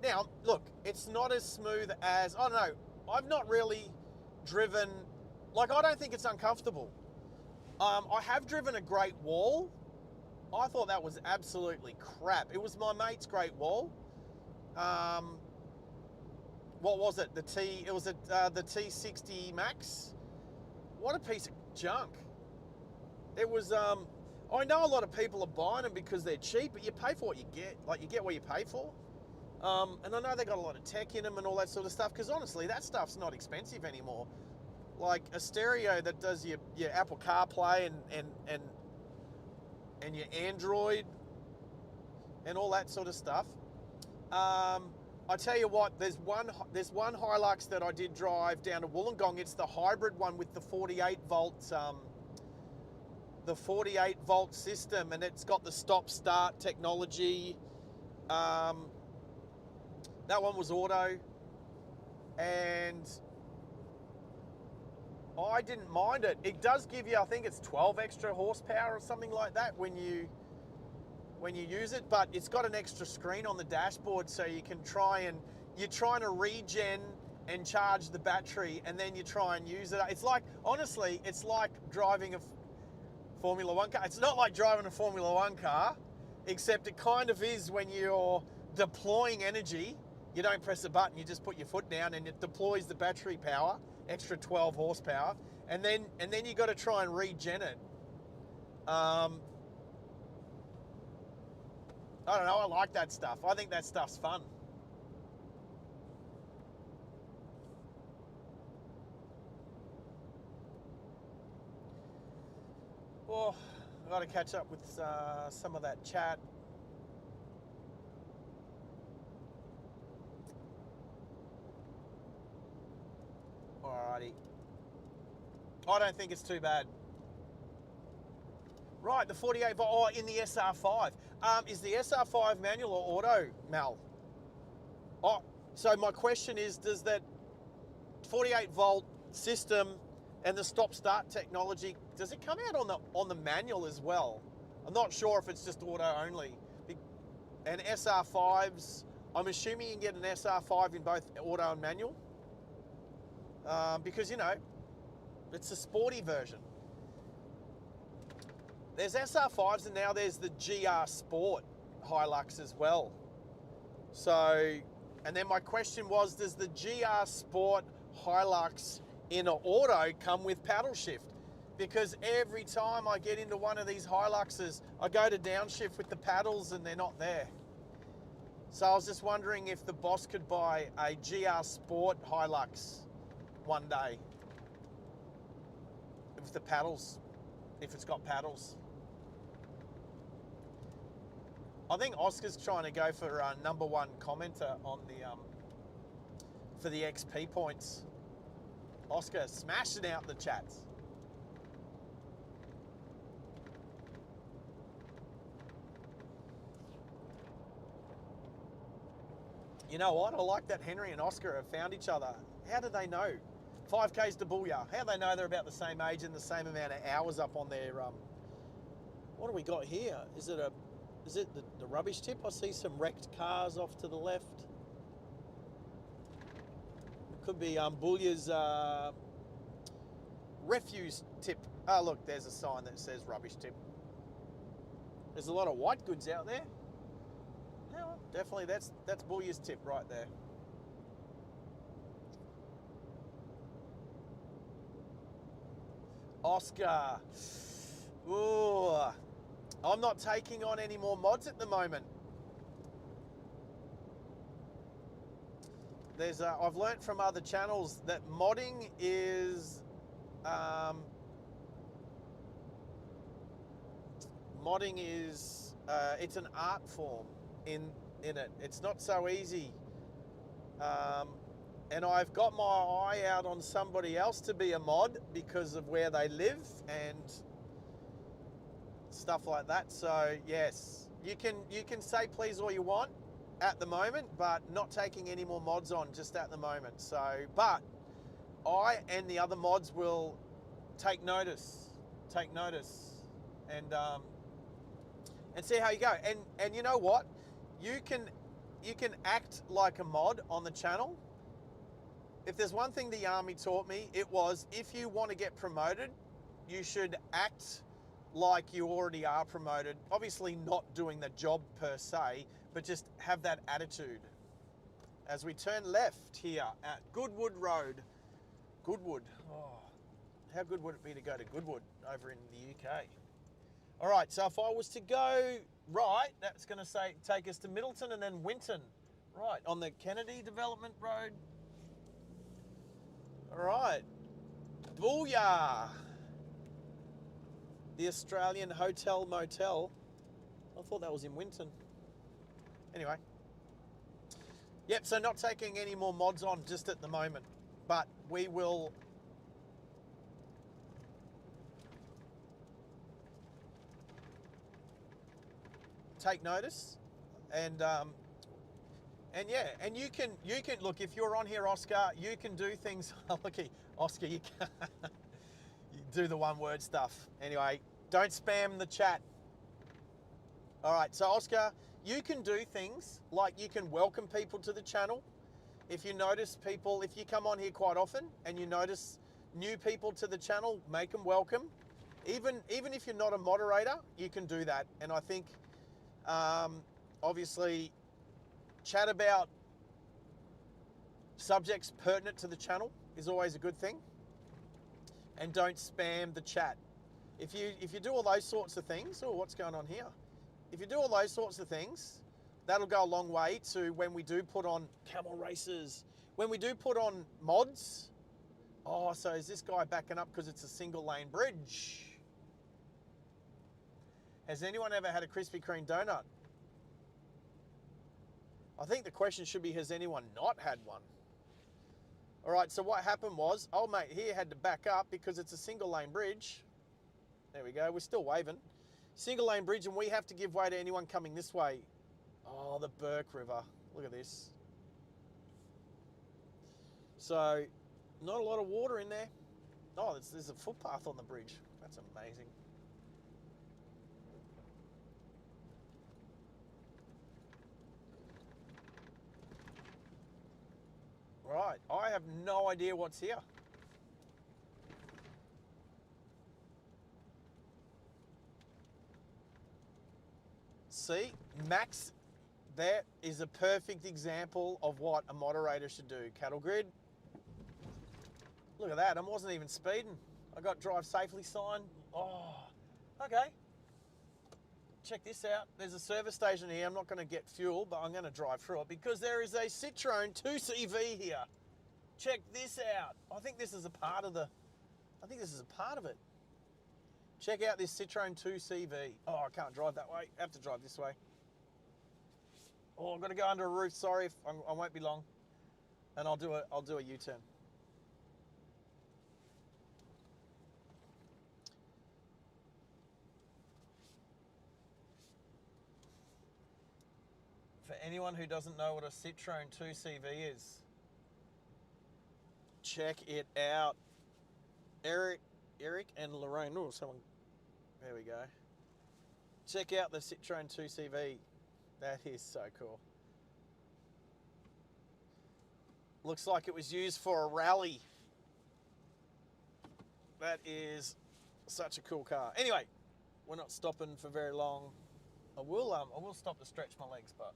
Now, look, it's not as smooth as, I don't know, I've not really driven, like, I don't think it's uncomfortable. I have driven a Great Wall. I thought that was absolutely crap. It was my mate's Great Wall. What was it? The T60 Max. What a piece of junk. It was, I know a lot of people are buying them because they're cheap, but you pay for what you get. Like, you get what you pay for. And I know they got a lot of tech in them and all that sort of stuff, because honestly, that stuff's not expensive anymore. Like a stereo that does your Apple CarPlay and your Android and all that sort of stuff. I tell you what, there's one Hilux that I did drive down to Wollongong. It's the hybrid one with the 48 volt system, and it's got the stop-start technology. That one was auto, and I didn't mind it. It does give you, I think it's 12 extra horsepower or something like that when you use it, but it's got an extra screen on the dashboard, so you can you're trying to regen and charge the battery, and then you try and use it. It's like, honestly, it's like driving a Formula One car. It's not like driving a Formula One car, except it kind of is when you're deploying energy. You don't press a button, you just put your foot down and it deploys the battery power, extra 12 horsepower, and then you got to try and regen it. I don't know, I like that stuff. I think that stuff's fun. Well, I've got to catch up with some of that chat. Alrighty. I don't think it's too bad. Right, the 48 volt, oh, in the SR5. Is the SR5 manual or auto, Mal? Oh, so my question is, does that 48 volt system and the stop-start technology, does it come out on the manual as well? I'm not sure if it's just auto only. And SR5s, I'm assuming you can get an SR5 in both auto and manual. Because, you know, it's a sporty version. There's SR5s, and now there's the GR Sport Hilux as well. So, and then my question was, does the GR Sport Hilux in an auto come with paddle shift? Because every time I get into one of these Hiluxes, I go to downshift with the paddles and they're not there. So I was just wondering if the boss could buy a GR Sport Hilux one day with the paddles, if it's got paddles. I think Oscar's trying to go for #1 commenter on the for the XP points. Oscar, smashing out the chats. You know what? I like that Henry and Oscar have found each other. How do they know? 5Ks to Booyah. How do they know they're about the same age and the same amount of hours up on their... What do we got here? Is it the rubbish tip? I see some wrecked cars off to the left. It could be Booyah's refuse tip. Oh, look, there's a sign that says rubbish tip. There's a lot of white goods out there. Yeah, well, definitely that's Booyah's tip right there. Oscar. Ooh. I'm not taking on any more mods at the moment. I've learnt from other channels that modding is it's an art form in it. It's not so easy. And I've got my eye out on somebody else to be a mod because of where they live and stuff like that. So yes, you can say please all you want at the moment, but not taking any more mods on just at the moment. So, but I and the other mods will take notice, and see how you go. And you know what? you can act like a mod on the channel. If there's one thing the army taught me, it was if you want to get promoted, you should act like you already are promoted. Obviously not doing the job per se, but just have that attitude. As we turn left here at Goodwood Road. Goodwood. Oh, how good would it be to go to Goodwood over in the UK? All right, so if I was to go right, that's going to take us to Middleton and then Winton. Right, on the Kennedy Development Road. All right. Booyah! The Australian Hotel Motel. I thought that was in Winton. Anyway. Yep, so not taking any more mods on just at the moment. But we will... take notice. And yeah, and you can look, if you're on here, Oscar, you can do things. Looky, Oscar, you can you do the one word stuff. Anyway, don't spam the chat. All right, so Oscar, you can do things like you can welcome people to the channel. If you notice people, if you come on here quite often and you notice new people to the channel, make them welcome. Even if you're not a moderator, you can do that. And I think, obviously, chat about subjects pertinent to the channel is always a good thing. And don't spam the chat. If you do all those sorts of things, oh, what's going on here? If you do all those sorts of things, that'll go a long way to when we do put on camel races, when we do put on mods. Oh, so is this guy backing up because it's a single lane bridge? Has anyone ever had a Krispy Kreme donut? I think the question should be, has anyone not had one? All right, so what happened was, old mate here had to back up because it's a single lane bridge. There we go, we're still waving. Single lane bridge, and we have to give way to anyone coming this way. Oh, the Burke River, look at this. So, not a lot of water in there. Oh, there's a footpath on the bridge. That's amazing. Right, I have no idea what's here. See, Max, that is a perfect example of what a moderator should do. Cattle grid. Look at that, I wasn't even speeding. I got drive safely sign. Oh, okay. Check this out. There's a service station here. I'm not going to get fuel, but I'm going to drive through it because there is a Citroen 2CV here. Check this out. I think this is a part of it. Check out this Citroen 2CV. Oh, I can't drive that way. I have to drive this way. Oh, I've got to go under a roof. Sorry, I won't be long. And I'll do a U-turn. For anyone who doesn't know what a Citroen 2CV is, check it out. Eric and Lorraine. Oh, someone. There we go. Check out the Citroen 2CV. That is so cool. Looks like it was used for a rally. That is such a cool car. Anyway, we're not stopping for very long. I will stop to stretch my legs, but.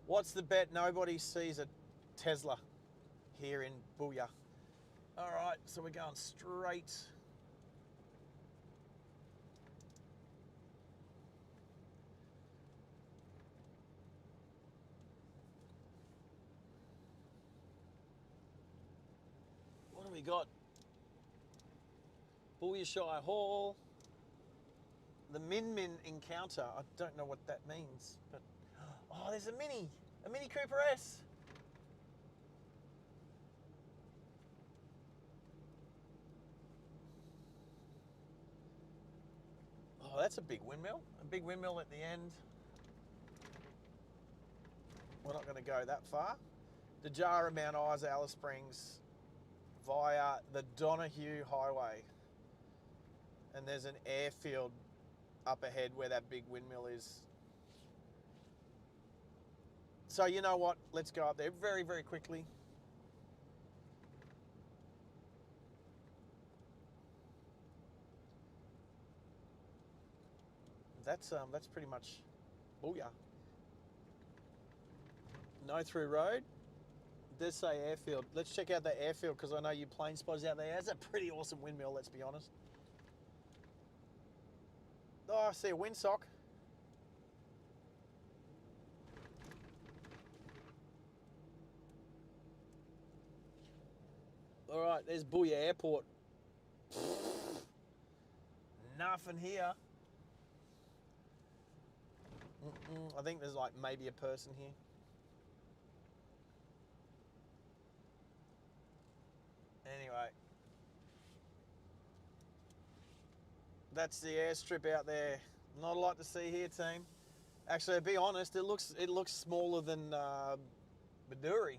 What's the bet? Nobody sees a Tesla here in Booyah. All right, so we're going straight. What do we got? Booyahshire Hall. The Min Min encounter. I don't know what that means, but oh, there's a Mini Cooper S. Oh, that's a big windmill. A big windmill at the end. We're not going to go that far. Dajara, Mount Isa, Alice Springs via the Donahue Highway. And there's an airfield up ahead where that big windmill is. So you know what? Let's go up there very, very quickly. That's pretty much, booyah. No through road. It does say airfield. Let's check out the airfield because I know you plane spotters out there. That's a pretty awesome windmill, let's be honest. Oh, I see a windsock. All right, there's Booyah Airport. Nothing here. I think there's like maybe a person here. Anyway. That's the airstrip out there. Not a lot to see here, team. Actually, to be honest, it looks smaller than Baduri.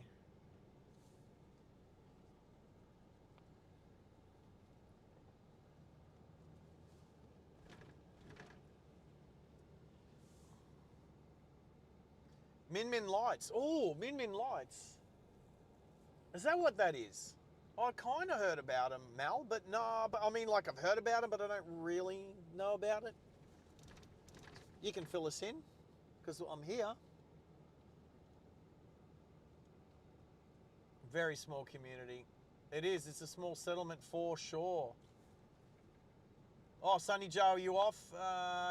Min Min Lights. Oh, Min Min Lights. Is that what that is? I kind of heard about them, Mal, but no, but I mean, like I've heard about them, but I don't really know about it. You can fill us in, because I'm here. Very small community. It is, it's a small settlement for sure. Oh, Sonny Joe, are you off?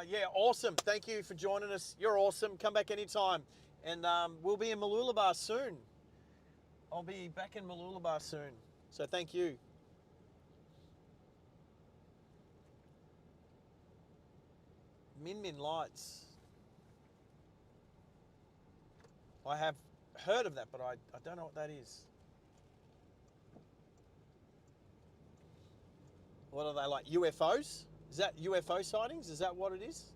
Yeah, awesome. Thank you for joining us. You're awesome. Come back anytime. And we'll be in Mooloolaba soon. I'll be back in Mooloolaba soon. So thank you. Min Min Lights. I have heard of that, but I don't know what that is. What are they, like UFOs? Is that UFO sightings? Is that what it is?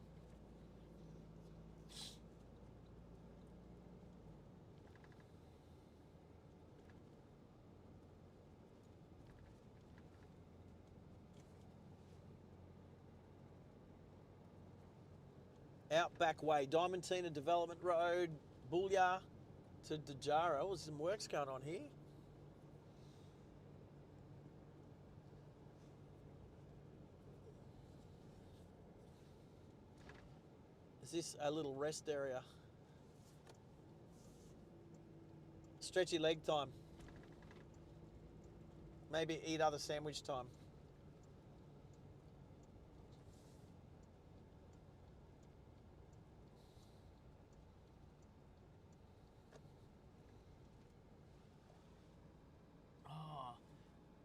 Outback Way, Diamantina Development Road, Booyah to Dajara. Oh, there's some works going on here. Is this a little rest area? Stretchy leg time. Maybe eat other sandwich time.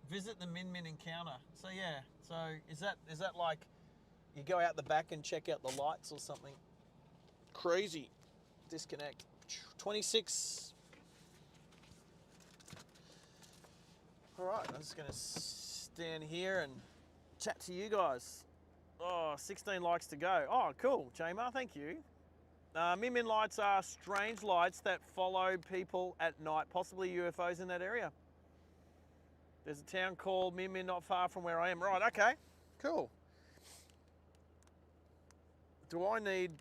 Visit the Min Min encounter. So yeah, so is that like you go out the back and check out the lights or something? Crazy. Disconnect. 26. All right, I'm just gonna stand here and chat to you guys. Oh, 16 likes to go. Oh, cool, Jamar, thank you. Min Min lights are strange lights that follow people at night, possibly UFOs in that area. There's a town called Min Min not far from where I am. Right, okay, cool. Do I need...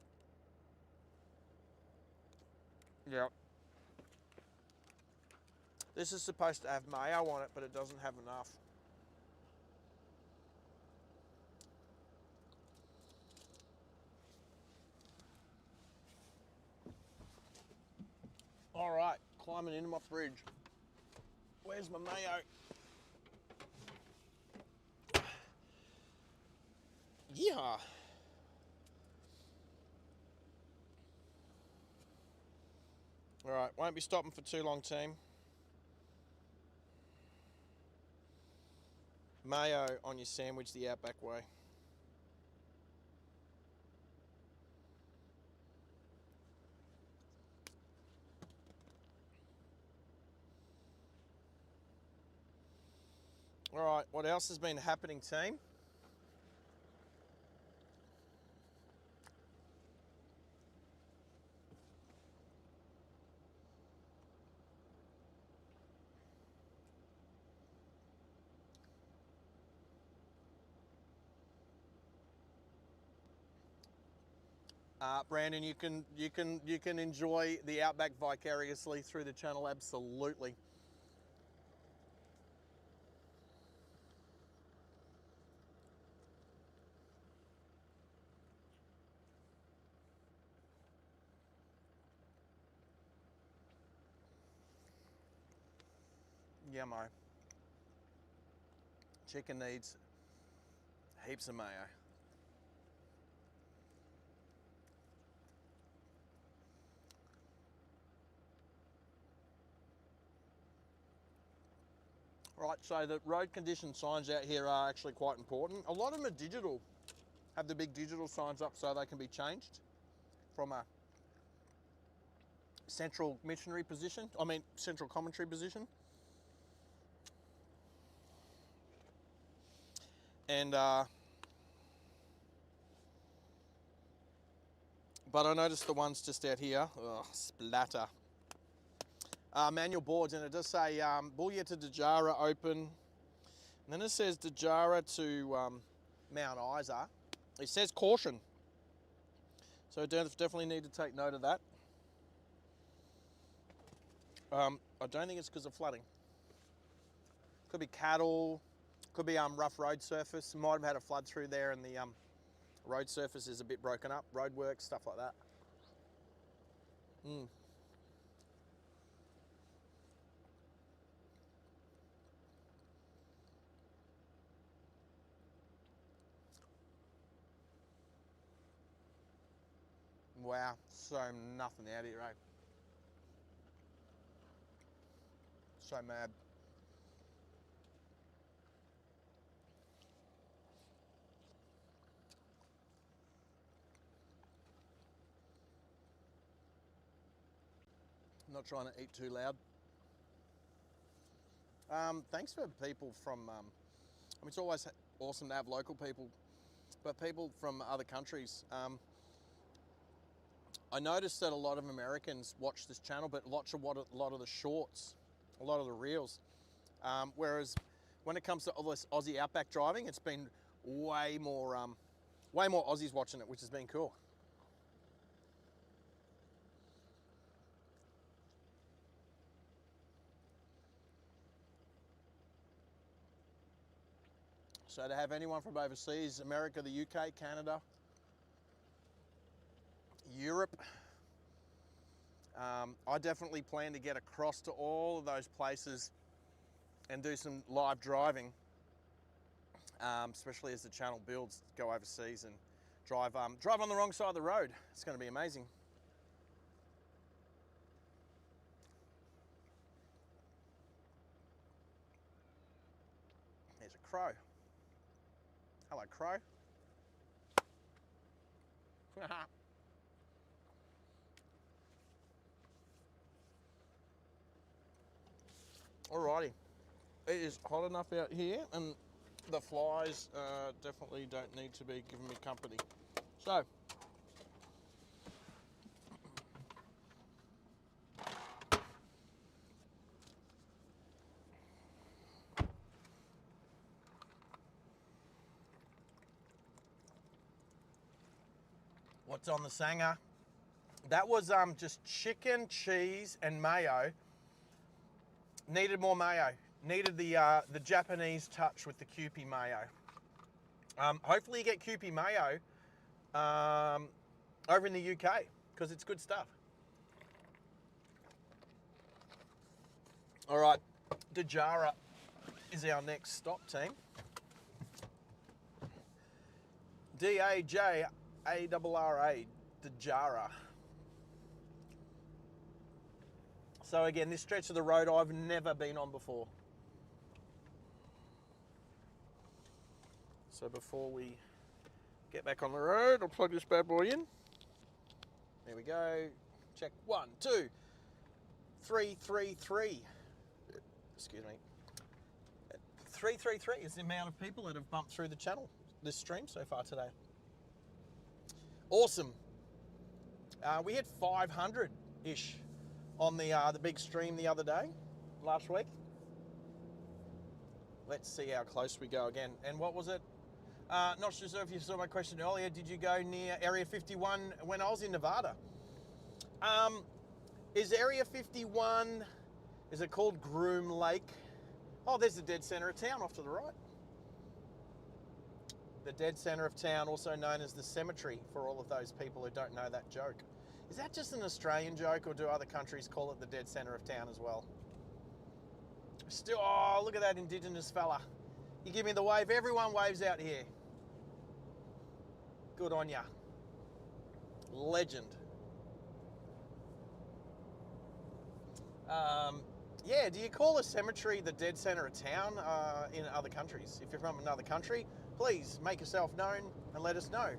Yep. This is supposed to have mayo on it, but it doesn't have enough. All right, climbing into my fridge. Where's my mayo? Yeah. All right, won't be stopping for too long, team. Mayo on your sandwich the Outback way. All right, what else has been happening, team? Brandon, you can enjoy the Outback vicariously through the channel, absolutely. Yummo. Chicken needs heaps of mayo. Right, so the road condition signs out here are actually quite important. A lot of them are digital, have the big digital signs up so they can be changed from a central missionary position, central commentary position. And, but I noticed the ones just out here, splatter. Manual boards, and it does say Booyah to Dejara open. And then it says Dejara to Mount Isa. It says caution. So definitely need to take note of that. I don't think it's because of flooding. Could be cattle, could be rough road surface. Might have had a flood through there and the road surface is a bit broken up. Road work, stuff like that. Wow, so nothing out here, right? So mad. Not trying to eat too loud. Thanks for people from, it's always awesome to have local people, but people from other countries. I noticed that a lot of Americans watch this channel, but watch a lot of the shorts, a lot of the reels. Whereas when it comes to all this Aussie Outback driving, it's been way more Aussies watching it, which has been cool. So to have anyone from overseas, America, the UK, Canada, Europe, I definitely plan to get across to all of those places and do some live driving, especially as the channel builds, go overseas and drive on the wrong side of the road. It's going to be amazing. There's a crow. Hello, crow. Alrighty, it is hot enough out here and the flies definitely don't need to be giving me company. So, what's on the Sanger? That was just chicken, cheese and mayo. Needed more mayo. Needed the Japanese touch with the Kewpie mayo. Hopefully you get Kewpie mayo over in the UK because it's good stuff. All right, Dejara is our next stop, team. Dejara, Dejara. So again, this stretch of the road I've never been on before. So before we get back on the road, I'll plug this bad boy in. There we go. Check 1, 2, 3, 3, 3. Excuse me. 333 is the amount of people that have bumped through the channel this stream so far today. Awesome. We hit 500-ish on the big stream the other day, last week. Let's see how close we go again. And what was it? Not sure if you saw my question earlier. Did you go near Area 51 when I was in Nevada? Is Area 51, is it called Groom Lake? Oh, there's the dead center of town off to the right. The dead center of town, also known as the cemetery, for all of those people who don't know that joke. Is that just an Australian joke, or do other countries call it the dead center of town as well? Still, oh, look at that Indigenous fella. You give me the wave. Everyone waves out here. Good on ya. Legend. Yeah, do you call a cemetery the dead center of town in other countries? If you're from another country, please make yourself known and let us know.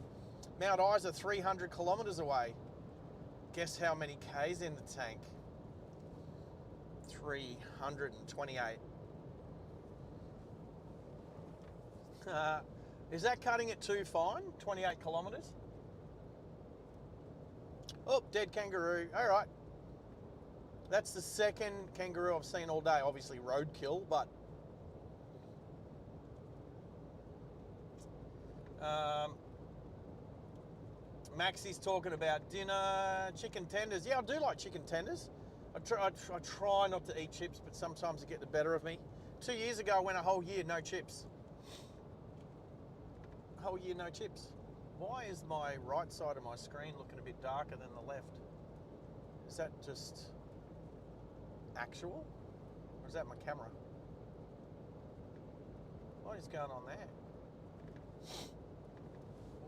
Mount Isa 300 kilometers away. Guess how many K's in the tank? 328. Is that cutting it too fine? 28 kilometers? Oh, dead kangaroo. All right. That's the second kangaroo I've seen all day. Obviously roadkill, but Maxie's talking about dinner, chicken tenders. Yeah, I do like chicken tenders. I try not to eat chips, but sometimes they get the better of me. 2 years ago, I went a whole year no chips. A whole year no chips. Why is my right side of my screen looking a bit darker than the left? Is that just actual? Or is that my camera? What is going on there?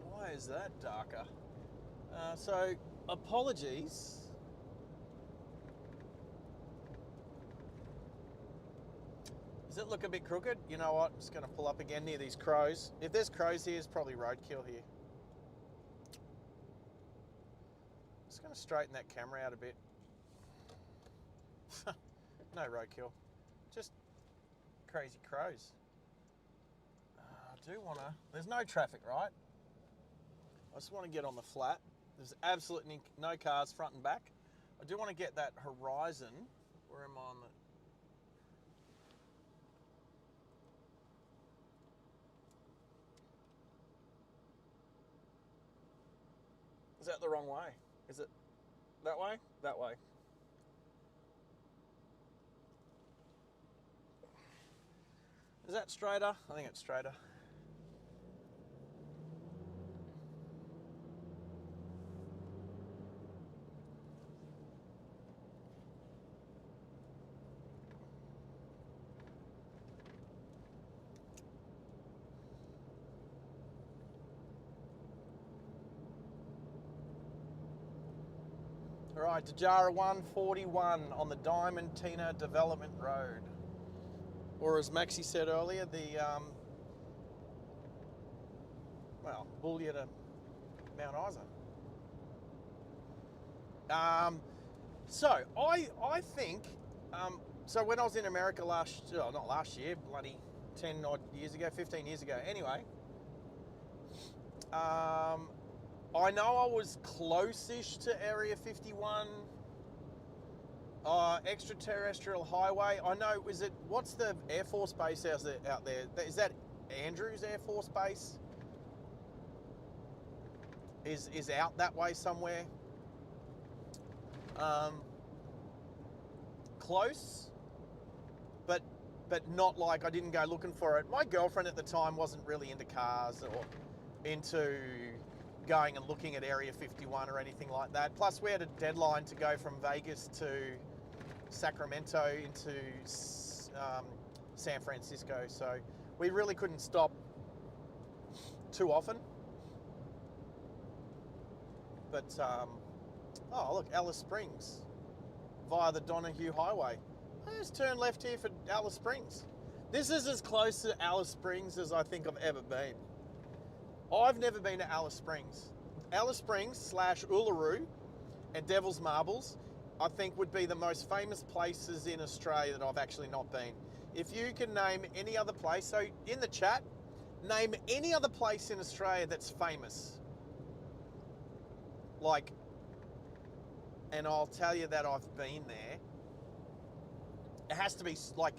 Why is that darker? So, apologies. Does it look a bit crooked? You know what? I'm just going to pull up again near these crows. If there's crows here, it's probably roadkill here. Just going to straighten that camera out a bit. No roadkill. Just crazy crows. I do want to... There's no traffic, right? I just want to get on the flat. There's absolutely no cars front and back. I do want to get that horizon. Where am I on the... Is that the wrong way? Is it that way? That way. Is that straighter? I think it's straighter. All right, Dajara 141 on the Diamantina Development Road. Or as Maxie said earlier, the, Boulia to Mount Isa. So, I think, so when I was in America not last year, bloody 10 odd years ago, 15 years ago, anyway, I know I was close-ish to Area 51, extraterrestrial highway. I know, what's the Air Force base out there? Is that Andrews Air Force Base? Is out that way somewhere. Close, but not like I didn't go looking for it. My girlfriend at the time wasn't really into cars or into going and looking at Area 51 or anything like that. Plus, we had a deadline to go from Vegas to Sacramento into San Francisco, so we really couldn't stop too often. But, oh look, Alice Springs via the Donahue Highway. I just turn left here for Alice Springs. This is as close to Alice Springs as I think I've ever been. I've never been to Alice Springs. Alice Springs / Uluru and Devil's Marbles, I think would be the most famous places in Australia that I've actually not been. If you can name any other place, so in the chat, name any other place in Australia that's famous. Like, and I'll tell you that I've been there. It has to be like,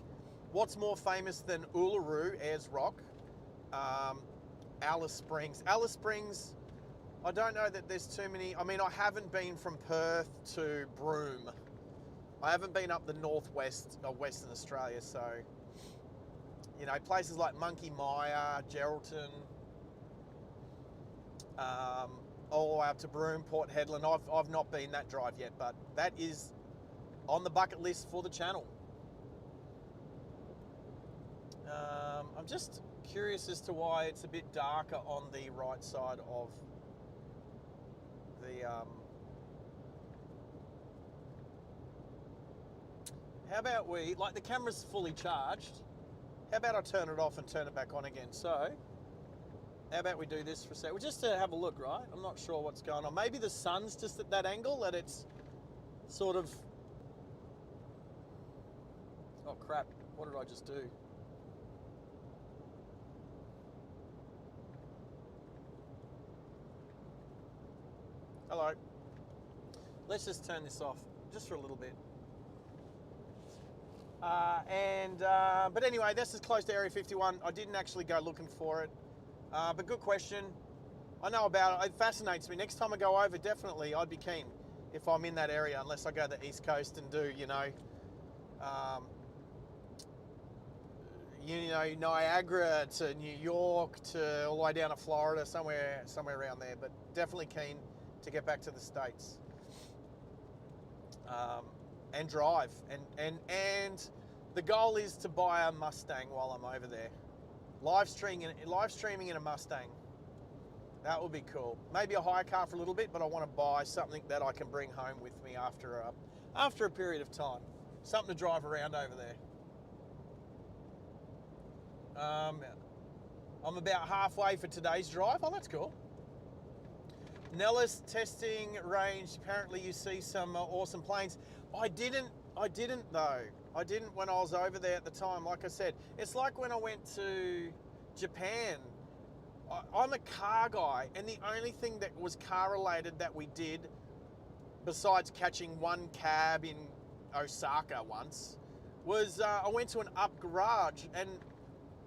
what's more famous than Uluru, Ayers Rock, Alice Springs. Alice Springs, I don't know that there's too many. I mean, I haven't been from Perth to Broome. I haven't been up the northwest of Western Australia, so, you know, places like Monkey Mia, Geraldton, all the way up to Broome, Port Hedland. I've not been that drive yet, but that is on the bucket list for the channel. I'm just curious as to why it's a bit darker on the right side of the... How about we, like the camera's fully charged, how about I turn it off and turn it back on again? So, how about we do this for a sec? Well, just to have a look, right? I'm not sure what's going on. Maybe the sun's just at that angle that it's sort of... Oh crap, what did I just do? Hello. Let's just turn this off, just for a little bit. But anyway, this is close to Area 51. I didn't actually go looking for it, but good question. I know about it. It fascinates me. Next time I go over, definitely, I'd be keen if I'm in that area, unless I go to the East Coast and do, Niagara to New York to all the way down to Florida, somewhere around there. But definitely keen to get back to the States. And drive, and the goal is to buy a Mustang while I'm over there. Live streaming in a Mustang. That would be cool. Maybe a hire car for a little bit, but I want to buy something that I can bring home with me after a period of time. Something to drive around over there. I'm about halfway for today's drive. Oh, that's cool. Nellis testing range. Apparently you see some awesome planes. I didn't though. I didn't when I was over there at the time. Like I said, it's like when I went to Japan. I'm a car guy, and the only thing that was car related that we did, besides catching one cab in Osaka once, was I went to an up garage, and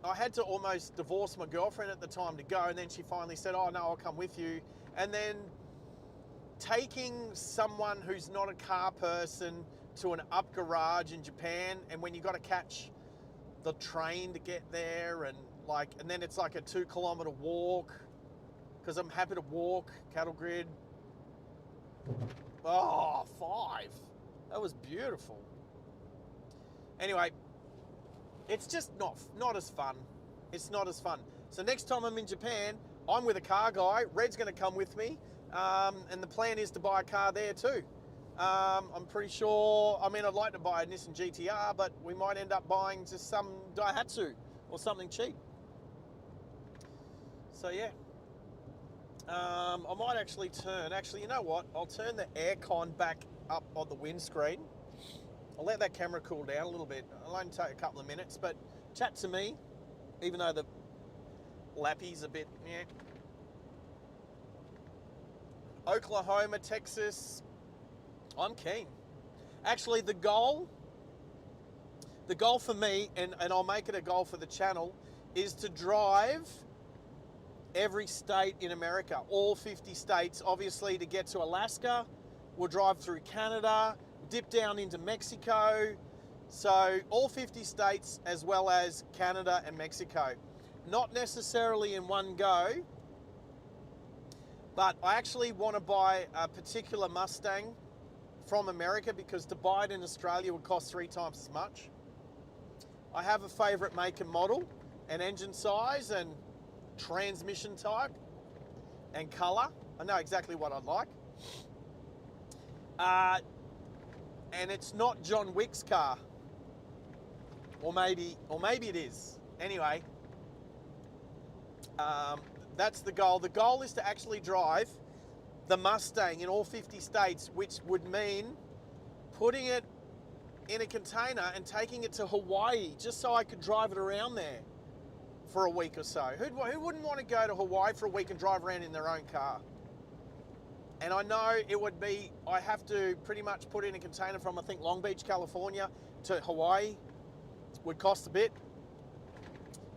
I had to almost divorce my girlfriend at the time to go, and then she finally said, oh no, I'll come with you. And then taking someone who's not a car person to an up garage in Japan, and when you got to catch the train to get there, and then it's like a 2 kilometer walk, because I'm happy to walk, cattle grid. Oh, 5. That was beautiful. Anyway, it's just not as fun. It's not as fun. So next time I'm in Japan, I'm with a car guy. Red's going to come with me. And the plan is to buy a car there too. I'm pretty sure, I mean, I'd like to buy a Nissan GTR, but we might end up buying just some Daihatsu or something cheap. So yeah. I might actually you know what? I'll turn the aircon back up on the windscreen. I'll let that camera cool down a little bit. It'll only take a couple of minutes, but chat to me, even though the lappy's a bit, yeah. Oklahoma, Texas, I'm keen. Actually, the goal for me, and I'll make it a goal for the channel, is to drive every state in America, all 50 states, obviously to get to Alaska. We'll drive through Canada, dip down into Mexico. So all 50 states as well as Canada and Mexico. Not necessarily in one go, but I actually want to buy a particular Mustang from America, because to buy it in Australia would cost 3 times as much. I have a favourite make and model, and engine size, and transmission type, and colour. I know exactly what I'd like. And it's not John Wick's car. Or maybe it is. Anyway, that's the goal. The goal is to actually drive the Mustang in all 50 states, which would mean putting it in a container and taking it to Hawaii, just so I could drive it around there for a week or so. Who wouldn't want to go to Hawaii for a week and drive around in their own car? And I know it would be, I have to pretty much put in a container from, I think, Long Beach, California to Hawaii. Would cost a bit.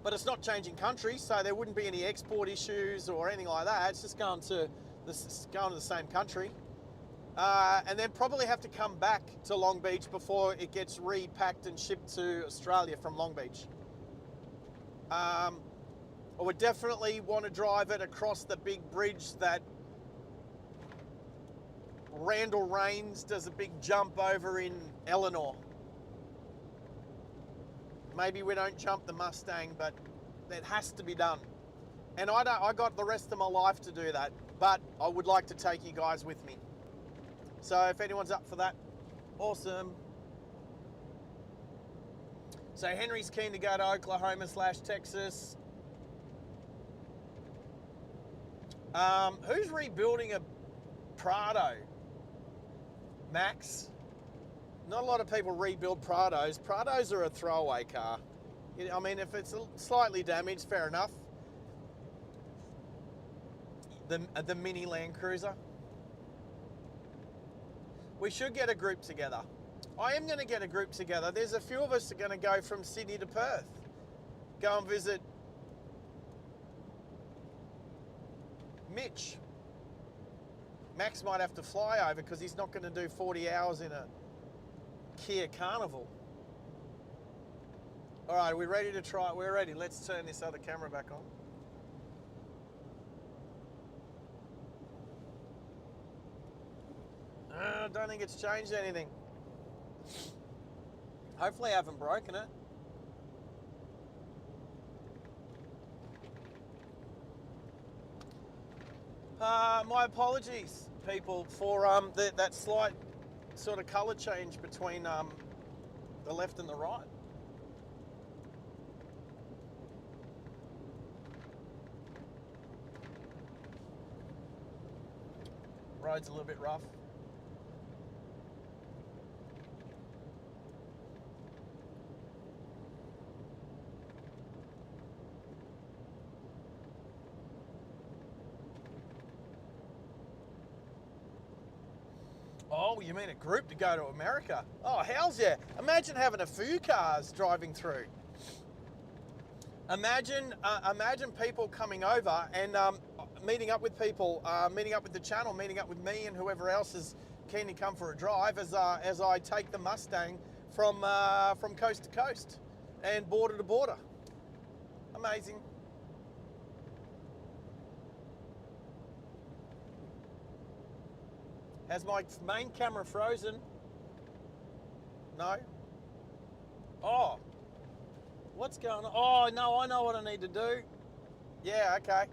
but it's not changing countries, so there wouldn't be any export issues or anything like that. It's just going to the same country. And then probably have to come back to Long Beach before it gets repacked and shipped to Australia from Long Beach. I would definitely want to drive it across the big bridge that Randall Rains does a big jump over in Eleanor. Maybe we don't jump the Mustang, but it has to be done. And I got the rest of my life to do that, but I would like to take you guys with me. So if anyone's up for that, awesome. So Henry's keen to go to Oklahoma/Texas. Who's rebuilding a Prado? Max? Not a lot of people rebuild Prados. Prados are a throwaway car. I mean, if it's slightly damaged, fair enough. The mini Land Cruiser. We should get a group together. I am going to get a group together. There's a few of us that are going to go from Sydney to Perth. Go and visit Mitch. Max might have to fly over because he's not going to do 40 hours in a Kia Carnival. All right, are we ready to try it? We're ready. Let's turn this other camera back on. I don't think it's changed anything. Hopefully I haven't broken it. My apologies, people, for that slight sort of colour change between the left and the right. Road's a little bit rough. Oh, you mean a group to go to America? Oh, hells yeah. Imagine having a few cars driving through. Imagine people coming over and meeting up with people, meeting up with the channel, meeting up with me and whoever else is keen to come for a drive as I take the Mustang from coast to coast and border to border. Amazing. Has my main camera frozen? No? Oh. What's going on? Oh, no, I know what I need to do. Yeah, okay.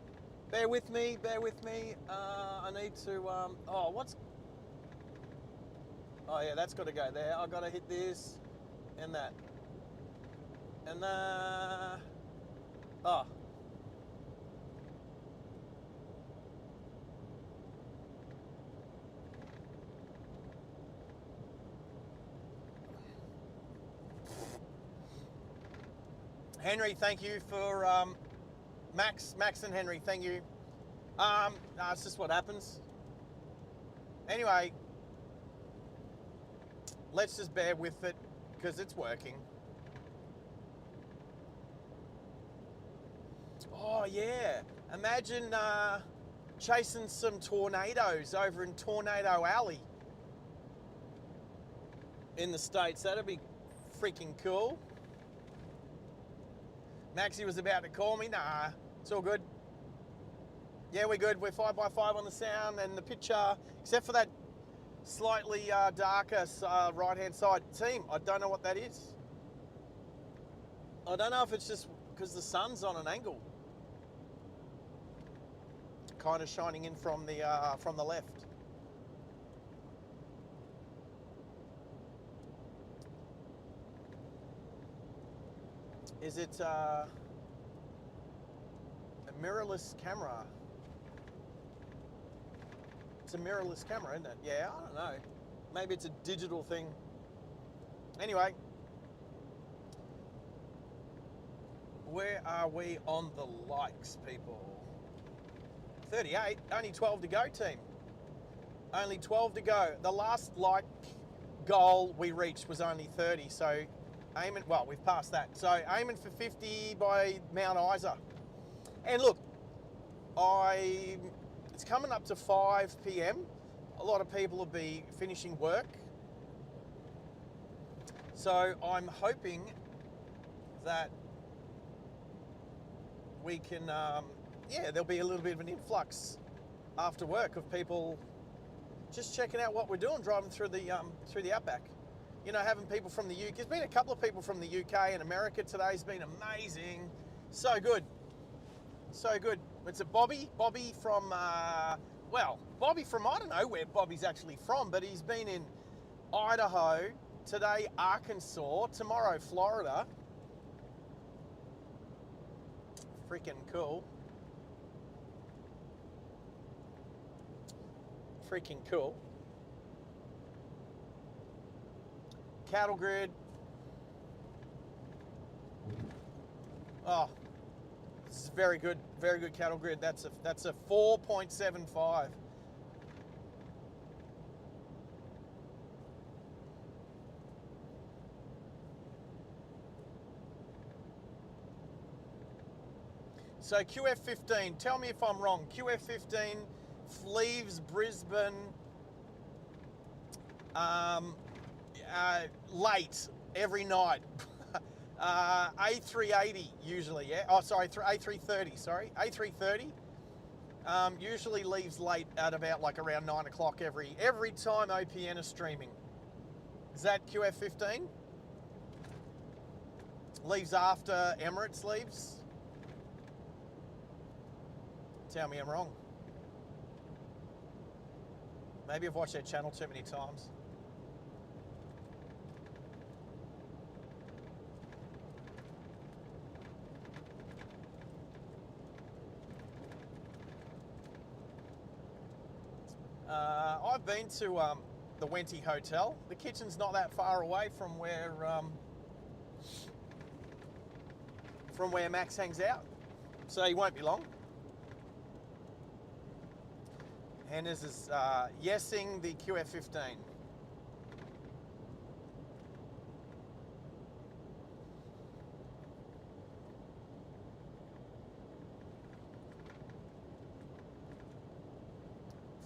Bear with me, bear with me. I need to, oh, what's... Oh, yeah, that's got to go there. I've got to hit this and that. And, oh. Henry, thank you for Max and Henry, thank you. No, it's just what happens. Anyway, let's just bear with it because it's working. Oh yeah, imagine chasing some tornadoes over in Tornado Alley in the States. That'd be freaking cool. Maxie was about to call me. Nah, it's all good. Yeah, we're good. We're 5x5 on the sound and the picture, except for that slightly darker right-hand side. Team, I don't know what that is. I don't know if it's just because the sun's on an angle, kind of shining in from the left. Is it a mirrorless camera? It's a mirrorless camera, isn't it? Yeah, I don't know. Maybe it's a digital thing. Anyway, where are we on the likes, people? 38, only 12 to go, team. Only 12 to go. The last like goal we reached was only 30, so Aiming, well, we've passed that. So aiming for 50 by Mount Isa. And look, it's coming up to 5 p.m. A lot of people will be finishing work. So I'm hoping that we can, there'll be a little bit of an influx after work of people just checking out what we're doing, driving through the Outback. You know, having people from the UK. There's been a couple of people from the UK and America today. It's been amazing. So good. So good. It's a Bobby from, Bobby from, I don't know where Bobby's actually from, but he's been in Idaho, today Arkansas, tomorrow Florida. Freaking cool. Freaking cool. Cattle grid. Oh, this is very good cattle grid. That's a 4.75. So QF15, tell me if I'm wrong. QF15 leaves Brisbane late every night. A380 usually, yeah. Oh, sorry, A330. Sorry, A330 usually leaves late at about like around 9 o'clock every time OPN is streaming. Is that QF15? Leaves after Emirates leaves. Tell me I'm wrong. Maybe I've watched that channel too many times. I've been to the Wenty Hotel. The kitchen's not that far away from where Max hangs out, so he won't be long. Hennes is yesing the QF15.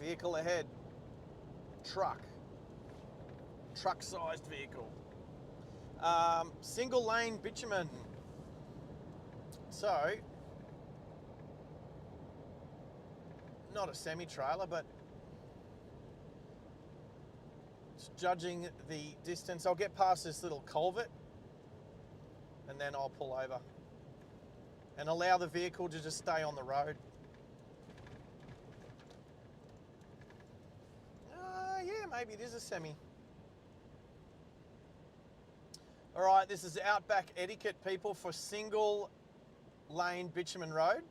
Vehicle ahead. Truck-sized vehicle. Single lane bitumen. So, not a semi-trailer, but just judging the distance. I'll get past this little culvert and then I'll pull over and allow the vehicle to just stay on the road. Yeah, maybe it is a semi. All right, this is Outback etiquette, people, for single lane bitumen road.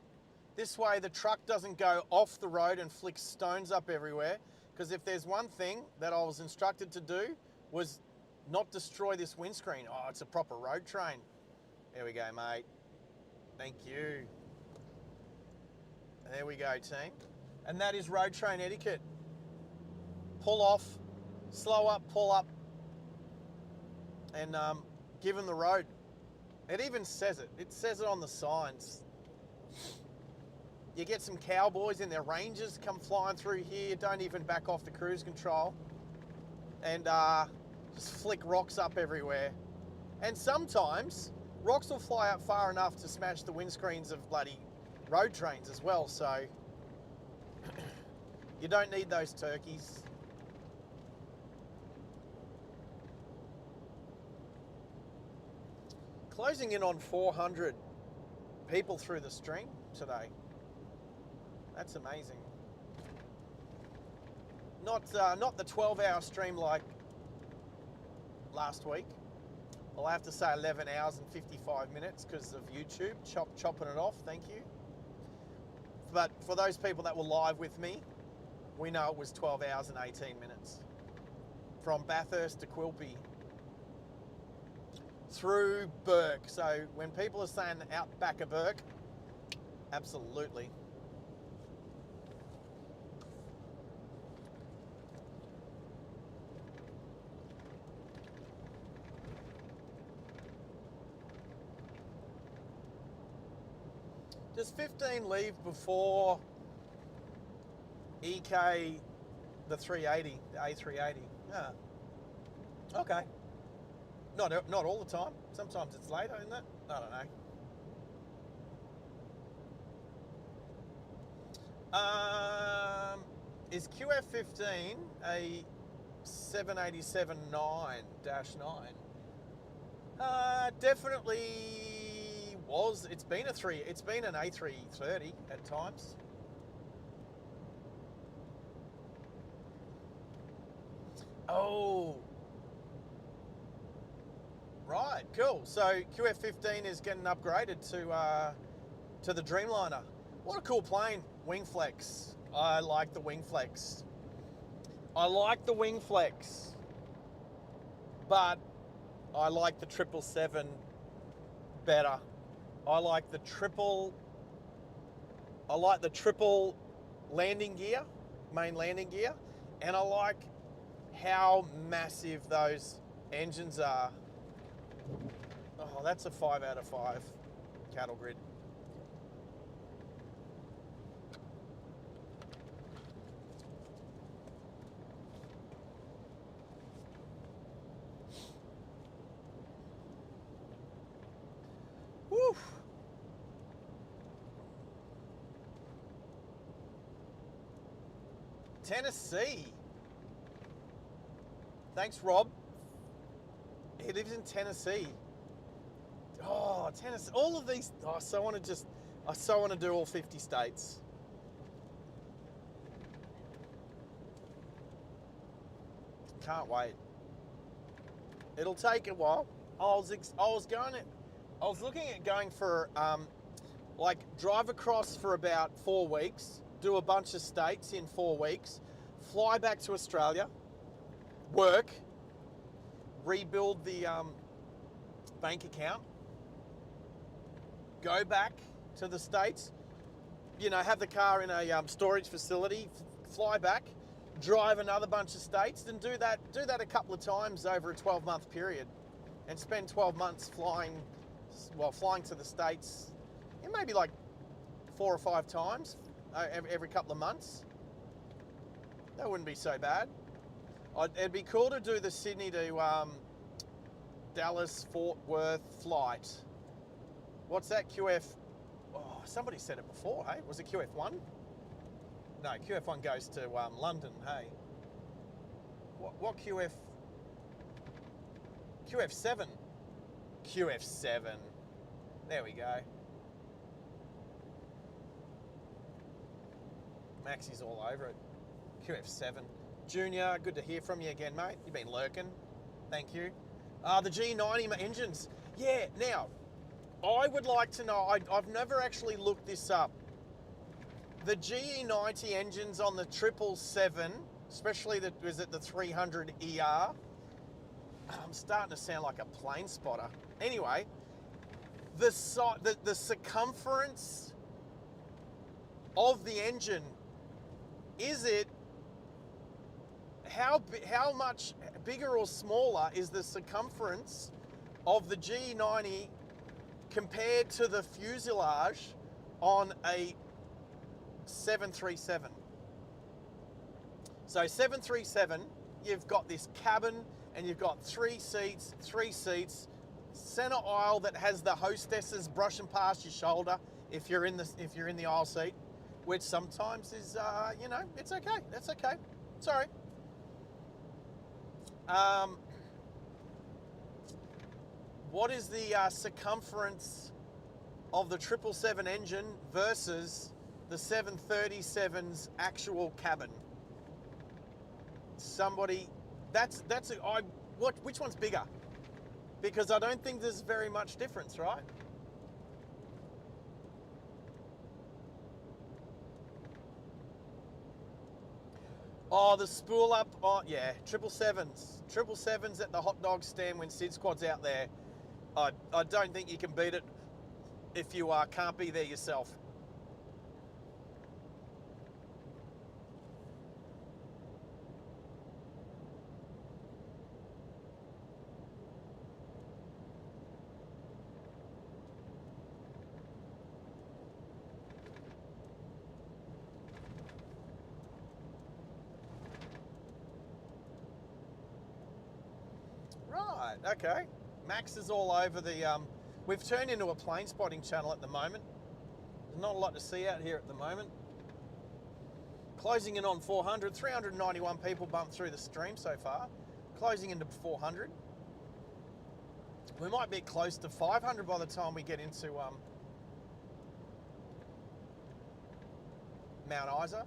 This way the truck doesn't go off the road and flick stones up everywhere, because if there's one thing that I was instructed to do was not destroy this windscreen. Oh, it's a proper road train. There we go, mate. Thank you. There we go, team. And that is road train etiquette. Pull off, slow up, pull up, and give them the road. It even says it. It says it on the signs. You get some cowboys in their Rangers come flying through here, don't even back off the cruise control, and just flick rocks up everywhere. And sometimes rocks will fly up far enough to smash the windscreens of bloody road trains as well, so you don't need those turkeys. Closing in on 400 people through the stream today. That's amazing. Not the 12-hour stream like last week. I'll have to say 11 hours and 55 minutes because of YouTube chopping it off. Thank you. But for those people that were live with me, we know it was 12 hours and 18 minutes. From Bathurst to Quilpie. Through Burke. So when people are saying Outback of Burke, absolutely. Does 15 leave before EK the 380, the A380? Yeah. Okay. Not all the time. Sometimes it's later, isn't it? I don't know. Is QF15 a 787-9-9? Definitely was. It's been an A330 at times. Oh. Right, cool. So QF15 is getting upgraded to the Dreamliner. What a cool plane. Wing flex. I like the wing flex. But I like the 777 better. I like the triple landing gear, main landing gear, and I like how massive those engines are. Oh, that's a 5 out of 5 cattle grid. Woo. Tennessee. Thanks, Rob. He lives in Tennessee. Oh, Tennessee. All of these. I so want to do all 50 states. Can't wait. It'll take a while. I was looking at going for like drive across for about 4 weeks, do a bunch of states in 4 weeks, fly back to Australia, work, rebuild the bank account, go back to the States, have the car in a storage facility, fly back, drive another bunch of states, and do that a couple of times over a 12-month period, and spend 12 months flying to the States, maybe like 4 or 5 times every couple of months. That wouldn't be so bad. It'd be cool to do the Sydney to Dallas Fort Worth flight. What's that, QF? Oh, somebody said it before, hey? Was it QF1? No, QF1 goes to London, hey? What QF? QF7. QF7. There we go. Maxie's all over it. QF7. Junior, good to hear from you again, mate. You've been lurking. Thank you. The G90 engines. Yeah, now, I would like to know, I've never actually looked this up. The GE90 engines on the 777, especially the 300ER, I'm starting to sound like a plane spotter. Anyway, the circumference of the engine, is it, how much bigger or smaller is the circumference of the GE90 compared to the fuselage on a 737? So 737, you've got this cabin and you've got 3 seats, center aisle that has the hostesses brushing past your shoulder if you're in the aisle seat, which sometimes is it's okay. That's okay. Sorry. What is the circumference of the 777 engine versus the 737's actual cabin? Which one's bigger? Because I don't think there's very much difference, right? Oh, the spool up. Oh, yeah, 777s. 777s at the hot dog stand when Sid Squad's out there. I don't think you can beat it if you can't be there yourself. Okay. Max is all over the... we've turned into a plane spotting channel at the moment. There's not a lot to see out here at the moment. Closing in on 400. 391 people bumped through the stream so far. Closing into 400. We might be close to 500 by the time we get into Mount Isa.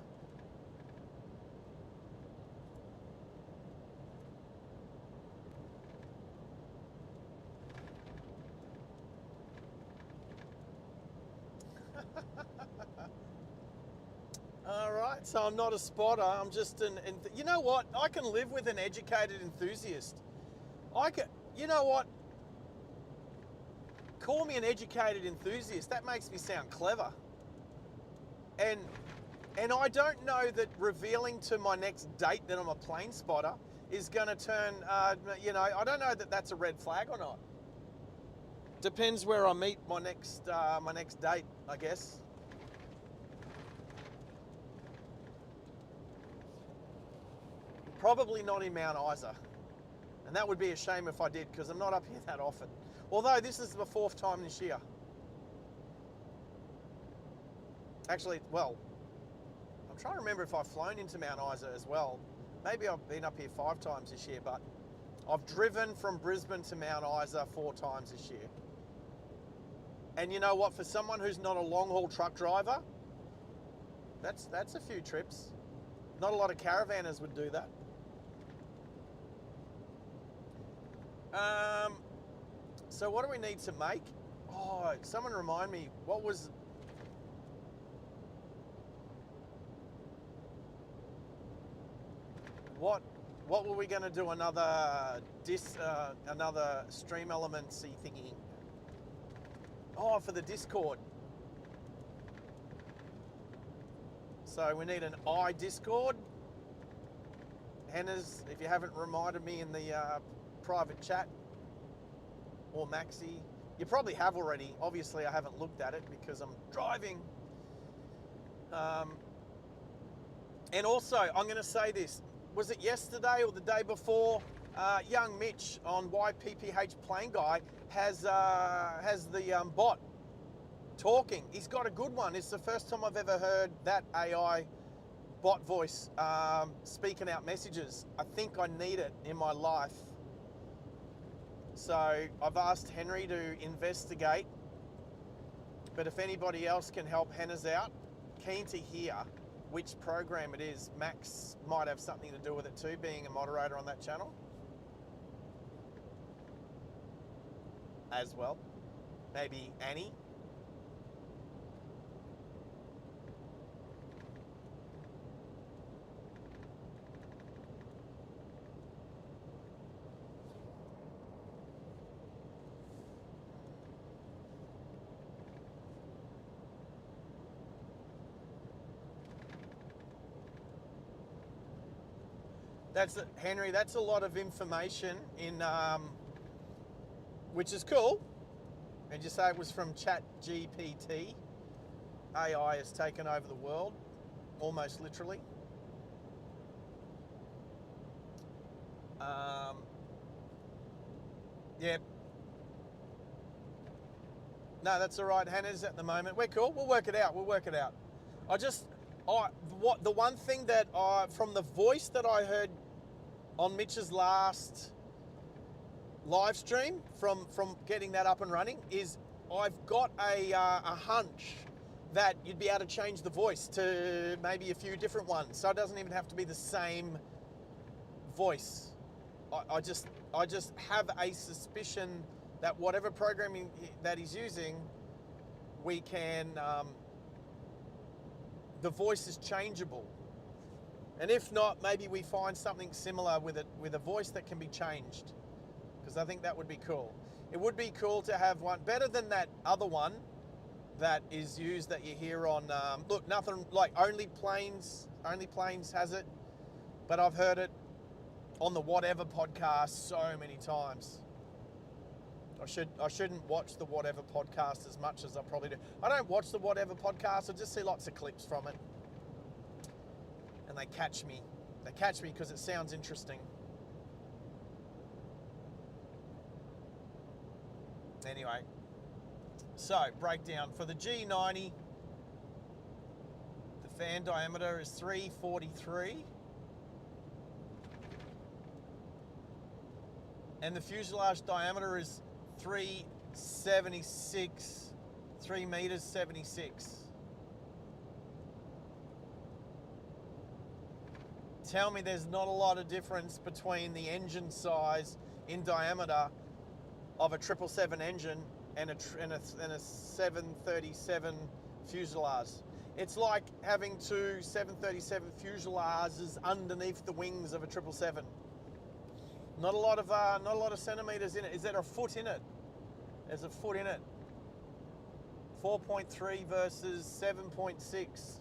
All right, so I'm not a spotter. I'm just you know what? I can live with an educated enthusiast. You know what? Call me an educated enthusiast. That makes me sound clever. And I don't know that revealing to my next date that I'm a plane spotter is going to turn, you know, I don't know that that's a red flag or not. Depends where I meet my next date, I guess. Probably not in Mount Isa. And that would be a shame if I did, because I'm not up here that often. Although this is the 4th time this year. Actually, well, I'm trying to remember if I've flown into Mount Isa as well. Maybe I've been up here 5 times this year, but I've driven from Brisbane to Mount Isa 4 times this year. And you know what? For someone who's not a long-haul truck driver, that's a few trips. Not a lot of caravanners would do that. So what do we need to make? Oh, someone remind me, what was... What were we going to do? Another stream elements-y thingy. Oh, for the Discord. So we need an Discord. Hannah's, if you haven't reminded me in the private chat, or Maxi, you probably have already. Obviously, I haven't looked at it because I'm driving. And also, I'm going to say this. Was it yesterday or the day before? Young Mitch on YPPH Plane Guy has the bot talking. He's got a good one. It's the first time I've ever heard that AI bot voice speaking out messages. I think I need it in my life. So I've asked Henry to investigate, but if anybody else can help Hannah's out, keen to hear which program it is. Max might have something to do with it too, being a moderator on that channel as well. Maybe Annie. Henry, that's a lot of information in, which is cool. And you say it was from ChatGPT. AI has taken over the world, almost literally. Yeah. No, that's all right. Hannah's at the moment. We're cool. We'll work it out. The one thing that from the voice that I heard on Mitch's last live stream from getting that up and running is I've got a hunch that you'd be able to change the voice to maybe a few different ones, so it doesn't even have to be the same voice. I just have a suspicion that whatever programming that he's using, we can the voice is changeable. And if not, maybe we find something similar with a voice that can be changed, because I think that would be cool. It would be cool to have one better than that other one that is used that you hear on, look, nothing like Only Planes has it, but I've heard it on the Whatever podcast so many times. I shouldn't watch the Whatever podcast as much as I probably do. I don't watch the Whatever podcast. I just see lots of clips from it. And they catch me. They catch me because it sounds interesting. Anyway, so breakdown for the G90. The fan diameter is 343. And the fuselage diameter is 376, 3 meters 76. Tell me there's not a lot of difference between the engine size in diameter of a 777 engine and a 737 fuselage. It's like having two 737 fuselages underneath the wings of a 777. Not a lot of centimeters in it. Is there a foot in it? There's a foot in it. 4.3 versus 7.6.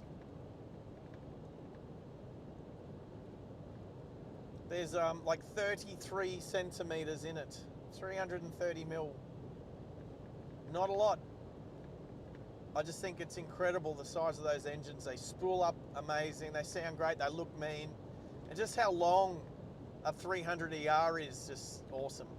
There's like 33 centimeters in it. 330 mil. Not a lot. I just think it's incredible the size of those engines. They spool up amazing. They sound great. They look mean. And just how long a 300 ER is just awesome.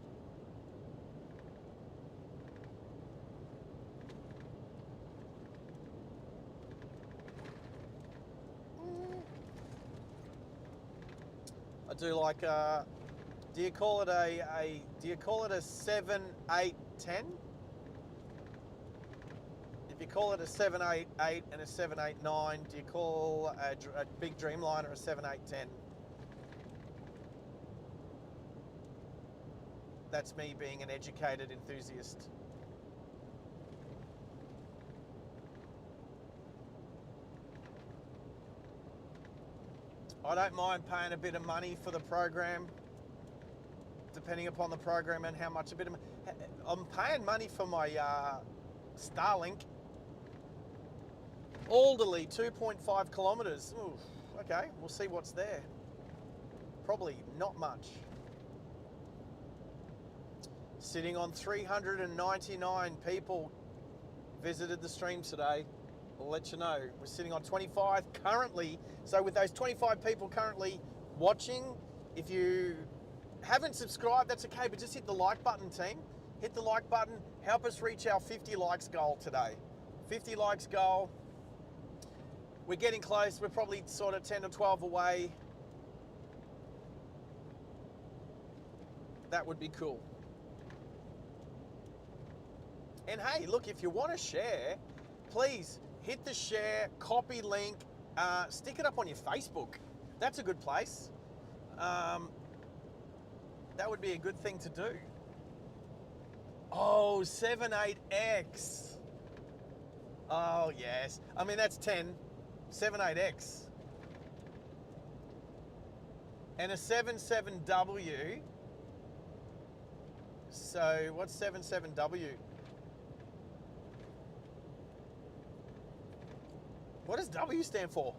I do like do you call it do you call it a 7, 8, 10? If you call it a 788 and a 789, do you call a big Dreamliner a 7810? That's me being an educated enthusiast. I don't mind paying a bit of money for the program, depending upon the program and how much I'm paying money for my Starlink. Alderley, 2.5 kilometres. Ooh, okay, we'll see what's there. Probably not much. Sitting on 399 people visited the stream today. I'll let you know. We're sitting on 25 currently. So with those 25 people currently watching, if you haven't subscribed, that's okay, but just hit the like button, team. Hit the like button. Help us reach our 50 likes goal today. 50 likes goal. We're getting close. We're probably sort of 10 or 12 away. That would be cool. And hey, look, if you want to share, please hit the share, copy link, stick it up on your Facebook. That's a good place. That would be a good thing to do. Oh, 78X. Oh, yes. I mean, that's 10. 78X. And a 77W. So, what's 77W? What does W stand for?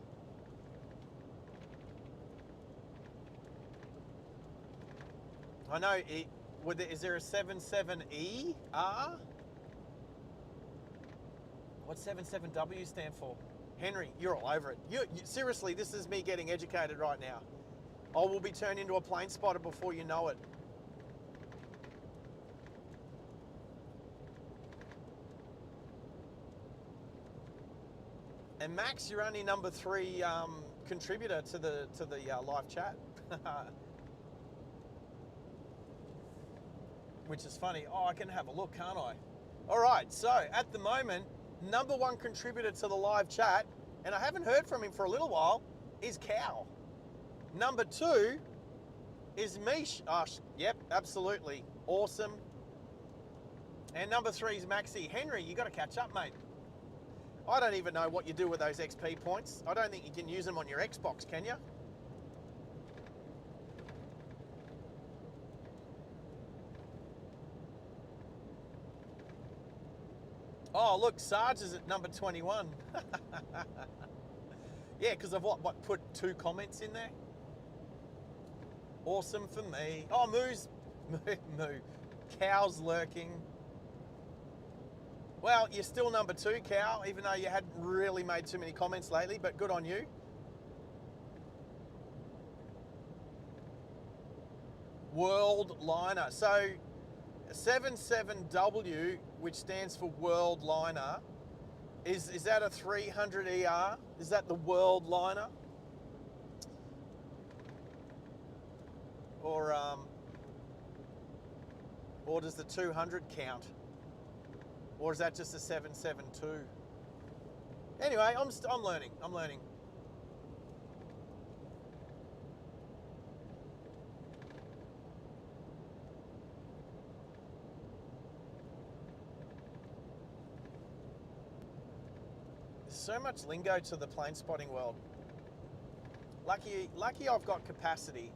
I know, is there a 77E? R? What's 77W stand for? Henry, you're all over it. Seriously, this is me getting educated right now. I will be turned into a plane spotter before you know it. And Max, you're only number 3 contributor to the live chat, which is funny. Oh, I can have a look, can't I? All right. So at the moment, number 1 contributor to the live chat, and I haven't heard from him for a little while, is Cal. Number 2 is Mish. Oh, yep, absolutely awesome. And number 3 is Maxi. Henry, you got to catch up, mate. I don't even know what you do with those XP points. I don't think you can use them on your Xbox, can you? Oh, look, Sarge is at number 21. Yeah, because I've what, put 2 comments in there? Awesome for me. Oh, Moo. Cow's lurking. Well, you're still number 2, Cow, even though you hadn't really made too many comments lately, but good on you. World Liner. So 77W, which stands for World Liner, is that a 300 ER? Is that the World Liner? Or does the 200 count? Or is that just a 772? Anyway, I'm learning. I'm learning. There's so much lingo to the plane spotting world. Lucky I've got capacity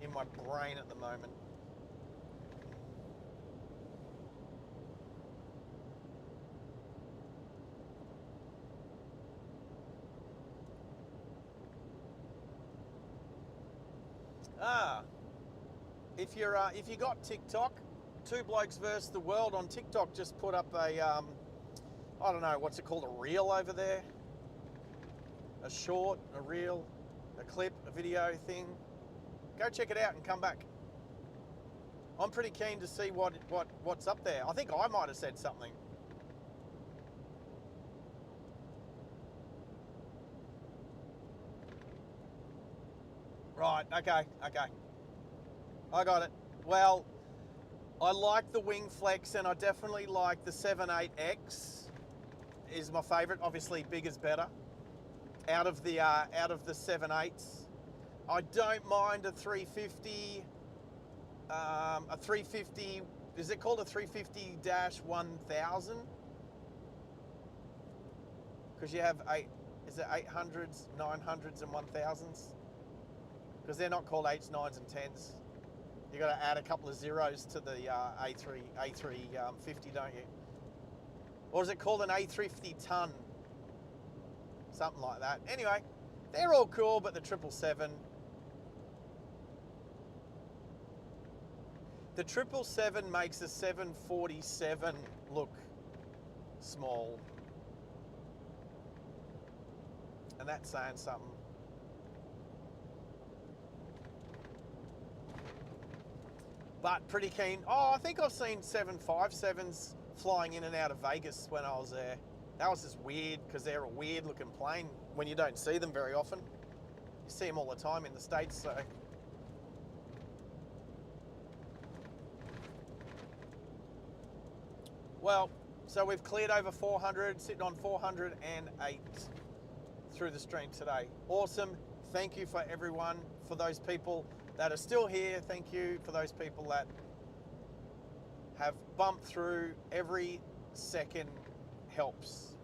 in my brain at the moment. If you got TikTok, Two Blokes versus the World on TikTok just put up a I don't know what's it called, a reel over there, a short, a reel, a clip, a video thing. Go check it out and come back. I'm pretty keen to see what's up there. I think I might have said something. Right, okay. I got it. Well, I like the wing flex and I definitely like the 78X is my favourite. Obviously, big is better. Out of the 7.8s. I don't mind a 350, is it called a 350-1000? Because you have 800s, 900s and 1000s? Because they're not called 8s, 9s and 10s. You got to add a couple of zeros to the A350, don't you? Or is it called an A350 ton? Something like that. Anyway, they're all cool, but the 777. The 777 makes the 747 look small. And that's saying something. But pretty keen. Oh, I think I've seen 757s flying in and out of Vegas when I was there. That was just weird because they're a weird looking plane when you don't see them very often. You see them all the time in the States, so. Well, so we've cleared over 400, sitting on 408 through the stream today. Awesome. Thank you for everyone, for those people that are still here. Thank you for those people that have bumped through. Every second helps.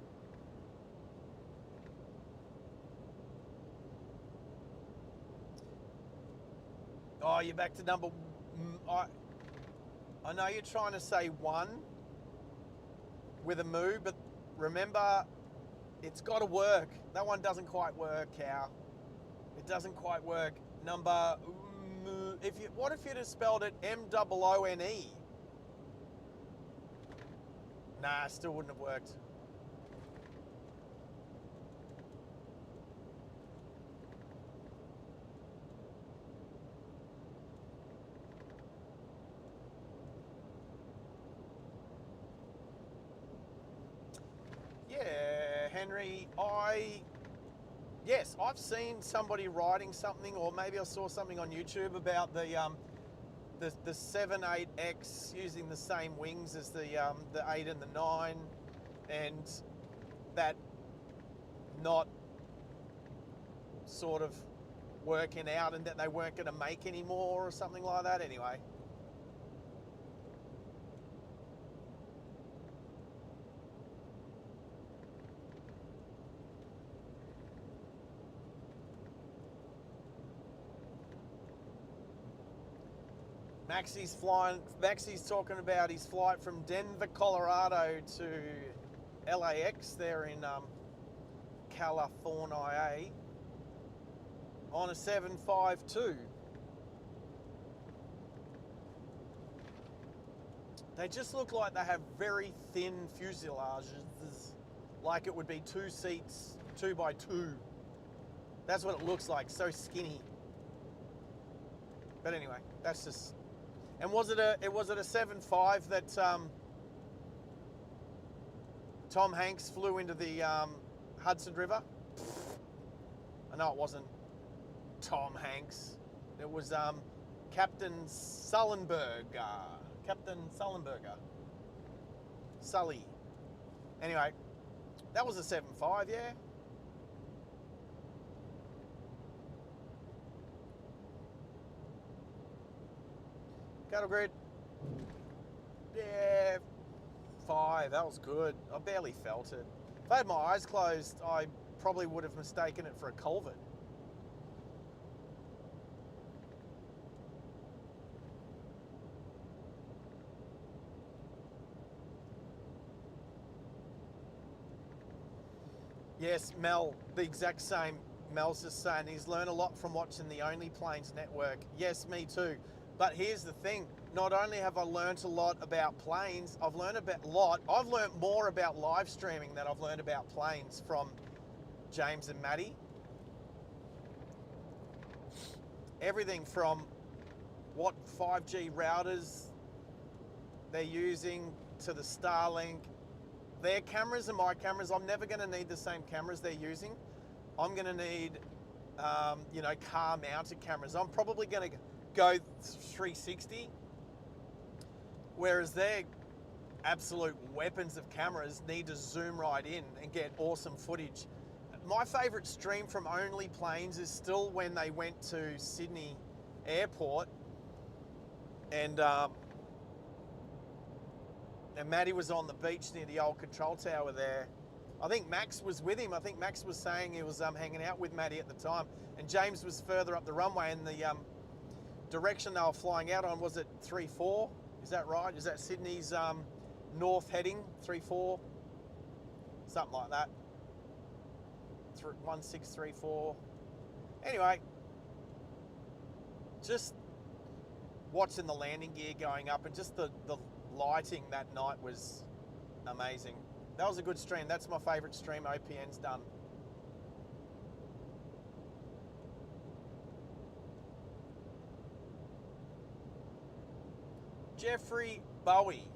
Oh, you're back to number... I know you're trying to say 1 with a moo, but remember, it's got to work. That one doesn't quite work, Cow. It doesn't quite work. Number... what if you'd have spelled it M-O-O-N-E? Nah, still wouldn't have worked. Yeah, Henry, yes, I've seen somebody writing something, or maybe I saw something on YouTube about the 78X using the same wings as the 8 and the 9, and that not sort of working out, and that they weren't going to make any more or something like that. Anyway. Maxie's talking about his flight from Denver, Colorado to LAX there in California on a 752. They just look like they have very thin fuselages, like it would be 2 seats, 2 by 2. That's what it looks like, so skinny. But anyway, that's just... And was it a 7.5 that Tom Hanks flew into the Hudson River? I know it wasn't Tom Hanks. It was Captain Sullenberger. Captain Sullenberger. Sully. Anyway, that was a 7.5, yeah. Cattle grid. Yeah, 5. That was good. I barely felt it. If I had my eyes closed, I probably would have mistaken it for a culvert. Yes, Mel, the exact same. Mel's just saying he's learned a lot from watching the Only Planes network. Yes, me too. But here's the thing. Not only have I learnt a lot about planes, I've learnt more about live streaming than I've learned about planes from James and Maddie. Everything from what 5G routers they're using to the Starlink. Their cameras and my cameras, I'm never going to need the same cameras they're using. I'm going to need, car mounted cameras. I'm probably going to go 360, whereas their absolute weapons of cameras need to zoom right in and get awesome footage. My favourite stream from Only Planes is still when they went to Sydney Airport and Maddie was on the beach near the old control tower there. I think Max was with him. I think Max was saying he was hanging out with Maddie at the time, and James was further up the runway, and the direction they were flying out on, was it 3-4? Is that right? Is that Sydney's north heading, 3-4? Something like that. 1634. Anyway, just watching the landing gear going up and just the lighting that night was amazing. That was a good stream. That's my favourite stream OPN's done. Jeffrey Bowie.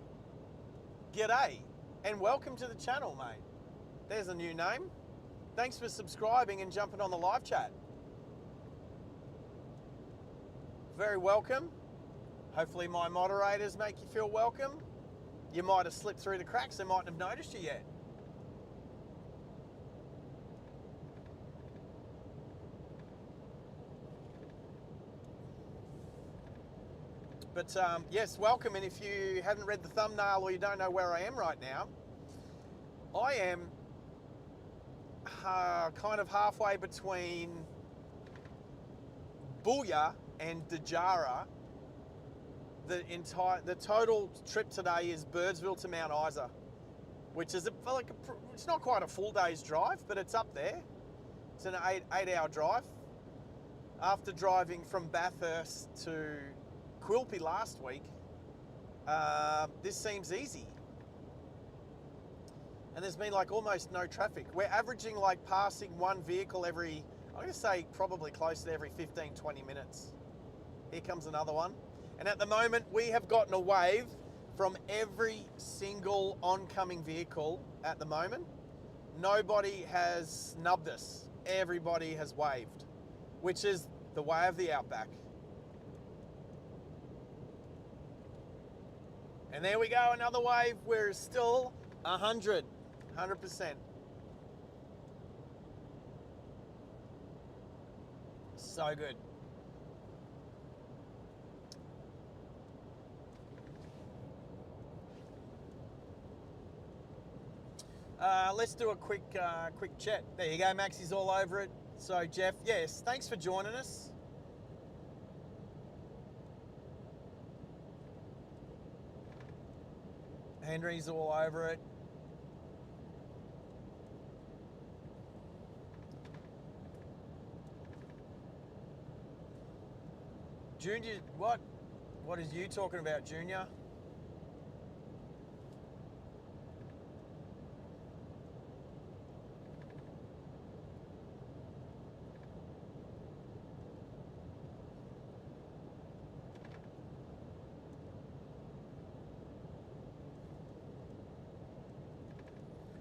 G'day and welcome to the channel, mate. There's a new name. Thanks for subscribing and jumping on the live chat. Very welcome. Hopefully my moderators make you feel welcome. You might have slipped through the cracks. They mightn't have noticed you yet. But yes, welcome. And if you haven't read the thumbnail or you don't know where I am right now, I am kind of halfway between Booyah and Dajara. The total trip today is Birdsville to Mount Isa, which is it's not quite a full day's drive, but it's up there. It's an 8-hour drive. After driving from Bathurst to Quilpie last week, this seems easy. And there's been like almost no traffic. We're averaging like passing one vehicle every, I'm going to say probably close to every 15, 20 minutes. Here comes another one. And at the moment, we have gotten a wave from every single oncoming vehicle at the moment. Nobody has snubbed us. Everybody has waved, which is the way of the Outback. And there we go, another wave. We're still 100%. So good. Let's do a quick chat. There you go, Maxie's all over it. So Jeff, yes, thanks for joining us. Henry's all over it. Junior, what is you talking about, Junior?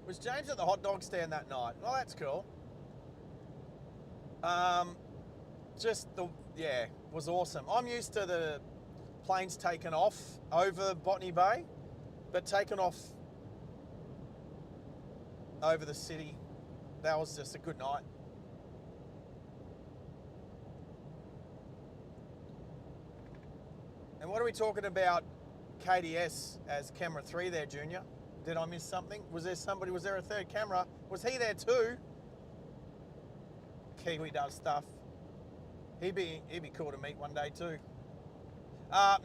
Was James at the hot dog stand that night? Oh, that's cool. Was awesome. I'm used to the planes taken off over Botany Bay, but taken off over the city. That was just a good night. And what are we talking about KDS as camera 3 there, Junior? Did I miss something? Was there a third camera? Was he there too? Kiwi does stuff. He'd be cool to meet one day too.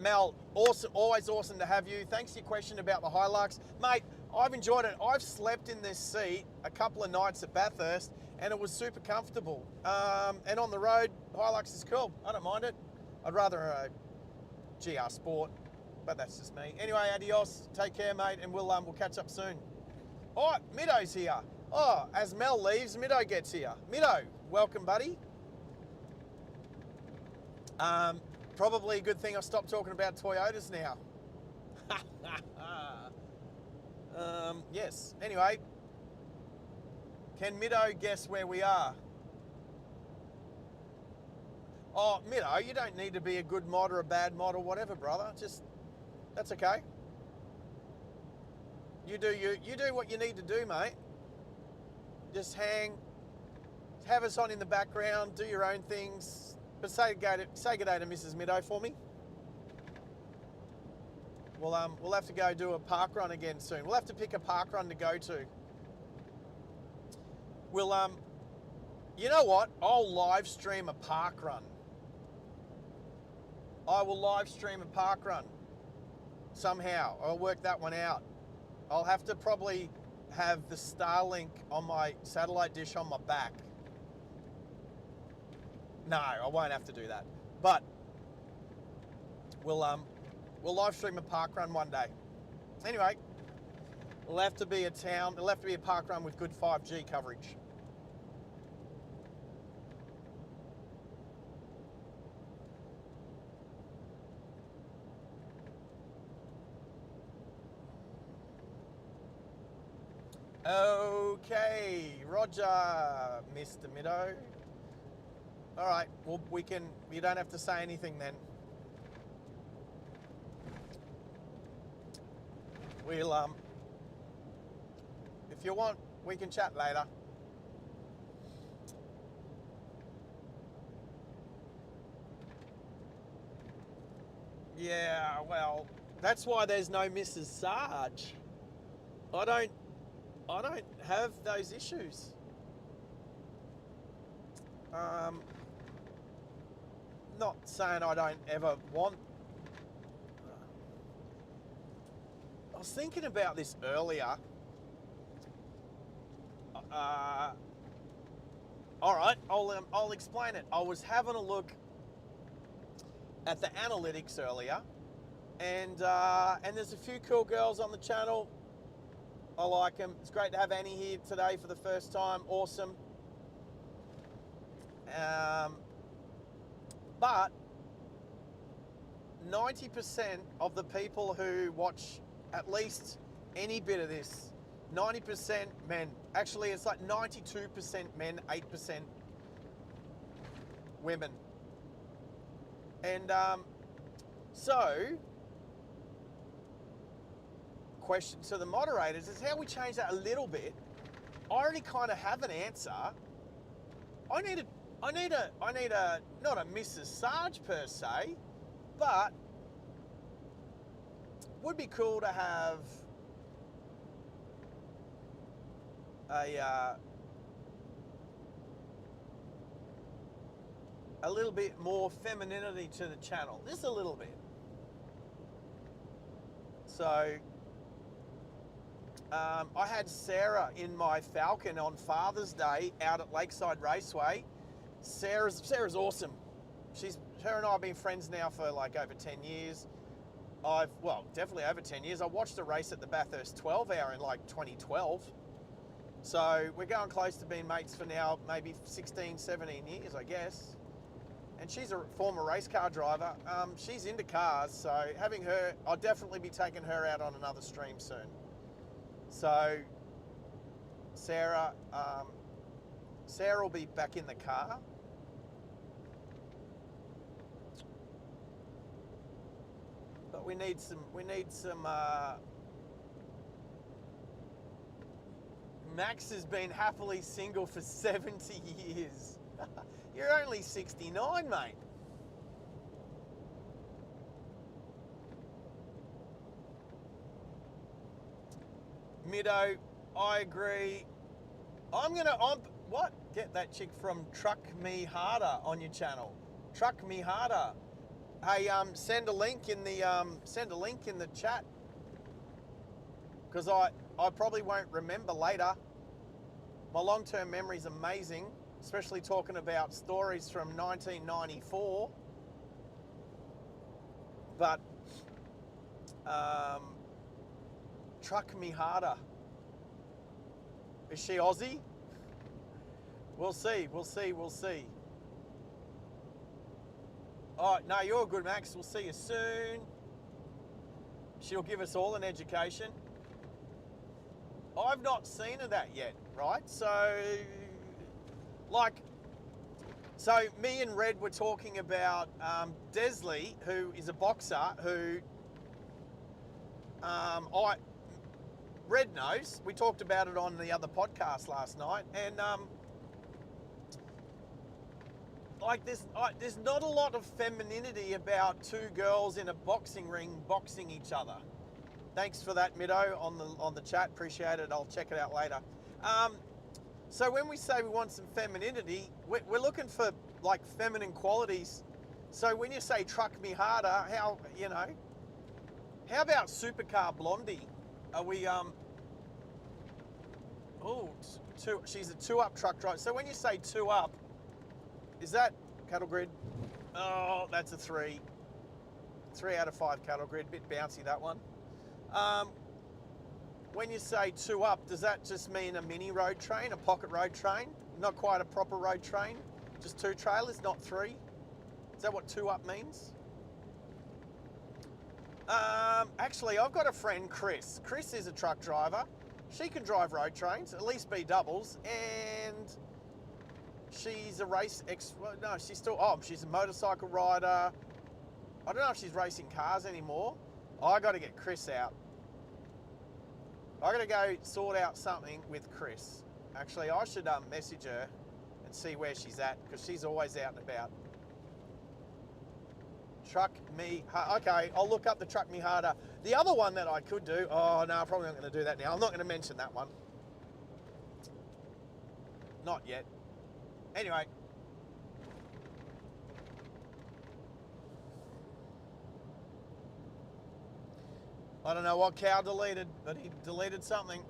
Mel, awesome, always awesome to have you. Thanks for your question about the Hilux. Mate, I've enjoyed it. I've slept in this seat a couple of nights at Bathurst and it was super comfortable. And on the road, Hilux is cool. I don't mind it. I'd rather a GR Sport, but that's just me. Anyway, adios. Take care, mate, and we'll catch up soon. All right, Middo's here. Oh, as Mel leaves, Middo gets here. Middo, welcome, buddy. Probably a good thing I stopped talking about Toyotas now. Yes. Anyway, can Middo guess where we are? Oh, Middo, you don't need to be a good mod or a bad mod or whatever, brother. Just, that's okay. You do what you need to do, mate. Just have us on in the background, do your own things. But say good day to Mrs. Middo for me. We'll have to go do a park run again soon. We'll have to pick a park run to go to. We'll you know what? I'll live stream a park run. I will live stream a park run. Somehow. I'll work that one out. I'll have to probably have the Starlink on my satellite dish on my back. No, I won't have to do that. But we'll live stream a park run one day. Anyway, it'll have to be a park run with good 5G coverage. Okay, Roger, Mr. Middo. All right, well, you don't have to say anything then. We'll, if you want, we can chat later. Yeah, well, that's why there's no Mrs. Sarge. I don't have those issues. Not saying I don't ever want. I was thinking about this earlier. All right, I'll explain it. I was having a look at the analytics earlier, and there's a few cool girls on the channel. I like them. It's great to have Annie here today for the first time. Awesome. But 90% of the people who watch at least any bit of this, 90% men. Actually, it's like 92% men, 8% women. And so, question to the moderators is how we change that a little bit. I already kind of have an answer. I need a not a Mrs. Sarge per se, but would be cool to have a little bit more femininity to the channel, just a little bit. So I had Sarah in my Falcon on Father's Day out at Lakeside Raceway. Sarah's awesome. Her and I have been friends now for like over 10 years. Definitely over 10 years. I watched a race at the Bathurst 12 hour in like 2012. So we're going close to being mates for now, maybe 16, 17 years, I guess. And she's a former race car driver. She's into cars, so having her, I'll definitely be taking her out on another stream soon. So Sarah. Sarah will be back in the car. But we need some. Max has been happily single for 70 years. You're only 69, mate. Middo, I agree. What? Get that chick from Truck Me Harder on your channel. Truck Me Harder. Hey, send a link in the chat. Because I probably won't remember later. My long-term memory's amazing, especially talking about stories from 1994. But Truck Me Harder. Is she Aussie? We'll see. All right, no, you're good, Max. We'll see you soon. She'll give us all an education. I've not seen her that yet, right? So me and Red were talking about Desley, who is a boxer, who Red knows. We talked about it on the other podcast last night, and there's not a lot of femininity about two girls in a boxing ring boxing each other. Thanks for that, Middo, on the chat. Appreciate it. I'll check it out later. So when we say we want some femininity, we're looking for like feminine qualities. So when you say Truck Me Harder, how about Supercar Blondie? Are we she's a 2-up truck driver. So when you say 2-up, is that cattle grid? Oh, that's a 3. 3 out of 5 cattle grid. Bit bouncy, that one. When you say 2-up, does that just mean a mini road train, a pocket road train? Not quite a proper road train? Just 2 trailers, not 3? Is that what 2-up means? Actually, I've got a friend, Chris. Chris is a truck driver. She can drive road trains, at least B doubles, and she's a she's a motorcycle rider. I don't know if she's racing cars anymore. I got to get Chris out. I got to go sort out something with Chris. Actually, I should message her and see where she's at, because she's always out and about. Truck Me Harder. Okay, I'll look up the Truck Me Harder. The other one that I could do, oh no, I'm probably not going to do that now. I'm not going to mention that one. Not yet. Anyway. I don't know what cow deleted, but he deleted something.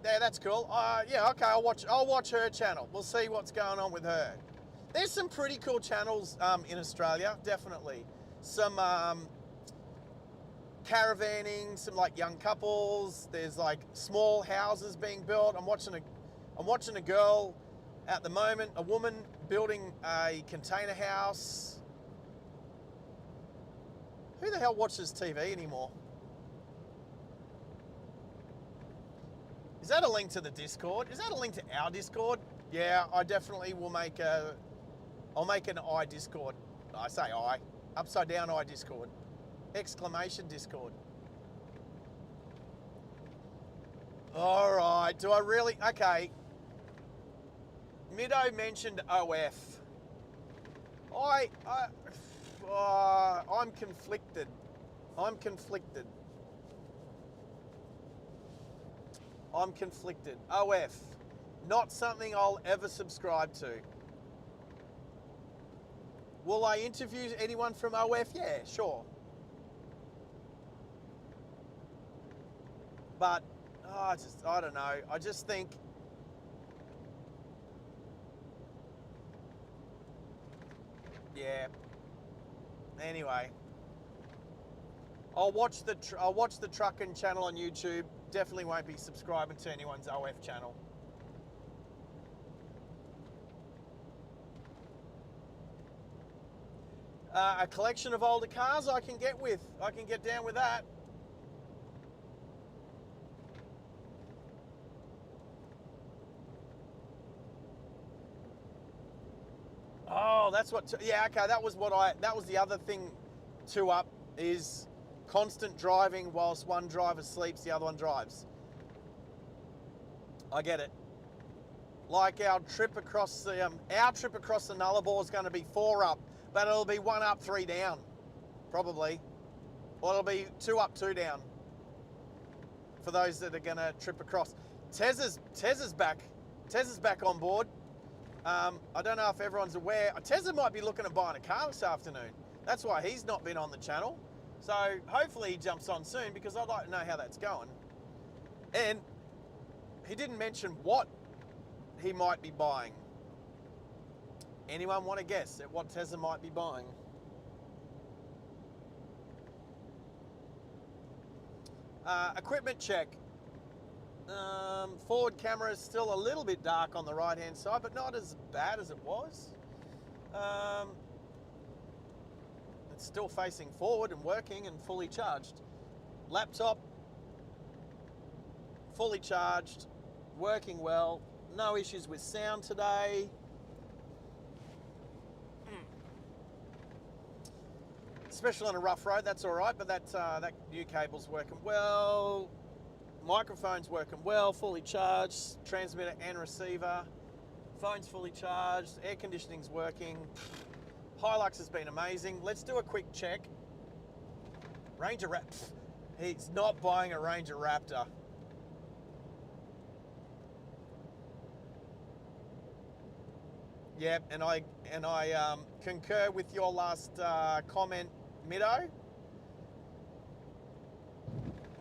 Yeah, that's cool. Yeah, okay, I'll watch her channel. We'll see what's going on with her. There's some pretty cool channels in Australia, definitely. Some caravanning, some like young couples. There's like small houses being built. I'm watching a girl at the moment, a woman building a container house. Who the hell watches TV anymore? Is that a link to the Discord? Is that a link to our Discord? Yeah, I definitely will make I'll make an I Discord. I say I. Upside down I Discord. Exclamation Discord. All right, do I really? Okay. Middo mentioned OF. I'm conflicted. I'm conflicted. OF. Not something I'll ever subscribe to. Will I interview anyone from OF? Yeah, sure. But, I don't know. I just think... Yeah. Anyway. I'll watch the trucking channel on YouTube. Definitely won't be subscribing to anyone's OF channel. A collection of older cars I can get down with that. that's what. Yeah, okay. That was the other thing. 2 up is constant driving whilst one driver sleeps, the other one drives. I get it. Like our trip across the Nullarbor is going to be 4 up, but it'll be 1 up, 3 down, probably, or it'll be 2 up, 2 down. For those that are going to trip across, Tez's back. Tez's back on board. I don't know if everyone's aware. Tezza might be looking at buying a car this afternoon. That's why he's not been on the channel. So hopefully he jumps on soon because I'd like to know how that's going. And he didn't mention what he might be buying. Anyone want to guess at what Tezza might be buying? Equipment check. Forward camera is still a little bit dark on the right hand side, but not as bad as it was. It's still facing forward and working and fully charged. Laptop fully charged, working well. No issues with sound today. Especially on a rough road, that's all right, but that new cable's working well. Microphone's working well, fully charged. Transmitter and receiver. Phone's fully charged. Air conditioning's working. Hilux has been amazing. Let's do a quick check. Ranger Raptor. He's not buying a Ranger Raptor. Yep, and I concur with your last comment, Middo.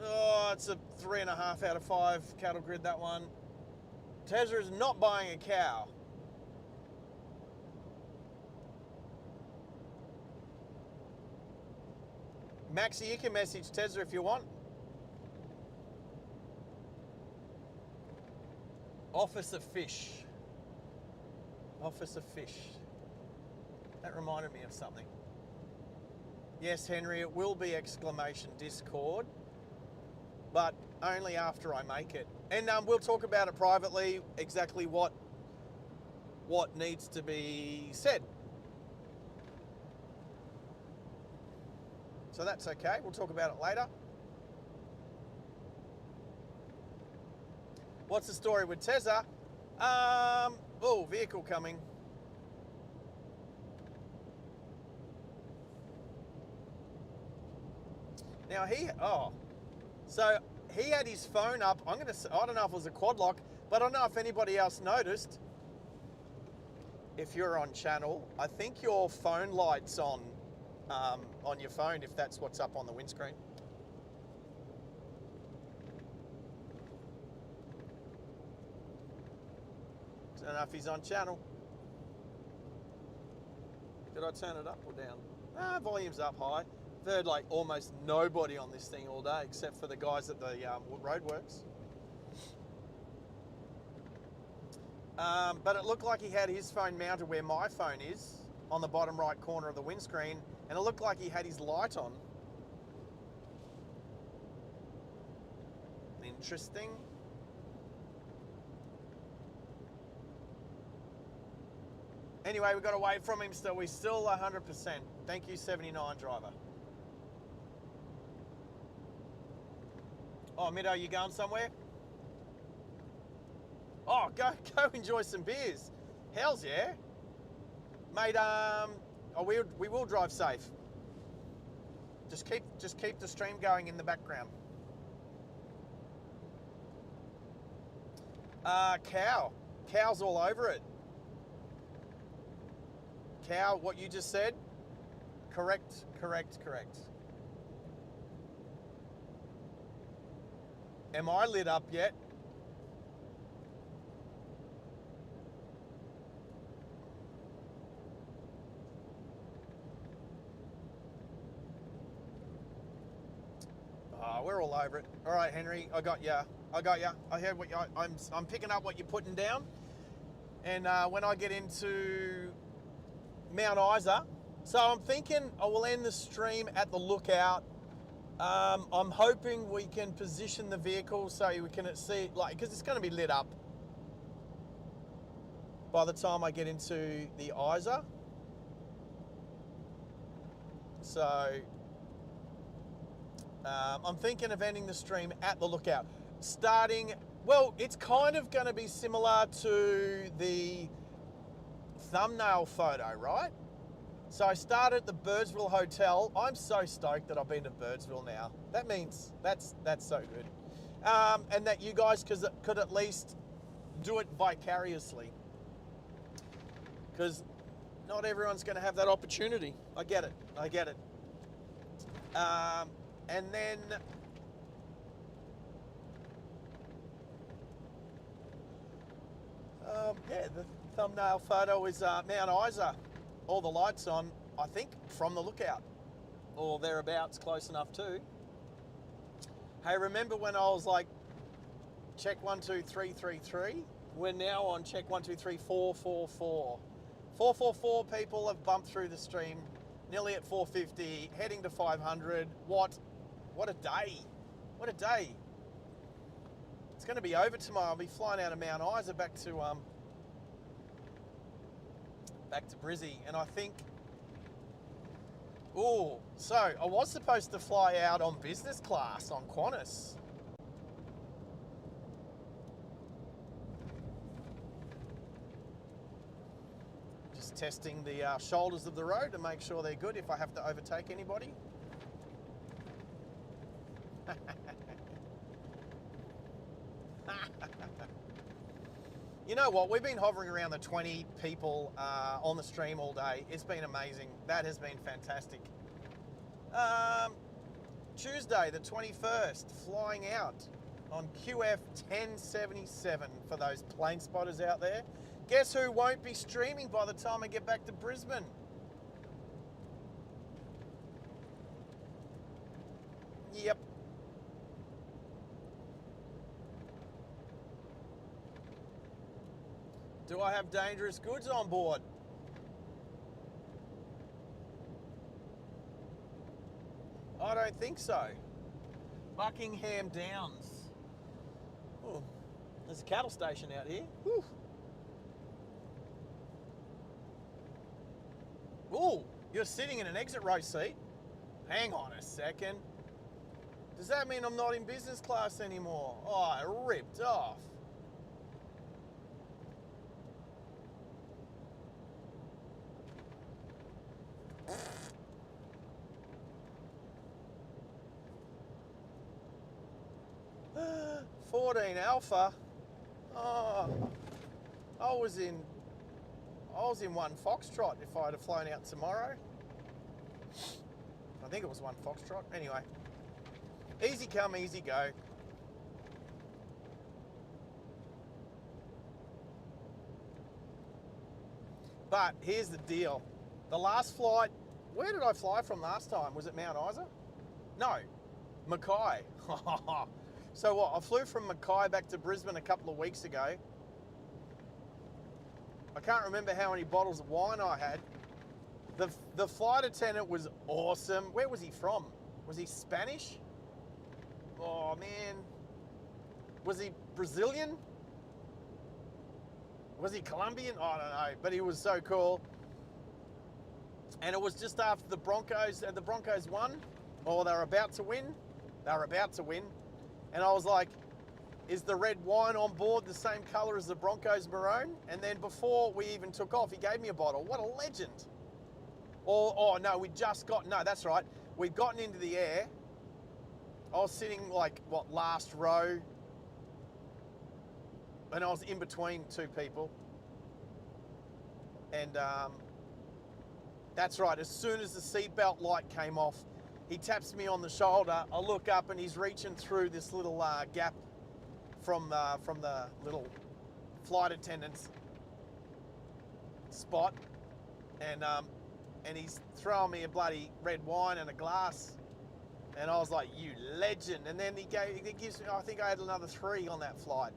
Oh, it's a 3.5 out of 5 cattle grid, that one. Tezza is not buying a cow. Maxie, you can message Tezza if you want. Officer Fish. Officer Fish. That reminded me of something. Yes, Henry, it will be exclamation Discord, but only after I make it. And we'll talk about it privately, exactly what needs to be said. So that's okay, we'll talk about it later. What's the story with Tezza? Oh, vehicle coming. Now so he had his phone up. I don't know if it was a quad lock, but I don't know if anybody else noticed. If you're on channel, I think your phone light's on your phone, if that's what's up on the windscreen. Don't know if he's on channel. Did I turn it up or down? Volume's up high. I've heard like almost nobody on this thing all day except for the guys at the roadworks. But it looked like he had his phone mounted where my phone is, on the bottom right corner of the windscreen, and it looked like he had his light on. Interesting. Anyway, we've got to wait from him still. We're still 100%. Thank you, 79 driver. Oh, Middo, you going somewhere? Oh, go enjoy some beers. Hells yeah. Mate, we will drive safe. Just keep the stream going in the background. Cow. Cow's all over it. Cow, what you just said? Correct. Am I lit up yet? Oh, we're all over it. All right, Henry, I got ya. I heard what I'm picking up what you're putting down. And when I get into Mount Isa, so I'm thinking I will end the stream at the lookout. I'm hoping we can position the vehicle so we can see, like, because it's going to be lit up by the time I get into the Isa. So I'm thinking of ending the stream at the lookout. Starting, well, it's kind of going to be similar to the thumbnail photo, right? So I started at the Birdsville Hotel. I'm so stoked that I've been to Birdsville now. That means that's so good. And that you guys could at least do it vicariously. Because not everyone's going to have that opportunity. I get it. And then yeah, the thumbnail photo is Mount Isa. All the lights on, I think, from the lookout. Or thereabouts, close enough too. Hey, remember when I was like, check 1, 2, 3, 3, 3? We're now on check 1, 2, 3, 4, 4, 4. 444 people have bumped through the stream, nearly at 450, heading to 500. What a day. What a day. It's going to be over tomorrow. I'll be flying out of Mount Isa back to Brizzy, and I think, so I was supposed to fly out on business class on Qantas. Just testing the shoulders of the road to make sure they're good if I have to overtake anybody. You know what? We've been hovering around the 20 people on the stream all day. It's been amazing. That has been fantastic. Tuesday, the 21st, flying out on QF 1077 for those plane spotters out there. Guess who won't be streaming by the time I get back to Brisbane? Yep. Do I have dangerous goods on board? I don't think so. Buckingham Downs. Oh, there's a cattle station out here. Whew. Oh, you're sitting in an exit row seat? Hang on a second. Does that mean I'm not in business class anymore? Oh, I ripped off. $14 Alpha. Oh, I was in one Foxtrot if I'd have flown out tomorrow. I think it was one Foxtrot. Anyway, easy come, easy go. But here's the deal. The last flight, where did I fly from last time? Was it Mount Isa? No, Mackay. So what, I flew from Mackay back to Brisbane a couple of weeks ago. I can't remember how many bottles of wine I had. The flight attendant was awesome. Where was he from? Was he Spanish? Oh man. Was he Brazilian? Was he Colombian? I don't know, but he was so cool. And it was just after the Broncos won, or they were about to win. They were about to win. And I was like, is the red wine on board the same colour as the Broncos maroon? And then before we even took off, he gave me a bottle. What a legend. Oh no, that's right. We'd gotten into the air. I was sitting like, last row. And I was in between two people. And that's right, as soon as the seatbelt light came off, he taps me on the shoulder. I look up and he's reaching through this little gap from the little flight attendant's spot, and he's throwing me a bloody red wine and a glass, and I was like, "You legend!" And then he gives me, I think I had another 3 on that flight.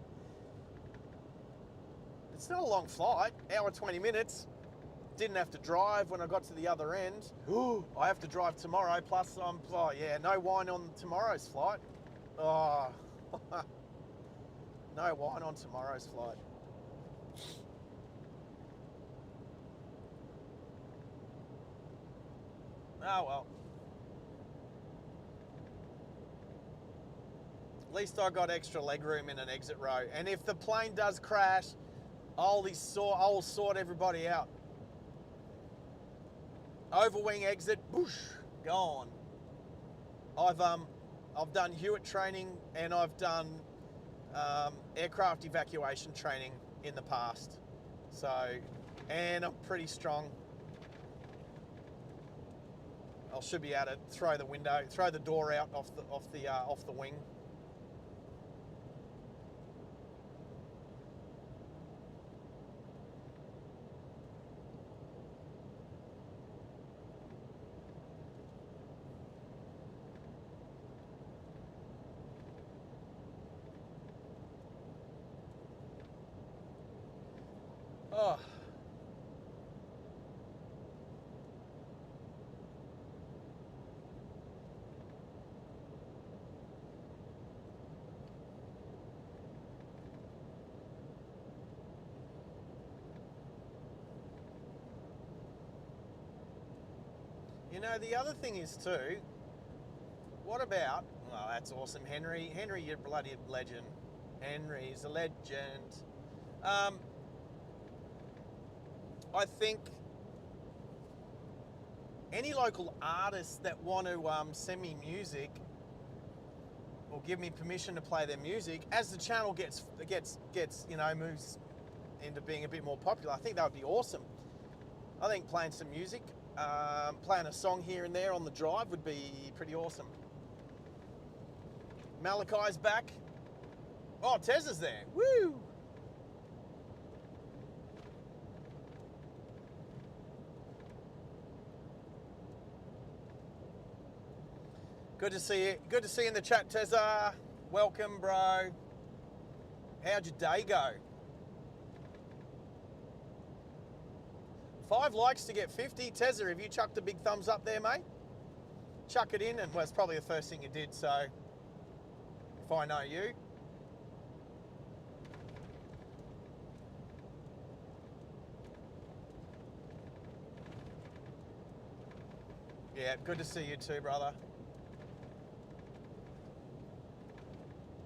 It's not a long flight, hour 20 minutes. Didn't have to drive when I got to the other end. I have to drive tomorrow, plus no wine on tomorrow's flight. Oh, no wine on tomorrow's flight. Oh well. At least I got extra leg room in an exit row. And if the plane does crash, I'll sort everybody out. Overwing exit, boosh, gone. I've done Hewitt training and I've done aircraft evacuation training in the past. So, and I'm pretty strong. I should be able to throw the door out off the wing. Oh. You know, the other thing is too, what about, well, that's awesome, Henry. Henry, you're a bloody legend. Henry's a legend. I think any local artists that want to send me music or give me permission to play their music, as the channel gets moves into being a bit more popular, I think that would be awesome. I think playing some music, playing a song here and there on the drive would be pretty awesome. Malachi's back. Oh, Tezza's there. Woo! Good to see you. Good to see you in the chat, Tezza. Welcome, bro. How'd your day go? 5 likes to get 50. Tezza, have you chucked a big thumbs up there, mate? Chuck it in, and well, it's probably the first thing you did, so if I know you. Yeah, good to see you too, brother.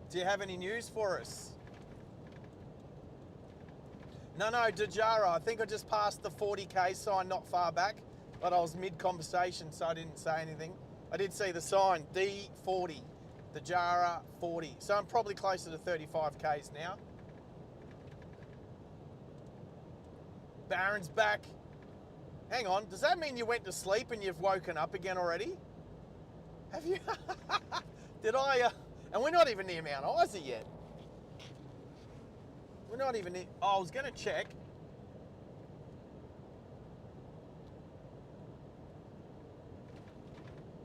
Do you have any news for us? No, Dejara, I think I just passed the 40k sign not far back, but I was mid-conversation, so I didn't say anything. I did see the sign, D40, Dejara 40. So I'm probably closer to 35k's now. Baron's back. Hang on, does that mean you went to sleep and you've woken up again already? Have you? Did I? And we're not even near Mount Isa yet. We're not even near. Oh, I was going to check.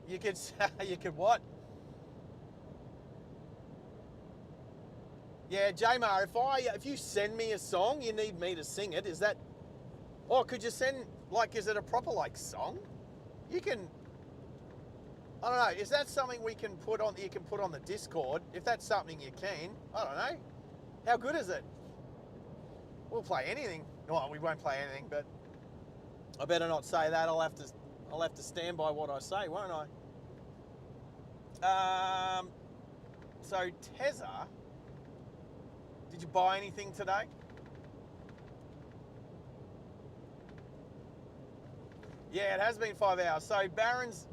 You could what? Yeah, Jamar, if you send me a song, you need me to sing it. Is that? Or could you send, like, is it a proper, like, song? You can, I don't know, is that something you can put on the Discord? If that's something you're keen, I don't know. How good is it? We'll play anything. Well, we won't play anything, but I better not say that. I'll have to stand by what I say, won't I? So Tezza, did you buy anything today? Yeah, it has been 5 hours. So Barron's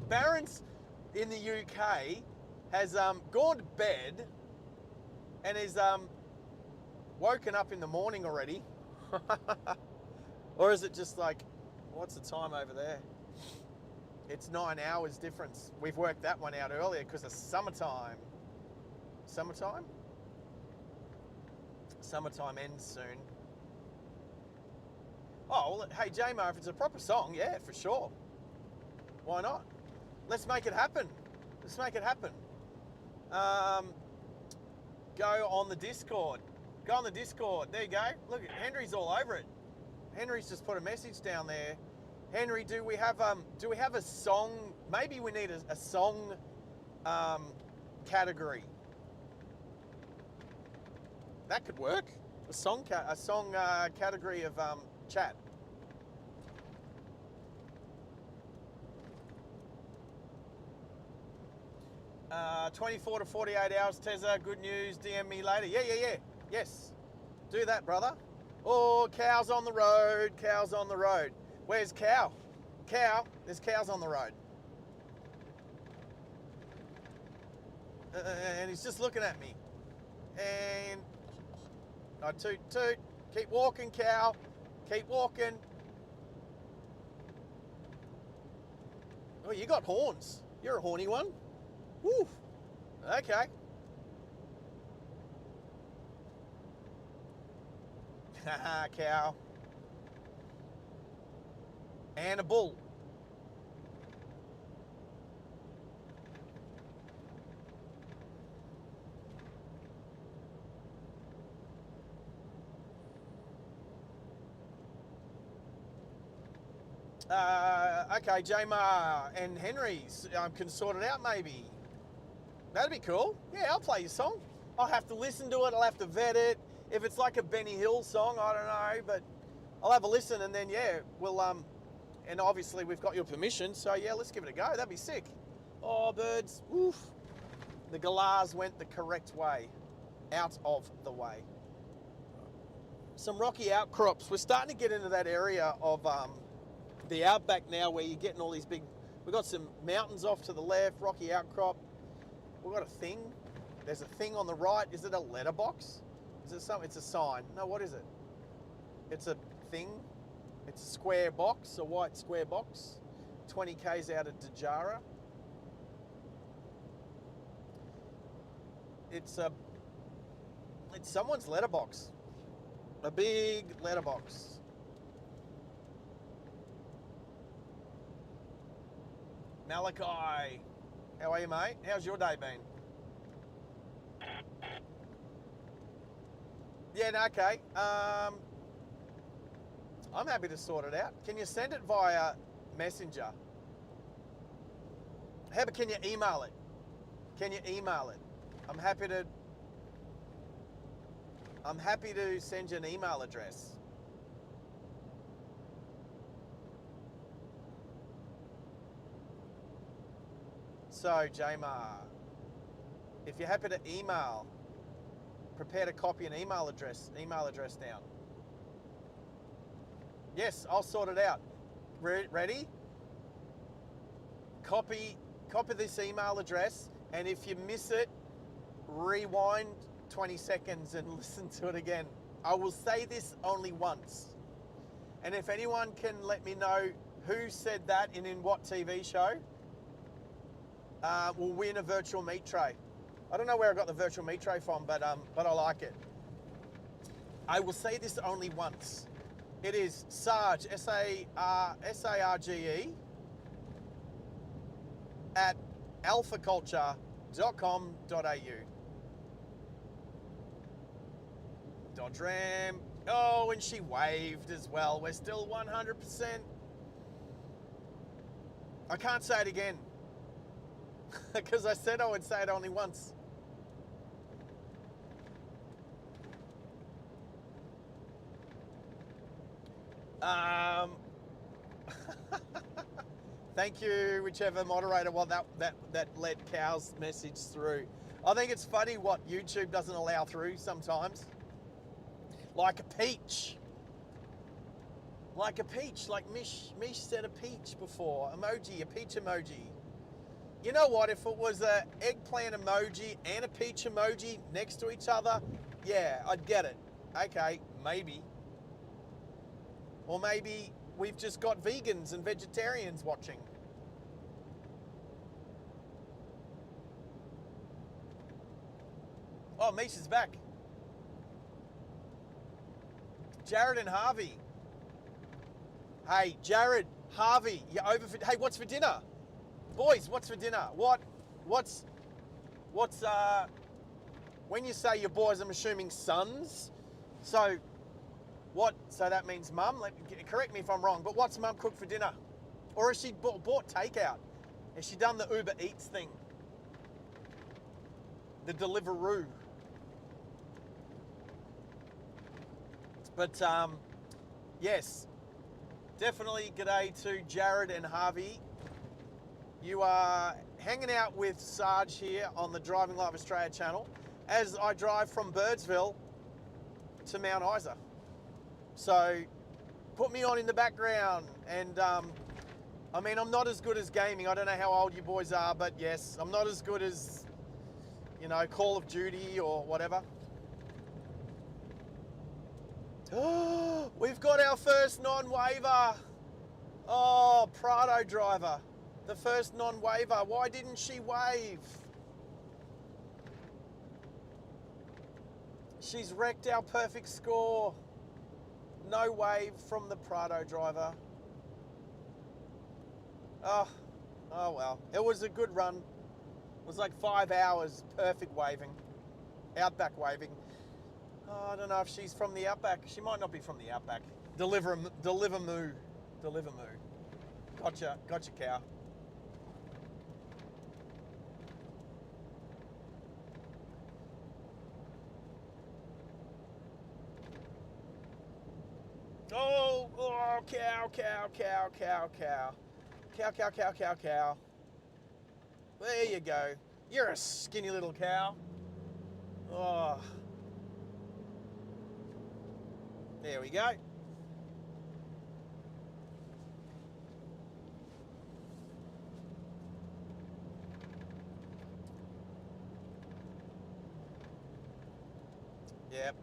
in the UK has gone to bed and is woken up in the morning already. Or is it just like, what's the time over there? It's 9 hours difference. We've worked that one out earlier because it's summertime. Summertime? Summertime ends soon. Oh, well, hey, J-Mo, if it's a proper song, yeah, for sure. Why not? Let's make it happen. Let's make it happen. Go on the Discord. Go on the Discord. There you go. Look, Henry's all over it. Henry's just put a message down there. Henry, do we have a song? Maybe we need a song category. That could work. A song category of chat. 24 to 48 hours, Tezza, good news, DM me later. Yeah. Yes, do that, brother. Oh, cows on the road, cows on the road. Where's cow? Cow, there's cows on the road. And he's just looking at me. And I toot, toot. Keep walking, cow. Keep walking. Oh, you got horns. You're a horny one. Woo. Okay. Haha, cow. And a bull. Okay, J-Ma and Henry's can sort it out maybe. That'd be cool. Yeah, I'll play your song. I'll have to listen to it. I'll have to vet it. If it's like a Benny Hill song, I don't know, but I'll have a listen and then, yeah, we'll, and obviously we've got your permission, so yeah, let's give it a go. That'd be sick. Oh, birds. Oof. The galahs went the correct way. Out of the way. Some rocky outcrops. We're starting to get into that area of the Outback now where you're getting all these big... We've got some mountains off to the left, rocky outcrop. We've got a thing. There's a thing on the right. Is it a letterbox? Is it something? It's a sign. No, what is it? It's a thing. It's a square box, a white square box. 20 k's out of Dejara. It's someone's letterbox. A big letterbox. Malachi, how are you, mate? How's your day been? Yeah, no, okay. I'm happy to sort it out. Can you send it via Messenger? How about can you email it? Can you email it? I'm happy to send you an email address. So, J-Ma, if you're happy to email, prepare to copy an email address down. Yes, I'll sort it out. Ready? Copy this email address, and if you miss it, rewind 20 seconds and listen to it again. I will say this only once. And if anyone can let me know who said that and in what TV show, will win a virtual meat tray. I don't know where I got the virtual meat tray from, but I like it. I will say this only once. It is Sarge, S-A-R-G-E, at alphaculture.com.au. Dodram. Oh, and she waved as well. We're still 100%. I can't say it again. Because I said I would say it only once. Thank you, whichever moderator that let Cow's message through. I think it's funny what YouTube doesn't allow through sometimes. Like a peach. Like a peach, like Mish said a peach before. Emoji, a peach emoji. You know what, if it was a eggplant emoji and a peach emoji next to each other, yeah, I'd get it. Okay, maybe. Or maybe we've just got vegans and vegetarians watching. Oh, Mish is back. Jared and Harvey. Hey, Jared, Harvey, you over for... Hey, what's for dinner? Boys, what's for dinner? What's when you say your boys, I'm assuming sons. So that means mum, correct me if I'm wrong, but what's mum cooked for dinner? Or has she bought takeout? Has she done the Uber Eats thing? The Deliveroo. But yes, definitely g'day to Jared and Harvey. You are hanging out with Sarge here on the Driving Live Australia channel as I drive from Birdsville to Mount Isa. So put me on in the background, and I mean, I'm not as good as gaming. I don't know how old you boys are, but yes, I'm not as good as, you know, Call of Duty or whatever. We've got our first non-waver. Oh, Prado driver. The first non-waver. Why didn't she wave? She's wrecked our perfect score. No wave from the Prado driver. Oh well. It was a good run. It was like 5 hours, perfect waving. Outback waving. Oh, I don't know if she's from the Outback. She might not be from the Outback. Deliver moo. Deliver moo. Gotcha cow. Oh, cow. Cow. There you go. You're a skinny little cow. Oh. There we go. Yep.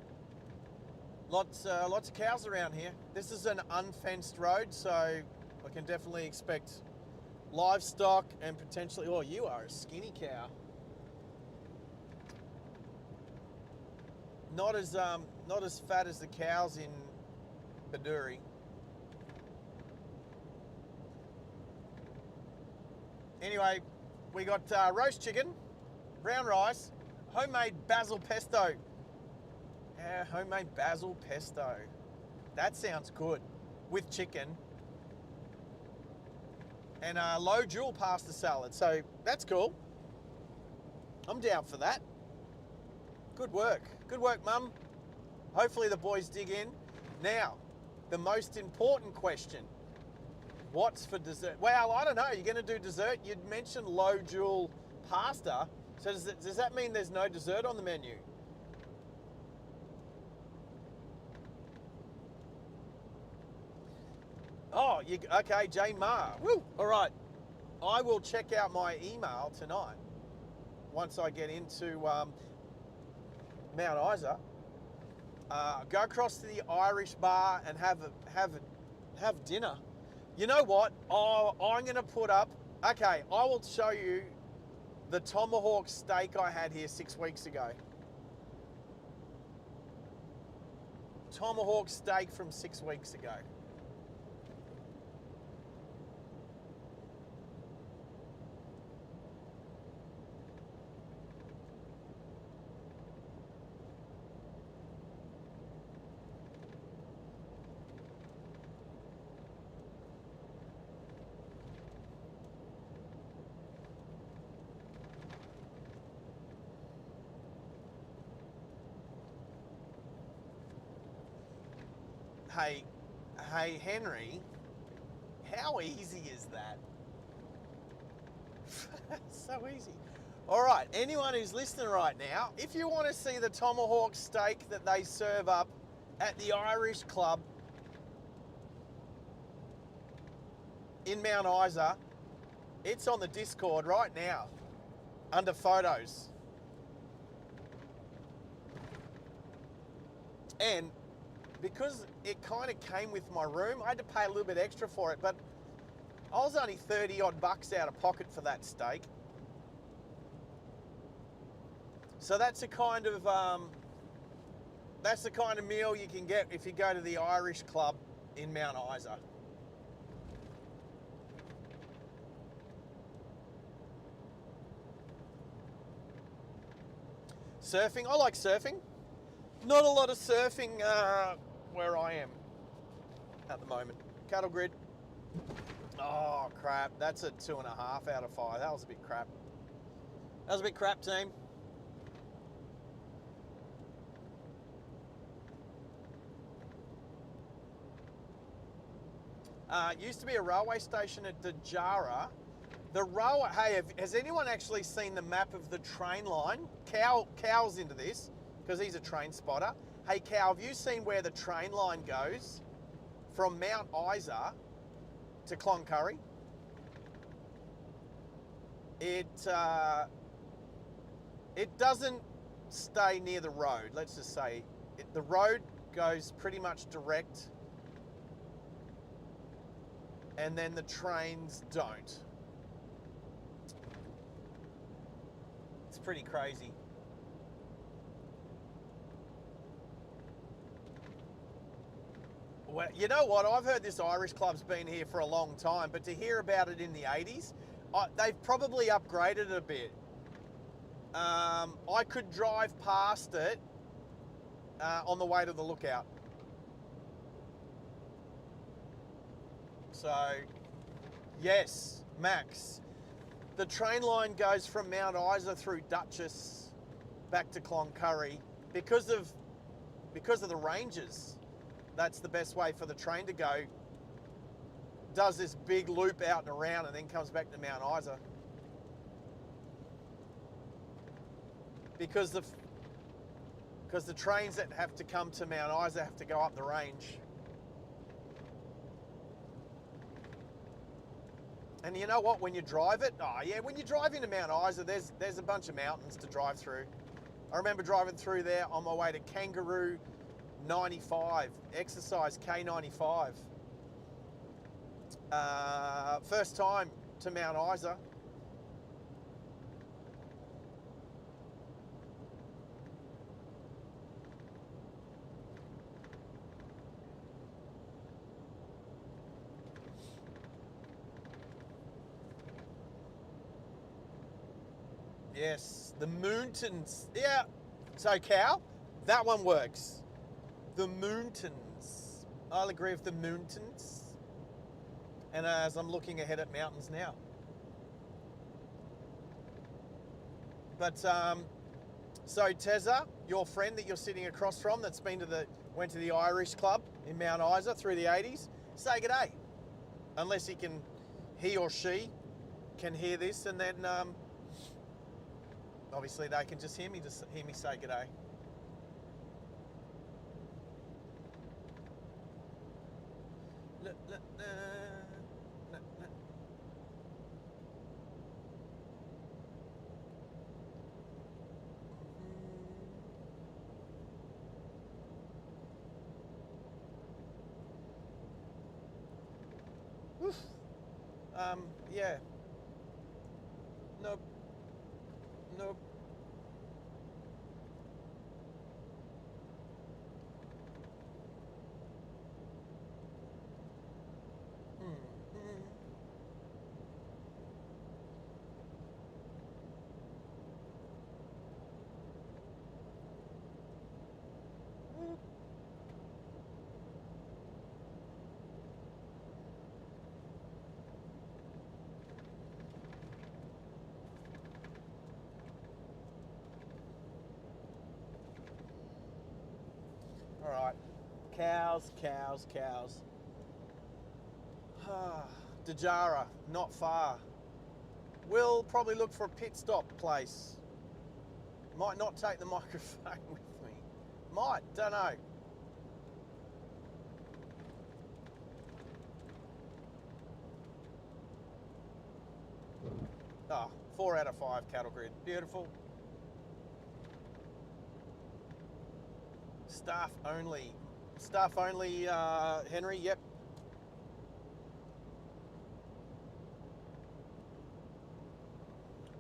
Lots of cows around here. This is an unfenced road, so I can definitely expect livestock and potentially. Oh, you are a skinny cow. Not as fat as the cows in Baduri. Anyway, we got roast chicken, brown rice, homemade basil pesto. Yeah, homemade basil pesto. That sounds good with chicken. And a low jewel pasta salad. So that's cool. I'm down for that. Good work. Good work, Mum. Hopefully the boys dig in. Now, the most important question. What's for dessert? Well, I don't know. You're going to do dessert? You'd mentioned low jewel pasta. So does that mean there's no dessert on the menu? Oh, okay, Jane Ma. Woo! All right. I will check out my email tonight once I get into Mount Isa. Go across to the Irish bar and have dinner. You know what? Oh, I'm going to put up. Okay, I will show you the tomahawk steak I had here 6 weeks ago. Tomahawk steak from 6 weeks ago. Hey, Henry, how easy is that? So easy. All right, anyone who's listening right now, if you want to see the tomahawk steak that they serve up at the Irish Club in Mount Isa, it's on the Discord right now under photos. And because it kind of came with my room, I had to pay a little bit extra for it, but I was only 30 odd bucks out of pocket for that steak. So that's the kind of meal you can get if you go to the Irish Club in Mount Isa. Surfing, I like surfing. Not a lot of surfing where I am at the moment. Cattle grid. Oh, crap. That's a 2.5 out of 5. That was a bit crap. That was a bit crap, team. It used to be a railway station at Dajara, The row, hey, has anyone actually seen the map of the train line? Cow's into this, because he's a train spotter. Hey, Cow, have you seen where the train line goes from Mount Isa to Cloncurry? It doesn't stay near the road, let's just say. The road goes pretty much direct, and then the trains don't. It's pretty crazy. Well, you know what? I've heard this Irish club's been here for a long time, but to hear about it in the 80s, they've probably upgraded it a bit. I could drive past it on the way to the lookout. So, yes, Max. The train line goes from Mount Isa through Duchess back to Cloncurry because of the ranges. That's the best way for the train to go. Does this big loop out and around and then comes back to Mount Isa. Because the trains that have to come to Mount Isa have to go up the range. And you know what, when you drive it, when you drive into Mount Isa, there's a bunch of mountains to drive through. I remember driving through there on my way to Kangaroo 95, exercise K95. First time to Mount Isa. Yes, the mountains. Yeah. So, Cow, that one works. The mountains. I'll agree with the mountains. And as I'm looking ahead at mountains now. But, so Tezza, your friend that you're sitting across from that's went to the Irish club in Mount Isa through the 80s, say g'day. Unless he or she can hear this, and then obviously they can just hear me say g'day. Oof. Yeah. Nope. Nope. All right, cows. Dejara, not far. We'll probably look for a pit stop place. Might not take the microphone with me. Might, don't know. Oh, 4 out of 5 cattle grid. Beautiful. Staff only. Staff only, Henry, yep.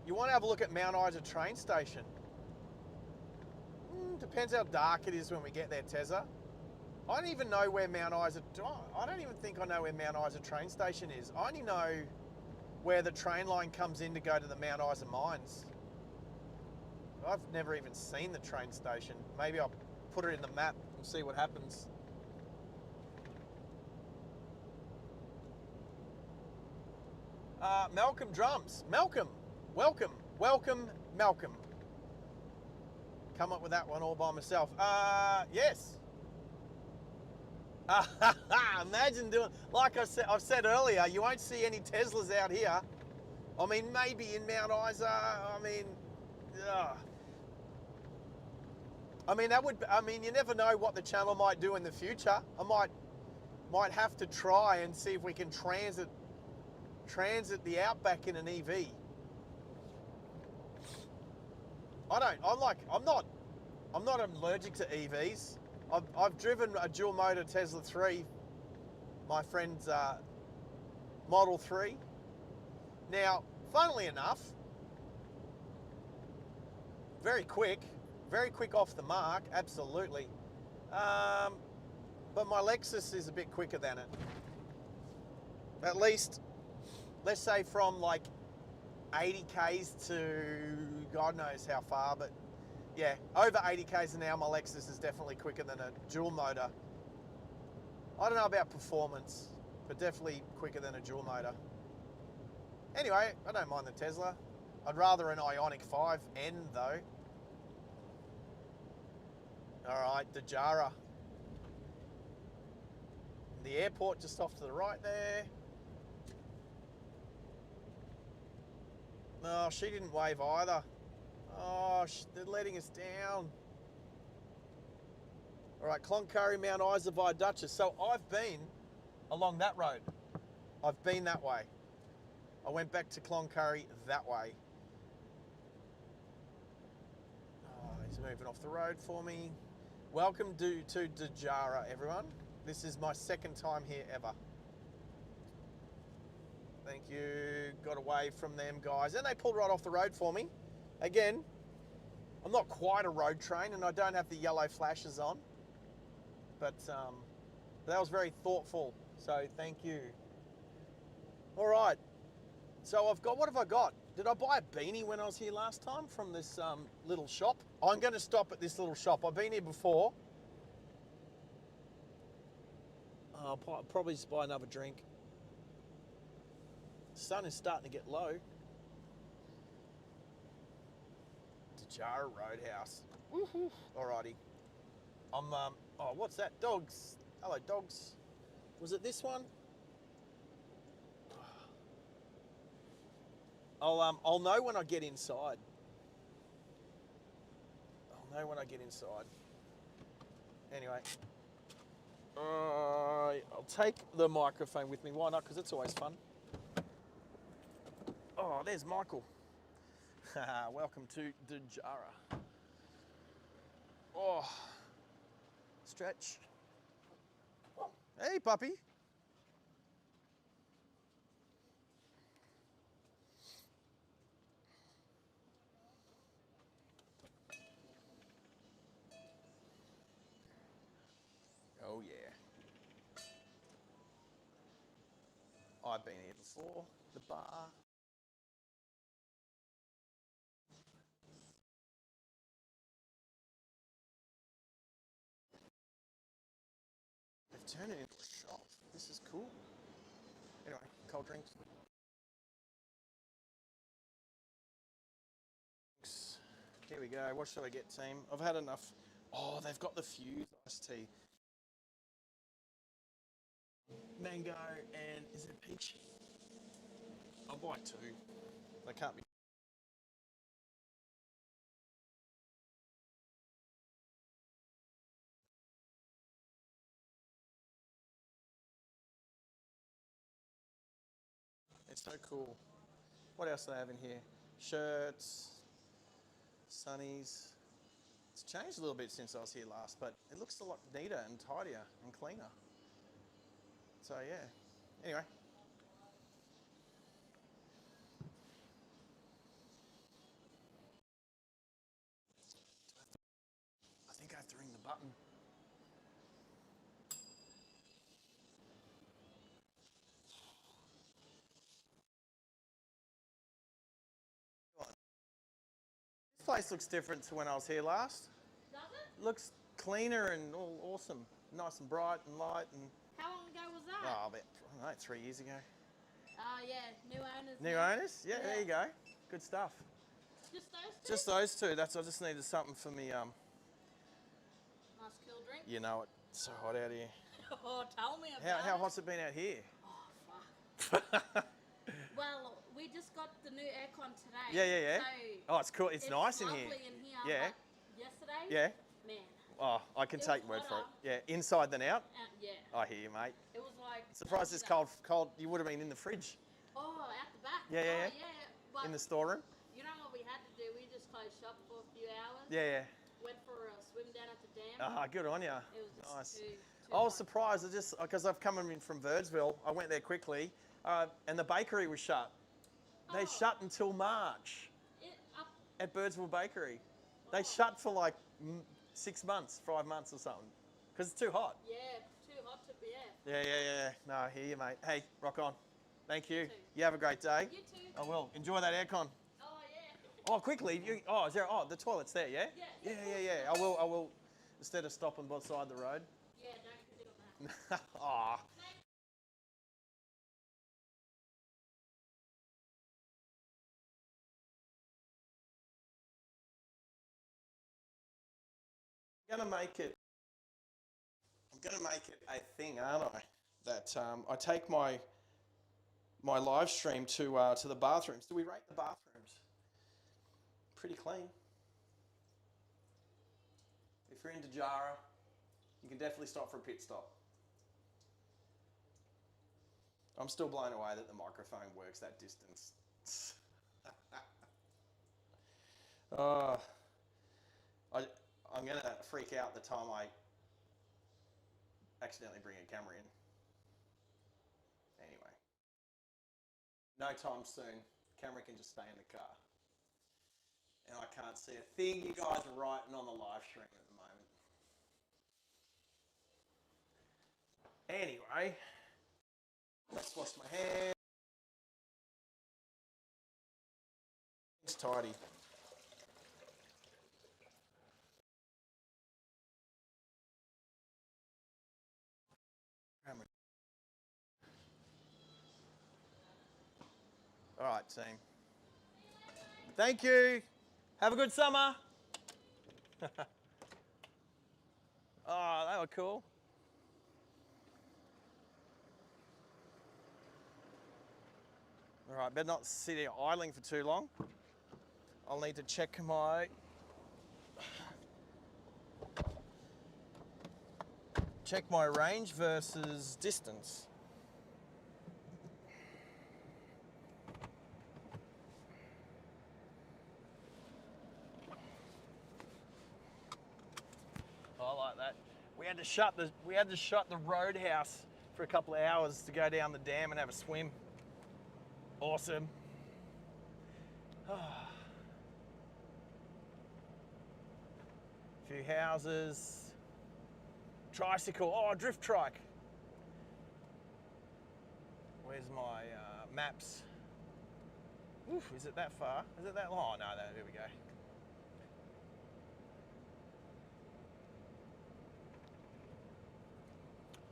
You want to have a look at Mount Isa train station. Depends how dark it is when we get there, Tezza. I don't even know where Mount Isa... I don't even think I know where Mount Isa train station is. I only know where the train line comes in to go to the Mount Isa mines. I've never even seen the train station. Maybe I'll put it in the map and see what happens. Malcolm Drums. Malcolm, welcome, Malcolm. Come up with that one all by myself. Yes. Imagine doing, like I've said earlier, you won't see any Teslas out here. I mean, maybe in Mount Isa. I mean, that would. I mean, you never know what the channel might do in the future. I might have to try and see if we can transit the Outback in an EV. I'm not allergic to EVs. I've driven a dual motor Tesla 3, my friend's Model 3. Now, funnily enough, very quick off the mark, absolutely. But my Lexus is a bit quicker than it. At least, let's say from like 80 k's to God knows how far, but yeah, over 80 k's an hour, my Lexus is definitely quicker than a dual motor. I don't know about performance, but definitely quicker than a dual motor. Anyway, I don't mind the Tesla. I'd rather an Ioniq 5N though. All right, Dajara. The airport just off to the right there. No, she didn't wave either. Oh, they're letting us down. All right, Cloncurry, Mount Isa via Duchess. So I've been along that road. I've been that way. I went back to Cloncurry that way. Oh, he's moving off the road for me. Welcome to Dajara, everyone. This is my second time here ever. Thank you. Got away from them guys. And they pulled right off the road for me. Again, I'm not quite a road train and I don't have the yellow flashes on. But that was very thoughtful. So thank you. All right. So I've got, what have I got? Did I buy a beanie when I was here last time from this little shop? I'm going to stop at this little shop. I've been here before. I'll probably just buy another drink. The sun is starting to get low. Dajara Roadhouse. Woohoo. Alrighty. I'm, oh, what's that? Dogs. Hello, dogs. Was it this one? I'll know when I get inside. I'll know when I get inside. Anyway. I'll take the microphone with me. Why not? Because it's always fun. Oh, there's Michael. Welcome to Dajara. Oh, stretch. Hey, puppy. Oh, yeah. I've been here before. The bar. They've turned it into a shop. This is cool. Anyway, cold drinks. Here we go. What should I get, team? I've had enough. Oh, they've got the Fuse iced tea. Mango and is it peach? I'll buy two. They can't be. It's so cool. What else do they have in here? Shirts, sunnies. It's changed a little bit since I was here last, but it looks a lot neater and tidier and cleaner. So yeah. Anyway. I think I have to ring the button. This place looks different to when I was here last. Does it? Looks cleaner and all awesome. Nice and bright and light and... How long ago was that? Oh, about, I don't know, 3 years ago. Yeah, new owners. New now. owners? Yeah, there you go. Good stuff. Just those two? Just those two. That's, I just needed something for me. Nice cool drink. You know it. It's so hot out here. Oh, tell me about How it. hot's it been out here? Oh, fuck. Well, we just got the new aircon today. Yeah, yeah, yeah. So Oh, it's cool. It's nice in here. lovely in here. Yeah. But yesterday, Yeah. man. Oh, I can It take was word for it. hotter. Yeah, inside than out. Yeah. I hear you, mate. It was like. Surprised it's cold. Cold. You would have been in the fridge, Oh, out the back. Yeah, yeah, Oh, yeah. yeah. But in the storeroom. you know what we had to do? We just closed shop for a few hours. Yeah, Went for a swim down at the dam. yeah. Ah, good on you. It was just Nice. too I was hot. surprised. I just because I've come in from Birdsville. I went there quickly, and the bakery was shut. They Oh. shut until March Up. at Birdsville Bakery. They Oh. shut for like 6 months, 5 months or something, because it's too hot. Yeah, too hot to be. Yeah. Yeah, yeah, yeah. No, I hear you, mate. Hey, rock on. Thank you. too. You have a great day. You too. I will. Enjoy that aircon. Oh, yeah. Oh, quickly. Is there? Oh, the toilet's there, yeah? Yeah. Yeah, yeah, yeah. I will. Instead of stopping beside the road. Yeah, don't sit on that. Ah. I'm gonna make it a thing, aren't I? That I take my live stream to the bathrooms. Do we rate the bathrooms? Pretty clean. If you're into Jara, you can definitely stop for a pit stop. I'm still blown away that the microphone works that distance. I'm going to freak out the time I accidentally bring a camera in. Anyway. No time soon. Camera can just stay in the car. And I can't see a thing you guys are writing on the live stream at the moment. Anyway. Let's wash my hands. It's tidy. All right, team. Thank you. Have a good summer. Oh, they were cool. All right, better not sit here idling for too long. I'll need to check my range versus distance. I like that. We had to shut the roadhouse for a couple of hours to go down the dam and have a swim. Awesome. Few houses. Tricycle. Oh, drift trike. Where's my maps? Oof, is it that far? Is it that long? Oh, no, there we go.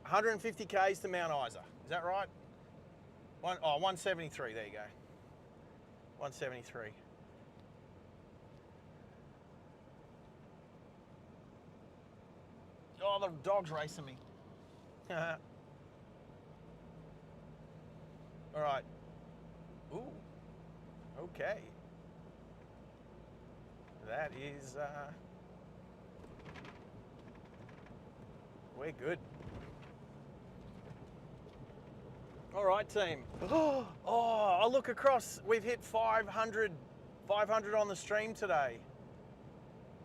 $150 k's to Mount Isa. Is that right? 173. There you go. 173. Oh, the dog's racing me. All right. Ooh. Okay. That is. We're good. All right, team. Oh, I look across. We've hit 500 on the stream today.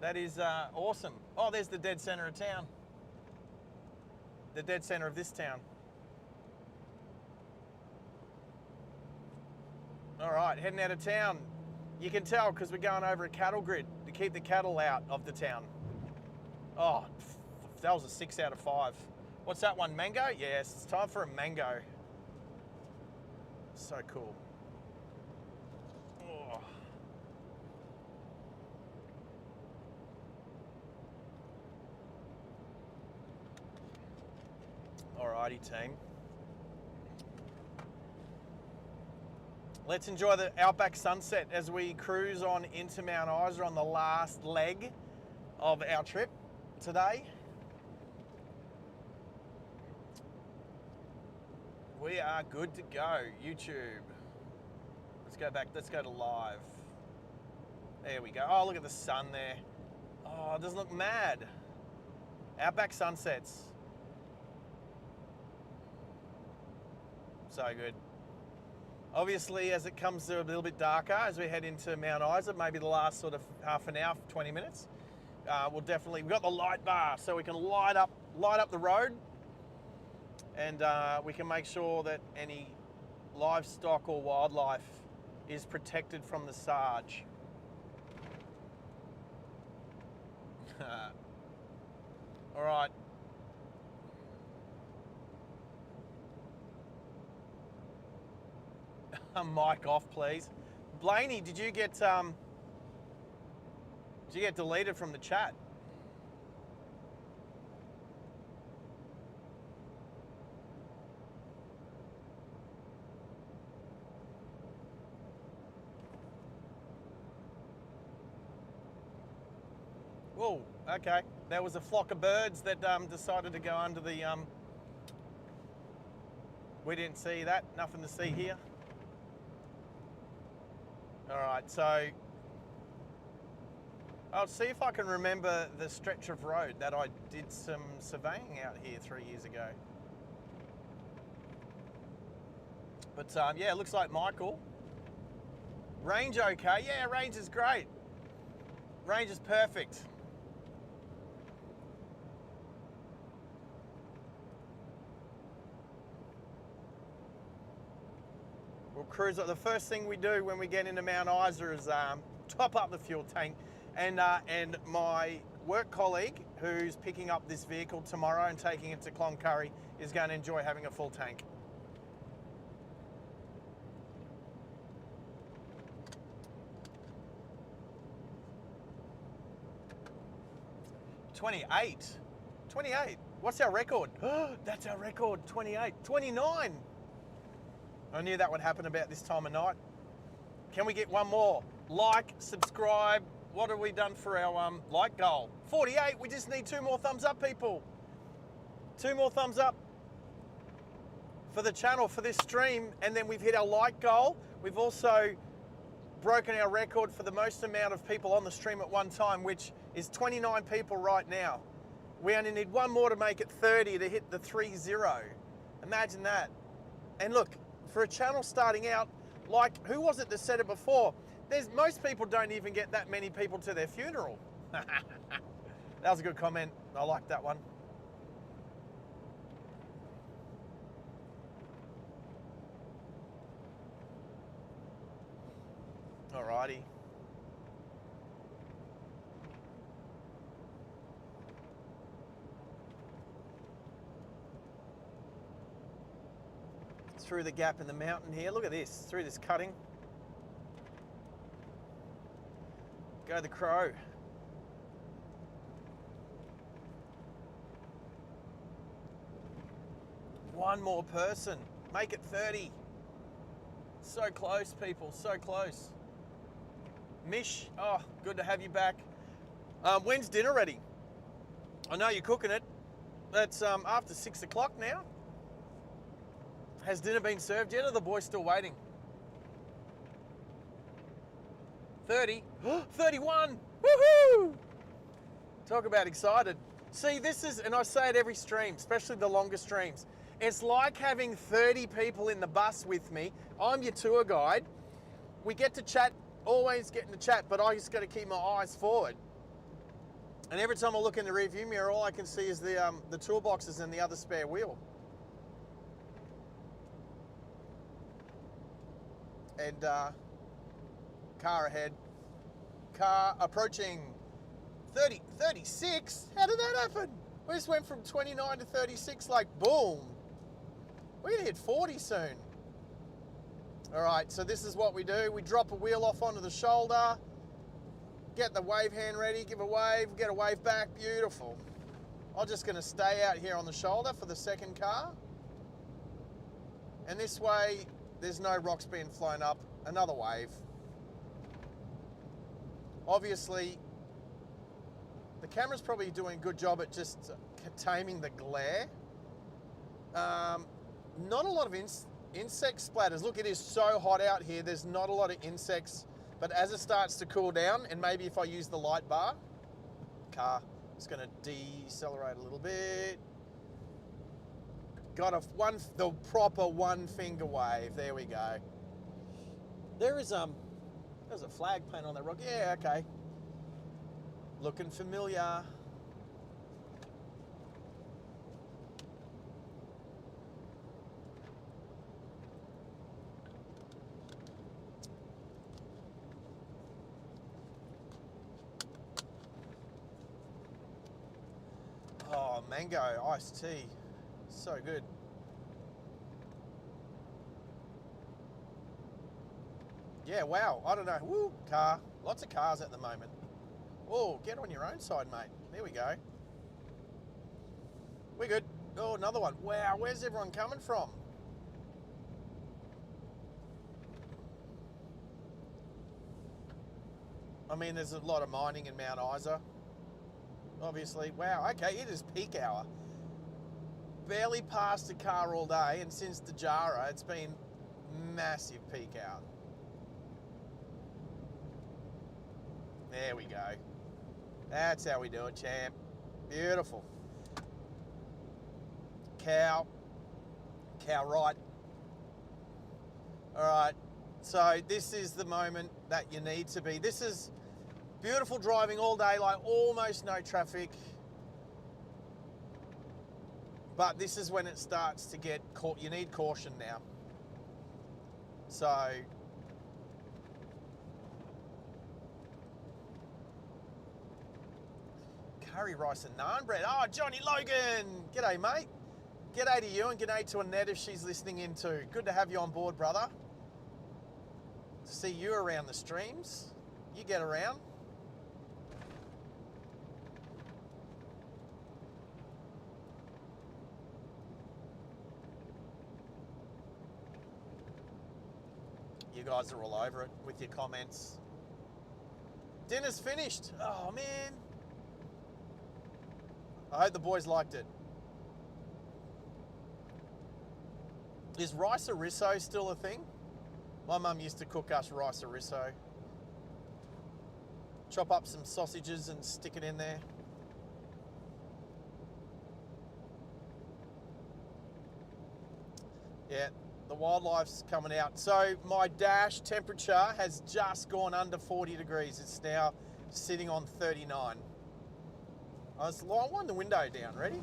That is awesome. Oh, there's the dead center of town. The dead center of this town. All right, heading out of town. You can tell because we're going over a cattle grid to keep the cattle out of the town. Oh, that was a 6 out of 5. What's that one, mango? Yes, it's time for a mango. So cool. Oh. Alrighty, team. Let's enjoy the Outback sunset as we cruise on into Mount Isa on the last leg of our trip today. We are good to go. YouTube. Let's go back. Let's go to live. There we go. Oh, look at the sun there. Oh, it doesn't look mad. Outback sunsets. So good. Obviously, as it comes to a little bit darker, as we head into Mount Isa, maybe the last sort of half an hour, 20 minutes, we've got the light bar, so we can light up the road, and we can make sure that any livestock or wildlife is protected from the Sarge. All right. Mic off, please. Blaney, did you get deleted from the chat? Whoa, okay. There was a flock of birds that decided to go under the... We didn't see that. Nothing to see here. All right, so I'll see if I can remember the stretch of road that I did some surveying out here 3 years ago. But yeah, it looks like Michael. Range okay? Yeah, range is great. Range is perfect. We'll cruise. The first thing we do when we get into Mount Isa is top up the fuel tank, and my work colleague who's picking up this vehicle tomorrow and taking it to Cloncurry is going to enjoy having a full tank. $28. What's our record? That's our record. 28. 29. I knew that would happen about this time of night. Can we get one more? Like, subscribe. What have we done for our like goal? 48. We just need 2 more thumbs up, people. 2 more thumbs up for the channel, for this stream, and then we've hit our like goal. We've also broken our record for the most amount of people on the stream at one time, which is 29 people right now. We only need 1 more to make it 30 to hit the 30. Imagine that. And look, for a channel starting out, like, who was it that said it before? Most people don't even get that many people to their funeral. That was a good comment. I like that one. Alrighty. Through the gap in the mountain here. Look at this, through this cutting. Go the crow. One more person. Make it 30. So close, people, so close. Mish, oh, good to have you back. When's dinner ready? I know you're cooking it. It's after 6 o'clock now. Has dinner been served yet, or are the boys still waiting? 30. 31. Woohoo! Talk about excited. See, this is, and I say it every stream, especially the longer streams, it's like having 30 people in the bus with me. I'm your tour guide. We get to chat, always getting to chat, but I just got to keep my eyes forward. And every time I look in the rearview mirror, all I can see is the toolboxes and the other spare wheel. And car ahead. Car approaching 30, 36? How did that happen? We just went from 29 to 36 like boom. We're gonna hit 40 soon. All right, so this is what we do. We drop a wheel off onto the shoulder, get the wave hand ready, give a wave, get a wave back, beautiful. I'm just gonna stay out here on the shoulder for the second car. And this way, there's no rocks being flown up. Another wave. Obviously, the camera's probably doing a good job at just taming the glare. Not a lot of insect splatters. Look, it is so hot out here. There's not a lot of insects, but as it starts to cool down, and maybe if I use the light bar, car, it's going to decelerate a little bit. Got the proper one finger wave. There we go. There's a flag paint on that rock. Yeah, okay. Looking familiar. Oh, mango iced tea. So good. Yeah, wow. I don't know. Woo, car. Lots of cars at the moment. Oh, get on your own side, mate. There we go. We're good. Oh, another one. Wow, where's everyone coming from? I mean, there's a lot of mining in Mount Isa. Obviously. Wow, okay, it is peak hour. Barely passed a car all day, and since the Jara, it's been massive peak hour. There we go. That's how we do it, champ. Beautiful. Cow right. All right, so this is the moment that you need to be. This is beautiful driving all day, like almost no traffic. But this is when it starts to get caught. You need caution now. So curry rice and naan bread. Oh, Johnny Logan. G'day, mate. G'day to you and g'day to Annette if she's listening in too. Good to have you on board, brother. To see you around the streams. You get around. You guys are all over it with your comments. Dinner's finished. Oh, man. I hope the boys liked it. Is rice ariso still a thing? My mum used to cook us rice ariso. Chop up some sausages and stick it in there. Yeah, the wildlife's coming out. So my dash temperature has just gone under 40 degrees. It's now sitting on 39. I wind the window down. Ready?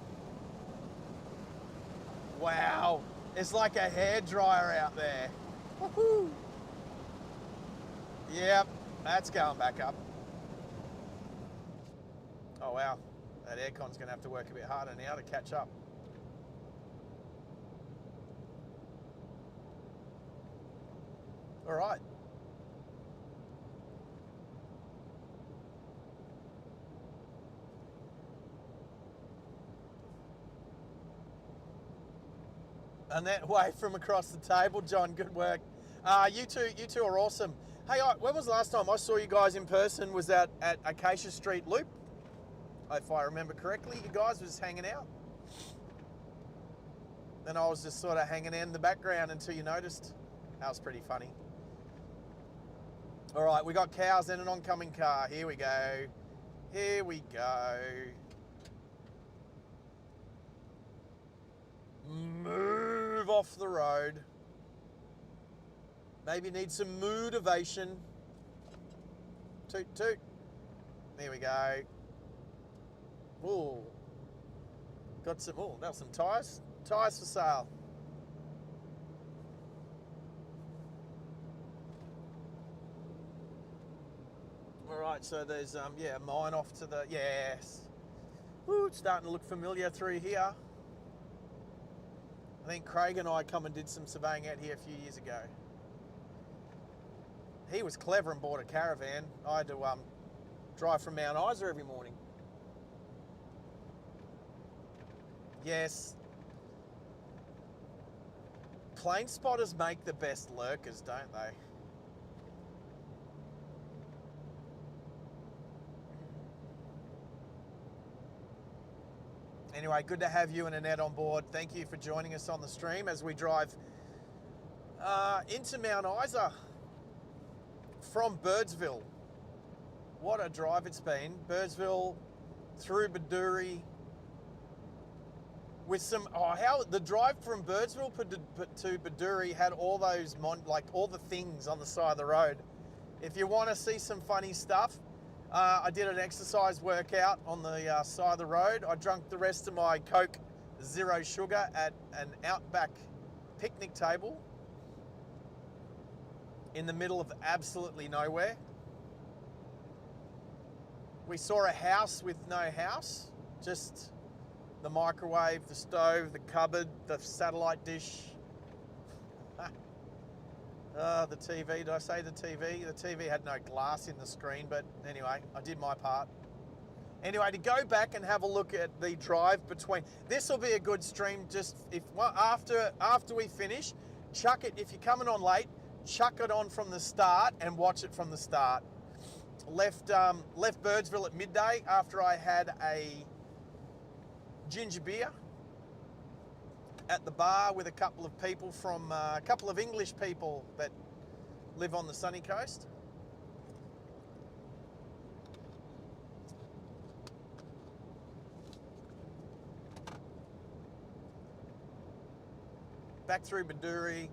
Wow. It's like a hairdryer out there. Woohoo! Yep, that's going back up. Oh wow, that aircon's going to have to work a bit harder now to catch up. All right. Annette Way from across the table. John, good work. You two are awesome. Hey, when was the last time I saw you guys in person? Was that at Acacia Street Loop? If I remember correctly, you guys was hanging out. And I was just sort of hanging in the background until you noticed. That was pretty funny. All right, we got cows and an oncoming car. Here we go. Here we go. Move off the road. Maybe need some motivation. Toot, toot. There we go. Ooh. Got some, oh, that was some tyres. Tyres for sale. All right, so there's, yeah, mine off to the, yes. Ooh, it's starting to look familiar through here. I think Craig and I come and did some surveying out here a few years ago. He was clever and bought a caravan. I had to drive from Mount Isa every morning. Yes. Plane spotters make the best lurkers, don't they? Anyway, good to have you and Annette on board. Thank you for joining us on the stream as we drive into Mount Isa from Birdsville. What a drive it's been. Birdsville through Baduri with some, how the drive from Birdsville to Baduri had all those, like all the things on the side of the road. If you want to see some funny stuff, I did an exercise workout on the side of the road. I drank the rest of my Coke Zero Sugar at an Outback picnic table in the middle of absolutely nowhere. We saw a house with no house, just the microwave, the stove, the cupboard, the satellite dish. The TV, did I say the TV? The TV had no glass in the screen, but anyway, I did my part. Anyway, to go back and have a look at the drive between, this will be a good stream. Just if after we finish, chuck it. If you're coming on late, chuck it on from the start and watch it from the start. Left Birdsville at midday after I had a ginger beer at the bar with a couple of people from a couple of English people that live on the sunny coast. Back through Baduri,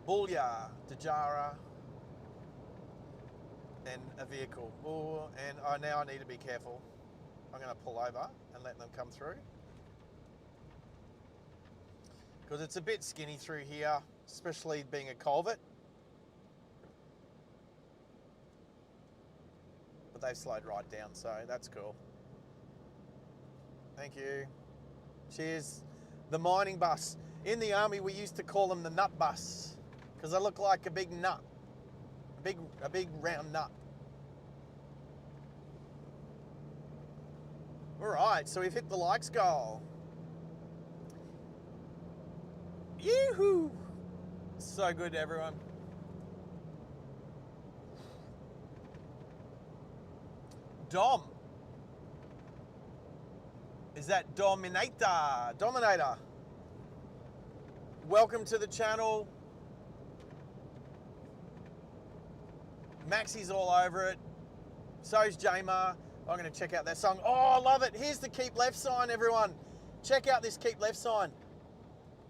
Boolyah, Dajara, and a vehicle. Ooh, and now I need to be careful. I'm going to pull over and let them come through. Because it's a bit skinny through here, especially being a culvert. But they've slowed right down, so that's cool. Thank you. Cheers. The mining bus. In the army, we used to call them the nut bus because they look like a big nut, a big round nut. All right, so we've hit the likes goal. Yoo-hoo! So good, everyone. Dom. Is that Dominator? Dominator. Welcome to the channel. Maxie's all over it. So's Jamar. I'm going to check out that song. Oh, I love it. Here's the keep left sign, everyone. Check out this keep left sign.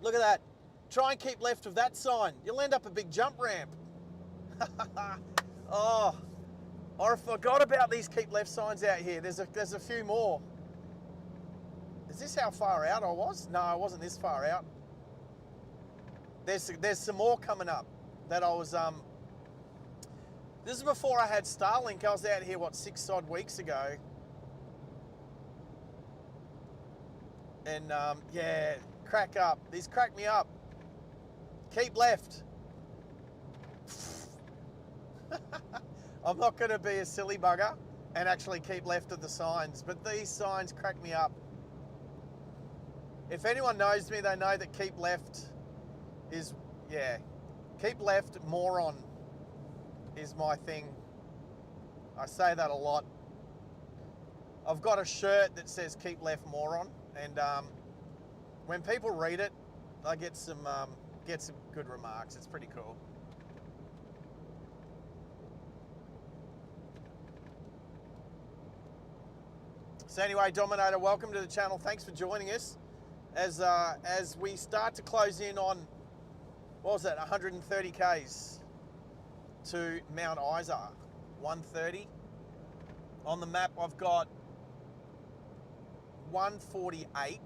Look at that. Try and keep left of that sign. You'll end up a big jump ramp. Oh, I forgot about these keep left signs out here. There's a few more. Is this how far out I was? No, I wasn't this far out. There's some more coming up that I was this is before I had Starlink. I was out here, what, 6 odd weeks ago. And yeah, crack up. These crack me up. Keep left. I'm not going to be a silly bugger and actually keep left of the signs, but these signs crack me up. If anyone knows me, they know that keep left is, yeah, keep left moron is my thing. I say that a lot. I've got a shirt that says keep left moron, and when people read it, I get some good remarks. It's pretty cool. So anyway, Dominator, welcome to the channel. Thanks for joining us as we start to close in on, what was that, 130 Ks to Mount Isa. 130. On the map, I've got 148.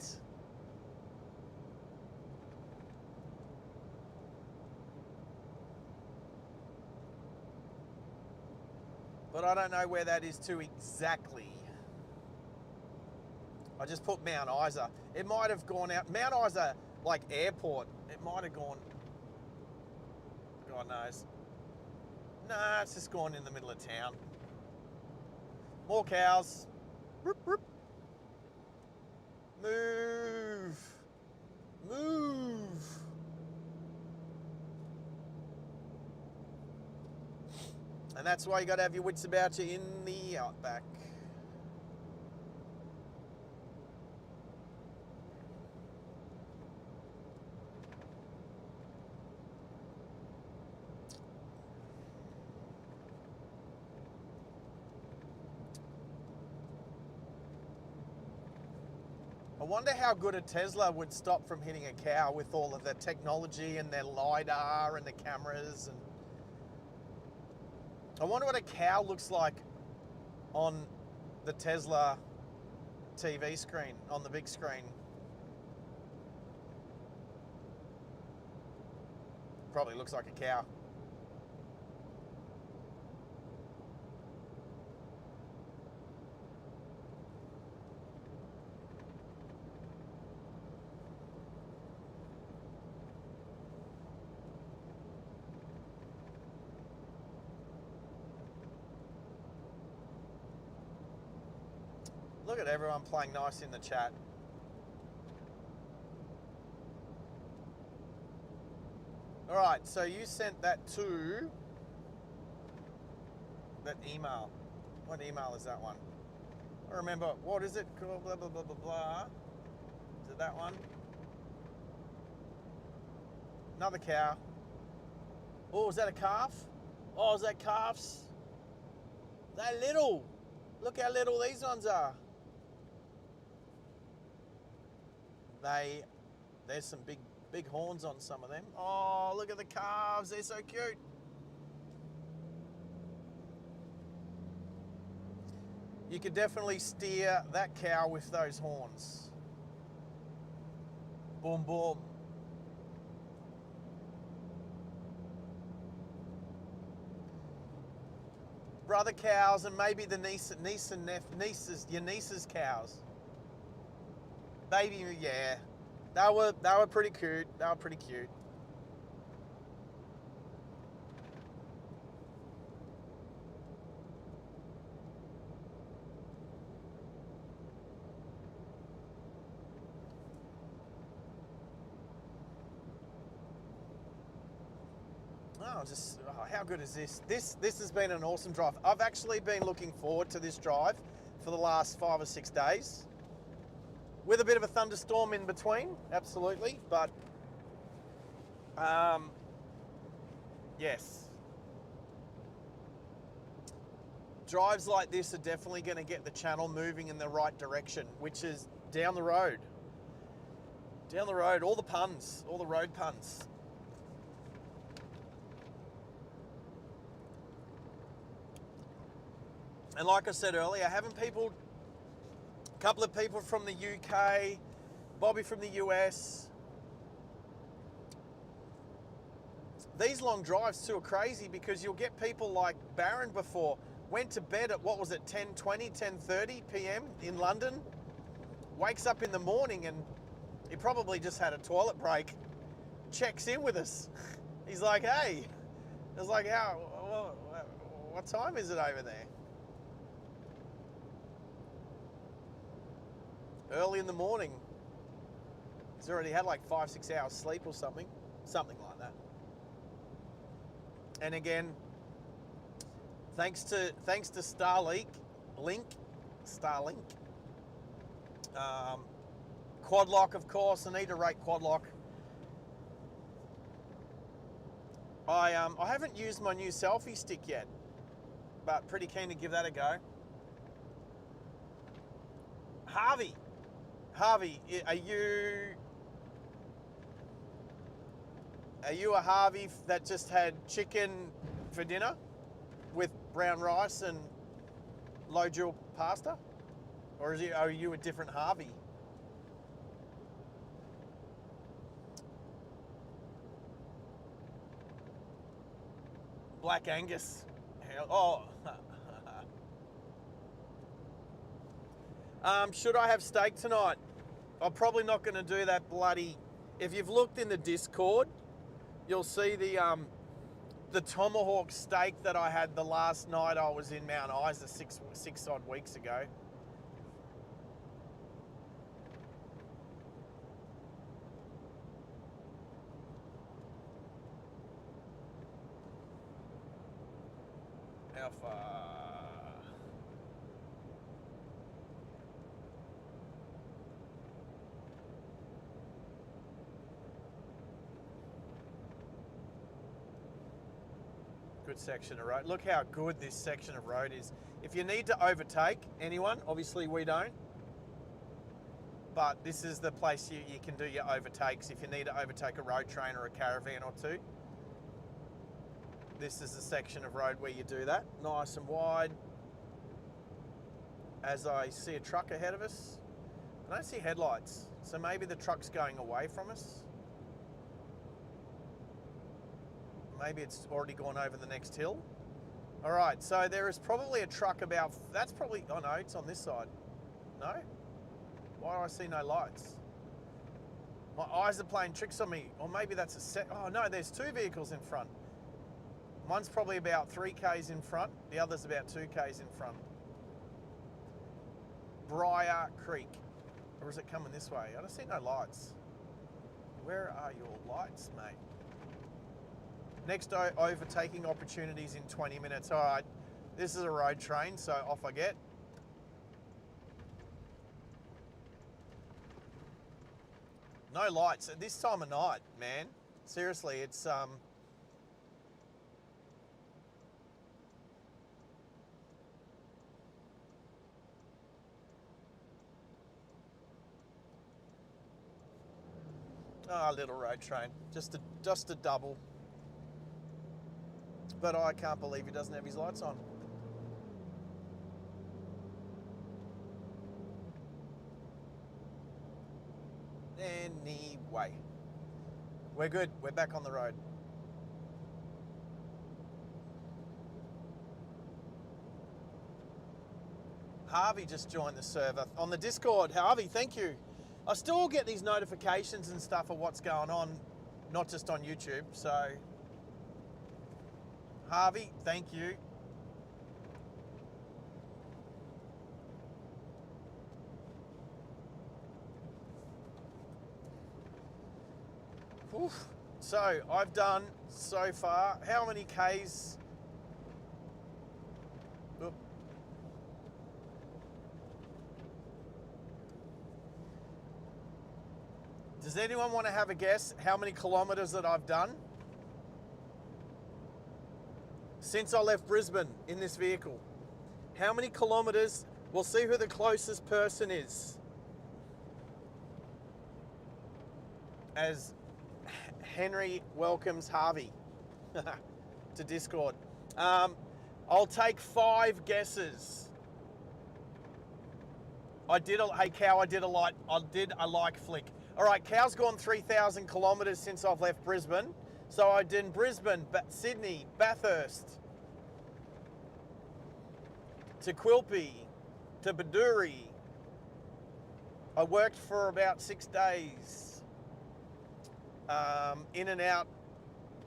But I don't know where that is to exactly. I just put Mount Isa. It might have gone out. Mount Isa, like airport, it might have gone, God knows. Nah, it's just gone in the middle of town. More cows. Roop, roop. Move. Move. And that's why you got to have your wits about you in the Outback. I wonder how good a Tesla would stop from hitting a cow with all of their technology and their LiDAR and the cameras. And I wonder what a cow looks like on the Tesla TV screen, on the big screen. Probably looks like a cow. Look at everyone playing nice in the chat. All right, so you sent that to that email. What email is that one? I remember, what is it? Blah, blah, blah, blah, blah. Is it that one? Another cow. Oh, is that a calf? Oh, is that calves? They're little. Look how little these ones are. There's some big horns on some of them. Oh, look at the calves. They're so cute. You could definitely steer that cow with those horns. Boom, boom. Brother cows and maybe the your niece's cows. Baby, yeah. They were pretty cute. They were pretty cute. How good is this? This has been an awesome drive. I've actually been looking forward to this drive for the last 5 or 6 days. With a bit of a thunderstorm in between, absolutely, but yes. Drives like this are definitely going to get the channel moving in the right direction, which is down the road. Down the road, all the puns, all the road puns. And like I said earlier, a couple of people from the UK, Bobby from the US. These long drives too are crazy because you'll get people like Baron before, went to bed at, what was it, 10:20, 10:30 p.m. in London, wakes up in the morning and he probably just had a toilet break, checks in with us. He's like, hey, I was like, what time is it over there? Early in the morning. He's already had like 5-6 hours sleep or something like that. And again, thanks to Starlink, quad lock, of course. I need to rate quad lock. I haven't used my new selfie stick yet, but pretty keen to give that a go. Harvey, are you a Harvey that just had chicken for dinner with brown rice and low jewel pasta? Or are you a different Harvey? Black Angus. Oh. Should I have steak tonight? I'm probably not going to do that bloody... If you've looked in the Discord, you'll see the tomahawk steak that I had the last night I was in Mount Isa six odd weeks ago. How far? Good section of road. Look how good this section of road is. If you need to overtake anyone, obviously we don't, but this is the place you can do your overtakes if you need to overtake a road train or a caravan or two. This is the section of road where you do that, nice and wide. As I see a truck ahead of us, I don't see headlights, so maybe the truck's going away from us. Maybe it's already gone over the next hill. All right, so there is probably a truck about, that's probably, oh no, it's on this side. No? Why do I see no lights? My eyes are playing tricks on me. Or maybe that's a set, oh no, there's two vehicles in front. One's probably about 3Ks in front, the other's about 2Ks in front. Briar Creek. Or is it coming this way? I don't see no lights. Where are your lights, mate? Next overtaking opportunities in 20 minutes. All right, this is a road train, so off I get. No lights at this time of night, man. Seriously, it's oh, little road train, just a double. But I can't believe he doesn't have his lights on. Anyway, we're good. We're back on the road. Harvey just joined the server on the Discord. Harvey, thank you. I still get these notifications and stuff of what's going on, not just on YouTube. So, Harvey, thank you. Oof. So, I've done so far, how many Ks? Oop. Does anyone want to have a guess how many kilometres that I've done since I left Brisbane in this vehicle? How many kilometres? We'll see who the closest person is. As Henry welcomes Harvey to Discord. I'll take 5 guesses. Hey Cow, I did a like flick. All right, Cow's gone 3,000 kilometres since I've left Brisbane. So I did Brisbane, Sydney, Bathurst, to Quilpie, to Baduri. I worked for about 6 days. In and out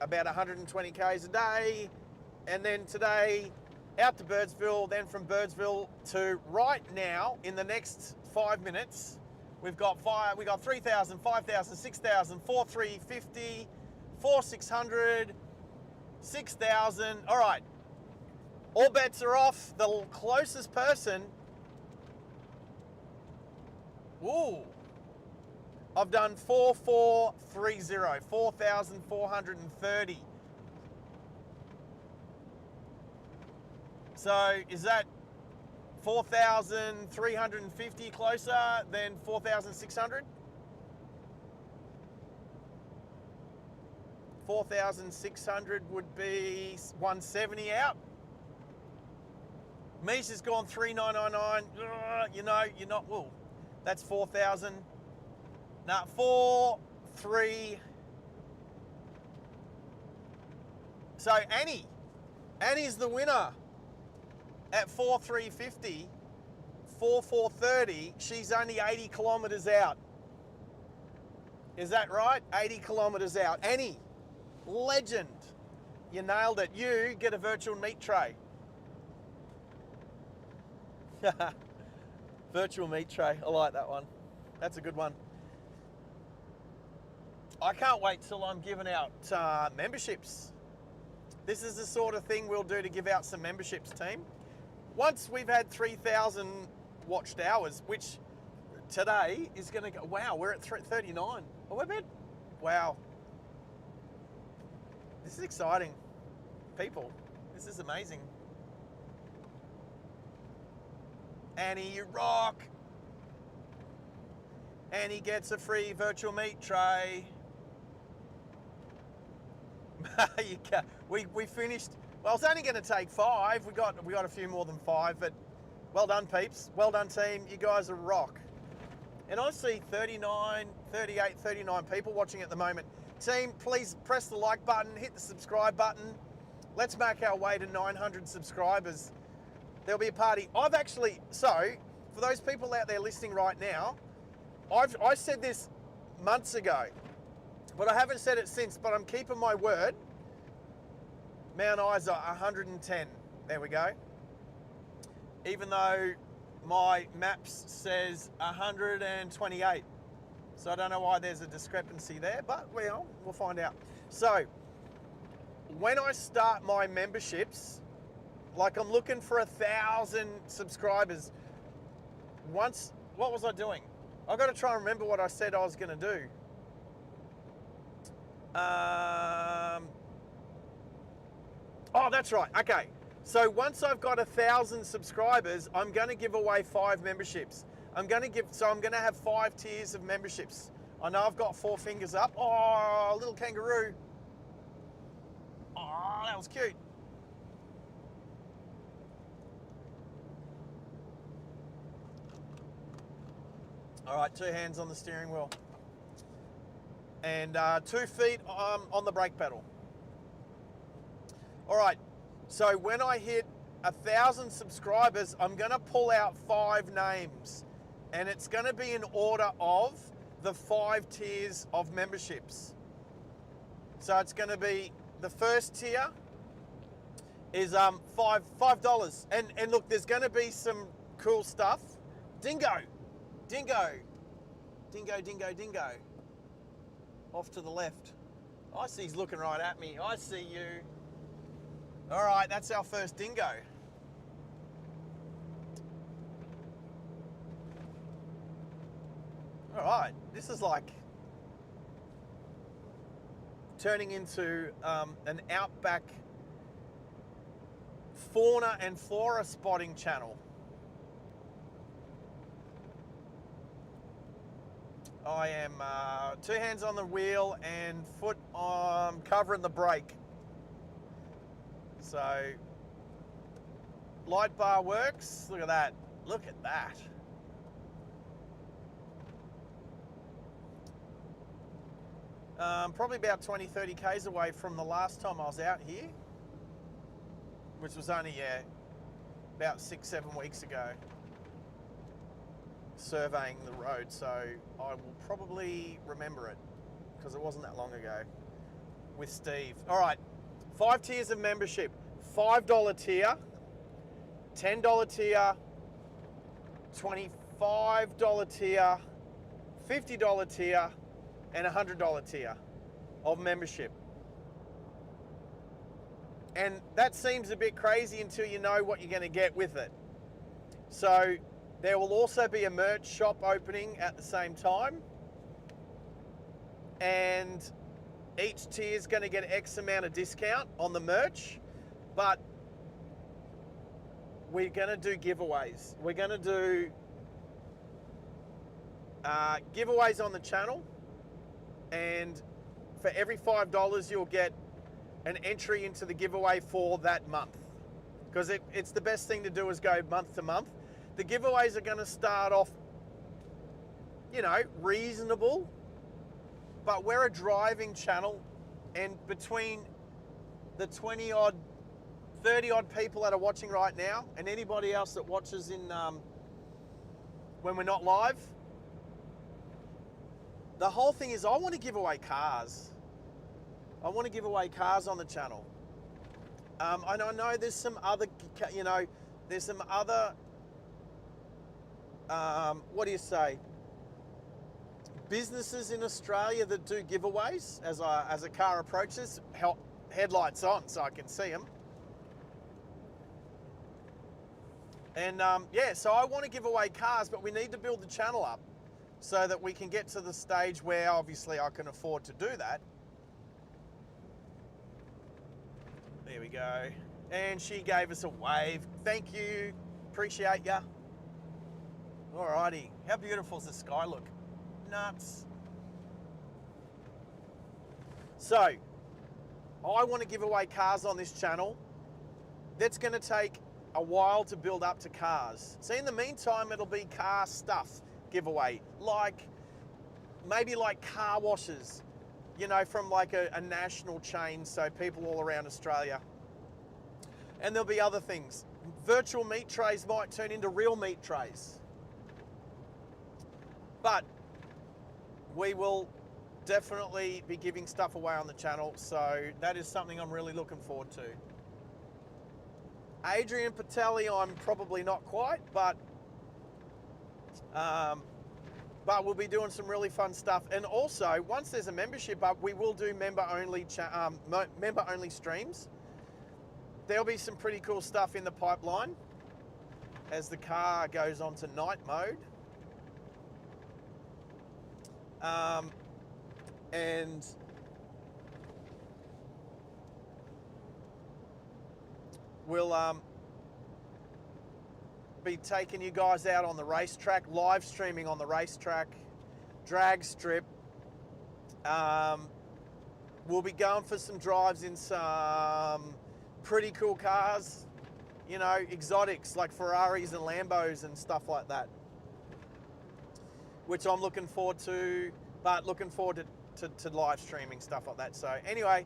about 120 Ks a day. And then today out to Birdsville, then from Birdsville to right now in the next 5 minutes, we've got 3,000, 5,000, 6,000, 4,350, 4,600, 6,000. All right, all bets are off. The closest person, ooh, I've done 4,430, 4,430. So is that 4,350 closer than 4,600? 4,600 would be 170 out. Misha's gone 3,999. You know, you're not, well, that's 4,000. Nah, 4, 3. So Annie's the winner at 4,350, 4,430. She's only 80 kilometres out. Is that right? 80 kilometres out. Annie, legend. You nailed it. You get a virtual meat tray. Virtual meat tray. I like that one. That's a good one. I can't wait till I'm giving out memberships. This is the sort of thing we'll do to give out some memberships, team. Once we've had 3,000 watched hours, which today is going to go, wow, we're at 39. Oh, we're about, wow. This is exciting. People, this is amazing. Annie, you rock. And he gets a free virtual meat tray. we finished. Well, it's only going to take 5. We got a few more than 5, but well done, peeps. Well done, team. You guys are rock. And I see 39, 38, 39 people watching at the moment. Team, please press the like button, hit the subscribe button. Let's make our way to 900 subscribers. There'll be a party. So for those people out there listening right now, I said this months ago, but I haven't said it since, but I'm keeping my word. Mount Isa 110. There we go. Even though my maps says 128. So I don't know why there's a discrepancy there, but we'll find out. So when I start my memberships, like I'm looking for 1,000 subscribers. What was I doing? I've got to try and remember what I said I was going to do. Oh, that's right. Okay. So once I've got 1,000 subscribers, I'm going to give away 5 memberships. I'm going to have 5 tiers of memberships. I know I've got 4 fingers up. Oh, little kangaroo. Oh, that was cute. All right, 2 hands on the steering wheel. And 2 feet on the brake pedal. All right, so when I hit 1,000 subscribers, I'm gonna pull out 5 names. And it's gonna be in order of the 5 tiers of memberships. So it's gonna be, the first tier is $5. And look, there's gonna be some cool stuff. Dingo. Dingo. Dingo, dingo, dingo. Off to the left. I see he's looking right at me. I see you. All right, that's our first dingo. All right, this is like turning into an Outback fauna and flora spotting channel. I am 2 hands on the wheel and foot on covering the brake. So light bar works. Look at that. Look at that. Probably about 20, 30 Ks away from the last time I was out here, which was only, about 6, 7 weeks ago, surveying the road. So I will probably remember it because it wasn't that long ago with Steve. All right, 5 tiers of membership. $5 tier, $10 tier, $25 tier, $50 tier, and $100 tier of membership. And that seems a bit crazy until you know what you're going to get with it. So there will also be a merch shop opening at the same time. And each tier is going to get X amount of discount on the merch. But we're going to do giveaways. We're going to do giveaways on the channel. And for every $5, you'll get an entry into the giveaway for that month. Because it's the best thing to do is go month to month. The giveaways are going to start off, reasonable. But we're a driving channel. And between the 20 odd, 30 odd people that are watching right now and anybody else that watches in when we're not live, the whole thing is I want to give away cars. I want to give away cars on the channel. And I know there's some other, there's some other, businesses in Australia that do giveaways as a car approaches, headlights on so I can see them. And so I want to give away cars, but we need to build the channel up so that we can get to the stage where obviously I can afford to do that. There we go. And she gave us a wave. Thank you. Appreciate ya. Alrighty. How beautiful does the sky look? nuts. So, I want to give away cars on this channel. That's going to take a while to build up to cars. So in the meantime, it'll be car stuff giveaway, like maybe like car washes, you know, from like a national chain, so people all around Australia. And there'll be other things. Virtual meat trays might turn into real meat trays. But we will definitely be giving stuff away on the channel, so that is something I'm really looking forward to. Adrian Patelli, I'm probably not quite, but we'll be doing some really fun stuff. And also, once there's a membership up, we will do member-only streams. There'll be some pretty cool stuff in the pipeline as the car goes on to night mode. And we'll be taking you guys out on the racetrack, live streaming on the racetrack, drag strip. We'll be going for some drives in some pretty cool cars, you know, exotics like Ferraris and Lambos and stuff like that, which I'm looking forward to, but looking forward to live streaming stuff like that. So anyway,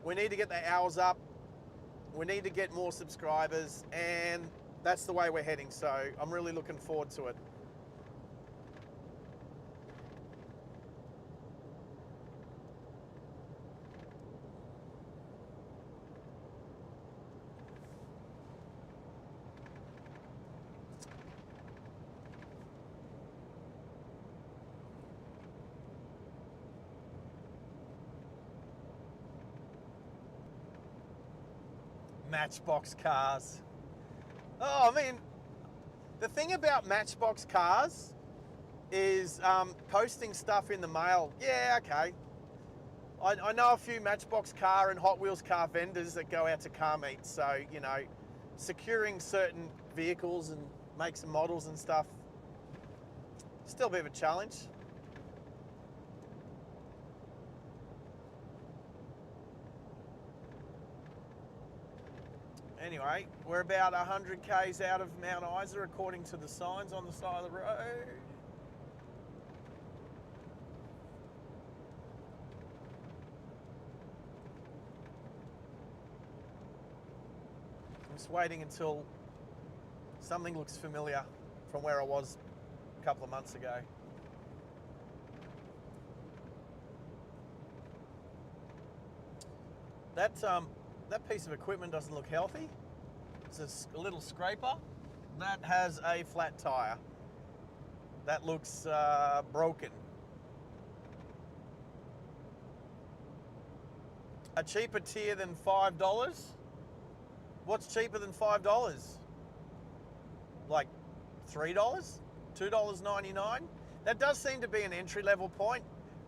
we need to get the hours up. We need to get more subscribers, and that's the way we're heading. So I'm really looking forward to it. Matchbox cars. Oh, I mean, the thing about Matchbox cars is posting stuff in the mail. Yeah, okay. I know a few Matchbox car and Hot Wheels car vendors that go out to car meets. So, you know, securing certain vehicles and makes and models and stuff, still a bit of a challenge. Anyway, we're about 100 k's out of Mount Isa according to the signs on the side of the road. I'm just waiting until something looks familiar from where I was a couple of months ago. That piece of equipment doesn't look healthy. It's a little scraper. That has a flat tire. That looks broken. A cheaper tier than $5? What's cheaper than $5? Like $3? $2.99? That does seem to be an entry-level point.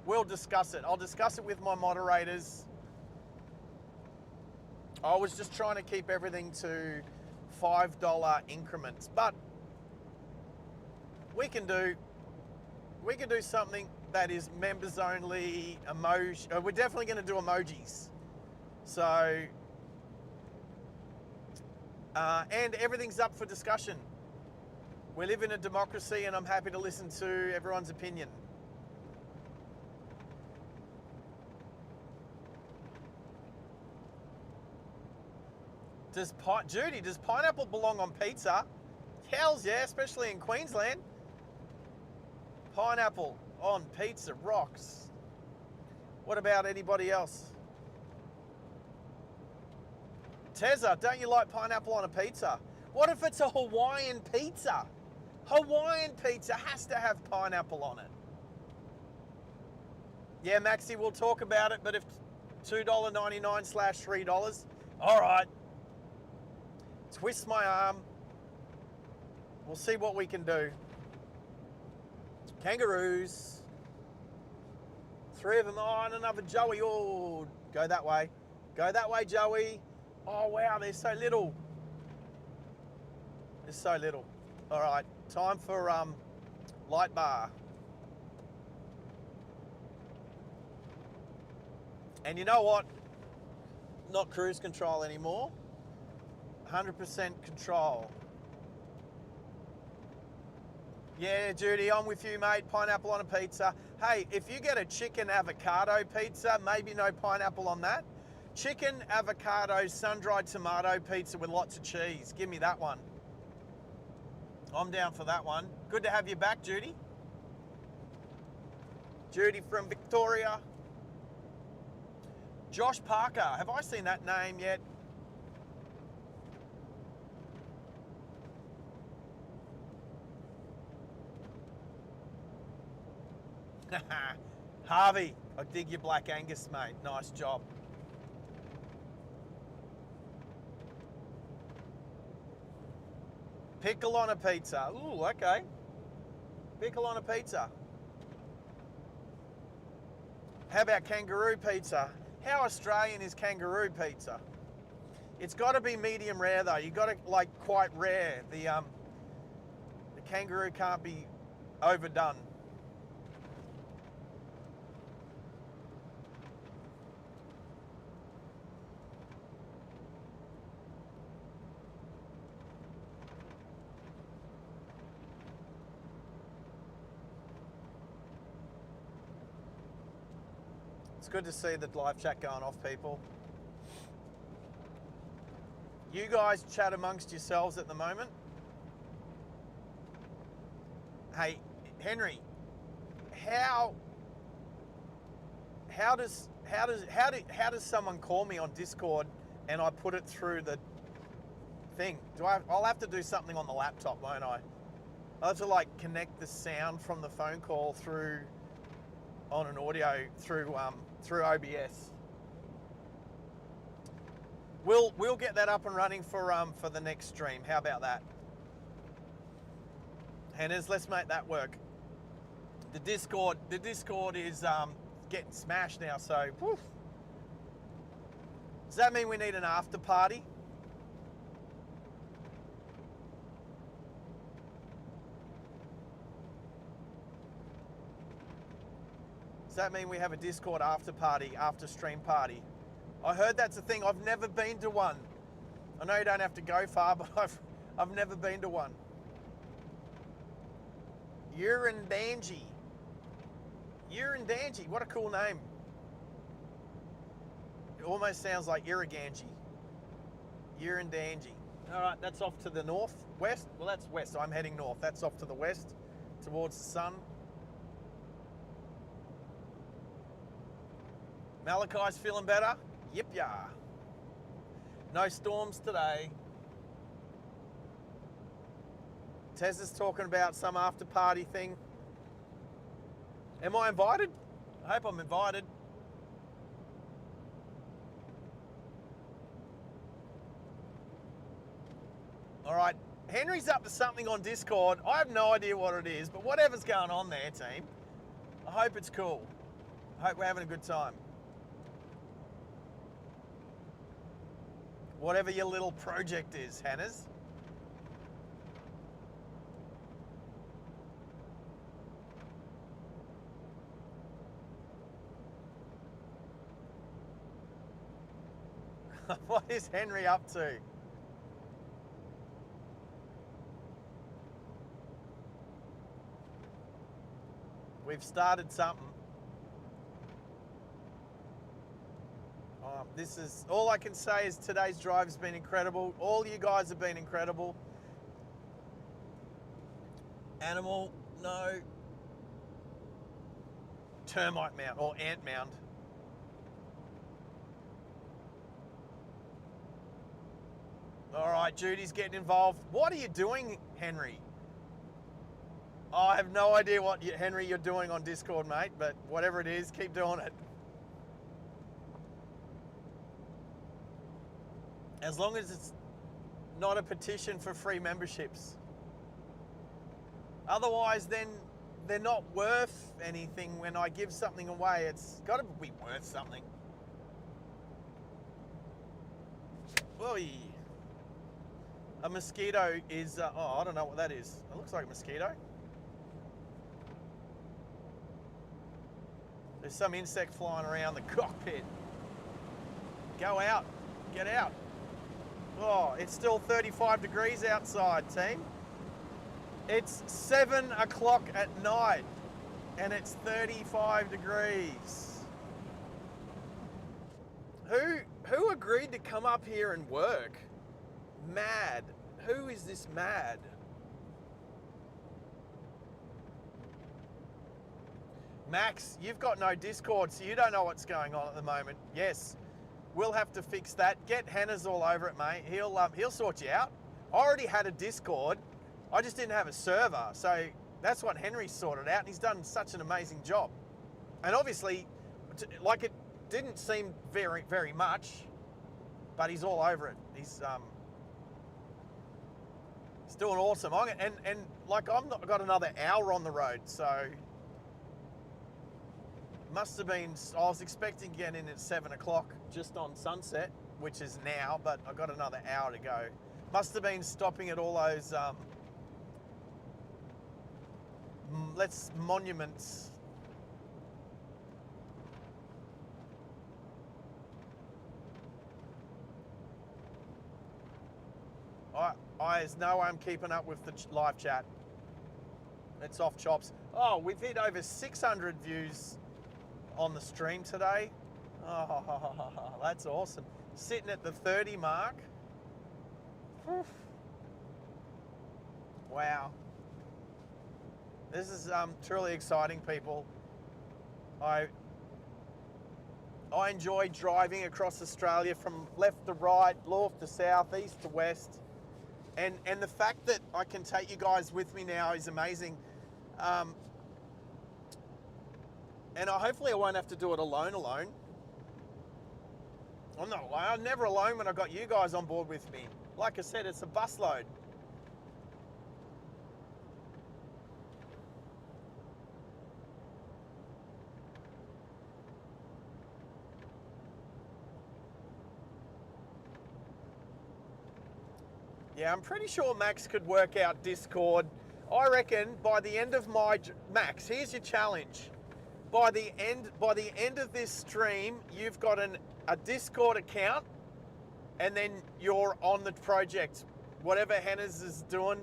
We'll discuss it. I'll discuss it with my moderators. I was just trying to keep everything to $5 increments, but we can do something that is members only emoji. We're definitely going to do emojis. So, and everything's up for discussion. We live in a democracy, and I'm happy to listen to everyone's opinion. Judy, does pineapple belong on pizza? Hells yeah, especially in Queensland. Pineapple on pizza rocks. What about anybody else? Tezza, don't you like pineapple on a pizza? What if it's a Hawaiian pizza? Hawaiian pizza has to have pineapple on it. Yeah, Maxi, we'll talk about it, but if $2.99/$3, all right. Twist my arm. We'll see what we can do. Kangaroos. 3 of them. Oh, and another Joey. Oh, go that way. Go that way, Joey. Oh, wow, they're so little. They're so little. All right, time for light bar. And you know what? Not cruise control anymore. 100% control. Yeah, Judy, I'm with you, mate. Pineapple on a pizza. Hey, if you get a chicken avocado pizza, maybe no pineapple on that. Chicken, avocado, sun-dried tomato pizza with lots of cheese. Give me that one. I'm down for that one. Good to have you back, Judy. Judy from Victoria. Josh Parker. Have I seen that name yet? Harvey, I dig your Black Angus, mate. Nice job. Pickle on a pizza. Ooh, okay. Pickle on a pizza. How about kangaroo pizza? How Australian is kangaroo pizza? It's got to be medium rare though. You got to like quite rare. The kangaroo can't be overdone. It's good to see the live chat going off, people. You guys chat amongst yourselves at the moment. Hey, Henry, how does someone call me on Discord and I put it through the thing? I'll have to do something on the laptop, won't I? I'll have to like connect the sound from the phone call through on an audio through OBS. We'll get that up and running for the next stream. How about that? Hannahs, let's make that work. The Discord is getting smashed now, so woof. Does that mean we need an after party? Does that mean we have a Discord after party, after stream party? I heard that's a thing. I've never been to one. I know you don't have to go far, but I've never been to one. Urandangi. Urandangi, what a cool name. It almost sounds like Irriganji. Urandangi. All right, that's off to the north, west. Well, that's west. I'm heading north. That's off to the west, towards the sun. Malachi's feeling better? Yip ya. No storms today. Tessa's talking about some after party thing. Am I invited? I hope I'm invited. All right, Henry's up to something on Discord. I have no idea what it is, but whatever's going on there, team, I hope it's cool. I hope we're having a good time. Whatever your little project is, Hannahs. What is Henry up to? We've started something. This is all I can say is today's drive has been incredible. All you guys have been incredible. Animal, no. Termite mound or ant mound. All right, Judy's getting involved. What are you doing, Henry? Oh, I have no idea what, Henry, you're doing on Discord, mate, but whatever it is, keep doing it. As long as it's not a petition for free memberships. Otherwise, then they're not worth anything when I give something away. It's got to be worth something. Oy. A mosquito is, oh, I don't know what that is. It looks like a mosquito. There's some insect flying around the cockpit. Go out. Get out. Oh, it's still 35 degrees outside, team. It's 7 o'clock at night and it's 35 degrees. Who agreed to come up here and work? Mad. Who is this mad? Max, you've got no Discord, so you don't know what's going on at the moment. Yes, we'll have to fix that. Get Hannah's all over it, mate. He'll sort you out. I already had a Discord. I just didn't have a server, so that's what Henry sorted out, and he's done such an amazing job. And obviously, like, it didn't seem very, very much, but he's all over it. He's doing awesome. And like, I've got another hour on the road, so must have been, I was expecting to get in at 7 o'clock just on sunset, which is now, but I've got another hour to go. Must have been stopping at all those monuments. There's no way I'm keeping up with the live chat. It's off chops. Oh, we've hit over 600 views on the stream today. Oh, that's awesome. Sitting at the 30 mark. Oof. Wow. This is truly exciting, people. I enjoy driving across Australia from left to right, north to south, east to west. And the fact that I can take you guys with me now is amazing. And hopefully I won't have to do it alone. I'm not alone. I'm never alone when I've got you guys on board with me. Like I said, it's a busload. Yeah, I'm pretty sure Max could work out Discord. I reckon by the end of Max, here's your challenge. By the end of this stream, you've got a Discord account, and then you're on the project. Whatever Hannah's is doing,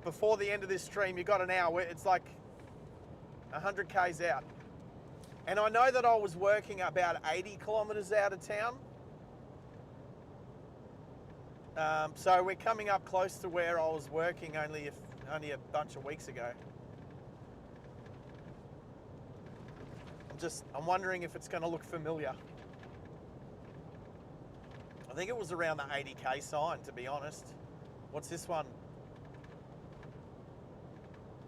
before the end of this stream, you've got an hour. It's like 100 Ks out. And I know that I was working about 80 kilometers out of town. So we're coming up close to where I was working only a bunch of weeks ago. I'm wondering if it's going to look familiar. I think it was around the 80K sign, to be honest. What's this one?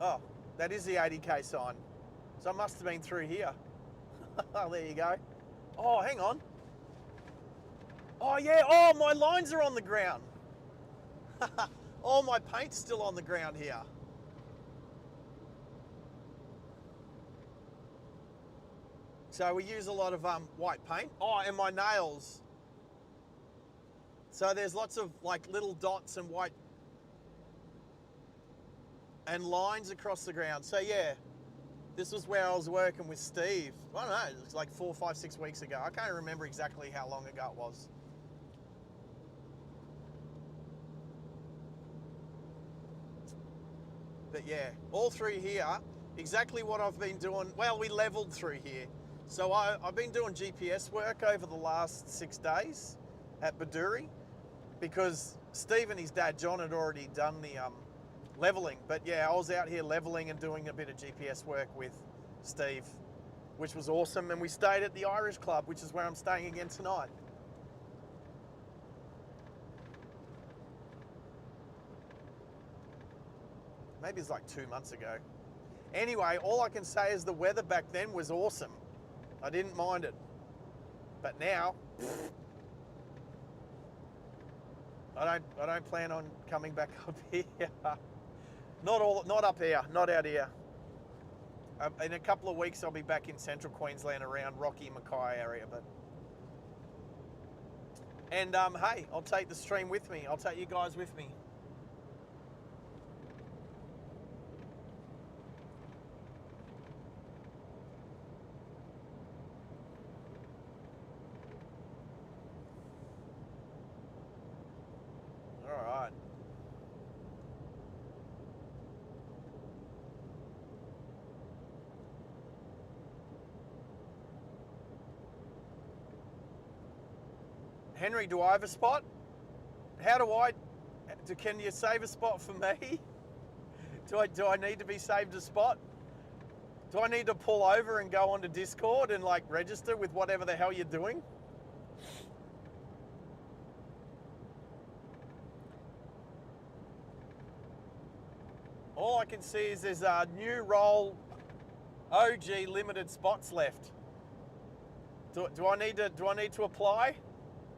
Oh, that is the 80K sign. So I must have been through here. There you go. Oh, hang on. Oh yeah, oh, my lines are on the ground. All my paint's still on the ground here. So we use a lot of white paint. Oh, and my nails. So there's lots of like little dots and white and lines across the ground. So yeah, this was where I was working with Steve. I don't know, it was like 4, 5, 6 weeks ago. I can't remember exactly how long ago it was. But yeah, all through here, exactly what I've been doing. Well, we leveled through here. So I've been doing GPS work over the last 6 days at Baduri because Steve and his dad, John, had already done the leveling. But yeah, I was out here leveling and doing a bit of GPS work with Steve, which was awesome. And we stayed at the Irish Club, which is where I'm staying again tonight. Maybe it's like 2 months ago. Anyway, all I can say is the weather back then was awesome. I didn't mind it. But now, I don't plan on coming back up here. Not up here, not out here. In a couple of weeks, I'll be back in central Queensland around Rocky Mackay area. And hey, I'll take the stream with me. I'll take you guys with me. Henry, do I have a spot? How do I? Can you save a spot for me? Do I need to be saved a spot? Do I need to pull over and go onto Discord and like register with whatever the hell you're doing? All I can see is there's a new roll OG limited spots left. Do I need to apply,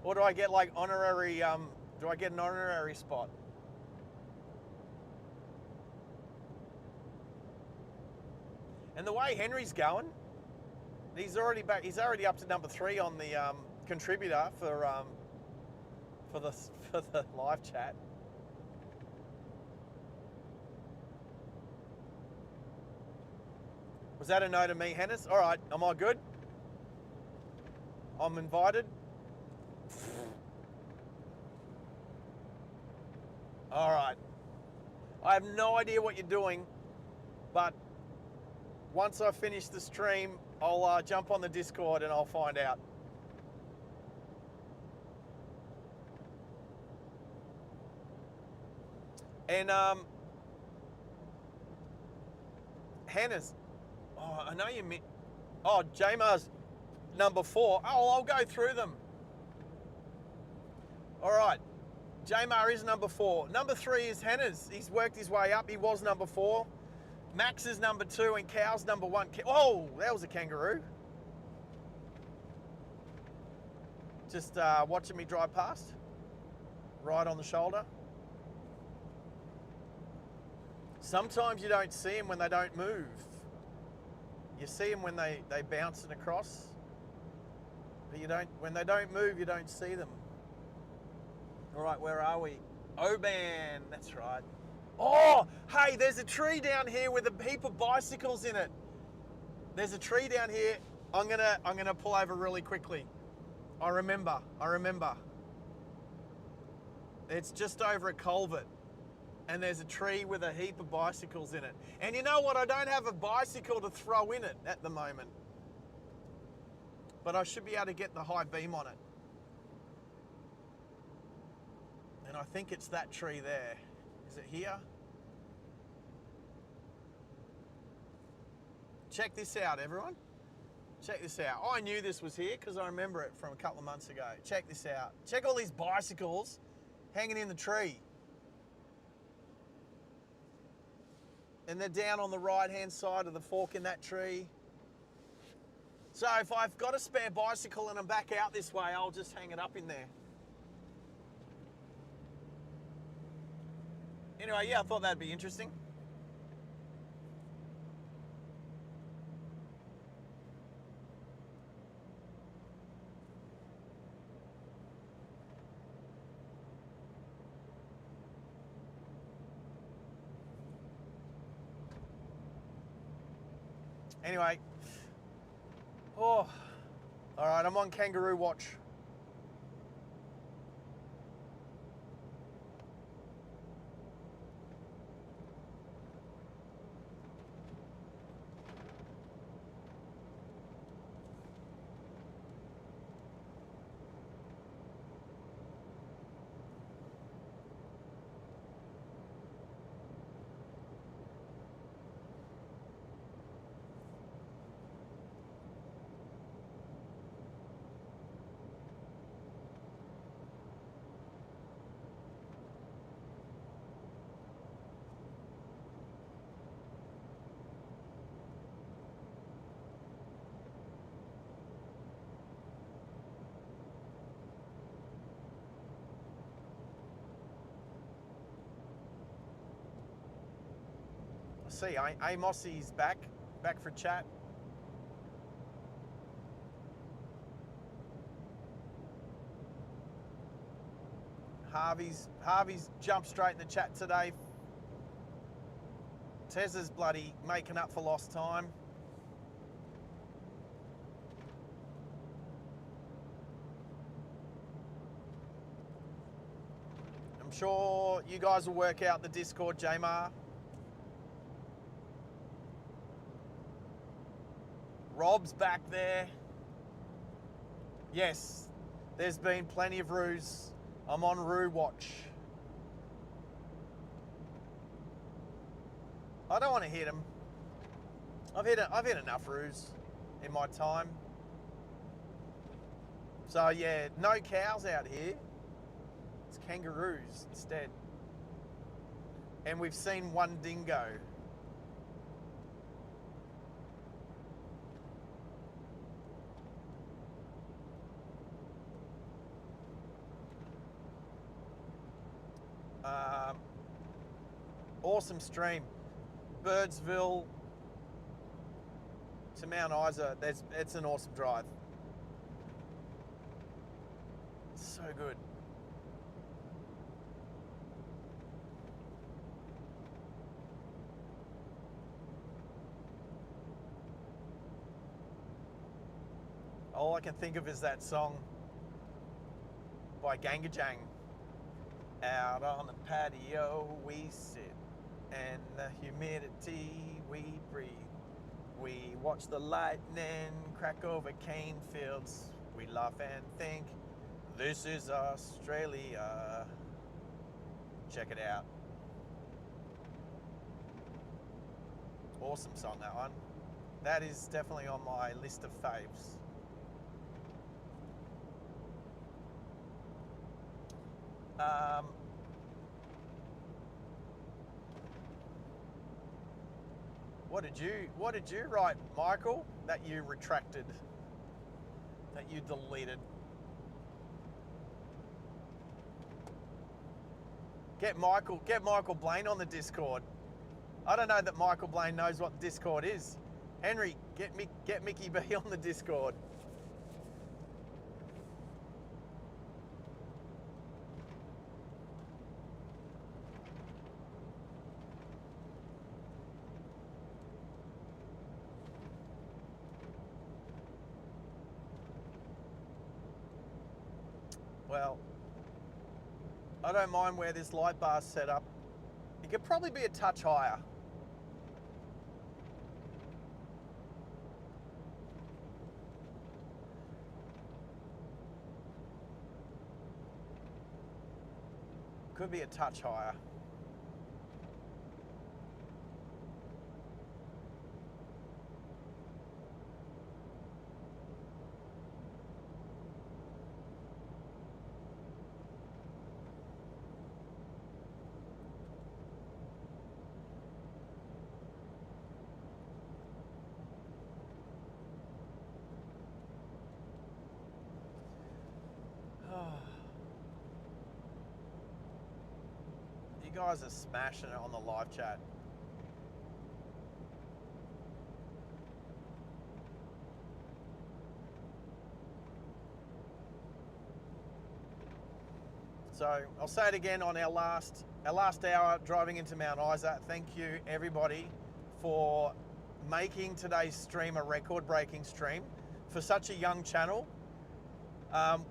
or do I get like honorary? Do I get an honorary spot? And the way Henry's going, he's already back. He's already up to number 3 on the contributor for the live chat. Was that a no to me, Hennis? All right, am I good? I'm invited. All right. I have no idea what you're doing, but once I finish the stream, I'll jump on the Discord and I'll find out. And Hannah's, oh, I know you meant, oh, Jamar's number 4. Oh, I'll go through them. All right. Jamar is number 4. Number 3 is Hannah's. He's worked his way up. He was number 4. Max is number 2 and Cow's number 1. Oh, that was a kangaroo. Just watching me drive past. Right on the shoulder. Sometimes you don't see them when they don't move. You see them when they bouncing across. But you don't, when they don't move, you don't see them. All right, where are we? Oban, that's right. Oh, hey, there's a tree down here with a heap of bicycles in it. There's a tree down here. I'm gonna pull over really quickly. I remember. It's just over a culvert. And there's a tree with a heap of bicycles in it. And you know what? I don't have a bicycle to throw in it at the moment. But I should be able to get the high beam on it. And I think it's that tree there. Is it here? Check this out, everyone. Check this out. I knew this was here because I remember it from a couple of months ago. Check this out. Check all these bicycles hanging in the tree. And they're down on the right-hand side of the fork in that tree. So if I've got a spare bicycle and I'm back out this way, I'll just hang it up in there. Anyway, yeah, I thought that'd be interesting. Anyway, oh, all right, I'm on kangaroo watch. See, Amossy's back for chat. Harvey's jumped straight in the chat today. Tez's bloody making up for lost time. I'm sure you guys will work out the Discord, Jamar. Rob's back there. Yes, There's been plenty of roos. I'm on roo watch. I don't want to hit them. I've hit enough roos in my time. So yeah, no cows out here. It's kangaroos instead. And we've seen one dingo. Awesome stream. Birdsville to Mount Isa. It's an awesome drive. It's so good. All I can think of is that song by Gangajang. Out on the patio we sit, and the humidity we breathe. We watch the lightning crack over cane fields. We laugh and think, this is Australia. Check it out. Awesome song, that one. That is definitely on my list of faves. What did you write, Michael, that you retracted, that you deleted? Get Michael Blaine on the Discord. I don't know that Michael Blaine knows what Discord is. Henry, get Mickey B on the Discord. Well, I don't mind where this light bar's set up. It could probably be a touch higher. Could be a touch higher. You guys are smashing it on the live chat. So I'll say it again on our last hour driving into Mount Isa. Thank you everybody for making today's stream a record-breaking stream for such a young channel.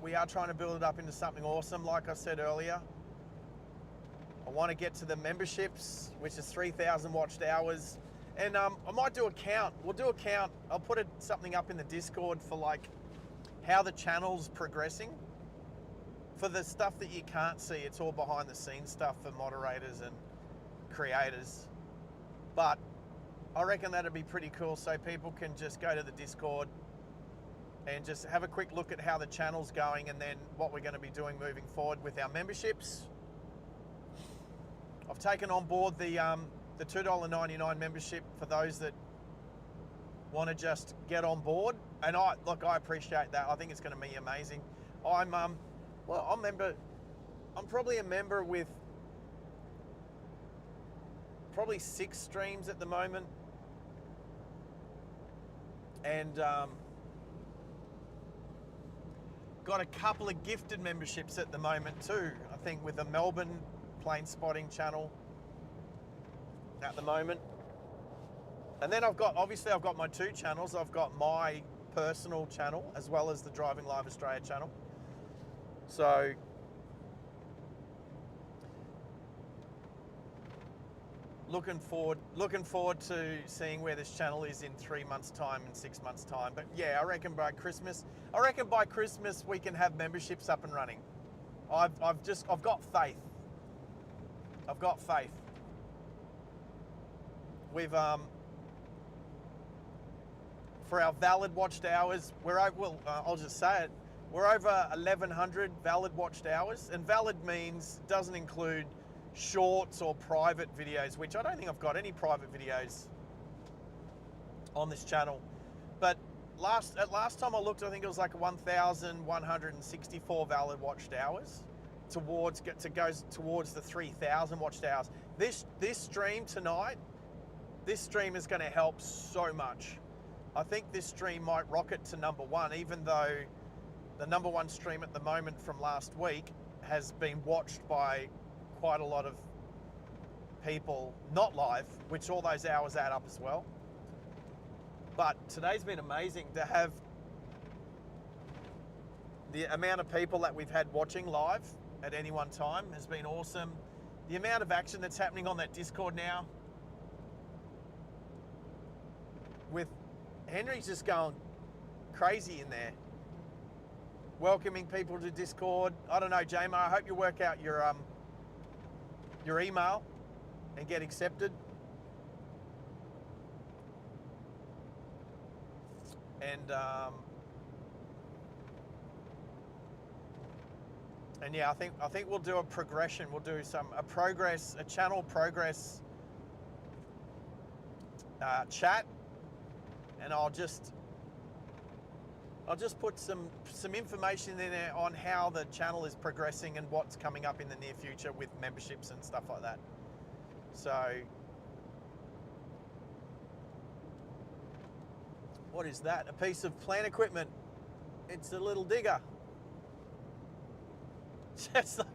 We are trying to build it up into something awesome, like I said earlier. I want to get to the memberships, which is 3,000 watched hours. And I might do a count. We'll do a count. I'll put something up in the Discord for like how the channel's progressing. For the stuff that you can't see, it's all behind the scenes stuff for moderators and creators. But I reckon that'd be pretty cool, so people can just go to the Discord and just have a quick look at how the channel's going and then what we're going to be doing moving forward with our memberships. I've taken on board the $2.99 membership for those that want to just get on board, and I appreciate that. I think it's going to be amazing. I'm probably a member with probably 6 streams at the moment, and got a couple of gifted memberships at the moment too. I think with the Melbourne plane spotting channel at the moment, and then I've got my 2 channels. I've got my personal channel as well as the Driving Live Australia channel. So looking forward to seeing where this channel is in 3 months' time and 6 months' time. But yeah, I reckon by Christmas we can have memberships up and running. I've got faith. I've got faith. We've for our valid watched hours, I'll just say it, we're over 1,100 valid watched hours, and valid doesn't include shorts or private videos, which I don't think I've got any private videos on this channel. But last time I looked, I think it was like 1,164 valid watched hours towards the 3,000 watched hours. This stream tonight, this stream is going to help so much. I think this stream might rocket to #1, even though the #1 stream at the moment from last week has been watched by quite a lot of people, not live, which all those hours add up as well. But today's been amazing to have the amount of people that we've had watching live at any one time has been awesome. The amount of action that's happening on that Discord now, with Henry's just going crazy in there, welcoming people to Discord. I don't know, Jamo, I hope you work out your email and get accepted. And yeah, I think we'll do a progression. We'll do a channel progress chat, and I'll just put some information in there on how the channel is progressing and what's coming up in the near future with memberships and stuff like that. So, what is that? A piece of plant equipment. It's a little digger. Just like,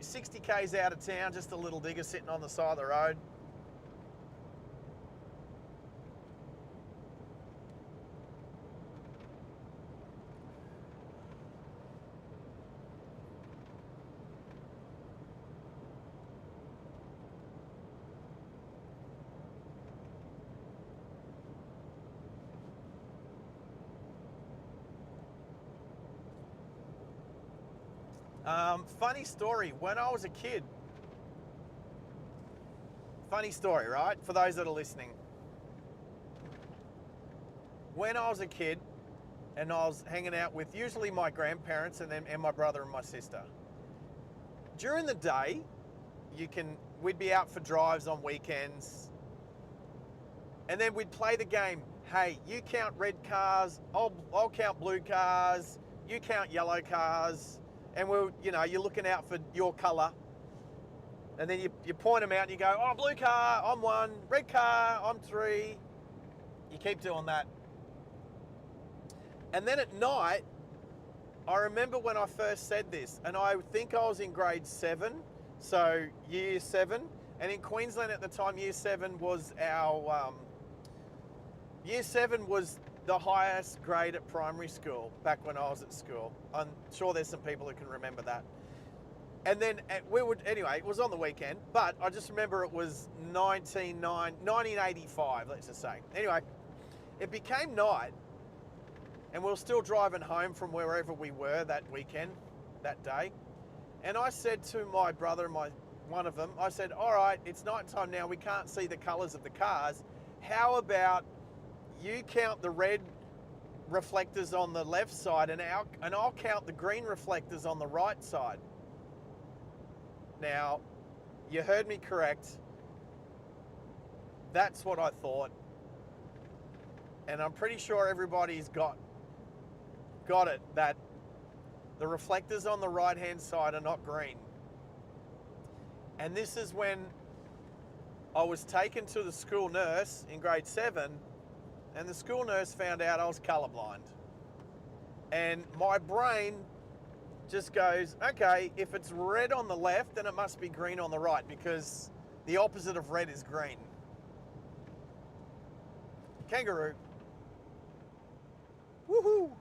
60 k's out of town, just a little digger sitting on the side of the road. Funny story, when I was a kid, funny story, right? For those that are listening. When I was a kid and I was hanging out with usually my grandparents and my brother and my sister. During the day, we'd be out for drives on weekends, and then we'd play the game. Hey, you count red cars, I'll count blue cars, you count yellow cars. And you're looking out for your colour, and then you point them out and you go, oh, blue car, I'm 1, red car, I'm 3. You keep doing that. And then at night, I remember when I first said this, and I think I was in grade 7, so year 7, and in Queensland at the time, year 7 was the highest grade at primary school back when I was at school. I'm sure there's some people who can remember that. And then it was on the weekend, but I just remember it was 1985, let's just say. Anyway, it became night, and we were still driving home from wherever we were that weekend, that day. And I said to my brother, one of them, I said, all right, it's night time now, we can't see the colours of the cars. How about you count the red reflectors on the left side, and I'll count the green reflectors on the right side. Now, you heard me correct. That's what I thought. And I'm pretty sure everybody's got it, that the reflectors on the right-hand side are not green. And this is when I was taken to the school nurse in grade 7, and the school nurse found out I was colorblind. And my brain just goes, okay, if it's red on the left, then it must be green on the right, because the opposite of red is green. Kangaroo. Woohoo!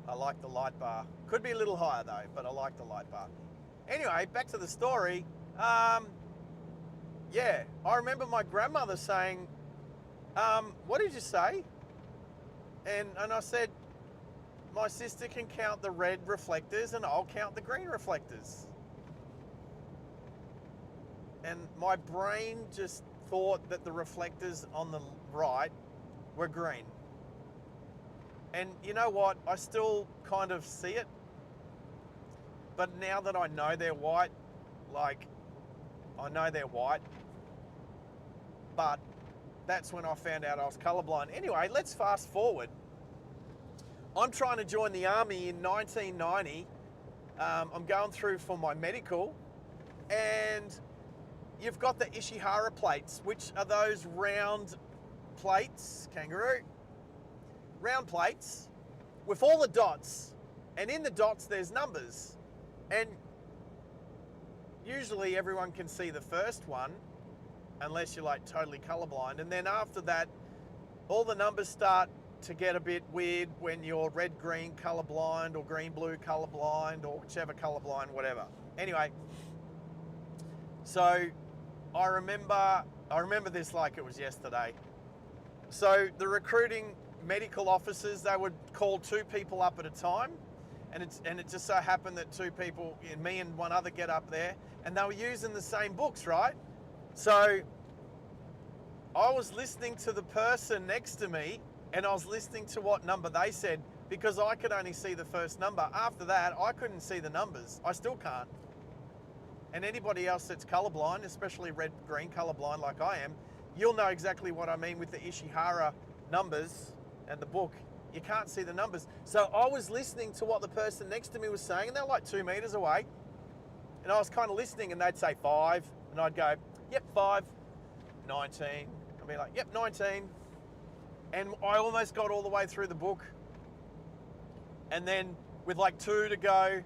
I like the light bar. Could be a little higher though, but I like the light bar. Anyway, back to the story. Yeah, I remember my grandmother saying, what did you say? And I said, my sister can count the red reflectors and I'll count the green reflectors. And my brain just thought that the reflectors on the right were green. And you know what? I still kind of see it. But now that I know they're white, like, I know they're white. But that's when I found out I was colorblind. Anyway, let's fast forward. I'm trying to join the army in 1990. I'm going through for my medical. And you've got the Ishihara plates, which are those round plates, kangaroo, round plates with all the dots. And in the dots, there's numbers. And usually everyone can see the first one, unless you're like totally colorblind. And then after that, all the numbers start to get a bit weird when you're red-green colorblind or green-blue colorblind or whichever colorblind, whatever. Anyway, so I remember this like it was yesterday. So the recruiting medical officers, they would call 2 people up at a time. And it just so happened that 2 people, me and one other, get up there, and they were using the same books, right? So I was listening to the person next to me, and I was listening to what number they said, because I could only see the first number. After that, I couldn't see the numbers. I still can't. And anybody else that's colorblind, especially red-green colorblind like I am, you'll know exactly what I mean with the Ishihara numbers and the book. You can't see the numbers. So I was listening to what the person next to me was saying, and they're like 2 meters away. And I was kind of listening, and they'd say 5, and I'd go, yep, 5, 19. I'd be like, yep, 19. And I almost got all the way through the book. And then with like 2 to go,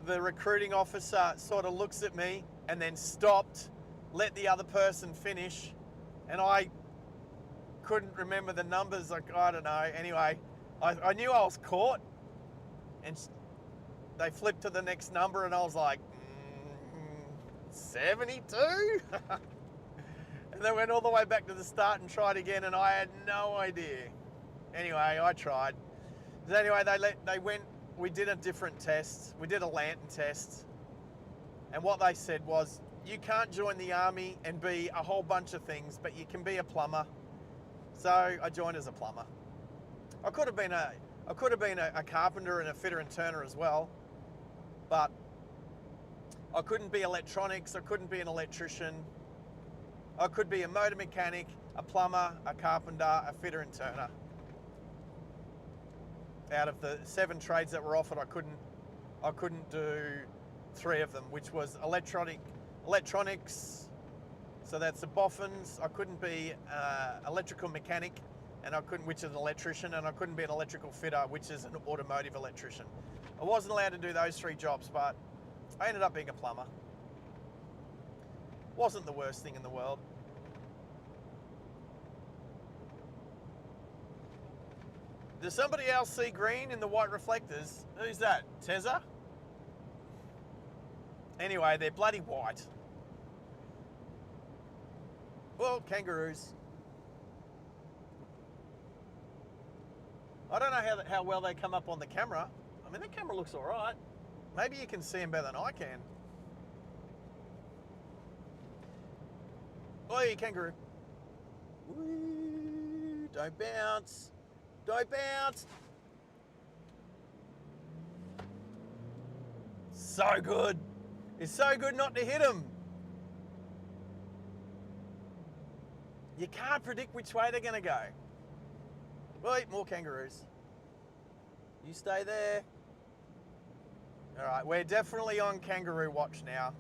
the recruiting officer sort of looks at me and then stopped, let the other person finish, and I couldn't remember the numbers. Like, I don't know. Anyway, I knew I was caught, and they flipped to the next number, and I was like, 72? And they went all the way back to the start and tried again, and I had no idea. Anyway, I tried. So anyway, we did a different test. We did a lantern test. And what they said was, you can't join the army and be a whole bunch of things, but you can be a plumber. So I joined as a plumber. I could have been a carpenter and a fitter and turner as well, but I couldn't be electronics. I couldn't be an electrician. I could be a motor mechanic, a plumber, a carpenter, a fitter and turner. Out of the 7 trades that were offered, I couldn't do 3 of them, which was electronics. So that's the boffins. I couldn't be electrical mechanic, which is an electrician, and I couldn't be an electrical fitter, which is an automotive electrician. I wasn't allowed to do those 3 jobs, but I ended up being a plumber. Wasn't the worst thing in the world. Does somebody else see green in the white reflectors? Who's that? Tezza? Anyway, they're bloody white. Well, kangaroos. I don't know how well they come up on the camera. I mean, the camera looks all right. Maybe you can see them better than I can. Oi, kangaroo. Woo, don't bounce. Don't bounce. So good. It's so good not to hit them. You can't predict which way they're going to go. Wait, more kangaroos. You stay there. All right, we're definitely on kangaroo watch now.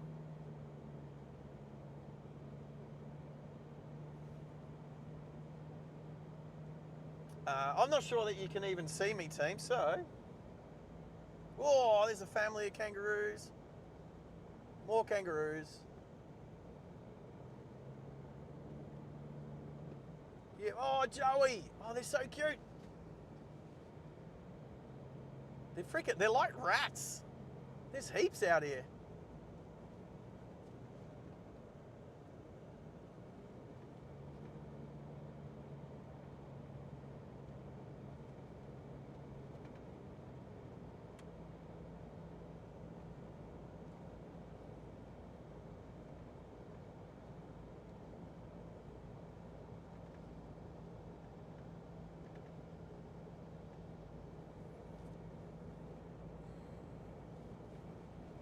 I'm not sure that you can even see me, team, so... Oh, there's a family of kangaroos. More kangaroos. Yeah, oh, Joey. Oh, they're so cute. They're like rats. There's heaps out here.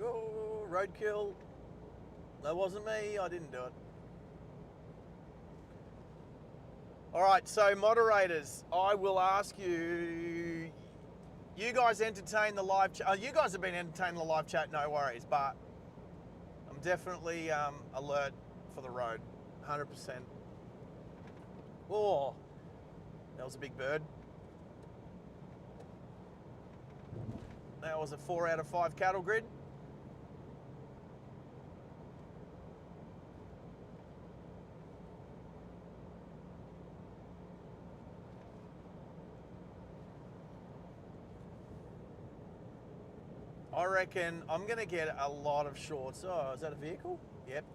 Oh, roadkill. That wasn't me. I didn't do it. All right, so moderators, I will ask you. You guys entertain the live chat. You guys have been entertaining the live chat, no worries. But I'm definitely alert for the road, 100%. Oh, that was a big bird. That was a 4 out of 5 cattle grid. I reckon I'm going to get a lot of shorts. Oh, is that a vehicle? Yep.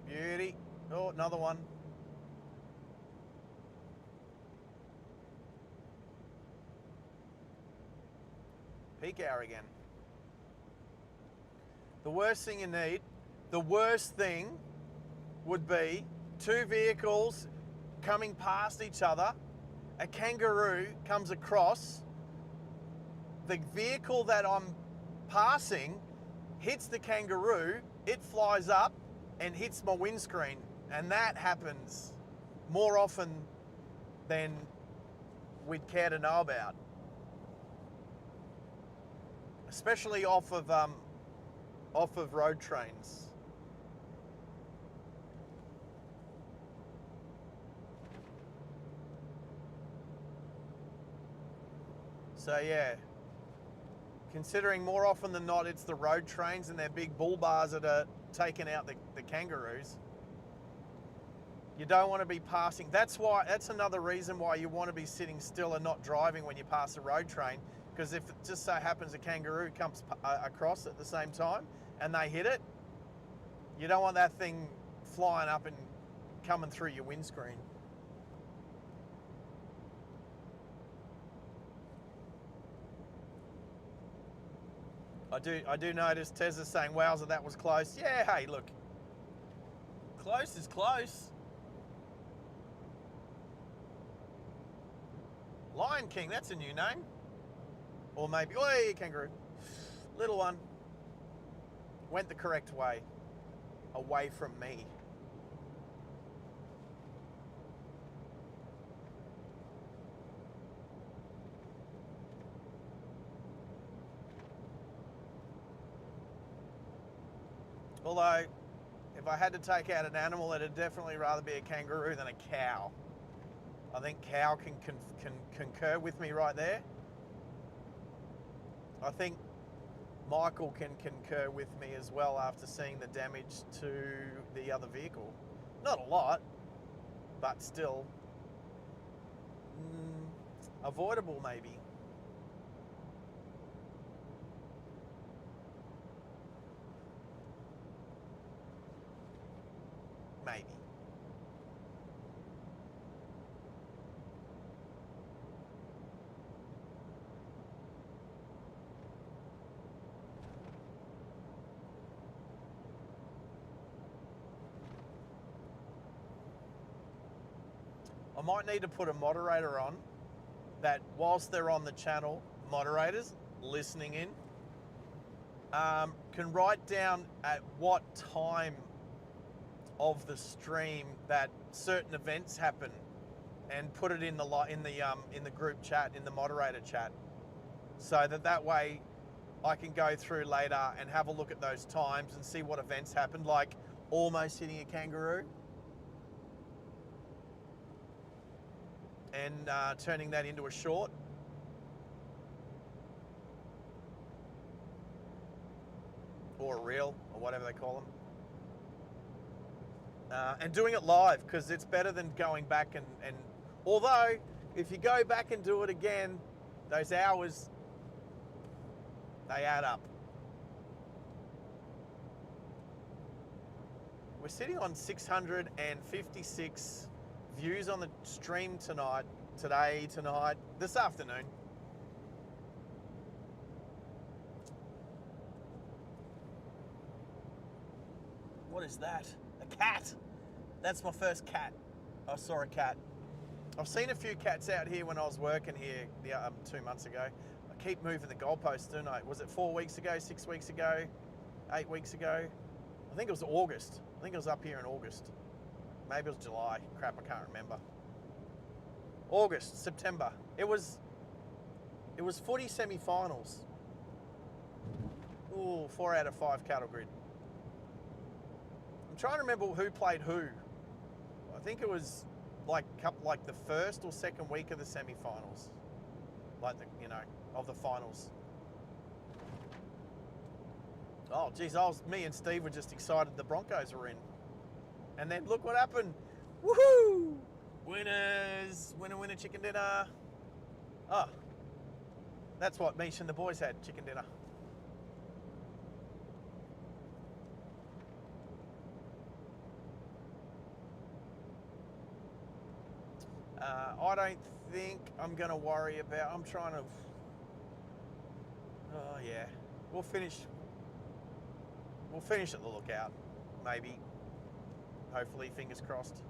Beauty. Oh, another one. Peak hour again. The worst thing you need, the worst thing would be 2 vehicles coming past each other. A kangaroo comes across. The vehicle that I'm passing hits the kangaroo. It flies up and hits my windscreen. And that happens more often than we'd care to know about. Especially off of road trains. So yeah, considering more often than not it's the road trains and their big bull bars that are taking out the kangaroos. You don't want to be passing. That's another reason why you want to be sitting still and not driving when you pass a road train. Because if it just so happens a kangaroo comes across at the same time and they hit it, you don't want that thing flying up and coming through your windscreen. I do notice Tez's saying, wowza, that was close. Yeah, hey, look. Close is close. Lion King, that's a new name. Or maybe, oi, kangaroo. Little one. Went the correct way. Away from me. Although, if I had to take out an animal, it'd definitely rather be a kangaroo than a cow. I think cow can concur with me right there. I think Michael can concur with me as well after seeing the damage to the other vehicle. Not a lot, but still avoidable maybe. Maybe. I might need to put a moderator on that whilst they're on the channel, moderators listening in, can write down at what time of the stream that certain events happen and put it in the group chat, in the moderator chat, so that way I can go through later and have a look at those times and see what events happened, like almost hitting a kangaroo and turning that into a short. for real, or whatever they call them. And doing it live, because it's better than going back and although, if you go back and do it again, those hours, they add up. We're sitting on 656 views on the stream tonight, this afternoon. What is that? A cat. That's my first cat. I saw a cat. I've seen a few cats out here when I was working here 2 months ago. I keep moving the goalposts, don't I? Was it 4 weeks ago, 6 weeks ago, 8 weeks ago? I think it was August. I think it was up here in August. Maybe it was July. Crap, I can't remember. August, September. It was footy semi-finals. Ooh, 4 out of 5 cattle grid. I'm trying to remember who played who. I think it was like the first or second week of the semi-finals, of the finals. Oh, geez, me and Steve were just excited the Broncos were in, and then look what happened. Woohoo! Winners, winner, chicken dinner. Oh, that's what Mish and the boys had, chicken dinner. I don't think I'm going to worry about, I'm trying to, oh yeah, we'll finish at the lookout, maybe, hopefully, fingers crossed.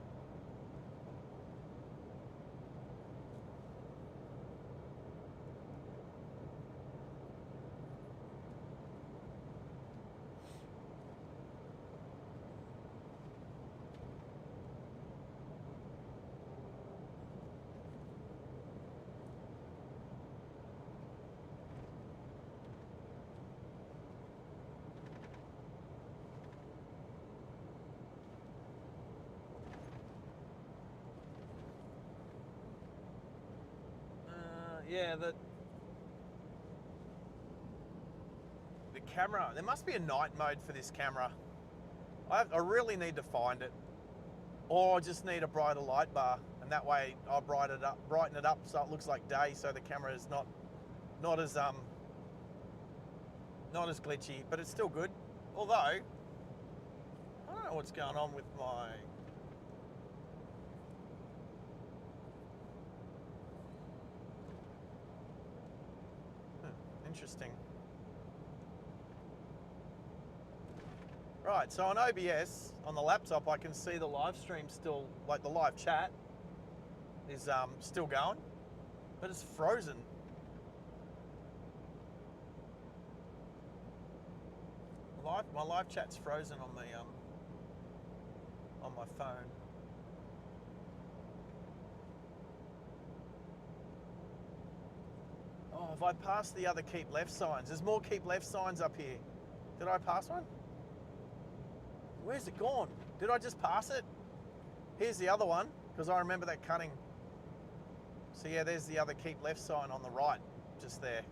Yeah, the camera. There must be a night mode for this camera. I really need to find it, or I just need a brighter light bar, and that way I'll brighten it up so it looks like day, so the camera is not as glitchy, but it's still good. Although I don't know what's going on with my. Interesting. Right, so on OBS, on the laptop, I can see the live stream still, like the live chat is still going, but it's frozen. My live chat's frozen on the on my phone. Oh, have I passed the other keep left signs? There's more keep left signs up here. Did I pass one? Where's it gone? Did I just pass it? Here's the other one, because I remember that cutting. So yeah, there's the other keep left sign on the right, just there.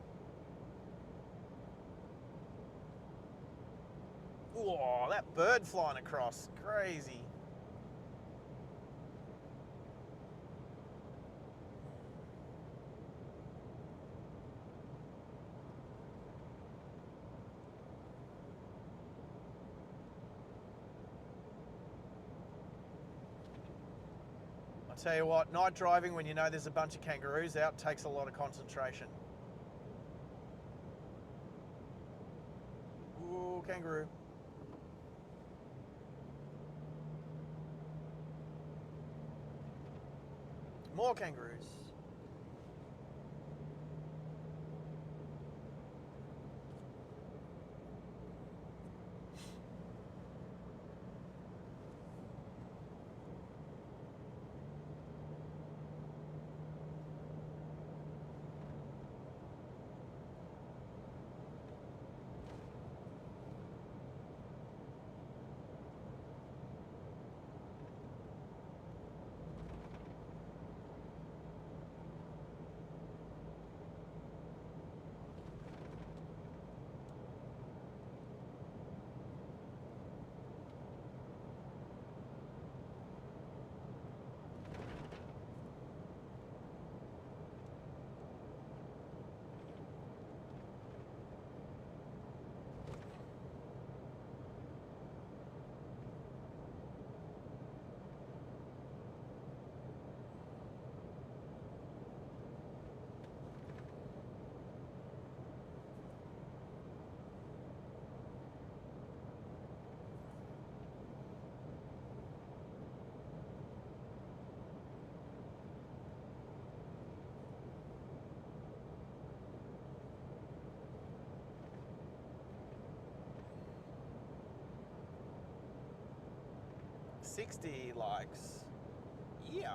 Oh, that bird flying across, crazy. I tell you what, night driving when you know there's a bunch of kangaroos out takes a lot of concentration. Ooh, kangaroo. More kangaroos. 60 likes. Yeah.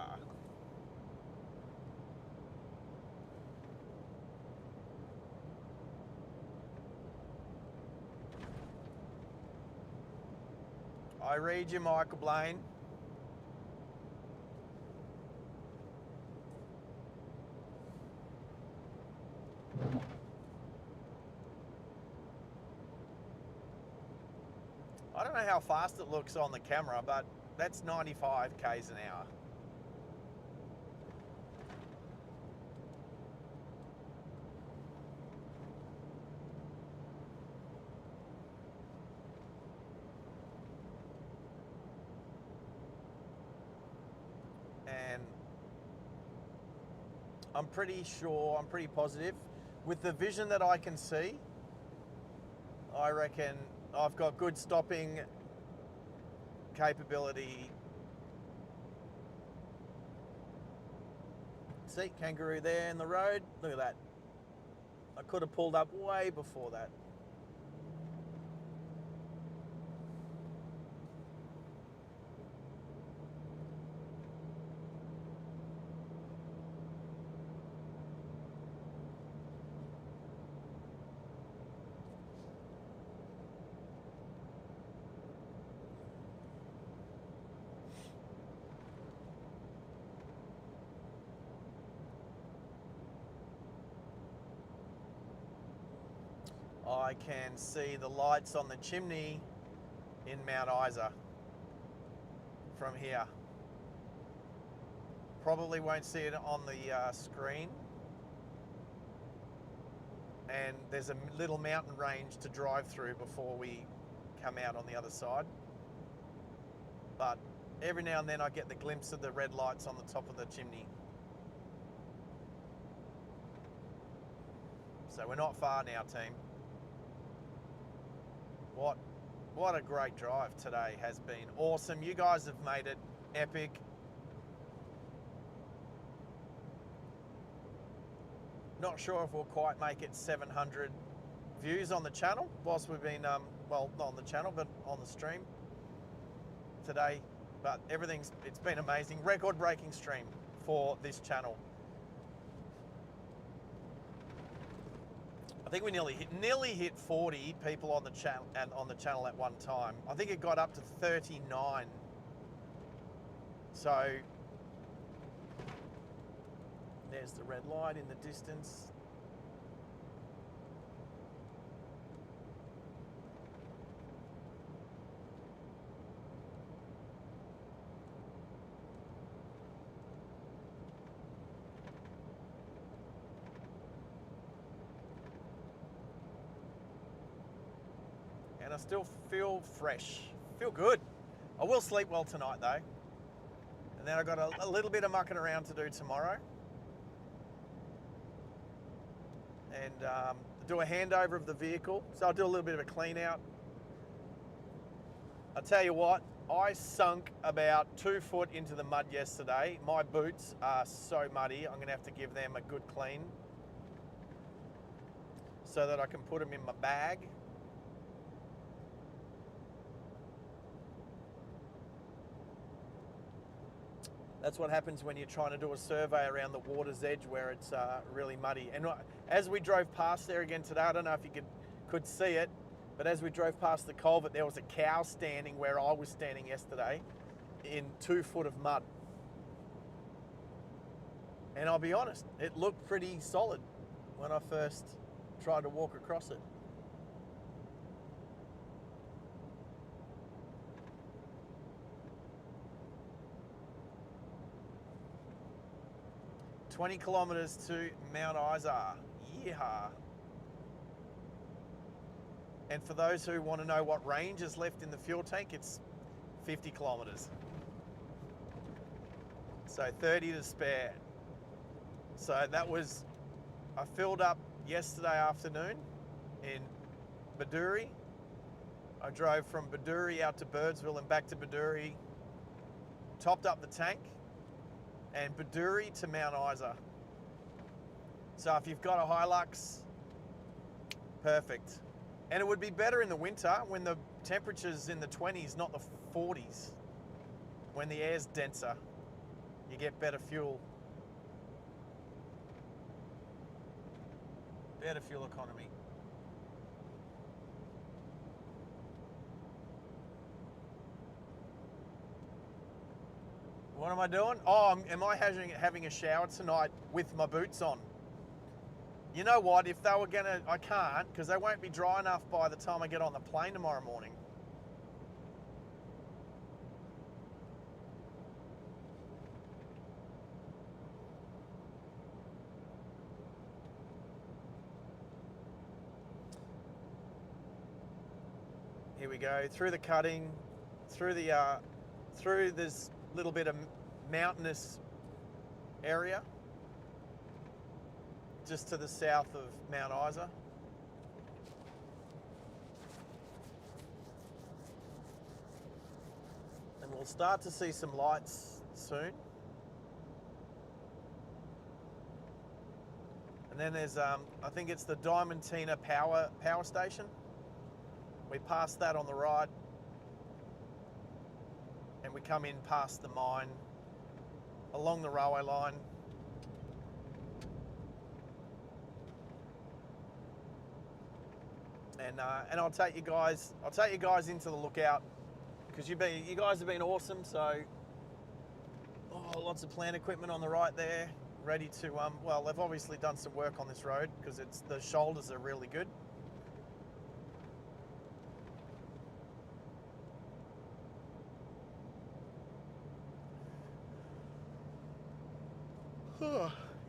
I read you, Michael Blaine. I don't know how fast it looks on the camera, but that's 95 k's an hour. And I'm pretty sure, I'm pretty positive, with the vision that I can see, I reckon I've got good stopping capability. See, kangaroo there in the road. Look at that. I could have pulled up way before that. I can see the lights on the chimney in Mount Isa from here. Probably won't see it on the screen. And there's a little mountain range to drive through before we come out on the other side. But every now and then I get the glimpse of the red lights on the top of the chimney. So we're not far now, team. What a great drive today has been. Awesome. You guys have made it epic. Not sure if we'll quite make it 700 views on the channel whilst we've been, well, not on the channel, but on the stream today. But it's been amazing. Record-breaking stream for this channel. I think we nearly hit 40 people on the channel at one time. I think it got up to 39. So there's the red light in the distance. And I still feel fresh, feel good. I will sleep well tonight though. And then I've got a little bit of mucking around to do tomorrow. And do a handover of the vehicle. So I'll do a little bit of a clean out. I'll tell you what, I sunk about 2 foot into the mud yesterday. My boots are so muddy, I'm gonna have to give them a good clean so that I can put them in my bag. That's what happens when you're trying to do a survey around the water's edge where it's really muddy. And as we drove past there again today, I don't know if you could see it, but as we drove past the culvert, there was a cow standing where I was standing yesterday in 2 foot of mud. And I'll be honest, it looked pretty solid when I first tried to walk across it. "20 kilometres to Mount Isa." Yeehaw. And for those who want to know what range is left in the fuel tank, it's 50 kilometres. So 30 to spare. So I filled up yesterday afternoon in Baduri. I drove from Baduri out to Birdsville and back to Baduri, topped up the tank, and Baduri to Mount Isa. So if you've got a Hilux, perfect. And it would be better in the winter when the temperature's in the 20s, not the 40s. when the air's denser, you get better fuel. Better fuel economy. What am I doing? Oh, am I having a shower tonight with my boots on? You know what? If they were gonna, I can't, because they won't be dry enough by the time I get on the plane tomorrow morning. Here we go, through the cutting, through this little bit of mountainous area, just to the south of Mount Isa. And we'll start to see some lights soon. And then there's, I think it's the Diamantina power station. We pass that on the right, and we come in past the mine, along the railway line. And I'll take you guys into the lookout, because you guys have been awesome. So, lots of plant equipment on the right there, ready to well, they've obviously done some work on this road because the shoulders are really good.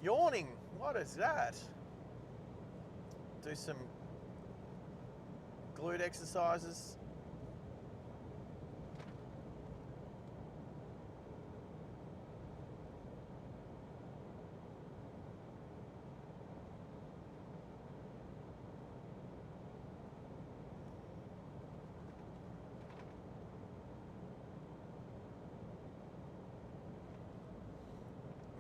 Yawning, what is that? Do some glute exercises.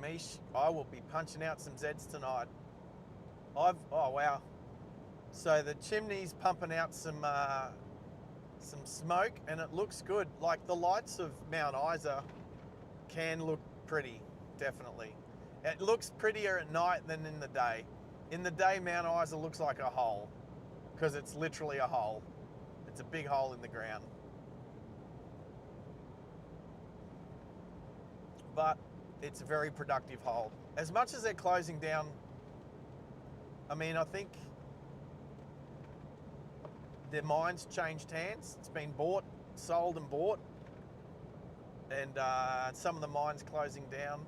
Mish, I will be punching out some Zeds tonight. Oh wow. So the chimney's pumping out some smoke, and it looks good. Like the lights of Mount Isa can look pretty, definitely. It looks prettier at night than in the day. In the day, Mount Isa looks like a hole, because it's literally a hole. It's a big hole in the ground. But it's a very productive hole. As much as they're closing down, I mean, I think their mine's changed hands. It's been bought, sold and bought. And some of the mines closing down.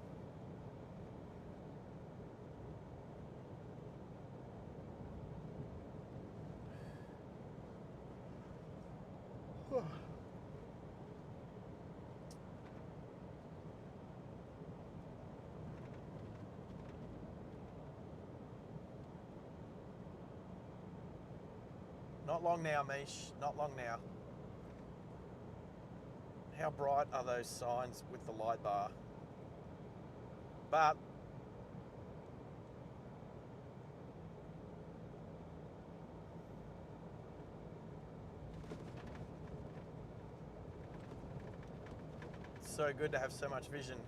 Not long now, Mish. Not long now. How bright are those signs with the light bar? But it's so good to have so much vision.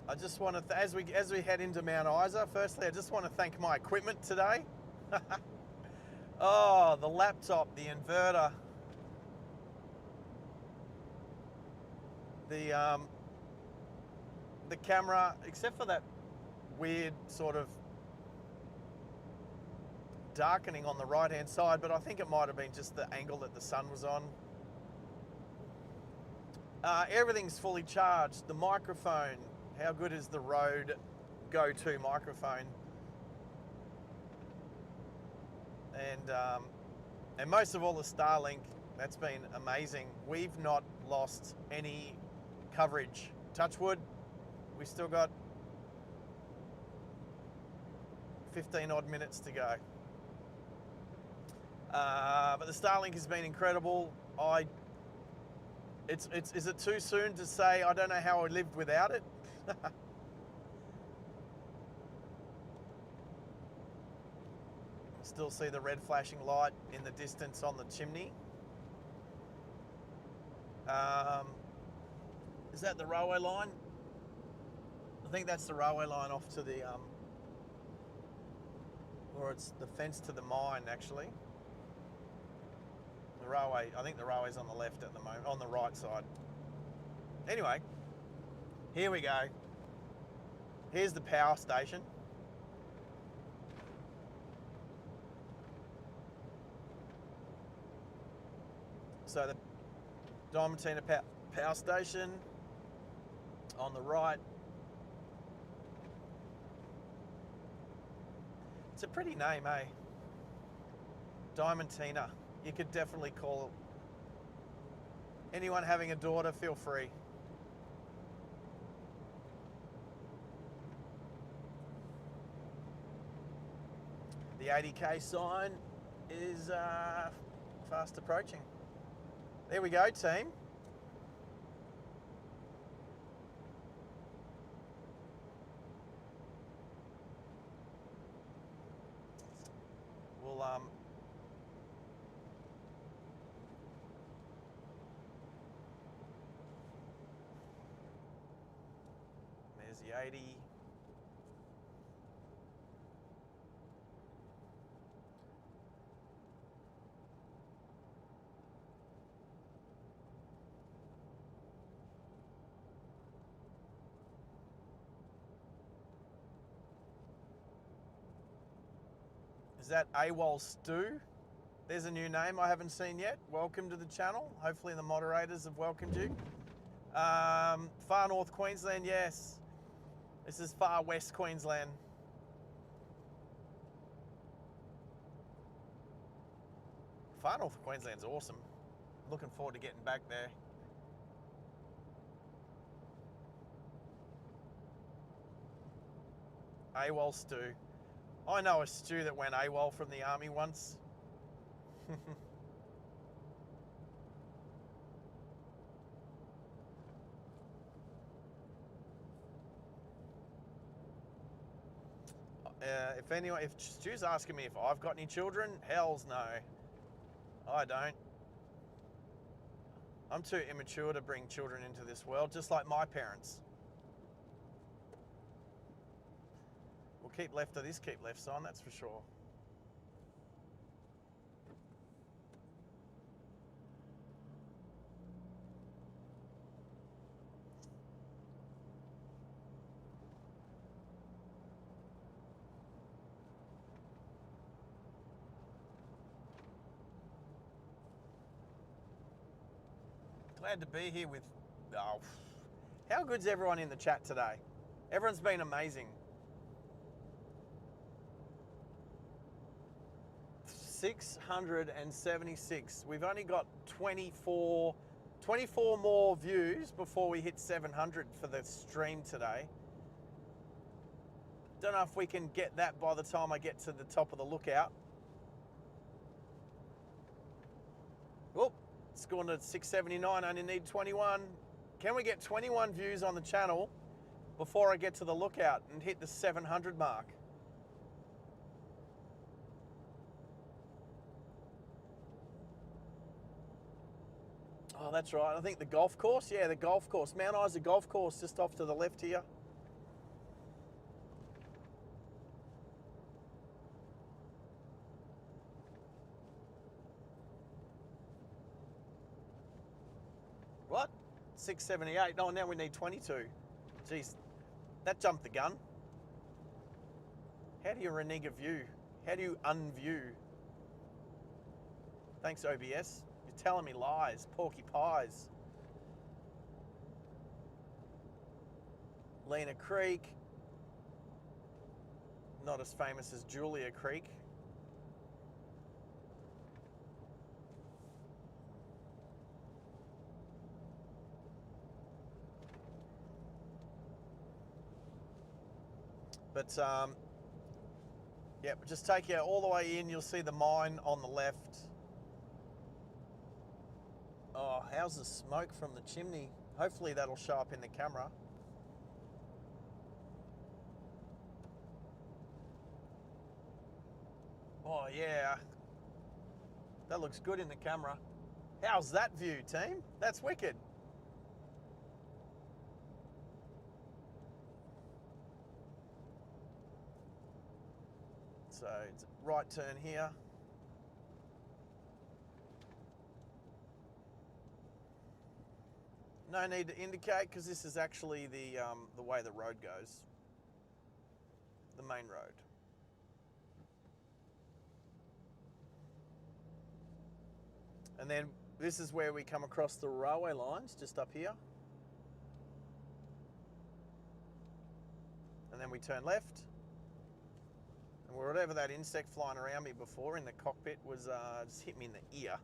I just want to, as we head into Mount Isa, firstly, I just want to thank my equipment today. Oh, the laptop, the inverter, the camera, except for that weird sort of darkening on the right-hand side, but I think it might have been just the angle that the sun was on. Everything's fully charged. The microphone, how good is the Rode go-to microphone? And most of all, the Starlink That's been amazing. We've not lost any coverage. Touch wood, we still got 15 odd minutes to go. But the Starlink has been incredible. Is it too soon to say I don't know how I lived without it? Still see the red flashing light in the distance on the chimney. Is that the railway line? I think that's the railway line off to the, or it's the fence to the mine actually. The railway, I think the railway's on the left at the moment, on the right side. Anyway, here we go. Here's the power station. So the Diamantina power station on the right. It's a pretty name, eh? Diamantina. You could definitely call it. Anyone having a daughter, feel free. The 80k sign is fast approaching. There we go, team. We'll there's the 80. Is that AWOL Stew? There's a new name I haven't seen yet. Welcome to the channel. Hopefully the moderators have welcomed you. Far North Queensland, yes. This is Far West Queensland. Far North Queensland's awesome. Looking forward to getting back there. AWOL Stew. I know a stew that went AWOL from the army once. If Stu's asking me if I've got any children, hells no. I don't. I'm too immature to bring children into this world, just like my parents. We'll keep left of this keep left sign, that's for sure. Glad to be here with, oh, how good's everyone in the chat today? Everyone's been amazing. 676. We've only got 24 more views before we hit 700 for the stream today. Don't know if we can get that by the time I get to the top of the lookout. Whoop, it's gone to 679, only need 21. Can we get 21 views on the channel before I get to the lookout and hit the 700 mark? Oh, that's right. I think the golf course. Yeah, the golf course. Mount Isa Golf Course just off to the left here. What? 678. Oh, now we need 22. Jeez, that jumped the gun. How do you renege a view? How do you unview? Thanks, OBS. You're telling me lies, porky pies. Lena Creek. Not as famous as Julia Creek. But yeah, just take you all the way in. You'll see the mine on the left. Oh, how's the smoke from the chimney? Hopefully that'll show up in the camera. Oh yeah, that looks good in the camera. How's that view, team? That's wicked. So it's a right turn here. No need to indicate because this is actually the way the road goes, the main road. And then this is where we come across the railway lines, just up here. And then we turn left. And whatever that insect flying around me before in the cockpit was just hit me in the ear.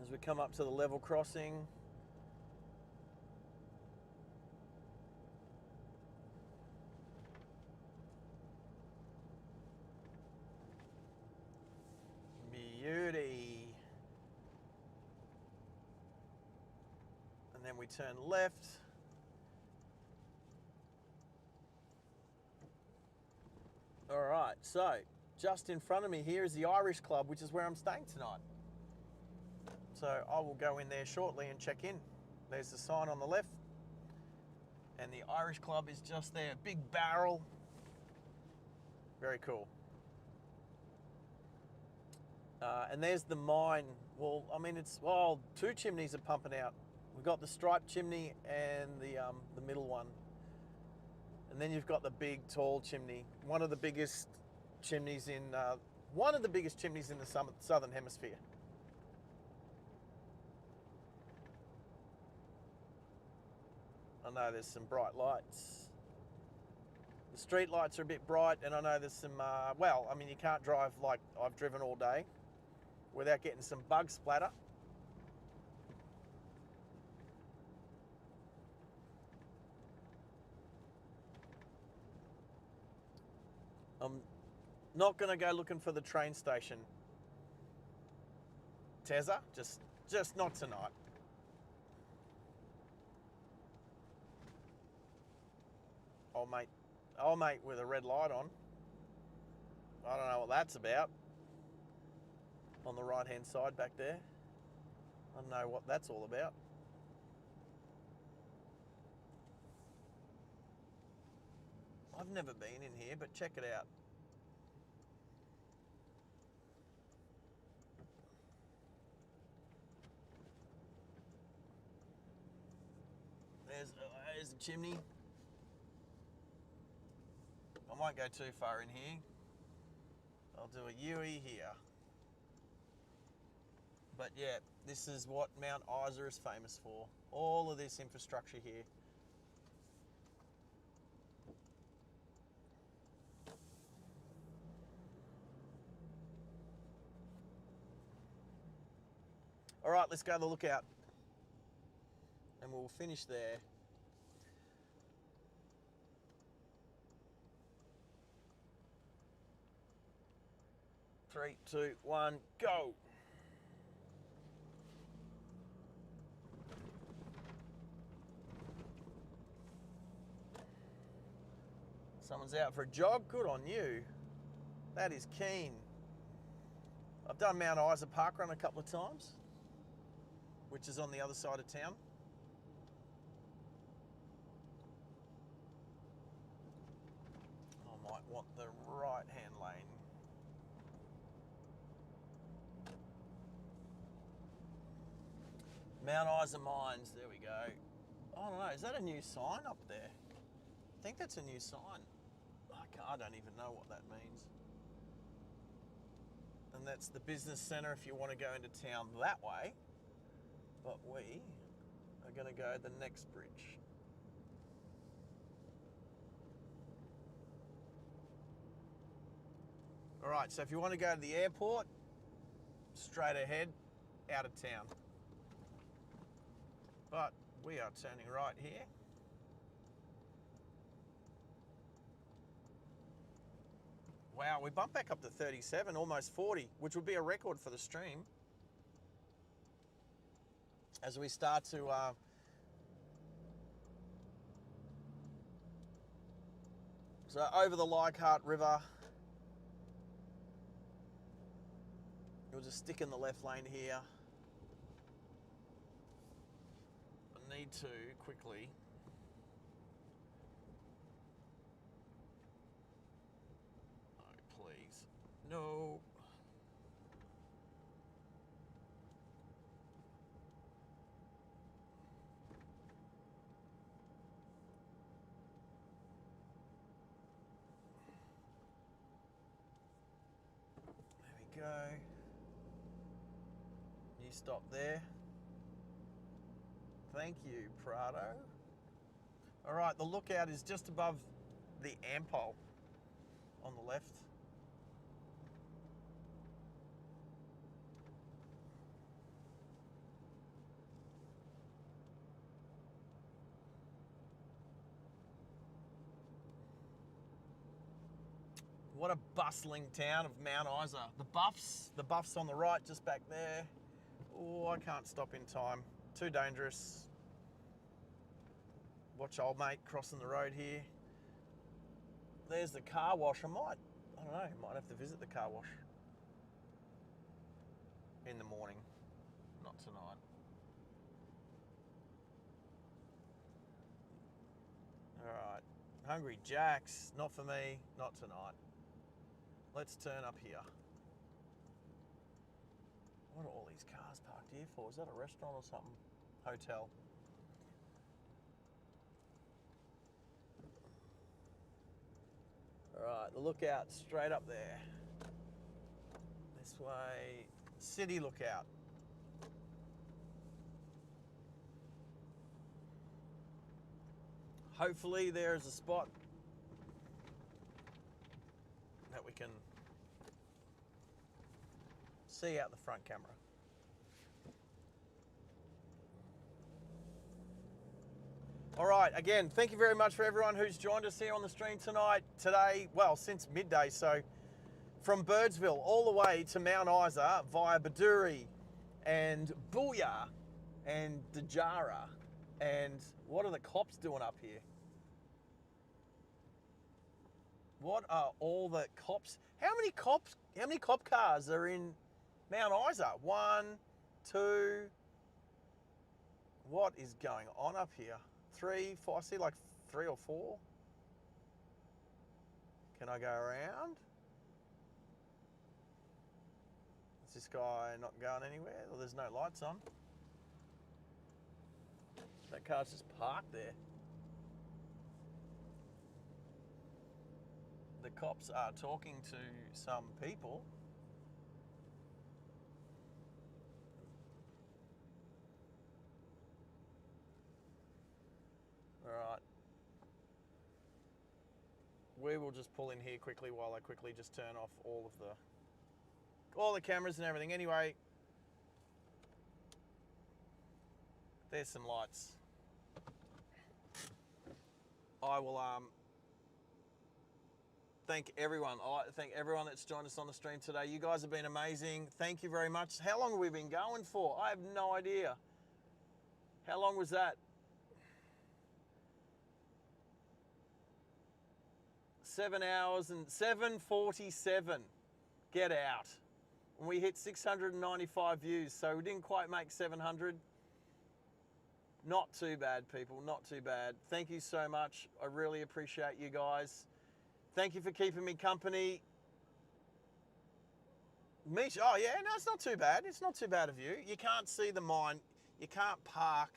As we come up to the level crossing. Beauty. And then we turn left. All right, so just in front of me here is the Irish Club, which is where I'm staying tonight. So I will go in there shortly and check in. There's the sign on the left. And the Irish Club is just there. Big barrel. Very cool. And there's the mine. Well, I mean, it's, well, two chimneys are pumping out. We've got the striped chimney and the middle one. And then you've got the big, tall chimney. One of the biggest chimneys in the southern hemisphere. I know there's some bright lights. The street lights are a bit bright, and I know there's some, well, I mean, you can't drive like I've driven all day without getting some bug splatter. I'm not going to go looking for the train station, Tezza, just not tonight. Oh mate with a red light on. I don't know what that's about. On the right hand side back there. I don't know what that's all about. I've never been in here, but check it out. There's the chimney. I won't go too far in here. I'll do a U-E here. But yeah, this is what Mount Isa is famous for. All of this infrastructure here. All right, let's go to the lookout. And we'll finish there. Three, two, one, go. Someone's out for a jog. Good on you. That is keen. I've done Mount Isa Park Run a couple of times, which is on the other side of town. I might want the right-hand lane. Mount Isa Mines, there we go. I don't know, is that a new sign up there? I think that's a new sign. I don't even know what that means. And that's the business centre if you want to go into town that way. But we are going to go the next bridge. All right, so if you want to go to the airport, straight ahead, out of town. but we are turning right here. Wow, we bumped back up to 37, almost 40, which would be a record for the stream. As we start to so over the Leichhardt River, we'll just stick in the left lane here. I need to quickly please. No. There we go. You stop there. Thank you, Prado. All right, the lookout is just above the Ampol on the left. What a bustling town of Mount Isa. The Buffs on the right, just back there. Oh, I can't stop in time. Too dangerous. Watch old mate crossing the road here. There's the car wash. I don't know, might have to visit the car wash in the morning, not tonight. All right, Hungry Jack's, not for me, not tonight. Let's turn up here. What are all these cars parked here for? Is that a restaurant or something? Hotel. All right, the lookout straight up there. This way, city lookout. Hopefully there is a spot that we can see out the front camera. All right, again, thank you very much for everyone who's joined us here on the stream tonight, today, well, since midday. So from Birdsville all the way to Mount Isa via Baduri and Booyah and Dajara. And what are the cops doing up here? What are all the cops? How many cop cars are in Mount Isa? 1, 2. What is going on up here? 3, 4, I see like 3 or 4. Can I go around? Is this guy not going anywhere? Well, there's no lights on. That car's just parked there. The cops are talking to some people. All right. We will just pull in here quickly while I quickly just turn off all the cameras and everything. Anyway, there's some lights. I will thank everyone. I'd like to thank everyone that's joined us on the stream today. You guys have been amazing. Thank you very much. How long have we been going for? I have no idea. How long was that? 7 hours and 7:47. Get out. And we hit 695 views, so we didn't quite make 700. Not too bad, people, not too bad. Thank you so much. I really appreciate you guys. Thank you for keeping me company. Mish, oh yeah, no, it's not too bad. It's not too bad of you. You can't see the mine. You can't park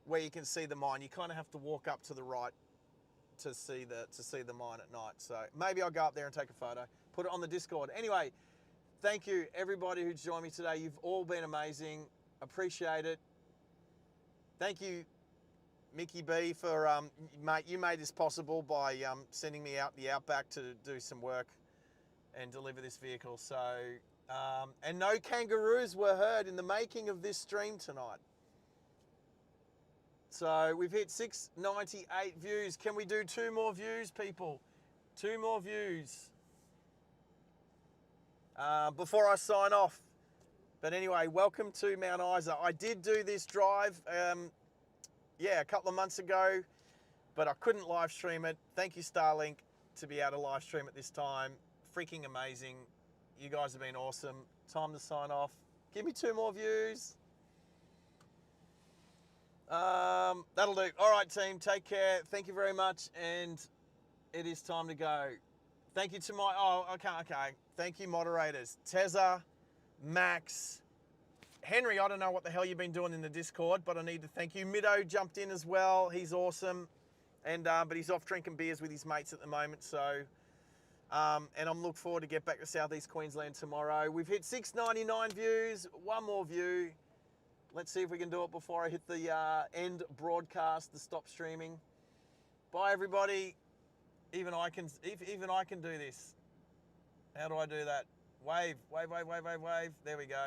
where you can see the mine. You kind of have to walk up to the right to see the mine at night. So maybe I'll go up there and take a photo, put it on the Discord. Anyway, thank you everybody who's joined me today. You've all been amazing. Appreciate it. Thank you, Mickey B, for mate. You made this possible by sending me out the Outback to do some work and deliver this vehicle. So and no kangaroos were heard in the making of this stream tonight. So we've hit 698 views. Can we do 2 more views, people? 2 more views. Before I sign off. But anyway, welcome to Mount Isa. I did do this drive, a couple of months ago, but I couldn't live stream it. Thank you, Starlink, to be able to live stream it this time. Freaking amazing. You guys have been awesome. Time to sign off. Give me 2 more views. That'll do. All right, team. Take care. Thank you very much. And it is time to go. Thank you to my... Oh, okay. Thank you, moderators. Tezza, Max, Henry, I don't know what the hell you've been doing in the Discord, but I need to thank you. Middo jumped in as well. He's awesome. And but he's off drinking beers with his mates at the moment, so... and I'm looking forward to get back to Southeast Queensland tomorrow. We've hit 699 views. 1 more view. Let's see if we can do it before I hit the end broadcast, the stop streaming. Bye, everybody. Even I can do this. How do I do that? Wave. There we go.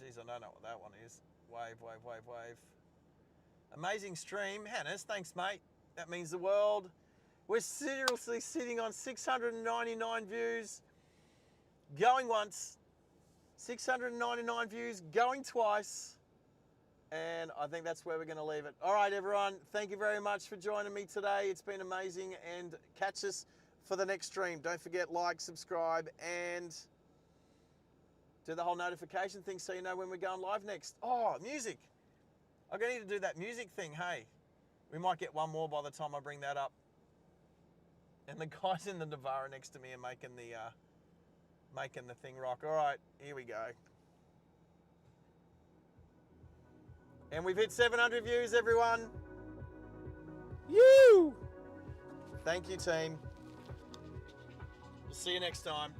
Jeez, I don't know what that one is. Wave. Amazing stream. Hannes, thanks, mate. That means the world. We're seriously sitting on 699 views. Going once. 699 views. Going twice. And I think that's where we're going to leave it. All right, everyone. Thank you very much for joining me today. It's been amazing. And catch us for the next stream. Don't forget, like, subscribe, and do the whole notification thing so you know when we're going live next. Oh, music. I'm going to need to do that music thing, hey. We might get 1 more by the time I bring that up. And the guys in the Navara next to me are making the thing rock. All right, here we go. And we've hit 700 views, everyone. Woo! Thank you, team. We'll see you next time.